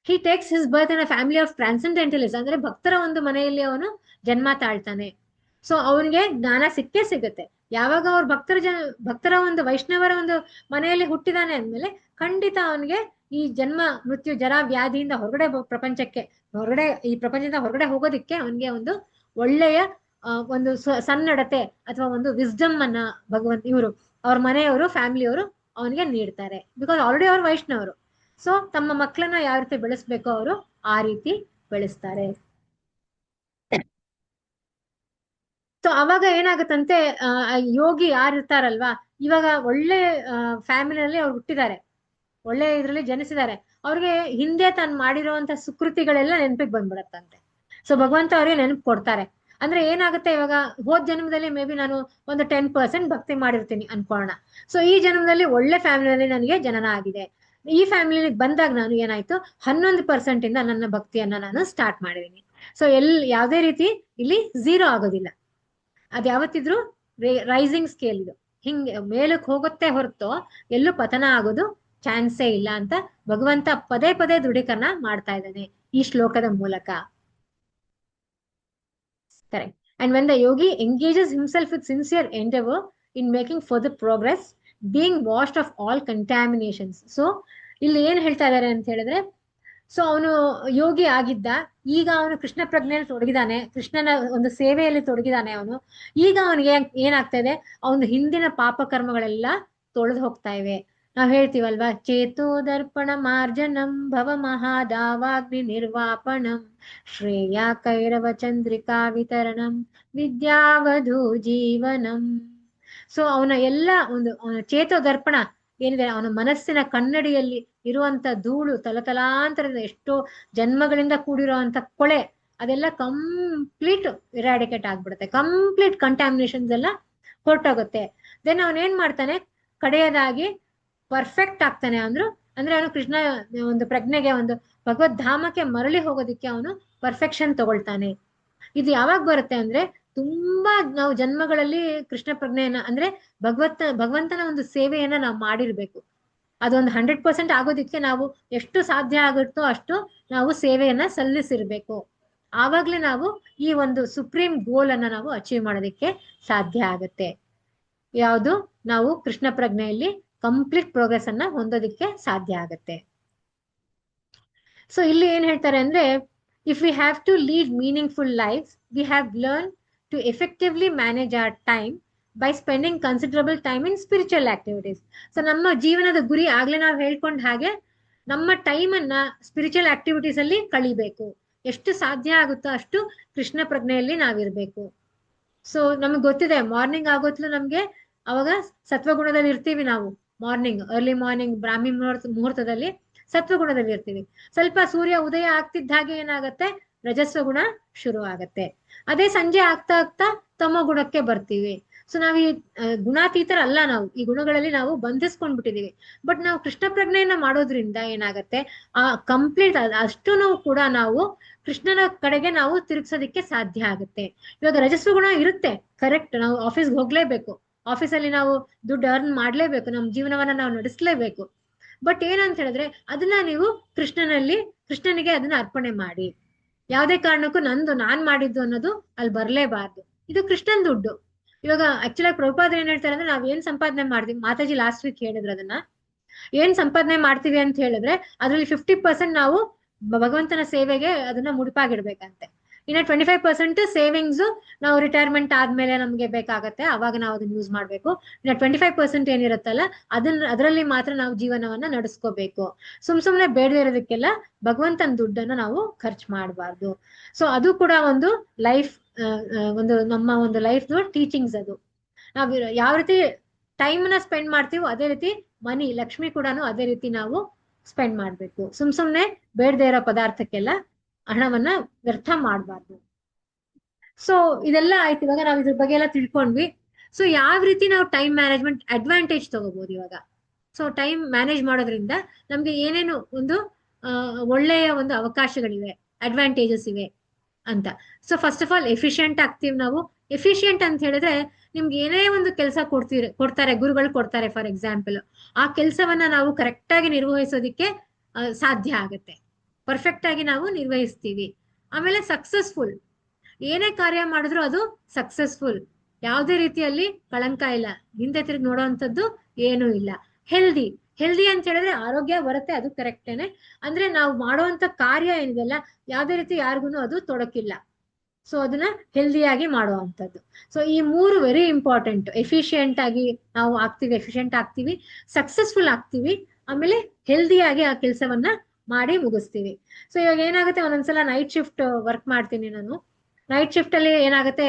He takes his birth in a family of transcendentalist, ಅಂದ್ರೆ ಭಕ್ತರ ಒಂದು ಮನೆಯಲ್ಲಿ ಅವನು ಜನ್ಮ ತಾಳ್ತಾನೆ. ಸೊ ಅವನಿಗೆ ಜ್ಞಾನ ಸಿಕ್ಕೇ ಸಿಗುತ್ತೆ. ಯಾವಾಗ ಅವ್ರ ಭಕ್ತರ ಒಂದು ವೈಷ್ಣವರ ಒಂದು ಮನೆಯಲ್ಲಿ ಹುಟ್ಟಿದಾನೆ ಅಂದ್ಮೇಲೆ ಖಂಡಿತ ಅವನಿಗೆ ಈ ಜನ್ಮ ಮೃತ್ಯು ಜರ ವ್ಯಾಧಿಯಿಂದ ಹೊರಗಡೆ ಈ ಪ್ರಪಂಚದಿಂದ ಹೊರಗಡೆ ಹೋಗೋದಿಕ್ಕೆ ಅವನಿಗೆ ಒಂದು ಒಳ್ಳೆಯ ಒಂದು ಸನ್ನಡತೆ ಅಥವಾ ಒಂದು ವಿಸ್ಡಮ್ ಅನ್ನ ಇವರು ಅವ್ರ ಮನೆಯವರು ಫ್ಯಾಮಿಲಿಯವರು ಅವನಿಗೆ ನೀಡ್ತಾರೆ. ಬಿಕಾಸ್ ಆಲ್ರೆಡಿ ಅವ್ರು ವೈಷ್ಣವರು. ಸೊ ತಮ್ಮ ಮಕ್ಕಳನ್ನ ಯಾವ ರೀತಿ ಬೆಳೆಸ್ಬೇಕೋ ಅವರು ಆ ರೀತಿ ಬೆಳೆಸ್ತಾರೆ. ಸೊ ಅವಾಗ ಏನಾಗುತ್ತಂತೆ, ಯೋಗಿ ಯಾರು ಇರ್ತಾರಲ್ವಾ, ಇವಾಗ ಒಳ್ಳೆ ಫ್ಯಾಮಿಲಿಯಲ್ಲಿ ಅವ್ರು ಹುಟ್ಟಿದ್ದಾರೆ, ಒಳ್ಳೆ ಇದ್ರಲ್ಲಿ ಜನಿಸಿದ್ದಾರೆ, ಅವ್ರಿಗೆ ಹಿಂದೆ ತಾನು ಮಾಡಿರುವಂತ ಸುಕೃತಿಗಳೆಲ್ಲ ನೆನಪಿಗೆ ಬಂದ್ಬಿಡತ್ತಂತೆ. ಸೊ ಭಗವಂತ ಅವ್ರಿಗೆ ನೆನಪು ಕೊಡ್ತಾರೆ. ಅಂದ್ರೆ ಏನಾಗುತ್ತೆ, ಇವಾಗ ಹೋದ್ ಜನ್ಮದಲ್ಲಿ ಮೇ ಬಿ ನಾನು ಒಂದು 10% ಭಕ್ತಿ ಮಾಡಿರ್ತೀನಿ ಅನ್ಕೊಳ್ಳೋಣ. ಸೊ ಈ ಜನ್ಮದಲ್ಲಿ ಒಳ್ಳೆ ಫ್ಯಾಮಿಲಿಯಲ್ಲಿ ನನಗೆ ಜನನ ಆಗಿದೆ. ಈ ಫ್ಯಾಮಿಲಿ ಬಂದಾಗ ನಾನು ಏನಾಯ್ತು 11% ಇಂದ ನನ್ನ ಭಕ್ತಿಯನ್ನ ನಾನು ಸ್ಟಾರ್ಟ್ ಮಾಡಿದೀನಿ. ಸೊ ಯಾವುದೇ ರೀತಿ ಇಲ್ಲಿ 0 ಆಗೋದಿಲ್ಲ. ಅದ್ ಯಾವತ್ತಿದ್ರು ರೈಸಿಂಗ್ ಸ್ಕೇಲ್ ಇದು, ಹಿಂಗೆ ಮೇಲಕ್ಕೆ ಹೋಗುತ್ತೆ ಹೊರತು ಎಲ್ಲೂ ಪತನ ಆಗೋದು ಚಾನ್ಸೇ ಇಲ್ಲ ಅಂತ ಭಗವಂತ ಪದೇ ಪದೇ ದೃಢೀಕರಣ ಮಾಡ್ತಾ ಇದ್ದಾನೆ ಈ ಶ್ಲೋಕದ ಮೂಲಕ. Correct. And when the yogi engages himself with sincere endeavor in making further progress, being washed of all contaminations. So ಇಲ್ಲಿ ಏನ್ ಹೇಳ್ತಾ ಇದಾರೆ ಅಂತ ಹೇಳಿದ್ರೆ, ಸೊ ಅವನು ಯೋಗಿ ಆಗಿದ್ದ, ಈಗ ಅವನು ಕೃಷ್ಣ ಪ್ರಜ್ಞೆಯಲ್ಲಿ ತೊಡಗಿದಾನೆ, ಕೃಷ್ಣನ ಒಂದು ಸೇವೆಯಲ್ಲಿ ತೊಡಗಿದಾನೆ ಅವನು. ಈಗ ಅವನಿಗೆ ಏನಾಗ್ತಾ ಇದೆ, ಅವನ ಹಿಂದಿನ ಪಾಪ ಕರ್ಮಗಳೆಲ್ಲ ತೊಳೆದು ಹೋಗ್ತಾ ಇವೆ. ನಾವ್ ಹೇಳ್ತೀವಲ್ವಾ, ಚೇತೋ ದರ್ಪಣ ಮಾರ್ಜನಂ ಭವ ಮಹಾದಾವಾಗ್ನಿ ನಿರ್ವಾಪಣಂ ಶ್ರೇಯ ಕೈರವ ಚಂದ್ರಿಕಾ ವಿತರಣಂ ವಿದ್ಯಾವಧು ಜೀವನಂ. ಸೊ ಅವನ ಎಲ್ಲ ಅವನ ಚೇತೋ ದರ್ಪಣ ಏನಿದೆ, ಅವನ ಮನಸ್ಸಿನ ಕನ್ನಡಿಯಲ್ಲಿ ಇರುವಂತ ಧೂಳು, ತಲತಲಾಂತರದ ಎಷ್ಟೋ ಜನ್ಮಗಳಿಂದ ಕೂಡಿರುವಂತ ಕೊಳೆ, ಅದೆಲ್ಲ ಕಂಪ್ಲೀಟ್ ಇರಾಡಿಕೇಟ್ ಆಗ್ಬಿಡುತ್ತೆ. ಕಂಪ್ಲೀಟ್ ಕಂಟ್ಯಾಮಿನೇಷನ್ಸ್ ಎಲ್ಲ ಹೊರಟೋಗುತ್ತೆ. ದೆನ್ ಅವನೇನ್ ಮಾಡ್ತಾನೆ, ಕಡೆಯದಾಗಿ ಪರ್ಫೆಕ್ಟ್ ಆಗ್ತಾನೆ. ಅಂದ್ರೆ ಅವನು ಕೃಷ್ಣ ಒಂದು ಪ್ರಜ್ಞೆಗೆ, ಒಂದು ಭಗವದ್ ಧಾಮಕ್ಕೆ ಮರಳಿ ಹೋಗೋದಿಕ್ಕೆ ಅವನು ಪರ್ಫೆಕ್ಷನ್ ತಗೊಳ್ತಾನೆ. ಇದು ಯಾವಾಗ ಬರುತ್ತೆ ಅಂದ್ರೆ, ತುಂಬಾ ನಾವು ಜನ್ಮಗಳಲ್ಲಿ ಕೃಷ್ಣ ಪ್ರಜ್ಞೆಯನ್ನ ಅಂದ್ರೆ ಭಗವಂತನ ಒಂದು ಸೇವೆಯನ್ನ ನಾವು ಮಾಡಿರ್ಬೇಕು. ಅದೊಂದು 100% ಆಗೋದಿಕ್ಕೆ ನಾವು ಎಷ್ಟು ಸಾಧ್ಯ ಆಗುತ್ತೋ ಅಷ್ಟು ನಾವು ಸೇವೆಯನ್ನ ಸಲ್ಲಿಸಿರ್ಬೇಕು. ಆವಾಗ್ಲೇ ನಾವು ಈ ಒಂದು ಸುಪ್ರೀಂ ಗೋಲ್ ಅನ್ನ ನಾವು ಅಚೀವ್ ಮಾಡೋದಿಕ್ಕೆ ಸಾಧ್ಯ ಆಗತ್ತೆ. ಯಾವುದು, ನಾವು ಕೃಷ್ಣ ಪ್ರಜ್ಞೆಯಲ್ಲಿ ಕಂಪ್ಲೀಟ್ ಪ್ರೋಗ್ರೆಸ್ ಅನ್ನ ಹೊಂದೋದಿಕ್ಕೆ ಸಾಧ್ಯ ಆಗತ್ತೆ. ಸೊ ಇಲ್ಲಿ ಏನ್ ಹೇಳ್ತಾರೆ ಅಂದ್ರೆ, if we have to lead meaningful life, we have learn to effectively manage our time by spending considerable time in spiritual activities. So ನಮ್ಮ ಜೀವನದ ಗುರಿ ಆಗ್ಲೇ ನಾವು ಹೇಳ್ಕೊಂಡ್ ಹಾಗೆ ನಮ್ಮ ಟೈಮ್ ಅನ್ನ ಸ್ಪಿರಿಚುವಲ್ ಆಕ್ಟಿವಿಟೀಸ್ ಅಲ್ಲಿ ಕಳಿಬೇಕು. ಎಷ್ಟು ಸಾಧ್ಯ ಆಗುತ್ತೋ ಅಷ್ಟು ಕೃಷ್ಣ ಪ್ರಜ್ಞೆಯಲ್ಲಿ ನಾವಿರ್ಬೇಕು. ಸೊ ನಮ್ಗೆ ಗೊತ್ತಿದೆ, ಮಾರ್ನಿಂಗ್ ಆಗೋತ್ಲು ನಮ್ಗೆ ಅವಾಗ ಸತ್ವಗುಣದಲ್ಲಿ ಇರ್ತೀವಿ ನಾವು. ಅರ್ಲಿ ಮಾರ್ನಿಂಗ್ ಬ್ರಾಹ್ಮಿ ಮುಹೂರ್ತದಲ್ಲಿ ಸತ್ವಗುಣದಲ್ಲಿ ಇರ್ತೀವಿ. ಸ್ವಲ್ಪ ಸೂರ್ಯ ಉದಯ ಆಗ್ತಿದ್ದ ಹಾಗೆ ಏನಾಗತ್ತೆ, ರಜಸ್ವ ಗುಣ ಶುರು ಆಗತ್ತೆ. ಅದೇ ಸಂಜೆ ಆಗ್ತಾ ಆಗ್ತಾ ತಮೋ ಗುಣಕ್ಕೆ ಬರ್ತೀವಿ. ಸೊ ನಾವ್ ಈ ಗುಣಾತೀತರಲ್ಲ, ನಾವು ಈ ಗುಣಗಳಲ್ಲಿ ನಾವು ಬಂಧಿಸ್ಕೊಂಡ್ಬಿಟ್ಟಿದೀವಿ. ಬಟ್ ನಾವು ಕೃಷ್ಣ ಪ್ರಜ್ಞೆಯನ್ನ ಮಾಡೋದ್ರಿಂದ ಏನಾಗತ್ತೆ, ಆ ಕಂಪ್ಲೀಟ್ ಅಷ್ಟು ಕೂಡ ನಾವು ಕೃಷ್ಣನ ಕಡೆಗೆ ನಾವು ತಿರುಗಿಸೋದಿಕ್ಕೆ ಸಾಧ್ಯ ಆಗುತ್ತೆ. ಇವಾಗ ರಜಸ್ವ ಗುಣ ಇರುತ್ತೆ, ಕರೆಕ್ಟ್, ನಾವು ಆಫೀಸ್ಗೆ ಹೋಗ್ಲೇಬೇಕು, ಆಫೀಸಲ್ಲಿ ನಾವು ದುಡ್ಡು ಅರ್ನ್ ಮಾಡ್ಲೇಬೇಕು, ನಮ್ಮ ಜೀವನವನ್ನ ನಾವು ನಡೆಸಲೇಬೇಕು. ಬಟ್ ಏನಂತ ಹೇಳಿದ್ರೆ, ಅದನ್ನ ನೀವು ಕೃಷ್ಣನಿಗೆ ಅದನ್ನ ಅರ್ಪಣೆ ಮಾಡಿ. ಯಾವುದೇ ಕಾರಣಕ್ಕೂ ನಾನ್ ಮಾಡಿದ್ದು ಅನ್ನೋದು ಅಲ್ಲಿ ಬರ್ಲೇಬಾರ್ದು. ಇದು ಕೃಷ್ಣನ್ ದುಡ್ಡು. ಇವಾಗ ಆಕ್ಚುಲಿ ಪ್ರಭುಪಾದರು ಏನ್ ಹೇಳ್ತಾರೆ ಅಂದ್ರೆ, ನಾವ್ ಏನ್ ಸಂಪಾದನೆ ಮಾಡ್ತೀವಿ, ಮಾತಾಜಿ ಲಾಸ್ಟ್ ವೀಕ್ ಹೇಳಿದ್ರು, ಅದನ್ನ ಏನ್ ಸಂಪಾದನೆ ಮಾಡ್ತೀವಿ ಅಂತ ಹೇಳಿದ್ರೆ ಅದ್ರಲ್ಲಿ 50% ನಾವು ಭಗವಂತನ ಸೇವೆಗೆ ಅದನ್ನ ಮುಡಿಪಾಗಿಡ್ಬೇಕಂತೆ. ಇನ್ನ 25% ಸೇವಿಂಗ್ಸ್ ನಾವು ರಿಟೈರ್ಮೆಂಟ್ ಆದ್ಮೇಲೆ ನಮ್ಗೆ ಬೇಕಾಗತ್ತೆ, ಅವಾಗ ನಾವು ಅದನ್ನ ಯೂಸ್ ಮಾಡ್ಬೇಕು. ಇನ್ನ 25% ಏನಿರುತ್ತಲ್ಲ ಅದರಲ್ಲಿ ಮಾತ್ರ ನಾವು ಜೀವನವನ್ನ ನಡೆಸ್ಕೋಬೇಕು. ಸುಮ್ನೆ ಬೇಡದೇ ಇರೋದಕ್ಕೆಲ್ಲ ಭಗವಂತನ ದುಡ್ಡನ್ನ ನಾವು ಖರ್ಚು ಮಾಡಬಾರ್ದು. ಸೊ ಅದು ಕೂಡ ಒಂದು ಲೈಫ್, ನಮ್ಮ ಒಂದು ಲೈಫ್ ಟೀಚಿಂಗ್ಸ್. ಅದು ನಾವು ಯಾವ ರೀತಿ ಟೈಮ್ ನ ಸ್ಪೆಂಡ್ ಮಾಡ್ತೀವೋ ಅದೇ ರೀತಿ ಮನಿ, ಲಕ್ಷ್ಮಿ ಕೂಡ ಅದೇ ರೀತಿ ನಾವು ಸ್ಪೆಂಡ್ ಮಾಡ್ಬೇಕು. ಸುಮ್ನೆ ಬೇಡದೇ ಇರೋ ಪದಾರ್ಥಕ್ಕೆಲ್ಲ ಹಣವನ್ನ ವ್ಯರ್ಥ ಮಾಡಬಾರ್ದು. ಸೊ ಇದೆಲ್ಲ ಆಯ್ತು. ಇವಾಗ ನಾವು ಇದ್ರ ಬಗ್ಗೆ ಎಲ್ಲ ತಿಳ್ಕೊಂಡ್ವಿ. ಸೊ ಯಾವ ರೀತಿ ನಾವು ಟೈಮ್ ಮ್ಯಾನೇಜ್ಮೆಂಟ್ ಅಡ್ವಾಂಟೇಜ್ ತಗೋಬಹುದು ಇವಾಗ. ಸೊ ಟೈಮ್ ಮ್ಯಾನೇಜ್ ಮಾಡೋದ್ರಿಂದ ನಮ್ಗೆ ಏನೇನು ಒಂದು ಒಳ್ಳೆಯ ಒಂದು ಅವಕಾಶಗಳಿವೆ, ಅಡ್ವಾಂಟೇಜಸ್ ಇವೆ ಅಂತ. So first of all efficient ಆಗ್ತೀವಿ ನಾವು. ಎಫಿಷಿಯಂಟ್ ಅಂತ ಹೇಳಿದ್ರೆ ನಿಮ್ಗೆ ಏನೇ ಒಂದು ಕೆಲಸ ಕೊಡ್ತಾರೆ, ಗುರುಗಳು ಕೊಡ್ತಾರೆ ಫಾರ್ ಎಕ್ಸಾಂಪಲ್, ಆ ಕೆಲಸವನ್ನ ನಾವು ಕರೆಕ್ಟ್ ಆಗಿ ನಿರ್ವಹಿಸೋದಿಕ್ಕೆ ಸಾಧ್ಯ ಆಗುತ್ತೆ, ಪರ್ಫೆಕ್ಟ್ ಆಗಿ ನಾವು ನಿರ್ವಹಿಸ್ತೀವಿ. ಆಮೇಲೆ ಸಕ್ಸಸ್ಫುಲ್, ಏನೇ ಕಾರ್ಯ ಮಾಡಿದ್ರು ಅದು ಸಕ್ಸಸ್ಫುಲ್, ಯಾವುದೇ ರೀತಿಯಲ್ಲಿ ಕಳಂಕ ಇಲ್ಲ, ಹಿಂದೆ ತಿರುಗಿ ನೋಡೋವಂಥದ್ದು ಏನೂ ಇಲ್ಲ. ಹೆಲ್ದಿ, ಹೆಲ್ದಿ ಅಂತ ಹೇಳಿದ್ರೆ ಆರೋಗ್ಯ ಬರುತ್ತೆ, ಅದು ಕರೆಕ್ಟೇನೆ. ಅಂದ್ರೆ ನಾವು ಮಾಡುವಂತ ಕಾರ್ಯ ಏನಿದೆಲ್ಲ ಯಾವುದೇ ರೀತಿ ಯಾರಿಗೂ ಅದು ತೊಡಕಿಲ್ಲ. ಸೊ ಅದನ್ನ ಹೆಲ್ದಿಯಾಗಿ ಮಾಡುವಂಥದ್ದು. ಸೊ ಈ ಮೂರು ವೆರಿ ಇಂಪಾರ್ಟೆಂಟ್. ಎಫಿಷಿಯಂಟ್ ಆಗಿ ನಾವು ಆಗ್ತೀವಿ, ಎಫಿಷಿಯಂಟ್ ಆಗ್ತೀವಿ, ಸಕ್ಸಸ್ಫುಲ್ ಆಗ್ತೀವಿ, ಆಮೇಲೆ ಹೆಲ್ದಿಯಾಗಿ ಆ ಕೆಲಸವನ್ನ ಮಾಡಿ ಮುಗಿಸ್ತೀವಿ. ಸೊ ಇವಾಗ ಏನಾಗುತ್ತೆ, ಒಂದೊಂದ್ಸಲ ನೈಟ್ ಶಿಫ್ಟ್ ವರ್ಕ್ ಮಾಡ್ತೀನಿ ನಾನು. ನೈಟ್ ಶಿಫ್ಟ್ ಅಲ್ಲಿ ಏನಾಗುತ್ತೆ,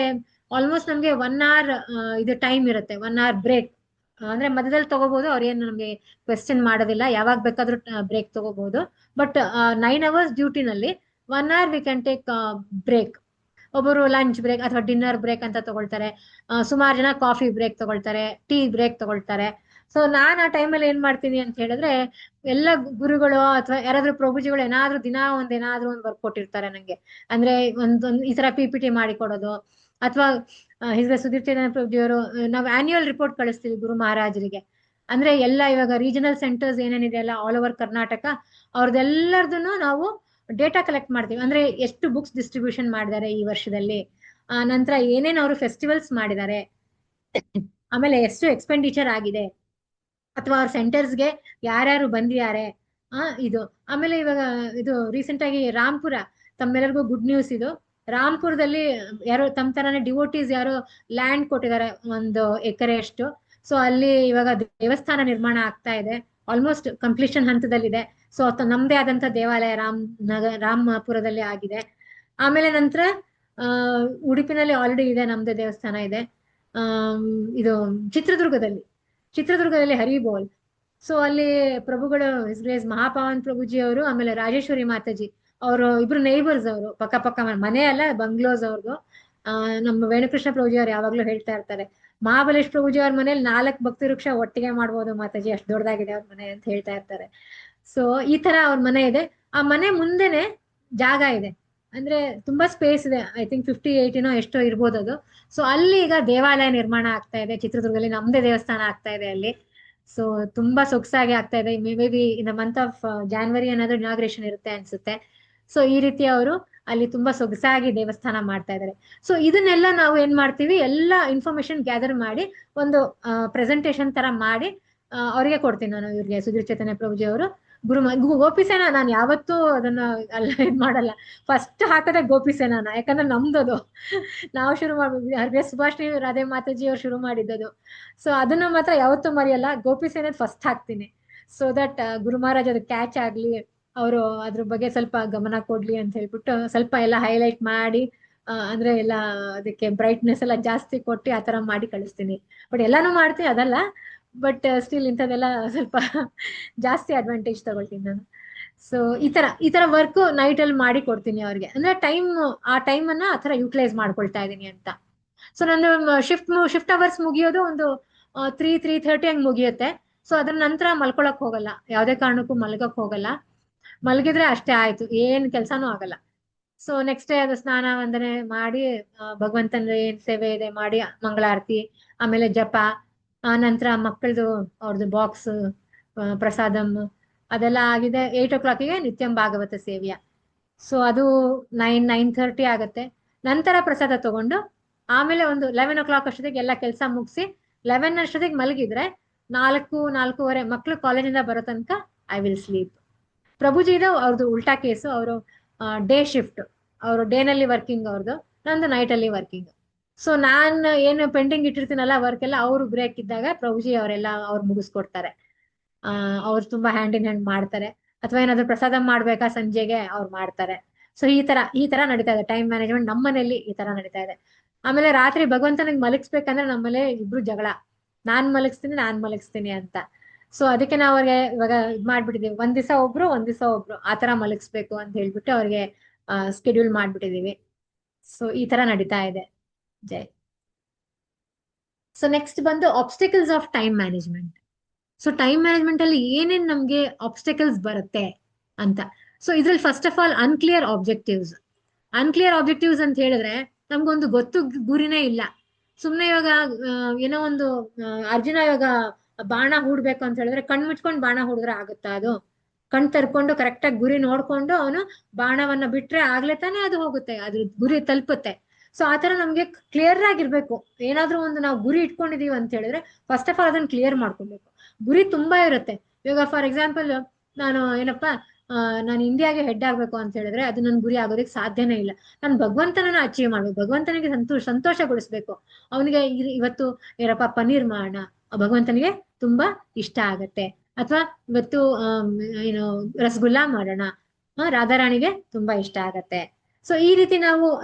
ಆಲ್ಮೋಸ್ಟ್ ನಮ್ಗೆ 1 hour ಇದು ಟೈಮ್ ಇರುತ್ತೆ, 1 hour ಬ್ರೇಕ್. ಅಂದ್ರೆ ಮಧ್ಯದಲ್ಲಿ ತಗೋಬಹುದು, ಅವ್ರೇನು ನಮ್ಗೆ ಕ್ವೆಶ್ಚನ್ ಮಾಡೋದಿಲ್ಲ, ಯಾವಾಗ ಬೇಕಾದ್ರೂ ಬ್ರೇಕ್ ತಗೋಬಹುದು. ಬಟ್ 9 hours ಡ್ಯೂಟಿನಲ್ಲಿ 1 hour we can take break. ಒಬ್ಬರು ಲಂಚ್ ಬ್ರೇಕ್ ಅಥವಾ ಡಿನ್ನರ್ ಬ್ರೇಕ್ ಅಂತ ತಗೊಳ್ತಾರೆ, ಸುಮಾರು ಜನ ಕಾಫಿ ಬ್ರೇಕ್ ತಗೊಳ್ತಾರೆ, ಟೀ ಬ್ರೇಕ್ ತಗೊಳ್ತಾರೆ. ಸೊ ನಾನ್ ಆ ಟೈಮಲ್ಲಿ ಏನ್ ಮಾಡ್ತೀನಿ ಅಂತ ಹೇಳಿದ್ರೆ, ಎಲ್ಲ ಗುರುಗಳು ಅಥವಾ ಯಾರಾದ್ರೂ ಪ್ರಭುಜಿಗಳು ಏನಾದ್ರೂ ದಿನ ಏನಾದ್ರೂ ಒಂದು ವರ್ಕ್ ಕೊಟ್ಟಿರ್ತಾರೆ ನಂಗೆ. ಅಂದ್ರೆ ಒಂದೊಂದು ಈ ತರ PPT ಮಾಡಿ ಕೊಡೋದು, ಅಥವಾ ಹಿಸ್ರೆ ಸುಧೀರ್ ಚೈತನ್ಯ ಪ್ರಭುಜಿಯವರು ನಾವು ಆನ್ಯುವಲ್ ರಿಪೋರ್ಟ್ ಕಳಿಸ್ತೀವಿ ಗುರು ಮಹಾರಾಜರಿಗೆ. ಅಂದ್ರೆ ಎಲ್ಲ ಇವಾಗ ರೀಜನಲ್ ಸೆಂಟರ್ಸ್ ಏನೇನಿದೆ ಅಲ್ಲ ಆಲ್ ಓವರ್ ಕರ್ನಾಟಕ, ಅವ್ರದ್ದೆಲ್ಲರದನ್ನು ನಾವು ಡೇಟಾ ಕಲೆಕ್ಟ್ ಮಾಡ್ತೀವಿ. ಅಂದ್ರೆ ಎಷ್ಟು ಬುಕ್ಸ್ ಡಿಸ್ಟ್ರಿಬ್ಯೂಷನ್ ಮಾಡಿದ್ದಾರೆ ಈ ವರ್ಷದಲ್ಲಿ, ನಂತರ ಏನೇನು ಅವರು ಫೆಸ್ಟಿವಲ್ಸ್ ಮಾಡಿದ್ದಾರೆ, ಆಮೇಲೆ ಎಷ್ಟು ಎಕ್ಸ್ಪೆಂಡಿಚರ್ ಆಗಿದೆ, ಅಥವಾ ಅವ್ರ ಸೆಂಟರ್ಸ್ಗೆ ಯಾರ್ಯಾರು ಬಂದಿದ್ದಾರೆ, ಇದು. ಆಮೇಲೆ ಇವಾಗ ಇದು ರೀಸೆಂಟ್ ಆಗಿ ರಾಂಪುರ, ತಮ್ಮೆಲ್ಲರಿಗೂ ಗುಡ್ ನ್ಯೂಸ್ ಇದು. ರಾಂಪುರದಲ್ಲಿ ಯಾರೋ ತಮ್ಮ ತರಾನೇ ಡಿವೋಟೀಸ್ ಯಾರೋ ಲ್ಯಾಂಡ್ ಕೊಟ್ಟಿದ್ದಾರೆ 1 ಎಕರೆ ಅಷ್ಟು. ಸೊ ಅಲ್ಲಿ ಇವಾಗ ದೇವಸ್ಥಾನ ನಿರ್ಮಾಣ ಆಗ್ತಾ ಇದೆ, ಆಲ್ಮೋಸ್ಟ್ ಕಂಪ್ಲೀಷನ್ ಹಂತದಲ್ಲಿದೆ. ಸೊ ನಮ್ದೇ ಆದಂತ ದೇವಾಲಯ ರಾಮಪುರದಲ್ಲಿ ಆಗಿದೆ. ಆಮೇಲೆ ನಂತರ ಉಡುಪಿನಲ್ಲಿ ಆಲ್ರೆಡಿ ಇದೆ, ನಮ್ದೇ ದೇವಸ್ಥಾನ ಇದೆ. ಇದು ಚಿತ್ರದುರ್ಗದಲ್ಲಿ ಹರಿಬೋಲ್. ಸೊ ಅಲ್ಲಿ ಪ್ರಭುಗಳು ಹಿಸ್ ಮಹಾಪಾವನ್ ಪ್ರಭುಜಿ ಅವರು, ಆಮೇಲೆ ರಾಜೇಶ್ವರಿ ಮಾತಾಜಿ ಅವರು ಇಬ್ರು ನೇಬರ್ಸ್, ಅವರು ಪಕ್ಕ ಮನೆ ಅಲ್ಲ, ಬಂಗ್ಲೋಸ್ ಅವ್ರದ್ದು. ನಮ್ಮ ವೇಣುಕೃಷ್ಣ ಪ್ರಭುಜಿ ಅವ್ರು ಯಾವಾಗ್ಲೂ ಹೇಳ್ತಾ ಇರ್ತಾರೆ, ಮಹಾಬಲೇಶ್ ಪ್ರಭುಜಿ ಅವ್ರ ಮನೇಲಿ 4 ಭಕ್ತಿ ವೃಕ್ಷ ಒಟ್ಟಿಗೆ ಮಾಡ್ಬೋದು ಮಾತಾಜಿ, ಅಷ್ಟು ದೊಡ್ಡದಾಗಿದೆ ಅವ್ರ ಮನೆ ಅಂತ ಹೇಳ್ತಾ ಇರ್ತಾರೆ. ಸೊ ಈ ತರ ಅವ್ರ ಮನೆ ಇದೆ. ಆ ಮನೆ ಮುಂದೆನೆ ಜಾಗ ಇದೆ, ಅಂದ್ರೆ ತುಂಬಾ ಸ್ಪೇಸ್ ಇದೆ. ಐ ಥಿಂಕ್ 50-80 ಎಷ್ಟೋ ಇರ್ಬೋದು ಅದು. ಸೊ ಅಲ್ಲಿ ಈಗ ದೇವಾಲಯ ನಿರ್ಮಾಣ ಆಗ್ತಾ ಇದೆ ಚಿತ್ರದುರ್ಗದಲ್ಲಿ, ನಮ್ದೇ ದೇವಸ್ಥಾನ ಆಗ್ತಾ ಇದೆ ಅಲ್ಲಿ. ಸೊ ತುಂಬಾ ಸೊಗಸಾಗಿ ಆಗ್ತಾ ಇದೆ. May be in the month of January ಏನಾದ್ರು ಇನಾಗ್ರೇಷನ್ ಇರುತ್ತೆ ಅನ್ಸುತ್ತೆ. ಸೊ ಈ ರೀತಿ ಅವರು ಅಲ್ಲಿ ತುಂಬಾ ಸೊಗಸಾಗಿ ದೇವಸ್ಥಾನ ಮಾಡ್ತಾ ಇದ್ದಾರೆ. ಸೊ ಇದನ್ನೆಲ್ಲ ನಾವು ಏನ್ ಮಾಡ್ತೀವಿ, ಎಲ್ಲ ಇನ್ಫಾರ್ಮೇಶನ್ ಗ್ಯಾದರ್ ಮಾಡಿ ಒಂದು ಪ್ರೆಸೆಂಟೇಶನ್ ತರ ಮಾಡಿ ಅವ್ರಿಗೆ ಕೊಡ್ತೀನಿ ನಾನು, ಇವ್ರಿಗೆ ಸುಧೀರ್ ಚೈತನ್ಯ ಪ್ರಭುಜಿ ಅವರು. ಗೋಪಿಸೇನ ನಾನು ಯಾವತ್ತೂ ಅದನ್ನ ಇದ್ ಮಾಡಲ್ಲ, ಫಸ್ಟ್ ಹಾಕದೆ ಗೋಪಿಸೇನ, ಯಾಕಂದ್ರೆ ನಮ್ದದು ನಾವು ಶುರು ಮಾಡ್ಬೋದು, ಹರ್ಗೆ ಸುಭಾಷಿಣಿ ರಾಧೆ ಮಾತಾಜಿ ಅವ್ರು ಶುರು ಮಾಡಿದ್ದದು. ಸೊ ಅದನ್ನ ಮಾತ್ರ ಯಾವತ್ತೂ ಮರೆಯಲ್ಲ, ಗೋಪಿಸೇನ ಫಸ್ಟ್ ಹಾಕ್ತೀನಿ. ಸೊ ದಟ್ ಗುರು ಮಹಾರಾಜ್ ಅದು ಕ್ಯಾಚ್ ಆಗ್ಲಿ, ಅವರು ಅದ್ರ ಬಗ್ಗೆ ಸ್ವಲ್ಪ ಗಮನ ಕೊಡ್ಲಿ ಅಂತ ಹೇಳ್ಬಿಟ್ಟು ಸ್ವಲ್ಪ ಎಲ್ಲ ಹೈಲೈಟ್ ಮಾಡಿ, ಅಂದ್ರೆ ಎಲ್ಲ ಅದಕ್ಕೆ ಬ್ರೈಟ್ನೆಸ್ ಎಲ್ಲ ಜಾಸ್ತಿ ಕೊಟ್ಟು ಆ ತರ ಮಾಡಿ ಕಳಿಸ್ತೀನಿ. ಬಟ್ ಎಲ್ಲಾನು ಮಾಡ್ತೀನಿ ಅದಲ್ಲ, ಬಟ್ ಸ್ಟಿಲ್ ಇಂಥದ್ದೆಲ್ಲ ಸ್ವಲ್ಪ ಜಾಸ್ತಿ ಅಡ್ವಾಂಟೇಜ್ ತಗೊಳ್ತೀನಿ ನಾನು. ಸೊ ಈ ತರ ವರ್ಕ್ ನೈಟ್ ಅಲ್ಲಿ ಮಾಡಿ ಕೊಡ್ತೀನಿ ಅವ್ರಿಗೆ. ಅಂದ್ರೆ ಆ ಟೈಮ್ ಅನ್ನ ಆ ತರ ಯುಟಿಲೈಸ್ ಮಾಡ್ಕೊಳ್ತಾ ಇದೀನಿ ಅಂತ. ಸೊ ನಂದು ಶಿಫ್ಟ್ ಅವರ್ಸ್ ಮುಗಿಯೋದು ಒಂದು 3:30 ಹಂಗ್ ಮುಗಿಯುತ್ತೆ. ಸೊ ಅದ್ರ ನಂತರ ಮಲ್ಕೊಳಕ್ ಹೋಗಲ್ಲ, ಯಾವ್ದೇ ಕಾರಣಕ್ಕೂ ಮಲ್ಗಕ್ ಹೋಗಲ್ಲ. ಮಲಗಿದ್ರೆ ಅಷ್ಟೇ ಆಯ್ತು, ಏನ್ ಕೆಲ್ಸಾನು ಆಗಲ್ಲ. ಸೊ ನೆಕ್ಸ್ಟ್ ಡೇ ಅದು ಸ್ನಾನ ವಂದನೆ ಮಾಡಿ, ಭಗವಂತನ ಏನ್ ಸೇವೆ ಇದೆ ಮಾಡಿ, ಮಂಗಳಾರತಿ, ಆಮೇಲೆ ಜಪ, ನಂತರ ಮಕ್ಕಳದು ಅವ್ರದ್ದು ಬಾಕ್ಸ್ ಪ್ರಸಾದಂ ಅದೆಲ್ಲ ಆಗಿದೆ. 8 o'clockಗೆ ನಿತ್ಯಂ ಭಾಗವತ ಸೇವ್ಯ. ಸೊ ಅದು 9:30 ಆಗತ್ತೆ. ನಂತರ ಪ್ರಸಾದ ತಗೊಂಡು ಆಮೇಲೆ ಒಂದು 11 o'clock ಅಷ್ಟೊತ್ತಿಗೆ ಎಲ್ಲ ಕೆಲಸ ಮುಗಿಸಿ 11 ಅಷ್ಟೊತ್ತಿಗೆ ಮಲಗಿದ್ರೆ 4-4:30 ಮಕ್ಳು ಕಾಲೇಜಿಂದ ಬರೋ ತನಕ ಐ ವಿಲ್ ಸ್ಲೀಪ್. ಪ್ರಭುಜಿದು ಅವ್ರದ್ದು ಉಲ್ಟಾ ಕೇಸು, ಅವರು ಡೇ ಶಿಫ್ಟ್, ಅವರು ಡೇನಲ್ಲಿ ವರ್ಕಿಂಗ್ ಅವ್ರದ್ದು, ನಂದು ನೈಟ್ ಅಲ್ಲಿ ವರ್ಕಿಂಗ್. ಸೊ ನಾನು ಏನು ಪೆಂಡಿಂಗ್ ಇಟ್ಟಿರ್ತೀನಲ್ಲ ವರ್ಕ್ ಎಲ್ಲ, ಅವರು ಬ್ರೇಕ್ ಇದ್ದಾಗ ಪ್ರಭುಜಿ ಅವರೆಲ್ಲ ಅವ್ರು ಮುಗಿಸ್ಕೊಡ್ತಾರೆ. ಅವ್ರು ತುಂಬಾ ಹ್ಯಾಂಡ್ ಇನ್ ಹ್ಯಾಂಡ್ ಮಾಡ್ತಾರೆ. ಅಥವಾ ಏನಾದ್ರು ಪ್ರಸಾದ ಮಾಡ್ಬೇಕಾ ಸಂಜೆಗೆ ಅವ್ರು ಮಾಡ್ತಾರೆ. ಸೊ ಈ ತರ ನಡೀತಾ ಇದೆ ಟೈಮ್ ಮ್ಯಾನೇಜ್ಮೆಂಟ್ ನಮ್ಮನೇಲಿ, ಈ ತರ ನಡೀತಾ ಇದೆ. ಆಮೇಲೆ ರಾತ್ರಿ ಭಗವಂತನಿಗೆ ಮಲಗಿಸ್ಬೇಕಂದ್ರೆ ನಮ್ಮಲ್ಲೇ ಇಬ್ರು ಜಗಳ, ನಾನ್ ಮಲಗಿಸ್ತೀನಿ ಅಂತ. ಸೊ ಅದಕ್ಕೆ ನಾವು ಅವ್ರಿಗೆ ಇವಾಗ ಇದ್ ಮಾಡ್ಬಿಟ್ಟಿದೀವಿ, ಒಂದ್ ದಿವಸ ಒಬ್ರು ಆ ತರ ಮಲಗಿಸ್ಬೇಕು ಅಂತ ಹೇಳ್ಬಿಟ್ಟು ಅವ್ರಿಗೆ ಸ್ಕೆಡ್ಯೂಲ್ ಮಾಡ್ಬಿಟ್ಟಿದೀವಿ. ಸೊ ಈ ತರ ನಡೀತಾ ಇದೆ. ಜೈ. ಸೊ ನೆಕ್ಸ್ಟ್ ಬಂದು obstacles of time management. So time management ಅಲ್ಲಿ ಏನೇನ್ ನಮ್ಗೆ ಆಬ್ಸ್ಟಿಕಲ್ಸ್ ಬರುತ್ತೆ ಅಂತ. ಸೊ ಇದ್ರಲ್ಲಿ first of all unclear objectives ಅಂತ ಹೇಳಿದ್ರೆ ನಮ್ಗೊಂದು ಗೊತ್ತು ಗುರಿನೇ ಇಲ್ಲ. ಸುಮ್ನೆ ಇವಾಗ ಏನೋ ಒಂದು ಅರ್ಜುನ ಇವಾಗ ಬಾಣ ಹೂಡ್ಬೇಕು ಅಂತ ಹೇಳಿದ್ರೆ ಕಣ್ ಮುಚ್ಕೊಂಡು ಬಾಣ ಹೂಡಿದ್ರೆ ಆಗುತ್ತಾ? ಅದು ಕಣ್ ತರ್ಕೊಂಡು ಕರೆಕ್ಟಾಗಿ ಗುರಿ ನೋಡ್ಕೊಂಡು ಅವನು ಬಾಣವನ್ನ ಬಿಟ್ರೆ ಆಗ್ಲೇ ತಾನೇ ಅದು ಹೋಗುತ್ತೆ, ಅದ್ರ ಗುರಿ ತಲುಪುತ್ತೆ. ಸೊ ಆತರ ನಮ್ಗೆ ಕ್ಲಿಯರ್ ಆಗಿರ್ಬೇಕು. ಏನಾದ್ರೂ ಒಂದು ನಾವು ಗುರಿ ಇಟ್ಕೊಂಡಿದೀವಿ ಅಂತ ಹೇಳಿದ್ರೆ ಫಸ್ಟ್ ಆಫ್ ಆಲ್ ಅದನ್ನ ಕ್ಲಿಯರ್ ಮಾಡ್ಕೊಬೇಕು. ಗುರಿ ತುಂಬಾ ಇರುತ್ತೆ. ಇವಾಗ ಫಾರ್ ಎಕ್ಸಾಂಪಲ್ ನಾನು ನಾನು ಇಂಡಿಯಾಗೆ ಹೆಡ್ ಆಗ್ಬೇಕು ಅಂತ ಹೇಳಿದ್ರೆ ಅದು ನನ್ ಗುರಿ ಆಗೋದಕ್ಕೆ ಸಾಧ್ಯನೇ ಇಲ್ಲ. ನಾನು ಭಗವಂತನನ್ನ ಅಚೀವ್ ಮಾಡ್ಬೇಕು, ಭಗವಂತನಿಗೆ ಸಂತೋಷಗೊಳಿಸ್ಬೇಕು. ಅವನಿಗೆ ಇವತ್ತು ಏನಪ್ಪ ಪನ್ನೀರ್ ಮಾಡೋಣ, ಭಗವಂತನಿಗೆ ತುಂಬಾ ಇಷ್ಟ ಆಗತ್ತೆ. ಅಥವಾ ಇವತ್ತು ಏನು ರಸಗುಲ್ಲಾ ಮಾಡೋಣ, ರಾಧಾರಾಣಿಗೆ ತುಂಬಾ ಇಷ್ಟ ಆಗತ್ತೆ. ಸೊ ಈ ರೀತಿ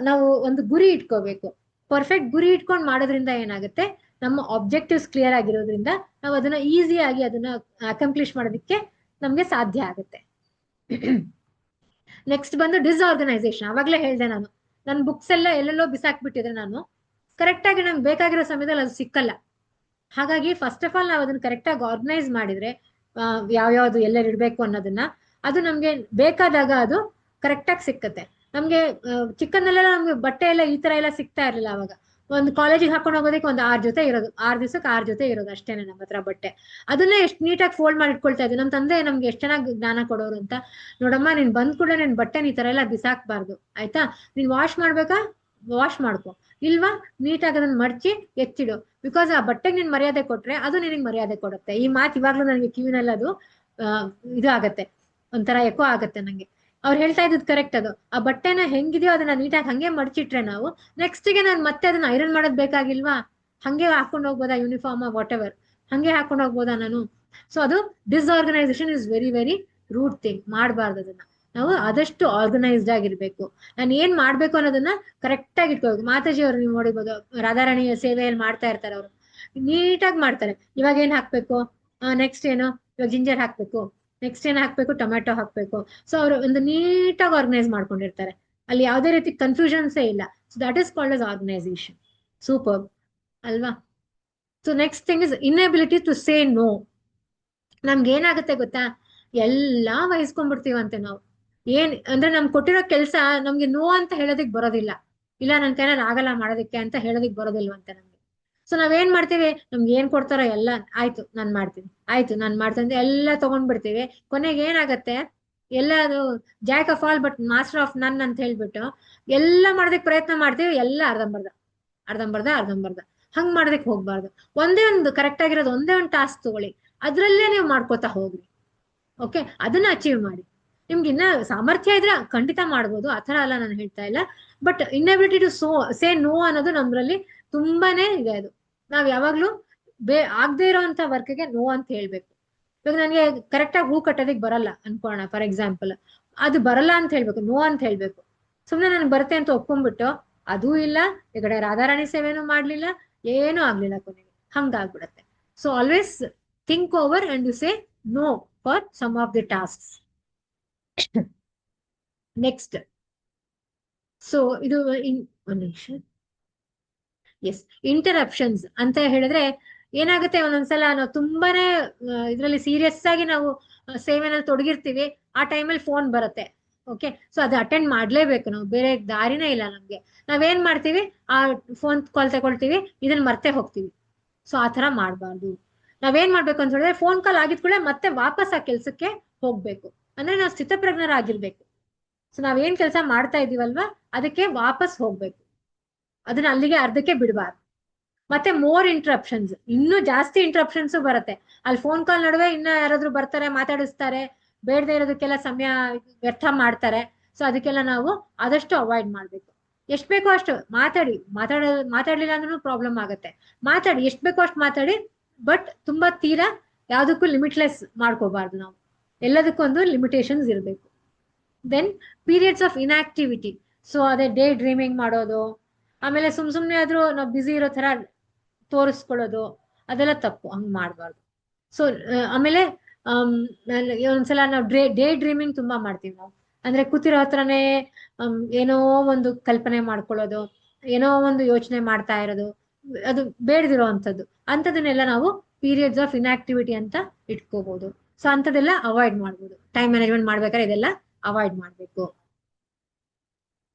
ನಾವು ಒಂದು ಗುರಿ ಇಟ್ಕೋಬೇಕು. ಪರ್ಫೆಕ್ಟ್ ಗುರಿ ಇಟ್ಕೊಂಡು ಮಾಡೋದ್ರಿಂದ ಏನಾಗುತ್ತೆ, ನಮ್ಮ ಆಬ್ಜೆಕ್ಟಿವ್ಸ್ ಕ್ಲಿಯರ್ ಆಗಿರೋದ್ರಿಂದ ನಾವು ಅದನ್ನ ಈಸಿಯಾಗಿ ಅದನ್ನ ಅಕಂಪ್ಲಿಷ್ ಮಾಡೋದಕ್ಕೆ ನಮ್ಗೆ ಸಾಧ್ಯ ಆಗುತ್ತೆ. ನೆಕ್ಸ್ಟ್ ಬಂದು ಡಿಸ್ಆರ್ಗನೈಸೇಷನ್. ಅವಾಗ್ಲೇ ಹೇಳ್ದೆ ನಾನು, ನನ್ನ ಬುಕ್ಸ್ ಎಲ್ಲ ಎಲ್ಲೆಲ್ಲೋ ಬಿಸಾಕ್ಬಿಟ್ಟಿದ್ರೆ ನಾನು ಕರೆಕ್ಟ್ ಆಗಿ ನಂಗೆ ಬೇಕಾಗಿರೋ ಸಮಯದಲ್ಲಿ ಅದು ಸಿಕ್ಕಲ್ಲ. ಹಾಗಾಗಿ ಫಸ್ಟ್ ಆಫ್ ಆಲ್ ನಾವು ಅದನ್ನ ಕರೆಕ್ಟ್ ಆಗಿ ಆರ್ಗನೈಸ್ ಮಾಡಿದ್ರೆ ಯಾವ್ಯಾವ್ದು ಎಲ್ಲೆಲ್ಲಿ ಇಡ್ಬೇಕು ಅನ್ನೋದನ್ನ, ಅದು ನಮ್ಗೆ ಬೇಕಾದಾಗ ಅದು ಕರೆಕ್ಟ್ ಆಗಿ ಸಿಕ್ಕತ್ತೆ. ನಮ್ಗೆ ಚಿಕ್ಕಂದಲ್ಲೆಲ್ಲ ನಮ್ಗೆ ಬಟ್ಟೆ ಎಲ್ಲ ಈ ತರ ಎಲ್ಲ ಸಿಗ್ತಾ ಇರಲಿಲ್ಲ. ಅವಾಗ ಒಂದು ಕಾಲೇಜಿಗೆ ಹಾಕೊಂಡು ಹೋಗೋದಕ್ಕೆ ಒಂದು 6 ಜೊತೆ ಇರೋದು, 6 ದಿವಸಕ್ಕೆ 6 ಜೊತೆ ಇರೋದು ಅಷ್ಟೇನೆ ನಮ್ಮ ಹತ್ರ ಬಟ್ಟೆ. ಅದನ್ನೇ ಎಷ್ಟು ನೀಟಾಗಿ ಫೋಲ್ಡ್ ಮಾಡಿ ಇಟ್ಕೊಳ್ತಾ ಇದ್ವಿ. ನಮ್ಮ ತಂದೆ ನಮ್ಗೆ ಎಷ್ಟು ಚೆನ್ನಾಗಿ ಜ್ಞಾನ ಕೊಡೋರು ಅಂತ, ನೋಡಮ್ಮ ನೀನ್ ಬಂದ್ ಕೂಡ ನಿನ್ ಬಟ್ಟೆ ಈ ತರ ಎಲ್ಲ ಬಿಸಾಕ್ಬಾರ್ದು ಆಯ್ತಾ, ನೀನ್ ವಾಶ್ ಮಾಡ್ಬೇಕಾ ವಾಶ್ ಮಾಡ್ಕೊ, ಇಲ್ವಾ ನೀಟಾಗಿ ಅದನ್ನ ಮಡ್ಚಿ ಎತ್ತಿಡು. ಬಿಕಾಸ್ ಆ ಬಟ್ಟೆಗೆ ನೀನ್ ಮರ್ಯಾದೆ ಕೊಟ್ರೆ ಅದು ನಿನಗೆ ಮರ್ಯಾದೆ ಕೊಡುತ್ತೆ. ಈ ಮಾತು ಇವಾಗ್ಲೂ ನನಗೆ ಕಿವಿನಲ್ಲಿ ಅದು ಇದು ಆಗತ್ತೆ, ಒಂಥರ ಎಕೋ ಆಗತ್ತೆ ನಂಗೆ. ಅವ್ರು ಹೇಳ್ತಾ ಇದ್ದದ್ ಕರೆಕ್ಟ್. ಅದು ಆ ಬಟ್ಟೆನ ಹೆಂಗಿದೆಯೋ ಅದನ್ನ ನೀಟಾಗಿ ಹಂಗೆ ಮಡ್ಚಿಟ್ರೆ ನಾವು ನೆಕ್ಸ್ಟ್ಗೆ ನಾನು ಮತ್ತೆ ಅದನ್ನ ಐರನ್ ಮಾಡೋದ್ ಬೇಕಾಗಿಲ್ವಾ, ಹಂಗೆ ಹಾಕೊಂಡು ಹೋಗ್ಬೋದಾ ಯೂನಿಫಾರ್ಮ್ ವಾಟ್ ಎವರ್, ಹಂಗೆ ಹಾಕೊಂಡು ಹೋಗ್ಬೋದಾ ನಾನು. ಸೊ ಅದು disorganisation is very very rude thing. ಮಾಡಬಾರ್ದು ಅದನ್ನ. ನಾವು ಆದಷ್ಟು ಆರ್ಗನೈಸ್ಡ್ ಆಗಿರ್ಬೇಕು. ನಾನು ಏನ್ ಮಾಡ್ಬೇಕು ಅನ್ನೋದನ್ನ ಕರೆಕ್ಟ್ ಆಗಿ ಇಟ್ಕೋಬೇಕು. ಮಾತಾಜಿ ಅವ್ರು ನೀವು ನೋಡಿರ್ಬೋದು, ರಾಧಾರಾಣಿಯ ಸೇವೆಯಲ್ಲಿ ಮಾಡ್ತಾ ಇರ್ತಾರೆ. ಅವರು ನೀಟಾಗಿ ಮಾಡ್ತಾರೆ. ಇವಾಗ ಏನ್ ಹಾಕ್ಬೇಕು, ನೆಕ್ಸ್ಟ್ ಏನು, ಇವಾಗ ಜಿಂಜರ್ ಹಾಕ್ಬೇಕು, ನೆಕ್ಸ್ಟ್ ಏನ್ ಹಾಕ್ಬೇಕು, ಟೊಮ್ಯಾಟೊ ಹಾಕ್ಬೇಕು. ಸೊ ಅವರು ಒಂದು ನೀಟಾಗಿ ಆರ್ಗನೈಸ್ ಮಾಡ್ಕೊಂಡಿರ್ತಾರೆ. ಅಲ್ಲಿ ಯಾವುದೇ ರೀತಿ ಕನ್ಫ್ಯೂಷನ್ಸೇ ಇಲ್ಲ. So that is called as organisation. Super ಅಲ್ವಾ? So next thing is inability to say no. ನಮ್ಗೆ ಏನಾಗುತ್ತೆ ಗೊತ್ತಾ, ಎಲ್ಲಾ ವಹಿಸ್ಕೊಂಡ್ಬಿಡ್ತೀವಂತೆ ನಾವು. ಏನ್ ಅಂದ್ರೆ ನಮ್ಗೆ ಕೊಟ್ಟಿರೋ ಕೆಲಸ ನಮ್ಗೆ ನೋ ಅಂತ ಹೇಳೋದಿಕ್ ಬರೋದಿಲ್ಲ. ಇಲ್ಲ ನನ್ ಕೈಯಲ್ಲಿ ಆಗಲ್ಲ ಮಾಡೋದಕ್ಕೆ ಅಂತ ಹೇಳೋದಿಕ್ ಬರೋದಿಲ್ವಂತೆ ನಮ್ಗೆ. ಸೊ ನಾವೇನ್ ಮಾಡ್ತೀವಿ, ನಮ್ಗೆ ಏನ್ ಕೊಡ್ತಾರೋ ಎಲ್ಲ ಆಯ್ತು ನಾನ್ ಮಾಡ್ತೀನಿ, ಆಯ್ತು ನಾನ್ ಮಾಡ್ತೀನಿ ಎಲ್ಲ ತಗೊಂಡ್ಬಿಡ್ತೀವಿ. ಕೊನೆಗೆ ಏನಾಗತ್ತೆ, ಎಲ್ಲ ಅದು Jack of all but master of ನನ್ ಅಂತ ಹೇಳ್ಬಿಟ್ಟು ಎಲ್ಲ ಮಾಡೋದಕ್ಕೆ ಪ್ರಯತ್ನ ಮಾಡ್ತೀವಿ. ಎಲ್ಲ ಅರ್ಧಂಬರ್ಧ ಹಂಗ್ ಮಾಡೋದಕ್ಕೆ ಹೋಗ್ಬಾರ್ದು. ಒಂದೇ ಒಂದು ಕರೆಕ್ಟ್ ಆಗಿರೋದು ಒಂದೇ ಒಂದು ಟಾಸ್ಕ್ ತಗೊಳ್ಳಿ, ಅದ್ರಲ್ಲೇ ನೀವು ಮಾಡ್ಕೋತಾ ಹೋಗ್ರಿ. ಓಕೆ, ಅದನ್ನ ಅಚೀವ್ ಮಾಡಿ. ನಿಮ್ಗೆ ಇನ್ನ ಸಾಮರ್ಥ್ಯ ಇದ್ರೆ ಖಂಡಿತ ಮಾಡ್ಬೋದು, ಆತರ ಅಲ್ಲ ನಾನು ಹೇಳ್ತಾ ಇಲ್ಲ. But inability to say no ಅನ್ನೋದು ನಮ್ರಲ್ಲಿ ತುಂಬಾನೇ ಇದೆ. ಅದು ನಾವ್ ಯಾವಾಗ್ಲೂ ಆಗದೆ ಇರೋಂತ ವರ್ಕ್ಗೆ ನೋ ಅಂತ ಹೇಳ್ಬೇಕು. ಇವಾಗ ನನಗೆ ಕರೆಕ್ಟ್ ಆಗಿ ಹೂ ಕಟ್ಟೋದಿಕ್ ಬರಲ್ಲ ಅನ್ಕೋಣ ಫಾರ್ ಎಕ್ಸಾಂಪಲ್, ಅದು ಬರಲ್ಲ ಅಂತ ಹೇಳ್ಬೇಕು, ನೋ ಅಂತ ಹೇಳ್ಬೇಕು. ಸುಮ್ನೆ ನನ್ಗೆ ಬರುತ್ತೆ ಅಂತ ಒಪ್ಕೊಂಡ್ಬಿಟ್ಟು ಅದೂ ಇಲ್ಲ, ಈ ಕಡೆ ರಾಧಾರಾಣಿ ಸೇವೆನೂ ಮಾಡ್ಲಿಲ್ಲ, ಏನೂ ಆಗ್ಲಿಲ್ಲ, ಕೊನೆಗೆ ಹಂಗಾಗ್ಬಿಡತ್ತೆ. So always think over and you say no for some of the tasks. Next, so ಇದು ಒಂದು ನಿಮಿಷ. ಎಸ್, ಇಂಟರಪ್ಷನ್ಸ್ ಅಂತ ಹೇಳಿದ್ರೆ ಏನಾಗುತ್ತೆ, ಒಂದೊಂದ್ಸಲ ನಾವು ತುಂಬಾನೇ ಇದ್ರಲ್ಲಿ ಸೀರಿಯಸ್ ಆಗಿ ನಾವು ಸೇವೆನಲ್ಲಿ ತೊಡಗಿರ್ತೀವಿ. ಆ ಟೈಮಲ್ಲಿ ಫೋನ್ ಬರುತ್ತೆ. ಓಕೆ, ಸೊ ಅದು ಅಟೆಂಡ್ ಮಾಡ್ಲೇಬೇಕು ನಾವು, ಬೇರೆ ದಾರಿನೇ ಇಲ್ಲ ನಮ್ಗೆ. ನಾವೇನ್ ಮಾಡ್ತೀವಿ, ಆ ಫೋನ್ ಕಾಲ್ ತಗೊಳ್ತೀವಿ, ಇದನ್ನ ಮರ್ತೆ ಹೋಗ್ತೀವಿ. ಸೊ ಆ ತರ ಮಾಡ್ಬಾರ್ದು. ನಾವೇನ್ ಮಾಡ್ಬೇಕು ಅಂತ ಹೇಳಿದ್ರೆ, ಫೋನ್ ಕಾಲ್ ಆಗಿದ್ ಕೂಡ ಮತ್ತೆ ವಾಪಸ್ ಆ ಕೆಲ್ಸಕ್ಕೆ ಹೋಗ್ಬೇಕು. ಅಂದ್ರೆ ನಾವು ಸ್ಥಿತಪ್ರಜ್ಞರಾಗಿರ್ಬೇಕು. ಸೊ ನಾವೇನ್ ಕೆಲಸ ಮಾಡ್ತಾ ಇದೀವಲ್ವಾ ಅದಕ್ಕೆ ವಾಪಸ್ ಹೋಗ್ಬೇಕು. ಅದನ್ನ ಅಲ್ಲಿಗೆ ಅರ್ಧಕ್ಕೆ ಬಿಡಬಾರ್ದು. ಮತ್ತೆ ಮೋರ್ ಇಂಟ್ರಪ್ಷನ್ಸ್, ಇನ್ನೂ ಜಾಸ್ತಿ ಇಂಟ್ರಪ್ಷನ್ಸ್ ಬರುತ್ತೆ. ಅಲ್ಲಿ ಫೋನ್ ಕಾಲ್ ನಡುವೆ ಇನ್ನ ಯಾರಾದ್ರೂ ಬರ್ತಾರೆ, ಮಾತಾಡಿಸ್ತಾರೆ, ಬೇಡದೆ ಇರೋದಕ್ಕೆಲ್ಲ ಸಮಯ ವ್ಯರ್ಥ ಮಾಡ್ತಾರೆ. ಸೊ ಅದಕ್ಕೆಲ್ಲ ನಾವು ಆದಷ್ಟು ಅವಾಯ್ಡ್ ಮಾಡ್ಬೇಕು. ಎಷ್ಟ್ ಬೇಕೋ ಅಷ್ಟು ಮಾತಾಡ್ಲಿಲ್ಲ ಅಂದ್ರೂ ಪ್ರಾಬ್ಲಮ್ ಆಗುತ್ತೆ. ಮಾತಾಡಿ, ಎಷ್ಟ್ ಬೇಕೋ ಅಷ್ಟು ಮಾತಾಡಿ, ಬಟ್ ತುಂಬಾ ತೀರಾ ಯಾವ್ದಕ್ಕೂ ಲಿಮಿಟ್ಲೆಸ್ ಮಾಡ್ಕೋಬಾರ್ದು. ನಾವು ಎಲ್ಲದಕ್ಕೊಂದು ಲಿಮಿಟೇಷನ್ಸ್ ಇರಬೇಕು. Then periods of inactivity. So ಅದೇ ಡೇ ಡ್ರೀಮಿಂಗ್ ಮಾಡೋದು, ಆಮೇಲೆ ಸುಮ್ನೆ ಆದ್ರೂ ನಾವು ಬ್ಯುಸಿ ಇರೋ ತರ ತೋರಿಸ್ಕೊಳ್ಳೋದು, ಅದೆಲ್ಲ ತಪ್ಪು, ಹಂಗ್ ಮಾಡ್ಬಾರ್ದು. ಸೊ ಆಮೇಲೆ ಒಂದ್ಸಲ ನಾವು ಡೇ ಡ್ರೀಮಿಂಗ್ ತುಂಬಾ ಮಾಡ್ತೀವಿ ನಾವು. ಅಂದ್ರೆ ಕೂತಿರೋ ಹತ್ರನೇ ಏನೋ ಒಂದು ಕಲ್ಪನೆ ಮಾಡ್ಕೊಳ್ಳೋದು, ಏನೋ ಒಂದು ಯೋಚನೆ ಮಾಡ್ತಾ ಇರೋದು, ಅದು ಬೇಡದಿರೋ ಅಂಥದ್ದನ್ನೆಲ್ಲ ನಾವು ಪೀರಿಯಡ್ಸ್ ಆಫ್ ಇನ್ಆಕ್ಟಿವಿಟಿ ಅಂತ ಇಟ್ಕೋಬಹುದು. ಸೊ ಅಂಥದ್ದೆಲ್ಲ ಅವಾಯ್ಡ್ ಮಾಡ್ಬೋದು. ಟೈಮ್ ಮ್ಯಾನೇಜ್ಮೆಂಟ್ ಮಾಡ್ಬೇಕಾದ್ರೆ ಇದೆಲ್ಲ ಅವಾಯ್ಡ್ ಮಾಡ್ಬೇಕು.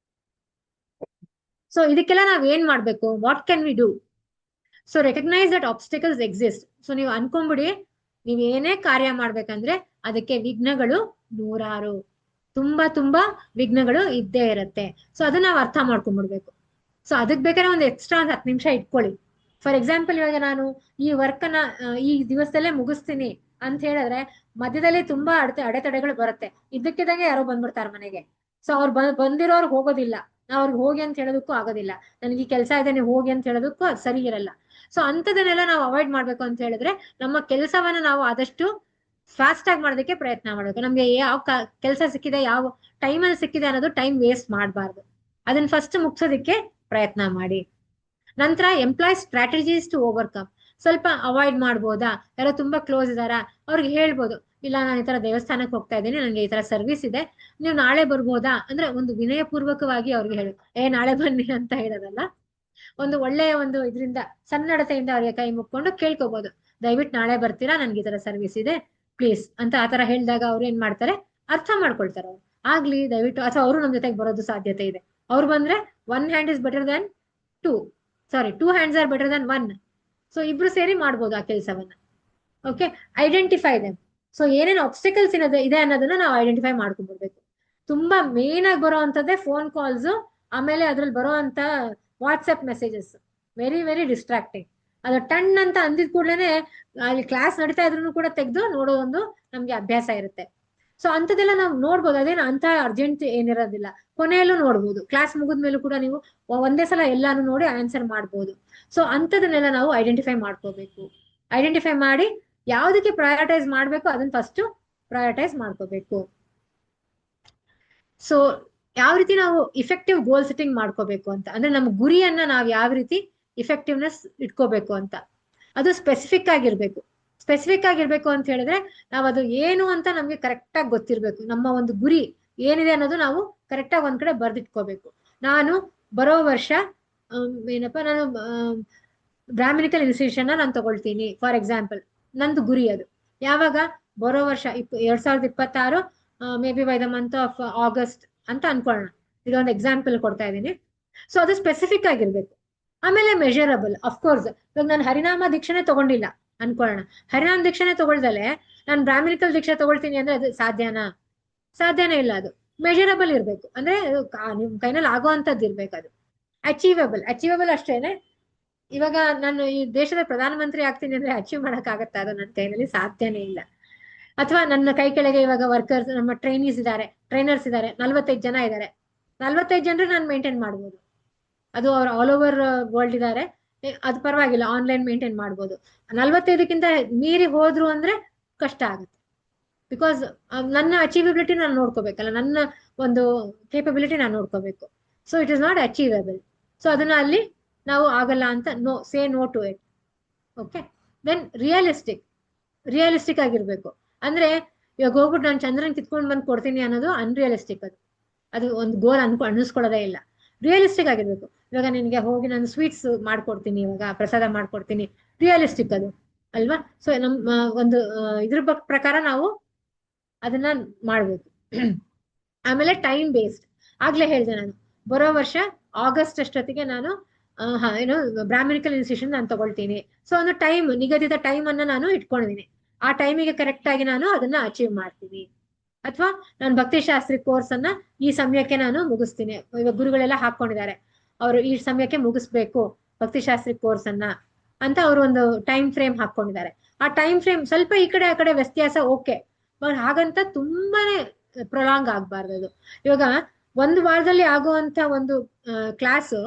ಸೊ ಇದಕ್ಕೆಲ್ಲ ನಾವ್ ಏನ್ ಮಾಡ್ಬೇಕು, what can we do? So recognise that obstacles exist. So ನೀವು ಅನ್ಕೊಂಬಿಡಿ, ನೀವ್ ಏನೇ ಕಾರ್ಯ ಮಾಡ್ಬೇಕಂದ್ರೆ ಅದಕ್ಕೆ ವಿಘ್ನಗಳು ನೂರಾರು, ತುಂಬಾ ವಿಘ್ನಗಳು ಇದ್ದೇ ಇರತ್ತೆ. ಸೊ ಅದನ್ನ ನಾವು ಅರ್ಥ ಮಾಡ್ಕೊಂಡ್ಬಿಡ್ಬೇಕು. ಸೊ ಅದಕ್ ಬೇಕಾದ್ರೆ ಒಂದು ಎಕ್ಸ್ಟ್ರಾ 10 ನಿಮಿಷ ಇಟ್ಕೊಳ್ಳಿ. ಫಾರ್ ಎಕ್ಸಾಂಪಲ್, ಇವಾಗ ನಾನು ಈ ವರ್ಕ್ ಅನ್ನ ಈ ದಿವಸದಲ್ಲೇ ಮುಗಿಸ್ತೀನಿ ಅಂತ ಹೇಳಿದ್ರೆ ಮಧ್ಯದಲ್ಲಿ ತುಂಬಾ ಅಡೆತಡೆಗಳು ಬರುತ್ತೆ. ಇದ್ದಕ್ಕಿದ್ದಂಗೆ ಯಾರೋ ಬಂದ್ಬಿಡ್ತಾರೆ ಮನೆಗೆ. ಸೊ ಅವ್ರು ಬಂದಿರೋರು ಹೋಗೋದಿಲ್ಲ, ನಾವ್ ಅವ್ರಿಗೆ ಹೋಗಿ ಅಂತ ಹೇಳೋದಕ್ಕೂ ಆಗೋದಿಲ್ಲ. ನನಗೆ ಈ ಕೆಲಸ ಇದೆ ನೀವು ಹೋಗಿ ಅಂತ ಹೇಳೋದಕ್ಕೂ ಸರಿ ಇರಲ್ಲ. ಸೊ ಅಂತದನ್ನೆಲ್ಲ ನಾವು ಅವಾಯ್ಡ್ ಮಾಡ್ಬೇಕು ಅಂತ ಹೇಳಿದ್ರೆ ನಮ್ಮ ಕೆಲಸವನ್ನ ನಾವು ಆದಷ್ಟು ಫಾಸ್ಟ್ ಆಗಿ ಮಾಡೋದಕ್ಕೆ ಪ್ರಯತ್ನ ಮಾಡ್ಬೇಕು. ನಮ್ಗೆ ಯಾವ ಕೆಲಸ ಸಿಕ್ಕಿದೆ, ಯಾವ ಟೈಮಲ್ಲಿ ಸಿಕ್ಕಿದೆ ಅನ್ನೋದು ಟೈಮ್ ವೇಸ್ಟ್ ಮಾಡಬಾರ್ದು. ಅದನ್ನ ಫಸ್ಟ್ ಮುಗಿಸೋದಕ್ಕೆ ಪ್ರಯತ್ನ ಮಾಡಿ. ನಂತರ ಎಂಪ್ಲಾಯ್ ಸ್ಟ್ರಾಟಜೀಸ್ ಟು ಓವರ್ಕಮ್. ಸ್ವಲ್ಪ ಅವಾಯ್ಡ್ ಮಾಡ್ಬೋದಾ? ಯಾರೋ ತುಂಬಾ ಕ್ಲೋಸ್ ಇದಾರಾ, ಅವ್ರಿಗೆ ಹೇಳ್ಬೋದು, ಇಲ್ಲ ನಾನು ಈ ತರ ದೇವಸ್ಥಾನಕ್ಕೆ ಹೋಗ್ತಾ ಇದ್ದೀನಿ, ನನಗೆ ಈ ತರ ಸರ್ವಿಸ್ ಇದೆ, ನೀವು ನಾಳೆ ಬರ್ಬೋದಾ ಅಂದ್ರೆ ಒಂದು ವಿನಯಪೂರ್ವಕವಾಗಿ ಅವ್ರಿಗೆ ಹೇಳಿ, ನಾಳೆ ಬನ್ನಿ ಅಂತ ಹೇಳೋದಲ್ಲ, ಒಂದು ಒಳ್ಳೆಯ ಒಂದು ಇದರಿಂದ ಸನ್ನಡತೆಯಿಂದ ಅವ್ರಿಗೆ ಕೈ ಮುಕ್ಕೊಂಡು ಕೇಳ್ಕೋಬಹುದು, ದಯವಿಟ್ಟು ನಾಳೆ ಬರ್ತೀರಾ, ನನ್ಗೆ ಈ ತರ ಸರ್ವಿಸ್ ಇದೆ ಪ್ಲೀಸ್ ಅಂತ. ಆತರ ಹೇಳಿದಾಗ ಅವ್ರು ಏನ್ ಮಾಡ್ತಾರೆ, ಅರ್ಥ ಮಾಡ್ಕೊಳ್ತಾರೆ. ಅವ್ರು ಆಗ್ಲಿ ದಯವಿಟ್ಟು, ಅಥವಾ ಅವರು ನಮ್ ಜೊತೆಗೆ ಬರೋದು ಸಾಧ್ಯತೆ ಇದೆ. ಅವ್ರು ಬಂದ್ರೆ 1 hand is better than 2, sorry 2 hands are better than 1. So ಇಬ್ರು ಸೇರಿ ಮಾಡ್ಬೋದು ಆ ಕೆಲಸವನ್ನ. Okay, identify them. ಸೊ ಏನೇನು ಆಬ್ಸ್ಟಿಕಲ್ಸ್ ಇದೆ ಅನ್ನೋದನ್ನ ನಾವು ಐಡೆಂಟಿಫೈ ಮಾಡ್ಕೊಂಡ್ಬಿಡ್ಬೇಕು. ತುಂಬಾ ಮೇನ್ ಆಗಿ ಬರೋ ಅಂತದ್ದೇ ಫೋನ್ ಕಾಲ್ಸ್, ಆಮೇಲೆ ಅದ್ರಲ್ಲಿ ಬರೋ ಅಂತ WhatsApp messages, very very distracting. ಅದು ಟಣ್ ಅಂತ ಅಂದಿದ್ ಕೂಡಲೇ ಅಲ್ಲಿ ಕ್ಲಾಸ್ ನಡೀತಾ ಇದ್ರು ಕೂಡ ತೆಗೆದು ನೋಡೋ ಒಂದು ನಮ್ಗೆ ಅಭ್ಯಾಸ ಇರುತ್ತೆ. ಸೊ ಅಂತದೆಲ್ಲ ನಾವು ನೋಡ್ಬೋದು, ಅದೇನು ಅಂತ ಅರ್ಜೆಂಟ್ ಏನಿರೋದಿಲ್ಲ, ಕೊನೆಯಲ್ಲೂ ನೋಡ್ಬೋದು. ಕ್ಲಾಸ್ ಮುಗಿದ್ಮೇಲೂ ಕೂಡ ನೀವು ಒಂದೇ ಸಲ ಎಲ್ಲಾನು ನೋಡಿ ಆನ್ಸರ್ ಮಾಡ್ಬೋದು. ಸೊ ಅಂತದನ್ನೆಲ್ಲ ನಾವು ಐಡೆಂಟಿಫೈ ಮಾಡ್ಕೋಬೇಕು. ಐಡೆಂಟಿಫೈ ಮಾಡಿ ಯಾವ್ದಕ್ಕೆ ಪ್ರಯಾರಿಟೈಸ್ ಮಾಡ್ಬೇಕು ಅದನ್ನ ಫಸ್ಟ್ ಪ್ರಯಾರಿಟೈಸ್ ಮಾಡ್ಕೋಬೇಕು. ಸೊ ಯಾವ ರೀತಿ ನಾವು ಇಫೆಕ್ಟಿವ್ ಗೋಲ್ ಸೆಟ್ಟಿಂಗ್ ಮಾಡ್ಕೋಬೇಕು ಅಂತ ಅಂದ್ರೆ ನಮ್ಮ ಗುರಿಯನ್ನ ನಾವು ಯಾವ ರೀತಿ ಇಫೆಕ್ಟಿವ್ನೆಸ್ ಇಟ್ಕೋಬೇಕು ಅಂತ, ಅದು ಸ್ಪೆಸಿಫಿಕ್ ಆಗಿರ್ಬೇಕು. ಸ್ಪೆಸಿಫಿಕ್ ಆಗಿರ್ಬೇಕು ಅಂತ ಹೇಳಿದ್ರೆ ನಾವು ಅದು ಏನು ಅಂತ ನಮ್ಗೆ ಕರೆಕ್ಟ್ ಆಗಿ ಗೊತ್ತಿರ್ಬೇಕು. ನಮ್ಮ ಒಂದು ಗುರಿ ಏನಿದೆ ಅನ್ನೋದು ನಾವು ಕರೆಕ್ಟ್ ಆಗಿ ಒಂದ್ ಕಡೆ ಬರ್ದಿಟ್ಕೋಬೇಕು. ನಾನು ಬರೋ ವರ್ಷ ನಾನು ಬ್ರಾಹ್ಮಣಿಕಲ್ ಇನ್ಸ್ಟಿಟ್ಯೂಷನ್ ನಾನು ತಗೊಳ್ತೀನಿ ಫಾರ್ ಎಕ್ಸಾಂಪಲ್, ನಂದು ಗುರಿ ಅದು. ಯಾವಾಗ? ಬರೋ ವರ್ಷ 2026 may be by the month of August ಅಂತ ಅನ್ಕೊಳ್ಳೋಣ. ಇದೊಂದು ಎಕ್ಸಾಂಪಲ್ ಕೊಡ್ತಾ ಇದ್ದೀನಿ. ಸೊ ಅದು ಸ್ಪೆಸಿಫಿಕ್ ಆಗಿರ್ಬೇಕು. ಆಮೇಲೆ ಮೆಜರಬಲ್. ಅಫ್ಕೋರ್ಸ್ ಇವಾಗ ನಾನು ಹರಿನಾಮ ದೀಕ್ಷೆನೆ ತಗೊಂಡಿಲ್ಲ ಅನ್ಕೊಳ್ಳೋಣ, ಹರಿನಾಮ ದೀಕ್ಷೆನೆ ತಗೊಳ್ದಲೆ ನಾನು ಬ್ರಾಹ್ಮಣಿಕಲ್ ದೀಕ್ಷೆ ತಗೊಳ್ತೀನಿ ಅಂದ್ರೆ ಅದು ಸಾಧ್ಯನೇ ಇಲ್ಲ. ಅದು ಮೆಜರಬಲ್ ಇರ್ಬೇಕು, ಅಂದ್ರೆ ನಿಮ್ ಕೈನಲ್ಲಿ ಆಗೋ ಅಂತದ್ದು ಇರ್ಬೇಕು. ಅದು ಅಚೀವಬಲ್ ಅಷ್ಟೇನೆ. ಇವಾಗ ನಾನು ಈ ದೇಶದ ಪ್ರಧಾನಮಂತ್ರಿ ಆಗ್ತೀನಿ ಅಂದ್ರೆ ಅಚೀವ್ ಮಾಡಕ್ ಆಗತ್ತಾ? ಅದು ನನ್ನ ಕೈನಲ್ಲಿ ಸಾಧ್ಯನೇ ಇಲ್ಲ. ಅಥವಾ ನನ್ನ ಕೈ ಕೆಳಗೆ ಇವಾಗ ವರ್ಕರ್ಸ್, ನಮ್ಮ ಟ್ರೈನರ್ಸ್ ಇದ್ದಾರೆ 45 ಜನ ಇದ್ದಾರೆ. 45 ಜನರು ನಾನು ಮೇಂಟೈನ್ ಮಾಡ್ಬೋದು. ಅದು ಅವ್ರು ಆಲ್ ಓವರ್ ವರ್ಲ್ಡ್ ಇದ್ದಾರೆ, ಅದು ಪರವಾಗಿಲ್ಲ, ಆನ್ಲೈನ್ ಮೇಂಟೈನ್ ಮಾಡ್ಬೋದು. 45ಕ್ಕಿಂತ ಮೀರಿ ಹೋದ್ರು ಅಂದ್ರೆ ಕಷ್ಟ ಆಗುತ್ತೆ. ಬಿಕಾಸ್ ನನ್ನ ಅಚೀವಬಿಲಿಟಿ ನಾನು ನೋಡ್ಕೋಬೇಕಲ್ಲ, ನನ್ನ ಒಂದು ಕೇಪಬಿಲಿಟಿ ನಾನು ನೋಡ್ಕೋಬೇಕು. So it is not achievable. So ಅದನ್ನ ಅಲ್ಲಿ ನಾವು ಆಗಲ್ಲ ಅಂತ say no to it. Okay, then realistic ಆಗಿರ್ಬೇಕು. ಅಂದ್ರೆ ಇವಾಗ ಹೋಗ್ಬಿಟ್ಟು ನಾನು ಚಂದ್ರನ್ ಕಿತ್ಕೊಂಡ್ ಬಂದು ಕೊಡ್ತೀನಿ ಅನ್ನೋದು ಅನ್ರಿಯಲಿಸ್ಟಿಕ್. ಅದು ಒಂದು ಗೋಲ್ ಅನ್ನಿಸ್ಕೊಳ್ಳೋದೇ ಇಲ್ಲ. ರಿಯಲಿಸ್ಟಿಕ್ ಆಗಿರ್ಬೇಕು. ಇವಾಗ ನಿನ್ಗೆ ಹೋಗಿ ನಾನು ಸ್ವೀಟ್ಸ್ ಮಾಡ್ಕೊಡ್ತೀನಿ, ಇವಾಗ ಪ್ರಸಾದ ಮಾಡ್ಕೊಡ್ತೀನಿ, ರಿಯಲಿಸ್ಟಿಕ್ ಅದು ಅಲ್ವಾ? ಸೊ ನಮ್ಮ ಒಂದು ಇದ್ರ ಪ್ರಕಾರ ನಾವು ಅದನ್ನ ಮಾಡ್ಬೇಕು. ಆಮೇಲೆ ಟೈಮ್ ಬೇಸ್ಡ್. ಆಗ್ಲೇ ಹೇಳಿದೆ ನಾನು, ಬರೋ ವರ್ಷ ಆಗಸ್ಟ್ ಅಷ್ಟೊತ್ತಿಗೆ ನಾನು ಬ್ರಾಹ್ಮಣಿಕಲ್ ಇನ್ಸ್ಟಿಟ್ಯೂಷನ್ ನಾನು ತಗೊಳ್ತೀನಿ. ಸೊ ಒಂದು ನಿಗದಿತ ಟೈಮ್ ಅನ್ನ ನಾನು ಇಟ್ಕೊಂಡಿದ್ದೀನಿ. ಆ ಟೈಮಿಗೆ ಕರೆಕ್ಟ್ ಆಗಿ ನಾನು ಅದನ್ನ ಅಚೀವ್ ಮಾಡ್ತೀನಿ. ಅಥವಾ ನಾನು ಭಕ್ತಿಶಾಸ್ತ್ರಿ ಕೋರ್ಸ್ ಅನ್ನ ಈ ಸಮಯಕ್ಕೆ ನಾನು ಮುಗಿಸ್ತೀನಿ. ಇವಾಗ ಗುರುಗಳೆಲ್ಲ ಹಾಕೊಂಡಿದ್ದಾರೆ, ಅವರು ಈ ಸಮಯಕ್ಕೆ ಮುಗಿಸ್ಬೇಕು ಭಕ್ತಿಶಾಸ್ತ್ರಿ ಕೋರ್ಸ್ ಅನ್ನ ಅಂತ ಅವರು ಒಂದು ಟೈಮ್ ಫ್ರೇಮ್ ಹಾಕೊಂಡಿದ್ದಾರೆ. ಆ ಟೈಮ್ ಫ್ರೇಮ್ ಸ್ವಲ್ಪ ಈ ಕಡೆ ಆ ಕಡೆ ವ್ಯತ್ಯಾಸ ಓಕೆ, ಬಟ್ ಹಾಗಂತ ತುಂಬಾನೇ ಪ್ರೊಲಾಂಗ್ ಆಗ್ಬಾರ್ದು. ಅದು ಇವಾಗ ಒಂದು ವಾರದಲ್ಲಿ ಆಗುವಂತ ಒಂದು ಕ್ಲಾಸು,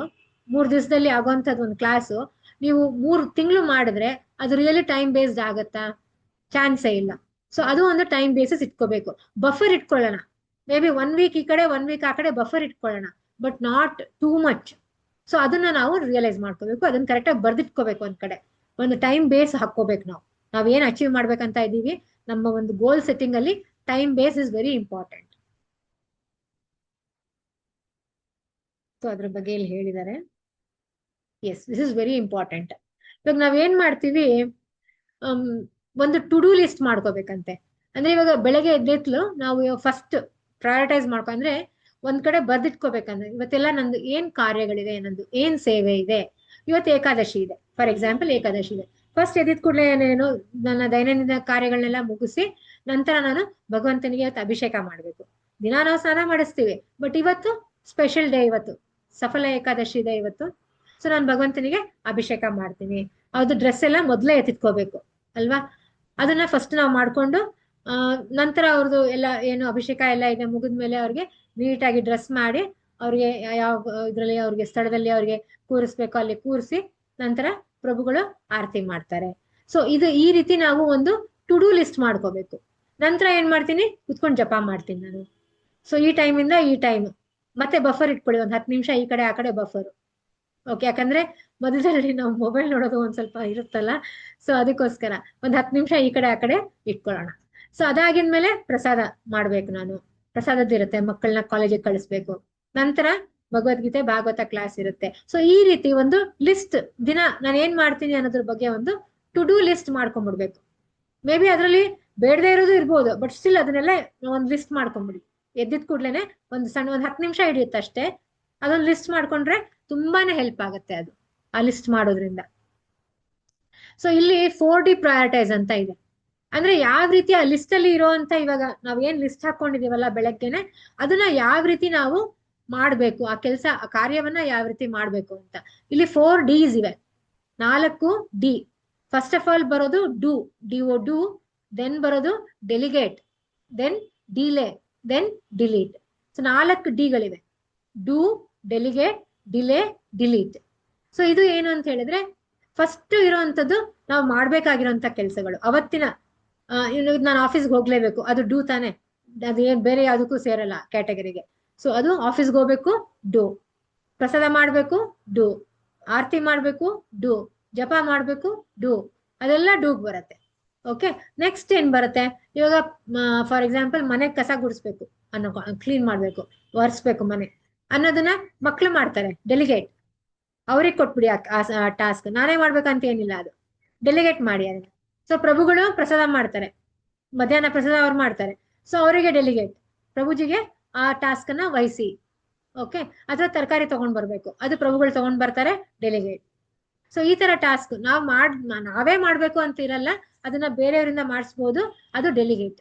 3 ದಿವಸದಲ್ಲಿ ಆಗುವಂತದ್ದು ಒಂದು ಕ್ಲಾಸು ನೀವು 3 ತಿಂಗಳು ಮಾಡಿದ್ರೆ ಅದು ರಿಯಲಿ ಟೈಮ್ ಬೇಸ್ಡ್ ಆಗತ್ತಾ? ಚಾನ್ಸೇ ಇಲ್ಲ. ಸೊ ಅದು ಒಂದು ಟೈಮ್ ಬೇಸಿಸ್ ಇಟ್ಕೋಬೇಕು. ಬಫರ್ ಇಟ್ಕೊಳ್ಳೋಣ, ಮೇ ಬಿ 1 ವೀಕ್ ಈ ಕಡೆ 1 ವೀಕ್ ಆ ಕಡೆ ಬಫರ್ ಇಟ್ಕೊಳ್ಳೋಣ, but not too much. So ಅದನ್ನ ನಾವು ರಿಯಲೈಸ್ ಮಾಡ್ಕೋಬೇಕು, ಅದನ್ನ ಕರೆಕ್ಟ್ ಆಗಿ ಬರ್ದಿಟ್ಕೋಬೇಕು. ಒಂದ್ ಕಡೆ ಒಂದು ಟೈಮ್ ಬೇಸ್ ಹಾಕೋಬೇಕು. ನಾವ್ ಏನ್ ಅಚೀವ್ ಮಾಡ್ಬೇಕಂತ ಇದೀವಿ, ನಮ್ಮ ಒಂದು ಗೋಲ್ ಸೆಟ್ಟಿಂಗ್ ಅಲ್ಲಿ time base is very important. So ಅದ್ರ ಬಗ್ಗೆ ಇಲ್ಲಿ ಹೇಳಿದ್ದಾರೆ. Yes, this is very important. ಇವಾಗ ನಾವೇನ್ ಮಾಡ್ತೀವಿ, ಒಂದು ಟು ಡೂ ಲಿಸ್ಟ್ ಮಾಡ್ಕೋಬೇಕಂತೆ. ಅಂದ್ರೆ ಇವಾಗ ಬೆಳಗ್ಗೆ ಎದ್ದೆತ್ಲು ನಾವು ಫಸ್ಟ್ ಪ್ರಯಾರಿಟೈಸ್ ಅಂದ್ರೆ ಒಂದ್ ಕಡೆ ಬರ್ದಿಟ್ಕೋಬೇಕಂದ್ರೆ ಇವತ್ತೆಲ್ಲ ನಂದು ಏನ್ ಕಾರ್ಯಗಳಿದೆ, ನಂದು ಏನ್ ಸೇವೆ ಇದೆ. ಇವತ್ತು ಏಕಾದಶಿ ಇದೆ, ಫಾರ್ ಎಕ್ಸಾಂಪಲ್ ಏಕಾದಶಿ ಇದೆ. ಫಸ್ಟ್ ಎದ್ದಿದ ಕೂಡಲೇ ಏನೇನು ನನ್ನ ದೈನಂದಿನ ಕಾರ್ಯಗಳನ್ನೆಲ್ಲ ಮುಗಿಸಿ ನಂತರ ನಾನು ಭಗವಂತನಿಗೆ ಇವತ್ತು ಅಭಿಷೇಕ ಮಾಡ್ಬೇಕು. ದಿನ ನಾವು ಸ್ನಾನ ಮಾಡಿಸ್ತೀವಿ, ಬಟ್ ಇವತ್ತು ಸ್ಪೆಷಲ್ ಡೇ, ಇವತ್ತು ಸಫಲ ಏಕಾದಶಿ ಇದೆ ಇವತ್ತು. ಸೊ ನಾನು ಭಗವಂತನಿಗೆ ಅಭಿಷೇಕ ಮಾಡ್ತೀನಿ. ಅದು ಡ್ರೆಸ್ ಎಲ್ಲ ಮೊದ್ಲೇ ಎತ್ತಿಟ್ಕೋಬೇಕು ಅಲ್ವಾ. ಅದನ್ನ ಫಸ್ಟ್ ನಾವು ಮಾಡ್ಕೊಂಡು ನಂತರ ಅವ್ರದ್ದು ಎಲ್ಲ ಏನು ಅಭಿಷೇಕ ಎಲ್ಲ ಇದೆ ಮುಗಿದ್ಮೇಲೆ ಅವ್ರಿಗೆ ನೀಟಾಗಿ ಡ್ರೆಸ್ ಮಾಡಿ ಅವ್ರಿಗೆ ಯಾವ ಇದ್ರಲ್ಲಿ ಅವ್ರಿಗೆ ಸ್ಥಳದಲ್ಲಿ ಅವ್ರಿಗೆ ಕೂರಿಸ್ಬೇಕು ಅಲ್ಲಿ ಕೂರಿಸಿ ನಂತರ ಪ್ರಭುಗಳು ಆರತಿ ಮಾಡ್ತಾರೆ. ಸೊ ಇದು ಈ ರೀತಿ ನಾವು ಒಂದು ಟು ಡೂ ಲಿಸ್ಟ್ ಮಾಡ್ಕೋಬೇಕು. ನಂತರ ಏನ್ ಮಾಡ್ತೀನಿ, ಕುತ್ಕೊಂಡು ಜಪ ಮಾಡ್ತೀನಿ ನಾನು. ಸೊ ಈ ಟೈಮಿಂದ ಈ ಟೈಮ್ ಮತ್ತೆ ಬಫರ್ ಇಟ್ಕೊಳ್ಳಿ, ಒಂದ್ 10 ನಿಮಿಷ ಈ ಕಡೆ ಆ ಕಡೆ ಬಫರ್. ಓಕೆ, ಯಾಕಂದ್ರೆ ಮೊದಲದಲ್ಲಿ ನಾವು ಮೊಬೈಲ್ ನೋಡೋದು ಒಂದ್ ಸ್ವಲ್ಪ ಇರುತ್ತಲ್ಲ, ಸೊ ಅದಕ್ಕೋಸ್ಕರ ಒಂದ್ 10 ನಿಮಿಷ ಈ ಕಡೆ ಆ ಕಡೆ ಇಟ್ಕೊಳ್ಳೋಣ. ಸೊ ಅದಾಗಿದ್ಮೇಲೆ ಪ್ರಸಾದ ಮಾಡ್ಬೇಕು ನಾನು. ಪ್ರಸಾದದಿರುತ್ತೆ, ಮಕ್ಕಳನ್ನ ಕಾಲೇಜಿಗೆ ಕಳಿಸ್ಬೇಕು. ನಂತರ ಭಗವದ್ಗೀತೆ ಭಾಗವತ ಕ್ಲಾಸ್ ಇರುತ್ತೆ. ಸೊ ಈ ರೀತಿ ಒಂದು ಲಿಸ್ಟ್ ದಿನ ನಾನು ಏನ್ ಮಾಡ್ತೀನಿ ಅನ್ನೋದ್ರ ಬಗ್ಗೆ ಒಂದು ಟು ಡೂ ಲಿಸ್ಟ್ ಮಾಡ್ಕೊಂಡ್ಬಿಡ್ಬೇಕು. ಮೇ ಬಿ ಅದರಲ್ಲಿ ಬೇಡದೇ ಇರೋದು ಇರ್ಬೋದು, ಬಟ್ ಸ್ಟಿಲ್ ಅದನ್ನೆಲ್ಲ ಒಂದ್ ಲಿಸ್ಟ್ ಮಾಡ್ಕೊಂಡ್ಬಿಡಿ. ಎದ್ದಿದ್ ಕೂಡ್ಲೇನೆ ಒಂದ್ 10 ನಿಮಿಷ ಹಿಡಿಯುತ್ತೆ ಅಷ್ಟೇ. ಅದೊಂದು ಲಿಸ್ಟ್ ಮಾಡ್ಕೊಂಡ್ರೆ ತುಂಬಾನೇ ಹೆಲ್ಪ್ ಆಗುತ್ತೆ ಅದು, ಆ ಲಿಸ್ಟ್ ಮಾಡೋದ್ರಿಂದ. ಸೊ ಇಲ್ಲಿ 4D ಪ್ರಯಾರಿಟೈಸ್ ಅಂತ ಇದೆ. ಅಂದ್ರೆ ಯಾವ ರೀತಿ ಆ ಲಿಸ್ಟ್ ಅಲ್ಲಿ ಇರೋಂತ ಇವಾಗ ನಾವ್ ಏನ್ ಲಿಸ್ಟ್ ಹಾಕೊಂಡಿದೀವಲ್ಲ ಬೆಳಗ್ಗೆನೆ, ಅದನ್ನ ಯಾವ ರೀತಿ ನಾವು ಮಾಡ್ಬೇಕು, ಆ ಕೆಲಸ ಆ ಕಾರ್ಯವನ್ನ ಯಾವ ರೀತಿ ಮಾಡ್ಬೇಕು ಅಂತ. ಇಲ್ಲಿ 4 Ds ಇವೆ, 4 D. ಫಸ್ಟ್ ಆಫ್ ಆಲ್ ಬರೋದು ಡೂ, DO, ದೆನ್ ಬರೋದು delegate, then delay, then delete. So 4 ಡಿಗಳಿವೆ, do, delegate, delay, delete. So ಇದು ಏನು ಅಂತ ಹೇಳಿದ್ರೆ ಫಸ್ಟ್ ಇರೋಂಥದ್ದು ನಾವು ಮಾಡ್ಬೇಕಾಗಿರೋಂಥ ಕೆಲಸಗಳು. ಅವತ್ತಿನ ನಾನು ಆಫೀಸ್ಗೆ ಹೋಗ್ಲೇಬೇಕು, ಅದು ಡೂ ತಾನೆ, ಅದು ಏನ್ ಬೇರೆ ಯಾವುದಕ್ಕೂ ಸೇರಲ್ಲ ಕ್ಯಾಟಗರಿಗೆ. ಸೊ ಅದು ಆಫೀಸ್ಗೆ ಹೋಗ್ಬೇಕು, ಡೂ. ಪ್ರಸಾದ ಮಾಡ್ಬೇಕು, ಡೂ. ಆರತಿ ಮಾಡ್ಬೇಕು, ಡೂ. ಜಪ ಮಾಡ್ಬೇಕು, ಡೂ. ಅದೆಲ್ಲ ಡೂಗ್ ಬರುತ್ತೆ. ಓಕೆ, ನೆಕ್ಸ್ಟ್ ಏನ್ ಬರುತ್ತೆ, ಇವಾಗ ಫಾರ್ ಎಕ್ಸಾಂಪಲ್ ಮನೆ ಕಸ ಗುಡಿಸ್ಬೇಕು ಅನ್ನೋ, ಕ್ಲೀನ್ ಮಾಡ್ಬೇಕು, ಒರೆಸ್ಬೇಕು ಮನೆ ಅನ್ನೋದನ್ನ ಮಕ್ಳು ಮಾಡ್ತಾರೆ, ಡೆಲಿಗೇಟ್. ಅವ್ರಿಗೆ ಕೊಟ್ಬಿಡಿ ಆ ಟಾಸ್ಕ್, ನಾನೇ ಮಾಡ್ಬೇಕಂತ ಏನಿಲ್ಲ, ಅದು ಡೆಲಿಗೇಟ್ ಮಾಡಿ ಅದನ್ನ. ಸೊ ಪ್ರಭುಗಳು ಪ್ರಸಾದ ಮಾಡ್ತಾರೆ, ಮಧ್ಯಾಹ್ನ ಪ್ರಸಾದ ಅವ್ರು ಮಾಡ್ತಾರೆ, ಸೊ ಅವರಿಗೆ ಡೆಲಿಗೇಟ್, ಪ್ರಭುಜಿಗೆ ಆ ಟಾಸ್ಕ್ ಅನ್ನ ವಹಿಸಿ. ಓಕೆ, ಅಥವಾ ತರಕಾರಿ ತಗೊಂಡ್ ಬರ್ಬೇಕು, ಅದು ಪ್ರಭುಗಳು ತಗೊಂಡ್ ಬರ್ತಾರೆ, ಡೆಲಿಗೇಟ್. ಸೊ ಈ ತರ ಟಾಸ್ಕ್ ನಾವೇ ಮಾಡ್ಬೇಕು ಅಂತ ಇರಲ್ಲ, ಅದನ್ನ ಬೇರೆಯವರಿಂದ ಮಾಡಿಸ್ಬೋದು, ಅದು ಡೆಲಿಗೇಟ್.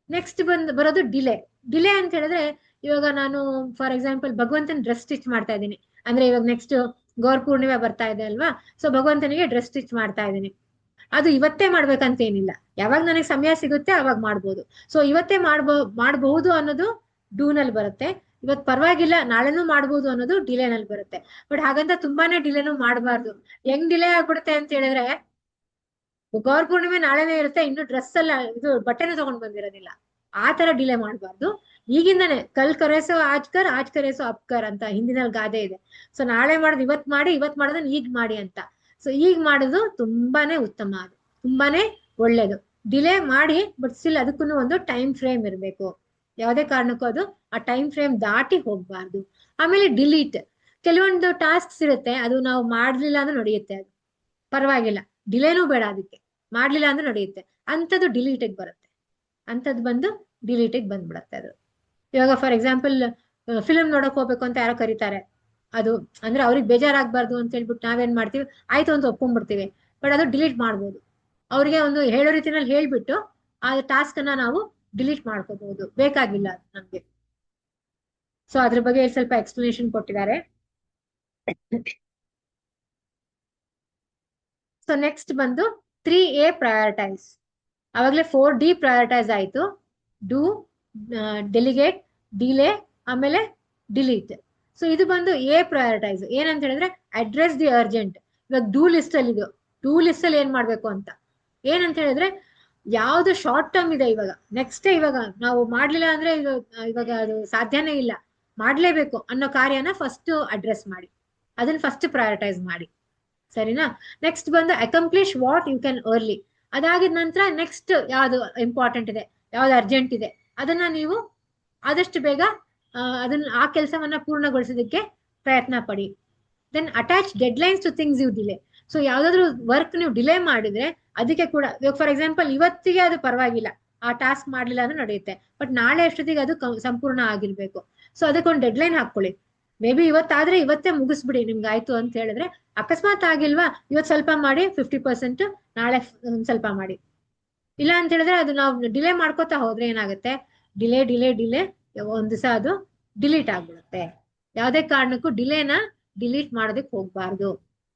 ನೆಕ್ಸ್ಟ್ ಬರೋದು ಡಿಲೇ. ಡಿಲೇ ಅಂತ ಹೇಳಿದ್ರೆ ಇವಾಗ ನಾನು ಫಾರ್ ಎಕ್ಸಾಂಪಲ್ ಭಗವಂತನ ಡ್ರೆಸ್ ಸ್ಟಿಚ್ ಮಾಡ್ತಾ ಇದ್ದೀನಿ ಅಂದ್ರೆ, ಇವಾಗ ನೆಕ್ಸ್ಟ್ ಗೌರ ಪೂರ್ಣಿಮೆ ಬರ್ತಾ ಇದೆ ಅಲ್ವಾ. ಸೊ ಭಗವಂತನಿಗೆ ಡ್ರೆಸ್ ಸ್ಟಿಚ್ ಮಾಡ್ತಾ ಇದ್ದೀನಿ, ಅದು ಇವತ್ತೇ ಮಾಡ್ಬೇಕಂತ ಏನಿಲ್ಲ, ಯಾವಾಗ ನನಗೆ ಸಮಯ ಸಿಗುತ್ತೆ ಅವಾಗ ಮಾಡ್ಬೋದು. ಸೊ ಇವತ್ತೇ ಮಾಡಬಹುದು ಅನ್ನೋದು ಡೂನಲ್ಲಿ ಬರುತ್ತೆ. ಇವತ್ತು ಪರವಾಗಿಲ್ಲ ನಾಳೆನೂ ಮಾಡ್ಬೋದು ಅನ್ನೋದು ಡಿಲೇನಲ್ಲಿ ಬರುತ್ತೆ. ಬಟ್ ಹಾಗಂತ ತುಂಬಾನೇ ಡಿಲೇನು ಮಾಡಬಾರ್ದು. ಹೆಂಗ್ ಡಿಲೇ ಆಗ್ಬಿಡುತ್ತೆ ಅಂತ ಹೇಳಿದ್ರೆ, ಗೌರ ಪೂರ್ಣಿಮೆ ನಾಳೆನೇ ಇರುತ್ತೆ, ಇನ್ನು ಡ್ರೆಸ್ ಎಲ್ಲ ಇದು ಬಟ್ಟೆನೂ ತಗೊಂಡ್ ಬಂದಿರೋದಿಲ್ಲ, ಆ ತರ ಡಿಲೇ ಮಾಡಬಾರ್ದು. ಈಗಿಂದಾನೆ ಕಲ್ ಕರೆಸೋ ಆಜ್ ಕರೆಸೋ ಅಪ್ಕರ್ ಅಂತ ಹಿಂದಿನಲ್ಲಿ ಗಾದೆ ಇದೆ. ಸೊ ನಾಳೆ ಮಾಡೋದು ಇವತ್ ಮಾಡಿ, ಇವತ್ ಮಾಡೋದನ್ನ ಈಗ ಮಾಡಿ ಅಂತ. ಸೊ ಈಗ ಮಾಡೋದು ತುಂಬಾನೇ ಉತ್ತಮ, ಅದು ತುಂಬಾನೇ ಒಳ್ಳೇದು. ಡಿಲೇ ಮಾಡಿ, ಬಟ್ ಸ್ಟಿಲ್ ಅದಕ್ಕೂ ಒಂದು ಟೈಮ್ ಫ್ರೇಮ್ ಇರಬೇಕು. ಯಾವುದೇ ಕಾರಣಕ್ಕೂ ಅದು ಆ ಟೈಮ್ ಫ್ರೇಮ್ ದಾಟಿ ಹೋಗ್ಬಾರ್ದು. ಆಮೇಲೆ ಡಿಲೀಟ್, ಕೆಲವೊಂದು ಟಾಸ್ಕ್ಸ್ ಇರುತ್ತೆ, ಅದು ನಾವು ಮಾಡ್ಲಿಲ್ಲ ಅಂದ್ರೆ ನಡೆಯುತ್ತೆ, ಅದು ಪರವಾಗಿಲ್ಲ, ಡಿಲೇನೂ ಬೇಡ, ಅದಕ್ಕೆ ಮಾಡ್ಲಿಲ್ಲ ಅಂದ್ರೆ ನಡೆಯುತ್ತೆ, ಅಂಥದ್ದು ಡಿಲೀಟಿಗೆ ಬರುತ್ತೆ, ಅಂಥದ್ದು ಬಂದು ಡಿಲೀಟಿಗೆ ಬಂದ್ಬಿಡತ್ತೆ ಅದು. ಇವಾಗ ಫಾರ್ ಎಕ್ಸಾಂಪಲ್ ಫಿಲ್ಮ್ ನೋಡಕ್ ಹೋಗ್ಬೇಕು ಅಂತ ಯಾರೋ ಕರೀತಾರೆ, ಅದು ಅಂದ್ರೆ ಅವ್ರಿಗೆ ಬೇಜಾರಾಗ್ಬಾರ್ದು ಅಂತ ಹೇಳ್ಬಿಟ್ಟು ನಾವೇನ್ ಮಾಡ್ತೀವಿ, ಆಯ್ತು ಅಂತ ಒಪ್ಕೊಂಡ್ಬಿಡ್ತೀವಿ. ಬಟ್ ಅದು ಡಿಲೀಟ್ ಮಾಡ್ಬೋದು, ಅವ್ರಿಗೆ ಒಂದು ಹೇಳೋ ರೀತಿನಲ್ಲಿ ಹೇಳ್ಬಿಟ್ಟು ಆ ಟಾಸ್ಕ್ ಅನ್ನ ನಾವು ಡಿಲೀಟ್ ಮಾಡ್ಕೋಬಹುದು, ಬೇಕಾಗಿಲ್ಲ ಅದು ನಮ್ಗೆ. ಸೊ ಅದ್ರ ಬಗ್ಗೆ ಸ್ವಲ್ಪ ಎಕ್ಸ್ಪ್ಲನೇಷನ್ ಕೊಟ್ಟಿದ್ದಾರೆ. ಸೊ ನೆಕ್ಸ್ಟ್ ಬಂದು 3A ಪ್ರಯಾರಿಟೈಸ್. ಅವಾಗಲೇ 4D ಪ್ರಯಾರಿಟೈಸ್ ಆಯ್ತು, ಡೂ, ಡೆಲಿಗೇಟ್, ಡಿಲೇ, ಆಮೇಲೆ ಡಿಲೀಟ್. ಸೊ ಇದು ಬಂದು A ಪ್ರಯಾರಿಟೈಸ್. ಏನಂತ ಹೇಳಿದ್ರೆ ಅಡ್ರೆಸ್ ದಿ ಅರ್ಜೆಂಟ್. ಇವಾಗ ಡೂ ಲಿಸ್ಟ್ ಅಲ್ಲಿ ಇದು, ಡೂ ಲಿಸ್ಟ್ ಅಲ್ಲಿ ಏನ್ ಮಾಡ್ಬೇಕು ಅಂತ ಏನಂತ ಹೇಳಿದ್ರೆ, ಯಾವ್ದು ಶಾರ್ಟ್ ಟರ್ಮ್ ಇದೆ ಇವಾಗ ನೆಕ್ಸ್ಟ್ ಇವಾಗ ನಾವು ಮಾಡ್ಲಿಲ್ಲ ಅಂದ್ರೆ ಇವಾಗ ಅದು ಸಾಧ್ಯನೇ ಇಲ್ಲ, ಮಾಡ್ಲೇಬೇಕು ಅನ್ನೋ ಕಾರ್ಯನ ಫಸ್ಟ್ ಅಡ್ರೆಸ್ ಮಾಡಿ, ಅದನ್ನ ಫಸ್ಟ್ ಪ್ರಯಾರಿಟೈಸ್ ಮಾಡಿ, ಸರಿನಾ. ನೆಕ್ಸ್ಟ್ ಬಂದು accomplish what you can early. ಅದಾಗಿದ ನಂತರ ನೆಕ್ಸ್ಟ್ ಯಾವ್ದು ಇಂಪಾರ್ಟೆಂಟ್ ಇದೆ, ಯಾವ್ದು ಅರ್ಜೆಂಟ್ ಇದೆ, ಅದನ್ನ ನೀವು ಆದಷ್ಟು ಬೇಗ ಆ ಕೆಲಸವನ್ನ ಪೂರ್ಣಗೊಳಿಸೋದಕ್ಕೆ ಪ್ರಯತ್ನ ಪಡಿ. Then attach deadlines to things you delay. So ಯಾವ್ದಾದ್ರು ವರ್ಕ್ ನೀವು ಡಿಲೇ ಮಾಡಿದ್ರೆ ಅದಕ್ಕೆ ಕೂಡ, ಇವಾಗ ಫಾರ್ ಎಕ್ಸಾಂಪಲ್ ಇವತ್ತಿಗೆ ಅದು ಪರವಾಗಿಲ್ಲ, ಆ ಟಾಸ್ಕ್ ಮಾಡ್ಲಿಲ್ಲ ಅಂದ್ರೆ ನಡೆಯುತ್ತೆ. ಬಟ್ ನಾಳೆ ಅಷ್ಟೊತ್ತಿಗೆ ಅದು ಸಂಪೂರ್ಣ ಆಗಿರ್ಬೇಕು. ಸೊ ಅದಕ್ಕೊಂದು ಡೆಡ್ಲೈನ್ ಹಾಕೊಳ್ಳಿ. ಮೇ ಬಿ ಇವತ್ತಾದ್ರೆ ಇವತ್ತೇ ಮುಗಿಸ್ಬಿಡಿ ನಿಮ್ಗೆ ಆಯ್ತು ಅಂತ ಹೇಳಿದ್ರೆ. ಅಕಸ್ಮಾತ್ ಆಗಿಲ್ವಾ, ಇವತ್ತು ಸ್ವಲ್ಪ ಮಾಡಿ 50%, ನಾಳೆ ಒಂದ್ ಸ್ವಲ್ಪ ಮಾಡಿ. ಇಲ್ಲ ಅಂತ ಹೇಳಿದ್ರೆ ಅದು ನಾವು ಡಿಲೇ ಮಾಡ್ಕೋತಾ ಹೋದ್ರೆ ಏನಾಗುತ್ತೆ, ಡಿಲೇ ಡಿಲೇ ಡಿಲೇ ಒಂದ್ ದಿವಸ ಅದು ಡಿಲೀಟ್ ಆಗ್ಬಿಡುತ್ತೆ. ಯಾವ್ದೇ ಕಾರಣಕ್ಕೂ ಡಿಲೇನ ಡಿಲೀಟ್ ಮಾಡೋದಕ್ಕೆ ಹೋಗ್ಬಾರ್ದು.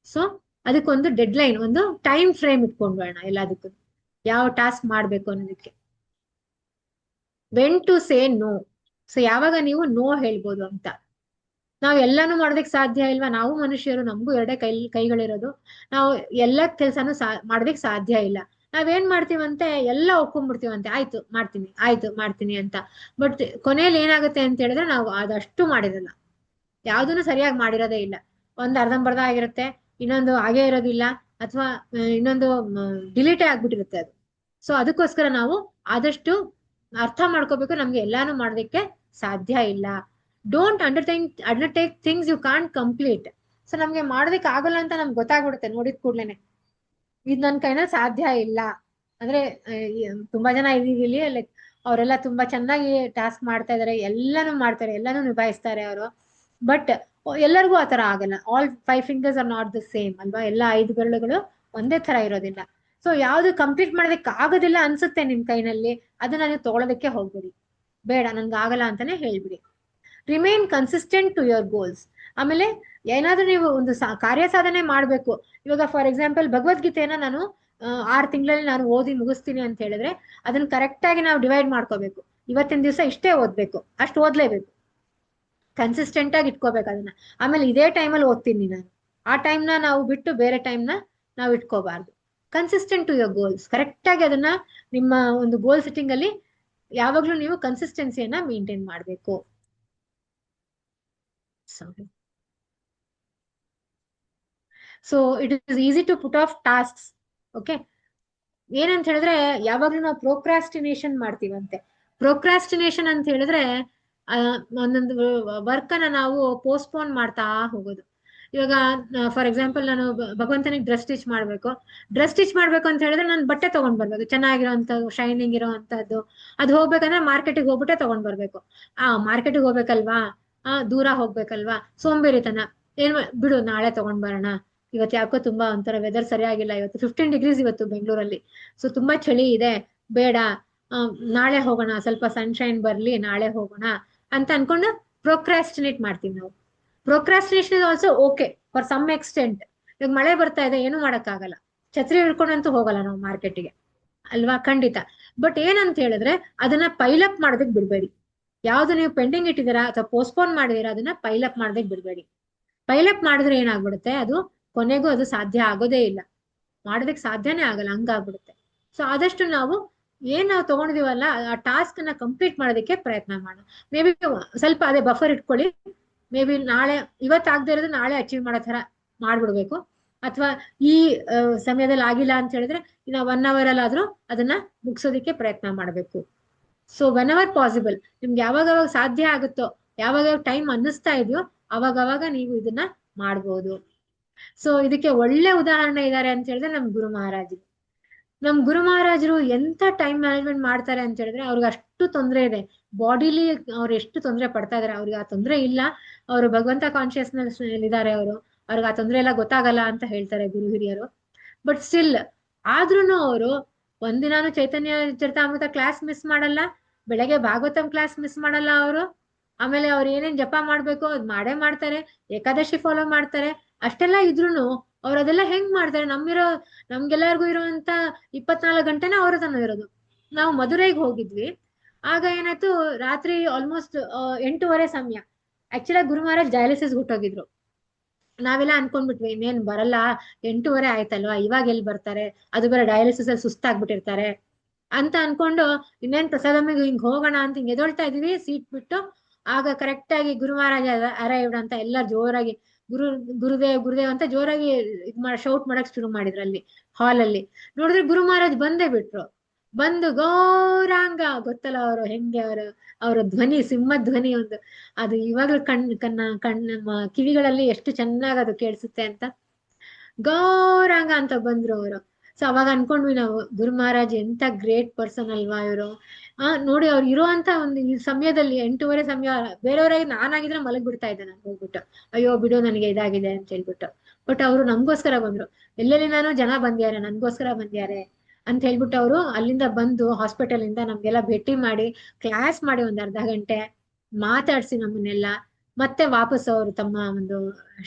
ಸೊ ಅದಕ್ಕೊಂದು ಡೆಡ್ಲೈನ್, ಒಂದು ಟೈಮ್ ಫ್ರೇಮ್ ಇಟ್ಕೊಂಡ್ಬೇಡ ಎಲ್ಲದಕ್ಕೂ, ಯಾವ ಟಾಸ್ಕ್ ಮಾಡ್ಬೇಕು ಅನ್ನೋದಕ್ಕೆ. When to say no. So ಯಾವಾಗ ನೀವು ನೋ ಹೇಳ್ಬೋದು ಅಂತ. ನಾವ್ ಎಲ್ಲಾನು ಮಾಡೋದಕ್ಕೆ ಸಾಧ್ಯ ಇಲ್ವಾ? ನಾವು ಮನುಷ್ಯರು, ನಮಗೂ ಎರಡೇ ಕೈಗಳಿರೋದು. ನಾವು ಎಲ್ಲ ಕೆಲ್ಸಾನು ಮಾಡೋದಕ್ಕೆ ಸಾಧ್ಯ ಇಲ್ಲ. ನಾವೇನ್ ಮಾಡ್ತೀವಂತೆ, ಎಲ್ಲ ಒಪ್ಕೊಂಡ್ಬಿಡ್ತೀವಂತೆ, ಆಯ್ತು ಮಾಡ್ತೀನಿ, ಆಯ್ತು ಮಾಡ್ತೀನಿ ಅಂತ. ಬಟ್ ಕೊನೆಯಲ್ಲಿ ಏನಾಗುತ್ತೆ ಅಂತ ಹೇಳಿದ್ರೆ ನಾವು ಅದಷ್ಟು ಮಾಡಿರಲ್ಲ, ಯಾವ್ದನ್ನು ಸರಿಯಾಗಿ ಮಾಡಿರೋದೇ ಇಲ್ಲ. ಒಂದ್ ಅರ್ಧಂಬರ್ಧ ಆಗಿರುತ್ತೆ, ಇನ್ನೊಂದು ಹಾಗೇ ಇರೋದಿಲ್ಲ, ಅಥವಾ ಇನ್ನೊಂದು ಡಿಲೀಟೇ ಆಗ್ಬಿಟ್ಟಿರುತ್ತೆ ಅದು. ಸೊ ಅದಕ್ಕೋಸ್ಕರ ನಾವು ಆದಷ್ಟು ಅರ್ಥ ಮಾಡ್ಕೋಬೇಕು, ನಮ್ಗೆ ಎಲ್ಲಾನು ಮಾಡೋದಕ್ಕೆ ಸಾಧ್ಯ ಇಲ್ಲ. Don't undertake things you can't complete. So ನಮ್ಗೆ ಮಾಡೋದಕ್ಕೆ ಆಗಲ್ಲ ಅಂತ ನಮ್ಗೆ ಗೊತ್ತಾಗ್ಬಿಡುತ್ತೆ ನೋಡಿದ ಕೂಡ್ಲೇನೆ, ಇದು ನನ್ನ ಕೈನಲ್ಲಿ ಸಾಧ್ಯ ಇಲ್ಲ. ಅಂದ್ರೆ ತುಂಬಾ ಜನ ಇದೀವಿ ಇಲ್ಲಿ, ಲೈಕ್ ಅವರೆಲ್ಲ ತುಂಬಾ ಚೆನ್ನಾಗಿ ಟಾಸ್ಕ್ ಮಾಡ್ತಾ ಇದಾರೆ, ಎಲ್ಲಾನು ಮಾಡ್ತಾರೆ, ಎಲ್ಲಾನು ನಿಭಾಯಿಸ್ತಾರೆ ಅವರು. ಬಟ್ ಎಲ್ಲರಿಗೂ ಆತರ ಆಗಲ್ಲ. All 5 fingers are not the same ಅಲ್ವಾ? ಎಲ್ಲ 5 ಬೆರಳುಗಳು ಒಂದೇ ತರ ಇರೋದಿಲ್ಲ. ಸೊ ಯಾವ್ದು ಕಂಪ್ಲೀಟ್ ಮಾಡೋದಕ್ಕೆ ಆಗೋದಿಲ್ಲ ಅನ್ಸುತ್ತೆ ನಿಮ್ ಕೈನಲ್ಲಿ, ಅದನ್ನ ನೀವು ತಗೊಳೋದಕ್ಕೆ ಹೋಗ್ಬಿಡಿ, ಬೇಡ ನನ್ಗೆ ಆಗಲ್ಲ ಅಂತಾನೆ ಹೇಳ್ಬಿಡಿ. Remain consistent to your goals. ಆಮೇಲೆ ಏನಾದ್ರೂ ನೀವು ಒಂದು ಕಾರ್ಯ ಸಾಧನೆ ಮಾಡ್ಬೇಕು. ಇವಾಗ ಫಾರ್ ಎಕ್ಸಾಂಪಲ್ ಭಗವದ್ಗೀತೆನ ನಾನು 6 ತಿಂಗಳಲ್ಲಿ ನಾನು ಓದಿ ಮುಗಿಸ್ತೀನಿ ಅಂತ ಹೇಳಿದ್ರೆ, ಅದನ್ನ ಕರೆಕ್ಟ್ ಆಗಿ ನಾವು ಡಿವೈಡ್ ಮಾಡ್ಕೋಬೇಕು. ಇವತ್ತಿನ ದಿವಸ ಇಷ್ಟೇ ಓದ್ಬೇಕು, ಅಷ್ಟು ಓದ್ಲೇಬೇಕು, ಕನ್ಸಿಸ್ಟೆಂಟ್ ಆಗಿ ಇಟ್ಕೋಬೇಕು ಅದನ್ನ. ಆಮೇಲೆ ಇದೇ ಟೈಮಲ್ಲಿ ಓದ್ತೀನಿ ನಾನು, ಆ ಟೈಮ್ನ ನಾವು ಬಿಟ್ಟು ಬೇರೆ ಟೈಮ್ನ ನಾವು ಇಟ್ಕೋಬಾರ್ದು. Consistent to your goals, correct ಆಗಿ ಅದನ್ನ ನಿಮ್ಮ ಒಂದು ಗೋಲ್ ಸೆಟ್ಟಿಂಗ್ ಅಲ್ಲಿ ಯಾವಾಗ್ಲೂ ನೀವು ಕನ್ಸಿಸ್ಟೆನ್ಸಿಯನ್ನ ಮೇಂಟೈನ್ ಮಾಡ್ಬೇಕು. So it is easy to put off tasks. Okay, ಏನಂತ ಹೇಳಿದ್ರೆ ಯಾವಾಗ್ಲೂ ನಾವು ಪ್ರೋಕ್ರಾಸ್ಟಿನೇಷನ್ ಮಾಡ್ತೀವಂತೆ. ಪ್ರೋಕ್ರಾಸ್ಟಿನೇಷನ್ ಅಂತ ಹೇಳಿದ್ರೆ ಒಂದೊಂದು ವರ್ಕ್ ಅನ್ನ ನಾವು ಪೋಸ್ಟ್ಪೋನ್ ಮಾಡ್ತಾ ಹೋಗೋದು. ಇವಾಗ ಫಾರ್ ಎಕ್ಸಾಂಪಲ್ ನಾನು ಭಗವಂತನಿಗೆ ಡ್ರೆಸ್ ಸ್ಟಿಚ್ ಮಾಡ್ಬೇಕು ಅಂತ ಹೇಳಿದ್ರೆ ನಾನು ಬಟ್ಟೆ ತಗೊಂಡ್ ಬರ್ಬೇಕು, ಚೆನ್ನಾಗಿರೋಂಥದ್ದು, ಶೈನಿಂಗ್ ಇರೋಂಥದ್ದು. ಅದು ಹೋಗ್ಬೇಕಂದ್ರೆ ಮಾರ್ಕೆಟಿಗೆ ಹೋಗ್ಬಿಟ್ಟೆ ತಗೊಂಡ್ ಬರ್ಬೇಕು. ಮಾರ್ಕೆಟಿಗೆ ಹೋಗ್ಬೇಕಲ್ವಾ, ದೂರ ಹೋಗ್ಬೇಕಲ್ವಾ, ಸೋಂಬೇರಿತನ, ಏನ್ ಬಿಡು ನಾಳೆ ತಗೊಂಡ್ ಬರೋಣ, ಇವತ್ತು ಯಾಕೋ ತುಂಬಾ ಒಂಥರ ವೆದರ್ ಸರಿಯಾಗಿಲ್ಲ, ಇವತ್ತು 15 degrees ಇವತ್ತು ಬೆಂಗಳೂರಲ್ಲಿ, ಸೊ ತುಂಬಾ ಚಳಿ ಇದೆ, ಬೇಡ ನಾಳೆ ಹೋಗೋಣ, ಸ್ವಲ್ಪ ಸನ್ಶೈನ್ ಬರ್ಲಿ ನಾಳೆ ಹೋಗೋಣ ಅಂತ ಅನ್ಕೊಂಡು ಪ್ರೊಕ್ರಾಸ್ಟಿನೇಟ್ ಮಾಡ್ತೀವಿ ನಾವು. Procrastination is also okay for some extent. ಇವಾಗ ಮಳೆ ಬರ್ತಾ ಇದೆ, ಏನು ಮಾಡಕ್ಕಾಗಲ್ಲ, ಛತ್ರಿ ಹಿಡ್ಕೊಂಡಂತೂ ಹೋಗಲ್ಲ ನಾವು ಮಾರ್ಕೆಟಿಗೆ ಅಲ್ವಾ, ಖಂಡಿತ. ಬಟ್ ಏನಂತ ಹೇಳಿದ್ರೆ ಅದನ್ನ ಪೈಲಪ್ ಮಾಡೋದಕ್ಕೆ ಬಿಡ್ಬೇಡಿ. ಯಾವ್ದು ನೀವು ಪೆಂಡಿಂಗ್ ಇಟ್ಟಿದ್ದೀರಾ ಅಥವಾ ಪೋಸ್ಟ್ಪೋನ್ ಮಾಡಿದೀರಾ ಅದನ್ನ ಪೈಲಪ್ ಮಾಡೋದಕ್ಕೆ ಬಿಡ್ಬೇಡಿ. ಪೈಲಪ್ ಮಾಡಿದ್ರೆ ಏನಾಗ್ಬಿಡುತ್ತೆ, ಅದು ಕೊನೆಗೂ ಅದು ಸಾಧ್ಯ ಆಗೋದೇ ಇಲ್ಲ, ಮಾಡೋದಕ್ಕೆ ಸಾಧ್ಯನೇ ಆಗಲ್ಲ, ಹಂಗಾಗ್ಬಿಡುತ್ತೆ. ಸೊ ಆದಷ್ಟು ನಾವು ನಾವು ತಗೊಂಡಿದೀವಲ್ಲ ಆ ಟಾಸ್ಕ್ ಅನ್ನ ಕಂಪ್ಲೀಟ್ ಮಾಡೋದಕ್ಕೆ ಪ್ರಯತ್ನ ಮಾಡೋಣ. ಮೇ ಬಿ ಸ್ವಲ್ಪ ಅದೇ ಬಫರ್ ಇಟ್ಕೊಳ್ಳಿ. ಮೇ ಬಿ ನಾಳೆ, ಇವತ್ತಾಗದೇ ಇರೋದು ನಾಳೆ ಅಚೀವ್ ಮಾಡೋ ತರ ಮಾಡ್ಬಿಡ್ಬೇಕು. ಅಥವಾ ಈ ಸಮಯದಲ್ಲಿ ಆಗಿಲ್ಲ ಅಂತ ಹೇಳಿದ್ರೆ ಇನ್ನ 1 hour ಅಲ್ಲಾದ್ರೂ ಅದನ್ನ ಮುಗಿಸೋದಕ್ಕೆ ಪ್ರಯತ್ನ ಮಾಡ್ಬೇಕು. ಸೊ ವೆನ್ ಎವರ್ ಪಾಸಿಬಲ್, ನಿಮ್ಗೆ ಯಾವಾಗ ಸಾಧ್ಯ ಆಗುತ್ತೋ, ಯಾವಾಗ ಟೈಮ್ ಅನ್ನಿಸ್ತಾ ಇದೆಯೋ ಅವಾಗ ನೀವು ಇದನ್ನ ಮಾಡ್ಬೋದು. ಸೊ ಇದಕ್ಕೆ ಒಳ್ಳೆ ಉದಾಹರಣೆ ಇದ್ದಾರೆ ಅಂತ ಹೇಳಿದ್ರೆ ನಮ್ ಗುರು ಮಹಾರಾಜರು ಎಂತ ಟೈಮ್ ಮ್ಯಾನೇಜ್ಮೆಂಟ್ ಮಾಡ್ತಾರೆ ಅಂತ ಹೇಳಿದ್ರೆ, ಅವ್ರಿಗೆ ಅಷ್ಟು ತೊಂದರೆ ಇದೆ ಬಾಡಿಲಿ, ಅವ್ರು ಎಷ್ಟು ತೊಂದರೆ ಪಡ್ತಾ ಇದಾರೆ. ಅವ್ರಿಗೆ ಆ ತೊಂದರೆ ಇಲ್ಲ, ಅವರು ಭಗವಂತ ಕಾನ್ಶಿಯಸ್ನೆಸ್ ಇದ್ದಾರೆ, ಅವ್ರಿಗೆ ಆ ತೊಂದರೆ ಎಲ್ಲ ಗೊತ್ತಾಗಲ್ಲ ಅಂತ ಹೇಳ್ತಾರೆ ಗುರು ಹಿರಿಯರು. ಬಟ್ ಸ್ಟಿಲ್ ಆದ್ರೂನು ಅವರು ಒಂದಿನಾನು ಚೈತನ್ಯ ಚರಿತಾಮೃತ ಕ್ಲಾಸ್ ಮಿಸ್ ಮಾಡಲ್ಲ, ಬೆಳಗ್ಗೆ ಭಾಗವತಂ ಕ್ಲಾಸ್ ಮಿಸ್ ಮಾಡಲ್ಲ ಅವರು. ಆಮೇಲೆ ಅವ್ರು ಏನೇನ್ ಜಪ ಮಾಡ್ಬೇಕು ಅದ್ ಮಾಡೇ ಮಾಡ್ತಾರೆ, ಏಕಾದಶಿ ಫಾಲೋ ಮಾಡ್ತಾರೆ. ಅಷ್ಟೆಲ್ಲ ಇದ್ರುನು ಅವ್ರು ಅದೆಲ್ಲ ಹೆಂಗ್ ಮಾಡ್ತಾರೆ? ನಮ್ಗೆಲ್ಲರಿಗೂ ಇರುವಂತ 24 ಗಂಟೆನ ಅವ್ರ ತನ ಇರೋದು. ನಾವು ಮಧುರೈಗೆ ಹೋಗಿದ್ವಿ, ಆಗ ಏನಾಯ್ತು, ರಾತ್ರಿ ಆಲ್ಮೋಸ್ಟ್ 8:30 ಸಮಯ. ಆಕ್ಚುಲಿ ಗುರು ಮಹಾರಾಜ್ ಡಯಾಲಿಸಿಸ್ ಹುಟ್ಟೋಗಿದ್ರು. ನಾವೆಲ್ಲ ಅನ್ಕೊಂಡ್ಬಿಟ್ವಿ ಇನ್ನೇನ್ ಬರಲ್ಲ, 8:30 ಆಯ್ತಲ್ವಾ, ಇವಾಗ ಎಲ್ಲಿ ಬರ್ತಾರೆ, ಅದು ಬೇರೆ ಡಯಾಲಿಸಿಸ್ ಅಲ್ಲಿ ಸುಸ್ತಾಗ್ಬಿಟ್ಟಿರ್ತಾರೆ ಅಂತ ಅನ್ಕೊಂಡು ಇನ್ನೇನ್ ಪ್ರಸಾದಮ್ಮಿಗೆ ಹಿಂಗ್ ಹೋಗೋಣ ಅಂತ ಹಿಂಗ್ ಎದೊಳ್ತಾ ಇದೀವಿ ಸೀಟ್ ಬಿಟ್ಟು. ಆಗ ಕರೆಕ್ಟ್ ಆಗಿ ಗುರು ಮಹಾರಾಜ ಅರೈವ್ಡ್ ಅಂತ ಎಲ್ಲ ಜೋರಾಗಿ ಗುರುದೇವ್ ಅಂತ ಜೋರಾಗಿ ಶೌಟ್ ಮಾಡಕ್ ಶುರು ಮಾಡಿದ್ರು ಅಲ್ಲಿ ಹಾಲಲ್ಲಿ. ನೋಡಿದ್ರೆ ಗುರು ಮಹಾರಾಜ್ ಬಂದೇ ಬಿಟ್ರು. ಬಂದು ಗೌರಾಂಗ, ಗೊತ್ತಲ್ಲ ಅವರು ಹೆಂಗೆ, ಅವರ ಧ್ವನಿ, ಸಿಂಹ ಧ್ವನಿ ಒಂದು, ಅದು ಇವಾಗ್ಲೂ ನಮ್ಮ ಕಿವಿಗಳಲ್ಲಿ ಎಷ್ಟು ಚೆನ್ನಾಗಿ ಅದು ಕೇಳಿಸುತ್ತೆ ಅಂತ. ಗೌರಾಂಗ ಅಂತ ಬಂದ್ರು ಅವರು. ಸೊ ಅವಾಗ ಅನ್ಕೊಂಡ್ವಿ ನಾವು ಗುರು ಮಹಾರಾಜ್ ಎಂತ ಗ್ರೇಟ್ ಪರ್ಸನ್ ಅಲ್ವಾ ಇವರು. ನೋಡಿ ಅವ್ರು ಇರುವಂತ ಒಂದು ಈ ಸಮಯದಲ್ಲಿ 8:30 ಸಮಯ ಬೇರೆಯವರಾಗಿ ನಾನಾಗಿದ್ರೆ ಮಲಗ್ ಬಿಡ್ತಾ ಇದ್ದೆ ನಾನು ಹೋಗ್ಬಿಟ್ಟು, ಅಯ್ಯೋ ಬಿಡು ನನಗೆ ಇದಾಗಿದೆ ಅಂತ ಹೇಳ್ಬಿಟ್ಟು. ಬಟ್ ಅವರು ನಮ್ಗೋಸ್ಕರ ಬಂದ್ರು. ಎಲ್ಲೆಲ್ಲಿ ನಾನು ಜನ ಬಂದ್ಯಾರೆ ನನ್ಗೋಸ್ಕರ ಬಂದ್ಯಾರೆ ಅಂತ ಹೇಳ್ಬಿಟ್ಟು ಅವರು ಅಲ್ಲಿಂದ ಬಂದು ಹಾಸ್ಪಿಟಲ್ ಇಂದ ನಮ್ಗೆಲ್ಲ ಭೇಟಿ ಮಾಡಿ ಕ್ಲಾಸ್ ಮಾಡಿ ಒಂದ್ ಅರ್ಧ ಗಂಟೆ ಮಾತಾಡ್ಸಿ ನಮ್ಮನ್ನೆಲ್ಲ ಮತ್ತೆ ವಾಪಸ್ ಅವರು ತಮ್ಮ ಒಂದು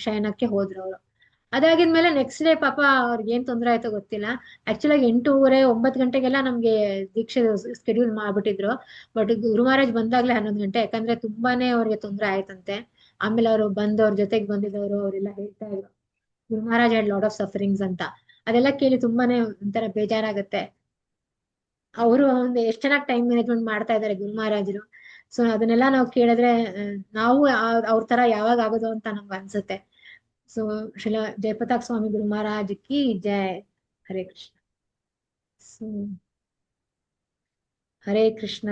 ಶಯನಕ್ಕೆ ಹೋದ್ರು ಅವರು. ಅದಾಗಿದ್ಮೇಲೆ ನೆಕ್ಸ್ಟ್ ಡೇ ಪಾಪ ಅವ್ರಿಗೆ ಏನ್ ತೊಂದ್ರೆ ಆಯ್ತೋ ಗೊತ್ತಿಲ್ಲ. ಆಕ್ಚುಲಾಗಿ 8:30 9 ಗಂಟೆಗೆಲ್ಲ ನಮ್ಗೆ ದೀಕ್ಷೆ ಸ್ಕೆಡ್ಯೂಲ್ ಮಾಡ್ಬಿಟ್ಟಿದ್ರು. ಬಟ್ ಗುರು ಮಹಾರಾಜ್ ಬಂದಾಗ್ಲೇ 11 ಗಂಟೆ, ಯಾಕಂದ್ರೆ ತುಂಬಾನೇ ಅವ್ರಿಗೆ ತೊಂದ್ರೆ ಆಯ್ತಂತೆ. ಆಮೇಲೆ ಅವರು ಬಂದು ಅವ್ರ ಜೊತೆಗೆ ಬಂದಿದ್ದವರು ಅವರೆಲ್ಲ ಹೇಳ್ತಾ ಇದ್ರು Guru Maharaj had lot of sufferings ಅಂತ. ಅದೆಲ್ಲ ಕೇಳಿ ತುಂಬಾನೇ ಒಂಥರ ಬೇಜಾರಾಗತ್ತೆ. ಅವರು ಒಂದು ಎಷ್ಟ್ ಚೆನ್ನಾಗಿ ಟೈಮ್ ಮ್ಯಾನೇಜ್ಮೆಂಟ್ ಮಾಡ್ತಾ ಇದಾರೆ ಗುರು ಮಹಾರಾಜರು. ಸೊ ಅದನ್ನೆಲ್ಲ ನಾವು ಕೇಳಿದ್ರೆ ನಾವು ಅವ್ರ ತರ ಯಾವಾಗ ಆಗೋದು ಅಂತ ನಮ್ಗೆ ಅನ್ಸುತ್ತೆ. ಸೊ ಶ್ರೀಲ ಜಯಪತಾಕ್ ಸ್ವಾಮಿ ಗುರು ಮಹಾರಾಜ್ ಕಿ ಜಯ. ಹರೇ ಕೃಷ್ಣ. ಸೊ ಹರೇ ಕೃಷ್ಣ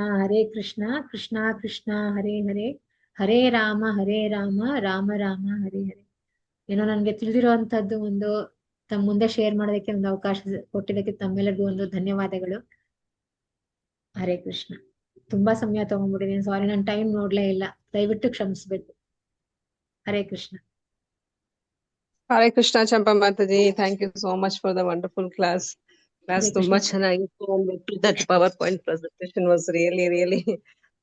ಕೃಷ್ಣ ಕೃಷ್ಣ ಹರೇ ಹರೇ, ಹರೇ ರಾಮ ರಾಮ ರಾಮ ಹರೇ ಹರೇ. ಏನೋ ನನ್ಗೆ ತಿಳಿದಿರುವಂತದ್ದು ಒಂದು ತಮ್ಮ ಮುಂದೆ ಶೇರ್ ಮಾಡೋದಕ್ಕೆ ಒಂದು ಅವಕಾಶ ಕೊಟ್ಟಿದ್ದಕ್ಕೆ ತಮ್ಮೆಲ್ಲರಿಗೂ ಒಂದು ಧನ್ಯವಾದಗಳು. ಹರೇ ಕೃಷ್ಣ. ತುಂಬಾ ಸಮಯ ತಗೊಂಡ್ಬಿಟ್ಟಿದ್ದೀನಿ, ಸಾರಿ, ನಾನು ಟೈಮ್ ನೋಡ್ಲೇ ಇಲ್ಲ, ದಯವಿಟ್ಟು ಕ್ಷಮಿಸ್ಬೇಕು. ಹರೇ ಕೃಷ್ಣ. ಹರೇ ಕೃಷ್ಣ ಚಂಪಾ ಮಾತಾಜಿ, thank you so much for the wonderful class. Class Hare ತುಂಬಾ ಕೃಷ್ಣ. ಚೆನ್ನಾಗಿತ್ತು. That power point presentation was really very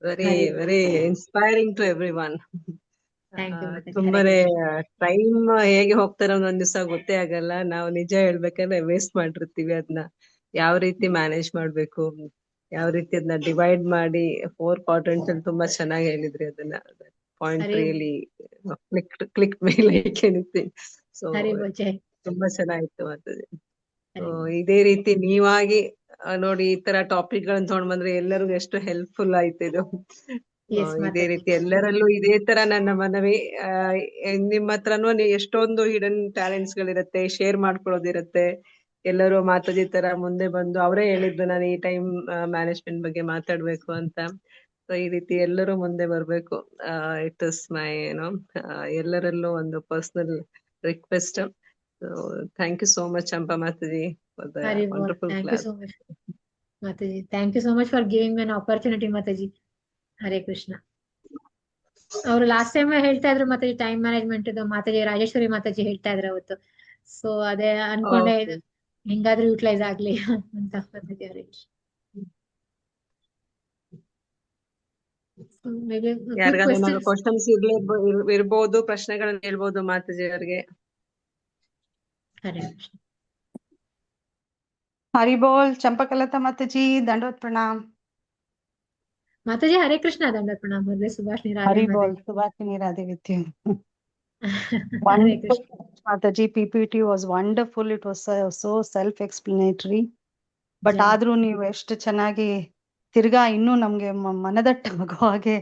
Hare very inspiring to every one. Thank you Mataji. Hare ತುಂಬಾನೇ ಕೃಷ್ಣ. ಟೈಮ್ ಹೇಗೆ ಹೋಗ್ತಾರೋ ಒಂದೊಂದ್ ದಿವಸ ಗೊತ್ತೇ ಆಗಲ್ಲ. ನಾವು ನಿಜ ಹೇಳ್ಬೇಕಂದ್ರೆ ವೇಸ್ಟ್ ಮಾಡಿರ್ತೀವಿ. ಅದನ್ನ ಯಾವ ರೀತಿ ಮ್ಯಾನೇಜ್ ಮಾಡ್ಬೇಕು, ಯಾವ ರೀತಿ ಅದನ್ನ ಡಿವೈಡ್ ಮಾಡಿ 4 ಕ್ವಾಡ್ರೆಂಟ್ಸ್ ಅಲ್ಲಿ ತುಂಬಾ ಚೆನ್ನಾಗಿ ಹೇಳಿದ್ರಿ ಅದನ್ನ. Point Hare really click me like anything. So Hare ಜೈ. ತುಂಬಾ ಚೆನ್ನಾಗಿತ್ತು ಮಾತಾಜಿ. ಹರೇ ಇದೇ ರೀತಿ ನೀವಾಗಿ ನೋಡಿ ಈ ತರ ಟಾಪಿಕ್ ಗಳನ್ನ ತಗೊಂಡ್ ಬಂದ್ರೆ ಎಲ್ಲರಿಗೂ ಎಷ್ಟು ಹೆಲ್ಪ್ಫುಲ್ ಆಯ್ತು ಇದು. ಎಸ್ ಇದೇ ಮಾತಾಜಿ. ರೀತಿ ಎಲ್ಲರಲ್ಲೂ ಇದೇ ತರ ನನ್ನ ಮನವಿ. ನಿಮ್ಮ ಹತ್ರನೂ ಎಷ್ಟೊಂದು ಹಿಡನ್ ಟ್ಯಾಲೆಂಟ್ಸ್ ಗಳಿರತ್ತೆ, ಶೇರ್ ಮಾಡ್ಕೊಳ್ಳೋದಿರತ್ತೆ. ಎಲ್ಲರೂ ಮಾತಾಜಿ ತರ ಮುಂದೆ ಬಂದು ಅವರೇ ಹೇಳಿದ್ದು ನಾನು ಈ ಟೈಮ್ ಮ್ಯಾನೇಜ್ಮೆಂಟ್ ಬಗ್ಗೆ ಮಾತಾಡ್ಬೇಕು ಅಂತ. ಸೊ ಈ ರೀತಿ ಎಲ್ಲರೂ ಮುಂದೆ ಬರ್ಬೇಕು. ಇಟ್ ಇಸ್ ಮೈ ಎಲ್ಲರಲ್ಲೂ ಒಂದು personal request. Thank you so much Champa ಮಾತಾಜಿ ಫಾರ್ ದ ಹರಿ ಬೋಲ್. Wonderful thank you class. So much ಮಾತಾಜಿ. Thank you so much for giving me an opportunity ಮಾತಾಜಿ. ಹರೇ ಕೃಷ್ಣ. ಅವರು ಲಾಸ್ಟ್ ಟೈಮ್ ಹೇಳ್ತಾ ಇದ್ರು ಮಾತಾಜಿ ಟೈಮ್ ಮ್ಯಾನೇಜ್ಮೆಂಟ್ ಇದು, ಮಾತಾಜಿ ರಾಜೇಶ್ವರಿ ಮಾತಾಜಿ ಹೇಳ್ತಾ ಇದ್ರು ಅವತ್ತು. ಸೊ ಅದೇ ಅನ್ಕೊಂಡೆ ಇದು ಹೆಂಗಾದ್ರೂ ಯೂಟಿಲೈಸ್ ಆಗ್ಲಿ ಅಂತ ಮಾತಾಜಿ. ಹರೇ ಕೃಷ್ಣ. ಯಾರಿಗಾದ್ರೂ ಏನಾದ್ರು ಕ್ವಶನ್ಸ್ ಇರ್ಬೋದು, ಪ್ರಶ್ನೆಗಳನ್ನ ಹೇಳ್ಬೋದು ಮಾತಾಜಿ ಅವ್ರಿಗೆ. ಹರೇ ಕೃಷ್ಣ. ಹರಿ ಬೋಲ್. ಚಂಪಕಲತಾ ಮಾತಾಜಿ, ದಂಡವತ್ ಪ್ರಣಾಮ್. ಮಾತಾಜಿ ಹರೇ ಕೃಷ್ಣ. ದಂಡ ಪ್ರಣಾಮ. ಹೃದಯ ಸುಭಾಷಿಣಿ ರಾಧೆ ಹರಿ ಬೋಲ್. Mataji. Subhashini Radhe with you. Hare Wonderful, Krishna. Mataji. PPT was wonderful. It was so self-explanatory. But ಜೈ. ಆದ್ರೂ ನೀವು ಎಷ್ಟು ಚೆನ್ನಾಗಿ ತಿರ್ಗಾ ಇನ್ನೂ ನಮ್ಗೆ ಮನದಟ್ಟಾಗೋ ಹಾಗೆ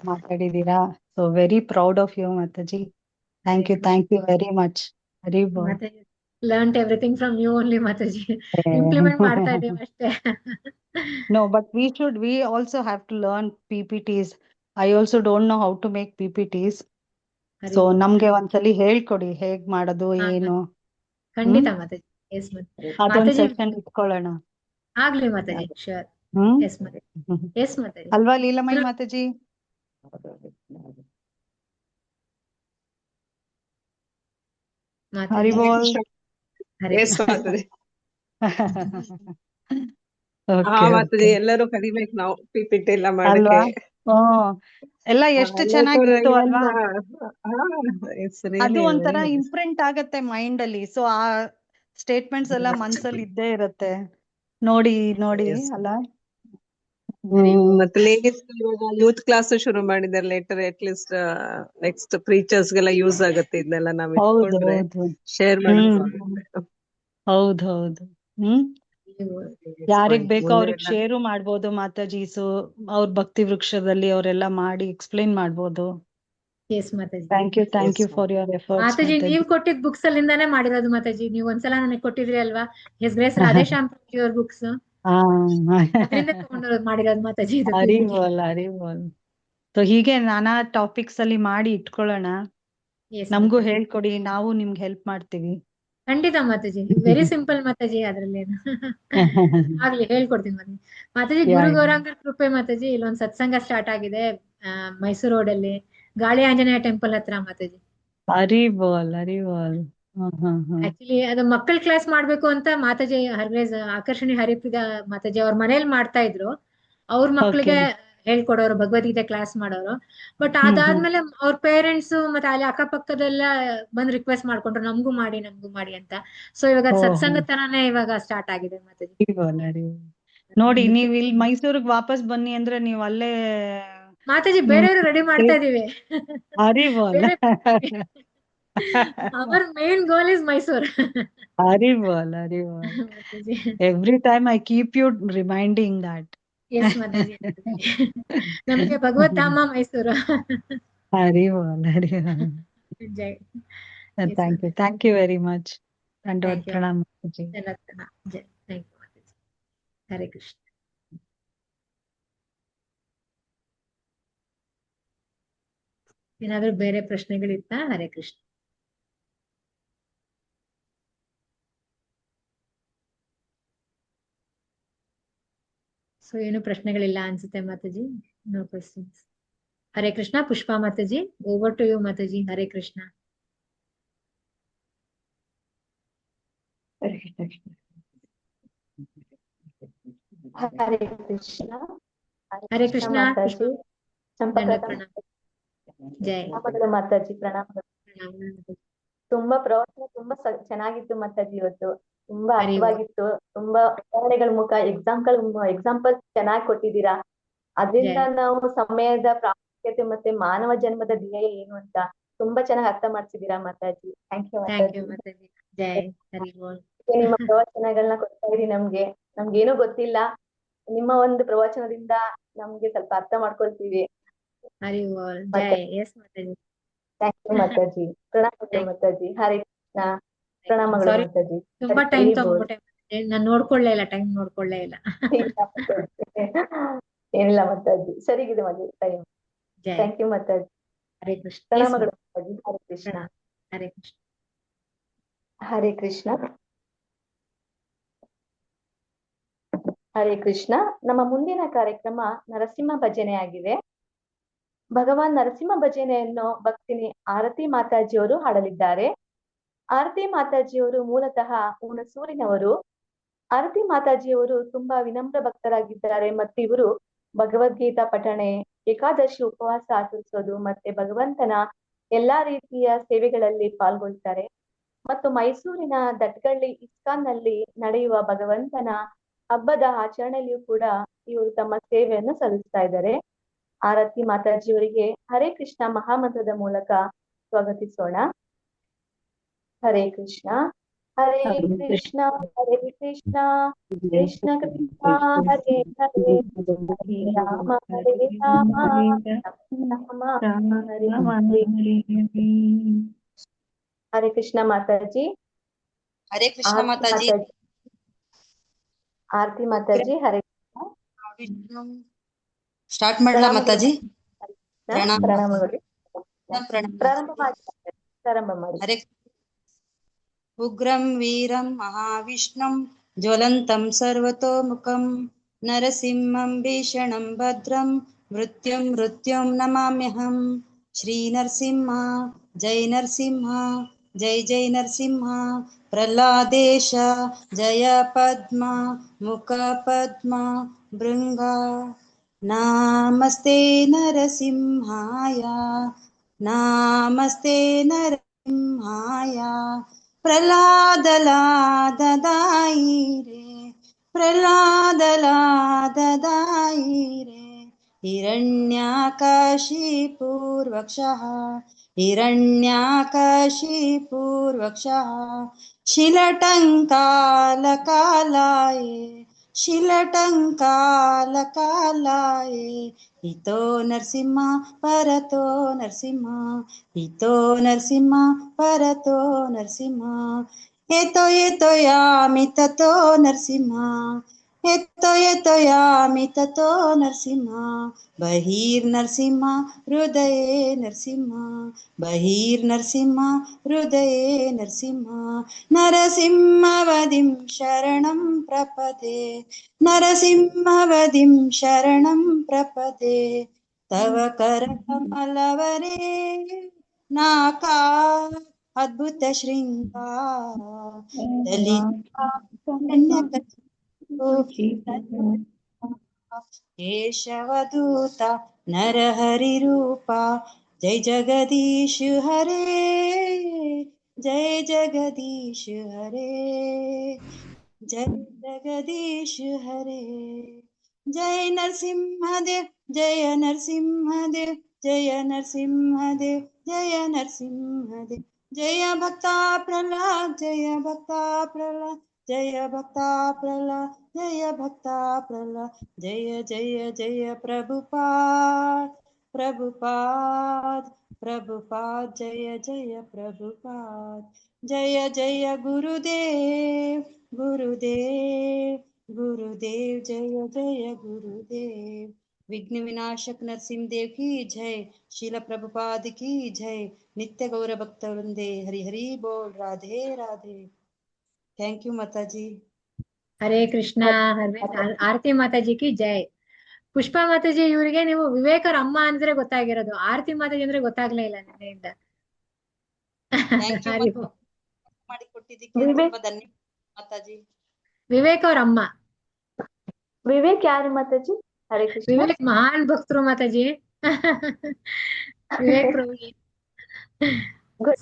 ಮಾತಾಡಿದೀರಾ. So very proud of you Mataji. Hare thank you Krishna. Very much. Hari ಬೋಲ್. Mataji learnt everything from you only Mataji. Implement ಮಾಡ್ತಾ ಇದ್ದೀವಿ ಅಷ್ಟೇ. No, but we also have to learn PPTs. I also don't know how to make PPTs. Hari so ಬೋಲ್. ನಮ್ಗೆ ಒಂದ್ಸಲಿ ಹೇಳ್ಕೊಡಿ ಹೇಗ್ ಮಾಡೋದು ಹಾ, ಏನು. ಖಂಡಿತ ಮಾತಾಜಿ. ಎಸ್ ಅದೊಂದ್ ಮಾತಾಜಿ. ಸೆಷನ್ ಇಟ್ಕೊಳ್ಳೋಣ. ಆಗ್ಲಿ Mataji. Sure. Hmm yes Mataji. Yes Mataji. ಅಲ್ವಾ ಲೀಲಮಯಿ ಮಾತಾಜಿ? ಹರಿ ಮಾತಾಜಿ. ಬೋಲ್. Hare yes Krishna. Mataji. Okay Mataji okay ಎಲ್ಲರೂ ಕಲಿಬೇಕು ನಾವು PPT ಎಲ್ಲ ಅಲ್ವಾ? ಮಾಡಕ್ಕೆ. ಹ್ಮ್ ಎಲ್ಲ ಎಷ್ಟು ಚೆನ್ನಾಗಿತ್ತು ಅಲ್ವಾ? ಇಟ್ಸ್ ಅದು ರಿಯಲಿ ಒಂಥರ ವೆರಿ ನೈಸ್. ಇಂಪ್ರಿಂಟ್ ಆಗತ್ತೆ ಮೈಂಡ್ ಅಲ್ಲಿ. ಸೊ ಆ ಸ್ಟೇಟ್ಮೆಂಟ್ಸ್ ಎಲ್ಲ ಮನ್ಸಲ್ಲಿ ಇದ್ದೇ ಇರತ್ತೆ. ನೋಡಿ ನೋಡಿ ಅಲ್ಲ. ಹರಿ ಬೋಲ್. ಮತ್ತೆ ಲೇಡೀಸ್ ಯೂತ್ ಕ್ಲಾಸ್ ಶುರು ಮಾಡಿದ್ದಾರೆ later. At least next preachers ಗೆಲ್ಲ ಯೂಸ್ ಆಗುತ್ತೆ ಇದನ್ನೆಲ್ಲ ನಾವ್ ಹೌದು ಇಟ್ಕೊಂಡ್ರೆ, ಹೌದು. ಶೇರ್ ಮಾಡೋದು. ಹೌದು ಹೌದು. ಹರಿ ಬೋಲ್. ಯಾರಿಗ್ ಬೇಕೋ ಮುಂದೆ ಅವ್ರಿಗೆ ಶೇರು ಮಾಡ್ಬೋದು ಮಾತಾಜೀಸು. ಅವ್ರ ಭಕ್ತಿ ವೃಕ್ಷದಲ್ಲಿ ಅವರೆಲ್ಲ ಮಾಡಿ ಎಕ್ಸ್ಪ್ಲೈನ್ ಮಾಡ್ಬೋದು. Yes Mataji. Thank you for your efforts Mataji Mataji. ನೀವ್ ಕೊಟ್ಟಿದ್ ಬುಕ್ಸ್ ಅಲ್ಲಿಂದಾನೇ ಮಾಡಿರೋದು ಮಾತಾಜಿ. ನೀವು ಒಂದ್ಸಲ ನನಗೆ ಕೊಟ್ಟಿದ್ರಿ ಅಲ್ವಾ, yes grace Radheshyam your books, ಅದರಿಂದ ತಗೊಂಡು ಮಾಡಿರೋದು ಮಾತಾಜಿ. ಇದು ಹರಿ PPT. ಬೋಲ್ ಹರಿ ಬೋಲ್. ಸೊ ಹೀಗೆ ನಾನಾ ಟಾಪಿಕ್ಸ್ ಅಲ್ಲಿ ಮಾಡಿ ಇಟ್ಕೊಳ್ಳೋಣ. Yes ನಮ್ಗೂ ಮಾತಾಜಿ. ಹೇಳ್ಕೊಡಿ, ನಾವು ನಿಮ್ಗೆ ಹೆಲ್ಪ್ ಮಾಡ್ತೀವಿ. ಖಂಡಿತ ಮಾತಾಜಿ, ವೆರಿ ಸಿಂಪಲ್ ಮಾತಾಜಿ, ಅದ್ರಲ್ಲೇನು ಆಗ್ಲಿ ಹೇಳ್ಕೊಡ್ತೀನಿ ಮಾತಾಜಿ. ಮಾತಾಜಿ ಯಾ ಗುರು ಗೌರಾಂಗರ ಕೃಪೆ ಮಾತಾಜಿ, ಇಲ್ಲೊಂದ್ ಸತ್ಸಂಗ ಸ್ಟಾರ್ಟ್ ಆಗಿದೆ ಮೈಸೂರು ರೋಡ್ ಅಲ್ಲಿ, ಗಾಳಿ ಆಂಜನೇಯ ಟೆಂಪಲ್ ಹತ್ರ ಮಾತಾಜಿ. ಹರಿ ಬೋಲ್, ಹರಿ ಬೋಲ್. ಆಕ್ಚುಲಿ ಅದು ಮಕ್ಕಳ ಕ್ಲಾಸ್ ಮಾಡ್ಬೇಕು ಅಂತ ಮಾತಾಜಿ ಹರ್ವೇಸ್ ಆಕರ್ಷಣಿ ಹರಿಪ್ರಿಯ ಮಾತಾಜಿ ಅವ್ರ ಮನೇಲಿ ಮಾಡ್ತಾ ಇದ್ರು. ಅವ್ರ ಓಕೆ. ಮಕ್ಕಳಿಗೆ ಹೇಳ್ಕೊಡೋರು, ಭಗವದ್ಗೀತೆ ಕ್ಲಾಸ್ ಮಾಡೋರು. ಬಟ್ ಅದಾದ್ಮೇಲೆ ಅವ್ರ ಪೇರೆಂಟ್ಸ್ ಮತ್ತೆ ಅಲ್ಲಿ ಅಕ್ಕಪಕ್ಕದೆಲ್ಲ ಬಂದ್ ರಿಕ್ವೆಸ್ಟ್ ಮಾಡ್ಕೊಂಡ್ರು, ನಮ್ಗೂ ಮಾಡಿ ಅಂತ. ಸೊ ಇವಾಗ ಓಹೋ. ಸತ್ಸಂಗ ತರಾನೇ ಇವಾಗ ಸ್ಟಾರ್ಟ್ ಆಗಿದೆ ಮಾತಾಜಿ. ಹರಿ ಬೋಲ್, ಹರಿ ಬೋಲ್. ನೋಡಿ, ನೀವ್ ಇಲ್ಲಿ ಮೈಸೂರಿಗೆ ವಾಪಸ್ ಬನ್ನಿ ಅಂದ್ರೆ ನೀವ್ ಅಲ್ಲೇ ಮಾತಾಜಿ ನಿಮ್ ಬೇರೆಯವರು ರೆಡಿ ಮಾಡ್ತಾ ಇದೀವಿ. ಹರಿ ಬೋಲ್. Our main goal is Mysore. Hari ಬೋಲ್, ಹರಿ ಬೋಲ್. Mataji every time I keep you reminding that. Yes Mataji, ನಮ್ಗೆ ಭಗವತ್ಧಾಮ ಮೈಸೂರು. ಹರಿ ಬೋಲ್, ಹರಿ ಬೋಲ್. ಜೈ. Thank you very much. ದಂಡವತ್ Thank you. ಪ್ರಣಾಮ ಮಾತಾಜಿ. ಜೈ. Thank you Mataji. ಹರೇ ಕೃಷ್ಣ. ಏನಾದ್ರೂ ಬೇರೆ ಪ್ರಶ್ನೆಗಳಿತ್ತಾ? ಹರೇ ಕೃಷ್ಣ. ಸೊ ಏನು ಪ್ರಶ್ನೆಗಳಿಲ್ಲ ಅನ್ಸುತ್ತೆ Mataji. No questions. Hare Krishna. Pushpa Mataji, over to you Mataji. Hare Krishna. Hare Krishna. Hare Krishna. Mataji. ದಂಡ ಪ್ರಣಾಮ. ಜೈ. ಪ್ರಣಾಮಗಳು ಮಾತಾಜಿ, ಪ್ರಣಾಮಗಳು. ತುಂಬಾ ಪ್ರವಚನ ತುಂಬಾ ಚೆನ್ನಾಗಿತ್ತು ಮಾತಾಜಿ ಇವತ್ತು. ತುಂಬಾ ಹರಿ ಓಂ. ಅರ್ಥವಾಗಿತ್ತು. ತುಂಬಾ ಉದಾಹರಣೆಗಳ ಎಕ್ಸಾಂಪಲ್ ಚೆನ್ನಾಗಿ ಕೊಟ್ಟಿದ್ದೀರಾ. ಅದರಿಂದ ನಾವು ಸಮಯದ ಪ್ರಾಮುಖ್ಯತೆ ಮತ್ತೆ ಮಾನವ ಜನ್ಮದ ಧ್ಯೇಯ ಏನು ಅಂತ ತುಂಬಾ ಚೆನ್ನಾಗಿ ಅರ್ಥ ಮಾಡ್ಸಿದೀರಾ Mataji. Thank you thank you Mataji. Mataji. ಜೈ. ಹರಿ ಬೋಲ್. ನಿಮ್ಮ ಪ್ರವಚನಗಳನ್ನ ಕೊಡ್ತಾ ಇರಿ ನಮ್ಗೇನು ಗೊತ್ತಿಲ್ಲ. ನಿಮ್ಮ ಒಂದು ಪ್ರವಚನದಿಂದ ನಮ್ಗೆ ಸ್ವಲ್ಪ ಅರ್ಥ ಮಾಡ್ಕೊಳ್ತೀವಿ. ಹರಿ ಬೋಲ್. ಜೈ. Yes Mataji. Thank you Mataji. ಪ್ರಣಾಮಗಳು ಮಾತಾಜಿ. ಹರೇ ಕೃಷ್ಣ. ಪ್ರಣಾಮಗಳು ಸಾರಿ, ಮಾತಾಜಿ. ತುಂಬಾ ಟೈಮ್ ತಗೊಂಡ್ಬಿಟ್ಟೆ. ನಾನು ನೋಡ್ಕೊಳ್ಳೇ ಇಲ್ಲ, ಟೈಮ್ ನೋಡ್ಕೊಳ್ಳೇ ಇಲ್ಲ. ಏನಿಲ್ಲ ಮಾತಾಜಿ, ಸರಿಗಿದೆ ಮಾತಾಜಿ ಟೈಮ್. ಜೈ. Thank you Mataji. ಹರೇ ಕೃಷ್ಣ. ಪ್ರಣಾಮಗಳು ಮಾತಾಜಿ. ಹರೇ ಕೃಷ್ಣ. ಹರೇ ಕೃಷ್ಣ. ಹರೇ ಕೃಷ್ಣ. ಹರೇ ಕೃಷ್ಣ. ನಮ್ಮ ಮುಂದಿನ ಕಾರ್ಯಕ್ರಮ ನರಸಿಂಹ ಭಜನೆ ಆಗಿದೆ. ಭಗವಾನ್ ನರಸಿಂಹ ಭಜನೆಯನ್ನು ಭಕ್ತಿನಿ ಆರತಿ ಮಾತಾಜಿಯವರು ಹಾಡಲಿದ್ದಾರೆ. ಆರತಿ ಮಾತಾಜಿಯವರು ಮೂಲತಃ ಹುಣಸೂರಿನವರು. ಆರತಿ ಮಾತಾಜಿಯವರು ತುಂಬಾ ವಿನಮ್ರ ಭಕ್ತರಾಗಿದ್ದಾರೆ ಮತ್ತು ಇವರು ಭಗವದ್ಗೀತಾ ಪಠಣೆ, ಏಕಾದಶಿ ಉಪವಾಸ ಆಚರಿಸೋದು ಮತ್ತೆ ಭಗವಂತನ ಎಲ್ಲಾ ರೀತಿಯ ಸೇವೆಗಳಲ್ಲಿ ಪಾಲ್ಗೊಳ್ತಾರೆ. ಮತ್ತು ಮೈಸೂರಿನ ದಟ್ಗಳ್ಳಿ ಇಸ್ಕಾನ್ ನಲ್ಲಿ ನಡೆಯುವ ಭಗವಂತನ ಹಬ್ಬದ ಆಚರಣೆಯಲ್ಲಿಯೂ ಕೂಡ ಇವರು ತಮ್ಮ ಸೇವೆಯನ್ನು ಸಲ್ಲಿಸ್ತಾ ಇದ್ದಾರೆ. ಆರತಿ ಮಾತಾಜಿಯವರಿಗೆ ಹರೇ ಕೃಷ್ಣ ಮಹಾಮಂತ್ರದ ಮೂಲಕ ಸ್ವಾಗತಿಸೋಣ. ಹರೇ ಕೃಷ್ಣ. ಹರೇ ಕೃಷ್ಣ. ಹರೇ ಕೃಷ್ಣ. ಕೃಷ್ಣ ಕೃಷ್ಣ ಹರೇ ಹರೇ. ಹರೇ ರಾಮ ಹರೇ ರಾಮ. ರಾಮ ರಾಮ ಹರೇ ಹರೇ. ಹರೇ ಕೃಷ್ಣ ಮಾತಾಜಿ. ಹರೇ ಕೃಷ್ಣ ಮಾತಾಜಿ. ಆರತಿ ಮಾತಾಜಿ. ಹರೇ ಸ್ಟಾರ್ಟ್ ಮಾಡಲ ಮಾತಾಜಿ. ಪ್ರಣಾಮಗಳು. ಪ್ರಾರಂಭ ಮಾಡಿ. ಹರೇ ಉಗ್ರಂ ವೀರಂ ಮಹಾವಿಷ್ಣುಂ ಜ್ವಲಂತಂ ಸರ್ವತೋಮುಖಂ ನರಸಿಂಹಂ ಭೀಷಣಂ ಭದ್ರಂ ಮೃತ್ಯುಂ ನಮಾಮ್ಯಹಂ. ಶ್ರೀ ನರಸಿಂಹ ಜೈ ನರಸಿಂಹ ಜೈ ನರಸಿಂಹ. ಪ್ರಹ್ಲಾದೇಶ ಜಯ ಪದ್ಮ ಮುಖ ಪದ್ಮ ಭೃಂಗ. ನಮಸ್ತೆ ನರಸಿಂಹಾಯ ನಮಸ್ತೆ ನರಸಿಂಹಾಯ. ಪ್ರಹ್ಲಾದಲಾದದಾಯಿರೆ ಹಿರಣ್ಯಾಕಶಿಪೂರ್ವಕ್ಷಃ ಶಿಲಟಂಕಾಲಕಾಲಾಯೇ ಇತೋ ನರಸಿಂಹ ಪರತೋ ನರಸಿಂಹ ಇತೋ ನರಸಿಂಹ ಪರತೋ ನರಸಿಂಹ. ಏತೋ ಯಾಮಿ ತಥೋ ನರಸಿಂಹ यतो यामि ततो नरसिंह बहिर्नरसिंह हृदये नरसिंह बहिर्नरसिंह हृदये नरसिंह नरसिंहवदिं शरणं प्रपदे नरसिंहवदिं शरणं प्रपदे तव करकमलवरे नाका अद्भुत शृङ्गार केशवदूत नरहरिरूपा जय जगदीश हरे जय जगदीश हरे जय जगदीश हरे जय नरसिंहदेव जय नरसिंहदेव जय नरसिंहदेव जय नरसिंहदेव जय भक्ता प्रहलाद जय भक्ता प्रहलाद जय भक्ता प्रहलाद जय भक्ता प्रहलाद जय जय जय प्रभुपाद प्रभुपाद प्रभुपाद जय जय प्रभुपाद जय जय गुरुदेव गुरुदेव गुरुदेव जय जय गुरुदेव विघ्न विनाशक नरसिंह देव की जय शील प्रभुपाद की जय नित्य गौर भक्त वृंदे हरि हरि बोल राधे राधे थैंक यू माता जी ಹರೇ ಕೃಷ್ಣ. ಆರತಿ ಮಾತಾಜಿ ಕಿ ಜೈ. ಪುಷ್ಪಾ ಮಾತಾಜಿ, ಇವರಿಗೆ ನೀವು ವಿವೇಕರ ಅಮ್ಮ ಅಂದ್ರೆ ಗೊತ್ತಾಗಿರೋದು, ಆರತಿ ಮಾತಾಜಿ ಅಂದ್ರೆ ಗೊತ್ತಾಗ್ಲೇ ಇಲ್ಲ ನಿನ್ನೆಯಿಂದ. ಥ್ಯಾಂಕ್ ಯು ಹರಿ ಓಂ. ಮಾಡಿಕೊಟ್ಟಿದ್ದಕ್ಕೆ ತುಂಬಾ ಧನ್ಯವಾದ ಮಾತಾಜಿ. ವಿವೇಕ್ ಅವ್ರ ಅಮ್ಮ. ವಿವೇಕ್ ಯಾರು ಮಾತಾಜಿ? ಹರೇ ಕೃಷ್ಣ. ವಿವೇಕ್ ಮಹಾನ್ ಭಕ್ತರು ಮಾತಾಜಿ. ವಿವೇಕ್ ಪ್ರಭು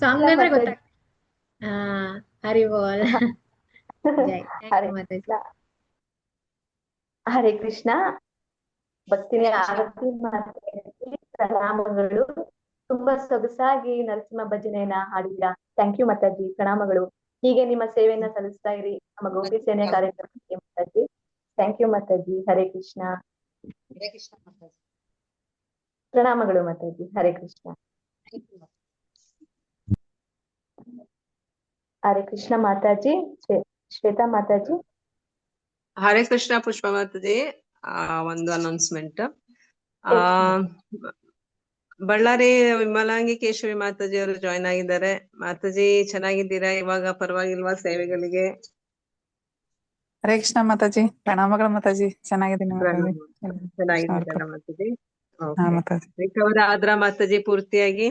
ಸಾಂಗ್ ಅಂದ್ರೆ ಗೊತ್ತಾಗ. ಹಾ, ಹರಿ ಬೋಲ್. ಜೈ. ಹರೇ ಮಾತಾಜಿ. ಹರೇ ಕೃಷ್ಣ. ಭಕ್ತಿನಿ ಆರತಿ ಮಾತಾಜಿ ಪ್ರಣಾಮಗಳು. ತುಂಬಾ ಸೊಗಸಾಗಿ ನರಸಿಂಹ ಭಜನೆಯನ್ನ ಹಾಡಿದ್ದೀರಾ. ಥ್ಯಾಂಕ್ ಯು ಮಾತಾಜಿ, ಪ್ರಣಾಮಗಳು. ಹೀಗೆ ನಿಮ್ಮ ಸೇವೆಯನ್ನ ಸಲ್ಲಿಸ್ತಾ ಇರಿ ನಮ್ಮ ಗೋಪಿ ಸೇನೆ ಕಾರ್ಯಕ್ರಮಕ್ಕೆ ಮಾತಾಜಿ. Thank you Mataji. ಹರೇ ಕೃಷ್ಣ. ಹರೇ ಕೃಷ್ಣ ಮಾತಾಜಿ. ಪ್ರಣಾಮಗಳು ಮಾತಾಜಿ. ಹರೇ ಕೃಷ್ಣ. ಹರೇ ಕೃಷ್ಣ ಮಾತಾಜಿ. ಶ್ವೇತಾ ಮಾತಾಜಿ. ಹರೇ ಕೃಷ್ಣ ಪುಷ್ಪ ಮಾತಾಜಿ. ಒಂದು ಅನೌನ್ಸ್ಮೆಂಟ್. ಬಳ್ಳಾರಿ ವಿಮಲಾಂಗಿ ಕೇಶವಿ ಮಾತಾಜಿ ಅವರು ಜಾಯ್ನ್ ಆಗಿದ್ದಾರೆ. ಮಾತಾಜಿ ಚೆನ್ನಾಗಿದ್ದೀರಾ? ಇವಾಗ ಪರವಾಗಿಲ್ವಾ ಸೇವೆಗಳಿಗೆ? ಹರೇ ಕೃಷ್ಣ ಮಾತಾಜಿ. ಪ್ರಣಾಮಗಳು ಮಾತಾಜಿ. ಚೆನ್ನಾಗಿದ್ದೀನಿ ಮಾತಾಜಿ. ಚೆನ್ನಾಗಿದ್ದೀರಲ್ಲ ಮಾತಾಜಿ? ಹಾ ಮಾತಾಜಿ. ರಿಕವರ್ ಆದ್ರ ಮಾತಾಜಿ ಪೂರ್ತಿಯಾಗಿ?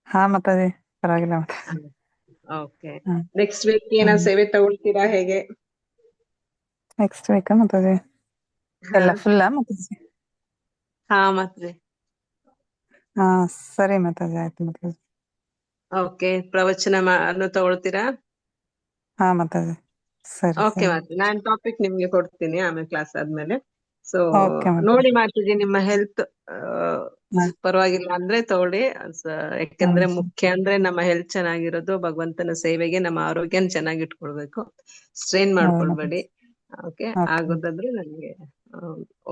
ಹಾ ಮಾತಾಜಿ, ಪರವಾಗಿಲ್ಲ ಮಾತಾಜಿ. ಓಕೆ. ನೆಕ್ಸ್ಟ್ ವೀಕ್ ಏನೋ ಸೇವೆ ತಗೊಳ್ತೀರಾ ಹೇಗೆ? ನೆಕ್ಸ್ಟ್ ವೀಕ್ ಮಾತಾಜಿ ಎಲ್ಲ ಫುಲ್ ಮಾತಾಜಿ? ಹಾ ಮಾತಾಜಿ. ಹಾ ಸರಿ ಮಾತಾಜಿ, ಆಯ್ತು ಮಾತಾಜಿ. ಓಕೆ. ಪ್ರವಚನ ತಗೊಳ್ತೀರಾ? ಹಾ ಮಾತಾಜಿ ಸರಿ. ಓಕೆ ಮಾತಾಜಿ, ನಾನ್ ಟಾಪಿಕ್ ನಿಮ್ಗೆ ಕೊಡ್ತೀನಿ ಆಮೇಲೆ ಕ್ಲಾಸ್ ಆದ್ಮೇಲೆ. ಸೊ ಓಕೆ ನೋಡಿ ಮಾತಾಜಿ, ನಿಮ್ಮ ಹೆಲ್ತ್ ಪರವಾಗಿಲ್ಲ ಅಂದ್ರೆ ತಗೊಳ್ಳಿ. ಯಾಕಂದ್ರೆ ಮುಖ್ಯ ಅಂದ್ರೆ ನಮ್ಮ ಹೆಲ್ತ್ ಚೆನ್ನಾಗಿರೋದು. ಭಗವಂತನ ಸೇವೆಗೆ ನಮ್ಮ ಆರೋಗ್ಯನ ಚೆನ್ನಾಗಿ ಇಟ್ಕೊಳ್ಬೇಕು. ಸ್ಟ್ರೈನ್ ಮಾಡ್ಕೊಳ್ಬೇಡಿ. ಓಕೆ. ಆಗೋದಾದ್ರೆ ನನಗೆ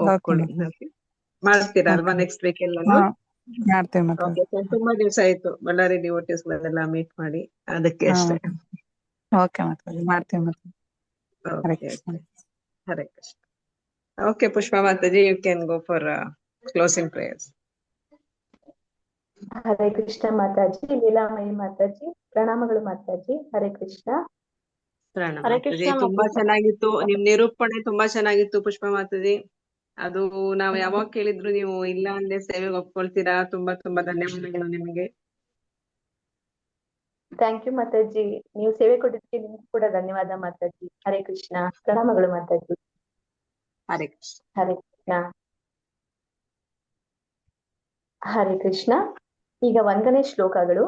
ಒಪ್ಕೊಳ್ಳಿ. ಮಾಡ್ತೀರಾ ಅಲ್ವಾ ನೆಕ್ಸ್ಟ್ ವೀಕ್ ಎಲ್ಲಾನು? ತುಂಬಾ ದಿವಸ ಆಯ್ತು ಬಳ್ಳಾರಿ ಡಿವೋಟೀಸ್ ಗಳೆಲ್ಲ ಮೀಟ್ ಮಾಡಿ, ಅದಕ್ಕೆ ಅಷ್ಟೇ. ಓಕೆ ಮಾತಾಜಿ, ಮಾಡ್ತೀವಿ Mataji. Hare Krishna. Hare Krishna. Okay Pushpa Mataji, you can go for closing prayers. Hare Krishna Mataji. Leelamayi Mataji. ಪ್ರಣಾಮಗಳು ಮಾತಾಜಿ. ಹರೇ ಕೃಷ್ಣ. ಮಾತಾಜಿ ತುಂಬಾ ಚೆನ್ನಾಗಿತ್ತು. ನಿಮ್ ನಿರೂಪಣೆ ತುಂಬಾ ಚೆನ್ನಾಗಿತ್ತು ಪುಷ್ಪಾ ಮಾತಾಜಿ. ಅದು ನಾವ್ ಯಾವಾಗ ಕೇಳಿದ್ರು ನೀವು ಇಲ್ಲ ಅಂದ್ರೆ ಸೇವೆಗೆ ಒಪ್ಕೊಳ್ತೀರಾ. ತುಂಬಾ ತುಂಬಾ ಧನ್ಯವಾದಗಳು ನಿಮಗೆ. Thank you Mataji. ನೀವು ಸೇವೆ ಕೊಟ್ಟಿದ್ದಕ್ಕೆ ನಿಮ್ಗೂ ಕೂಡ ಧನ್ಯವಾದ ಮಾತಾಜಿ. ಹರೇ ಕೃಷ್ಣ. ಪ್ರಣಾಮಗಳು ಮಾತಾಜಿ. ಹರೇ ಕೃಷ್ಣ. ಹರೇ ಕೃಷ್ಣ. ಹರೇ ಕೃಷ್ಣ. ಈಗ 1ನೇ ಶ್ಲೋಕಗಳು.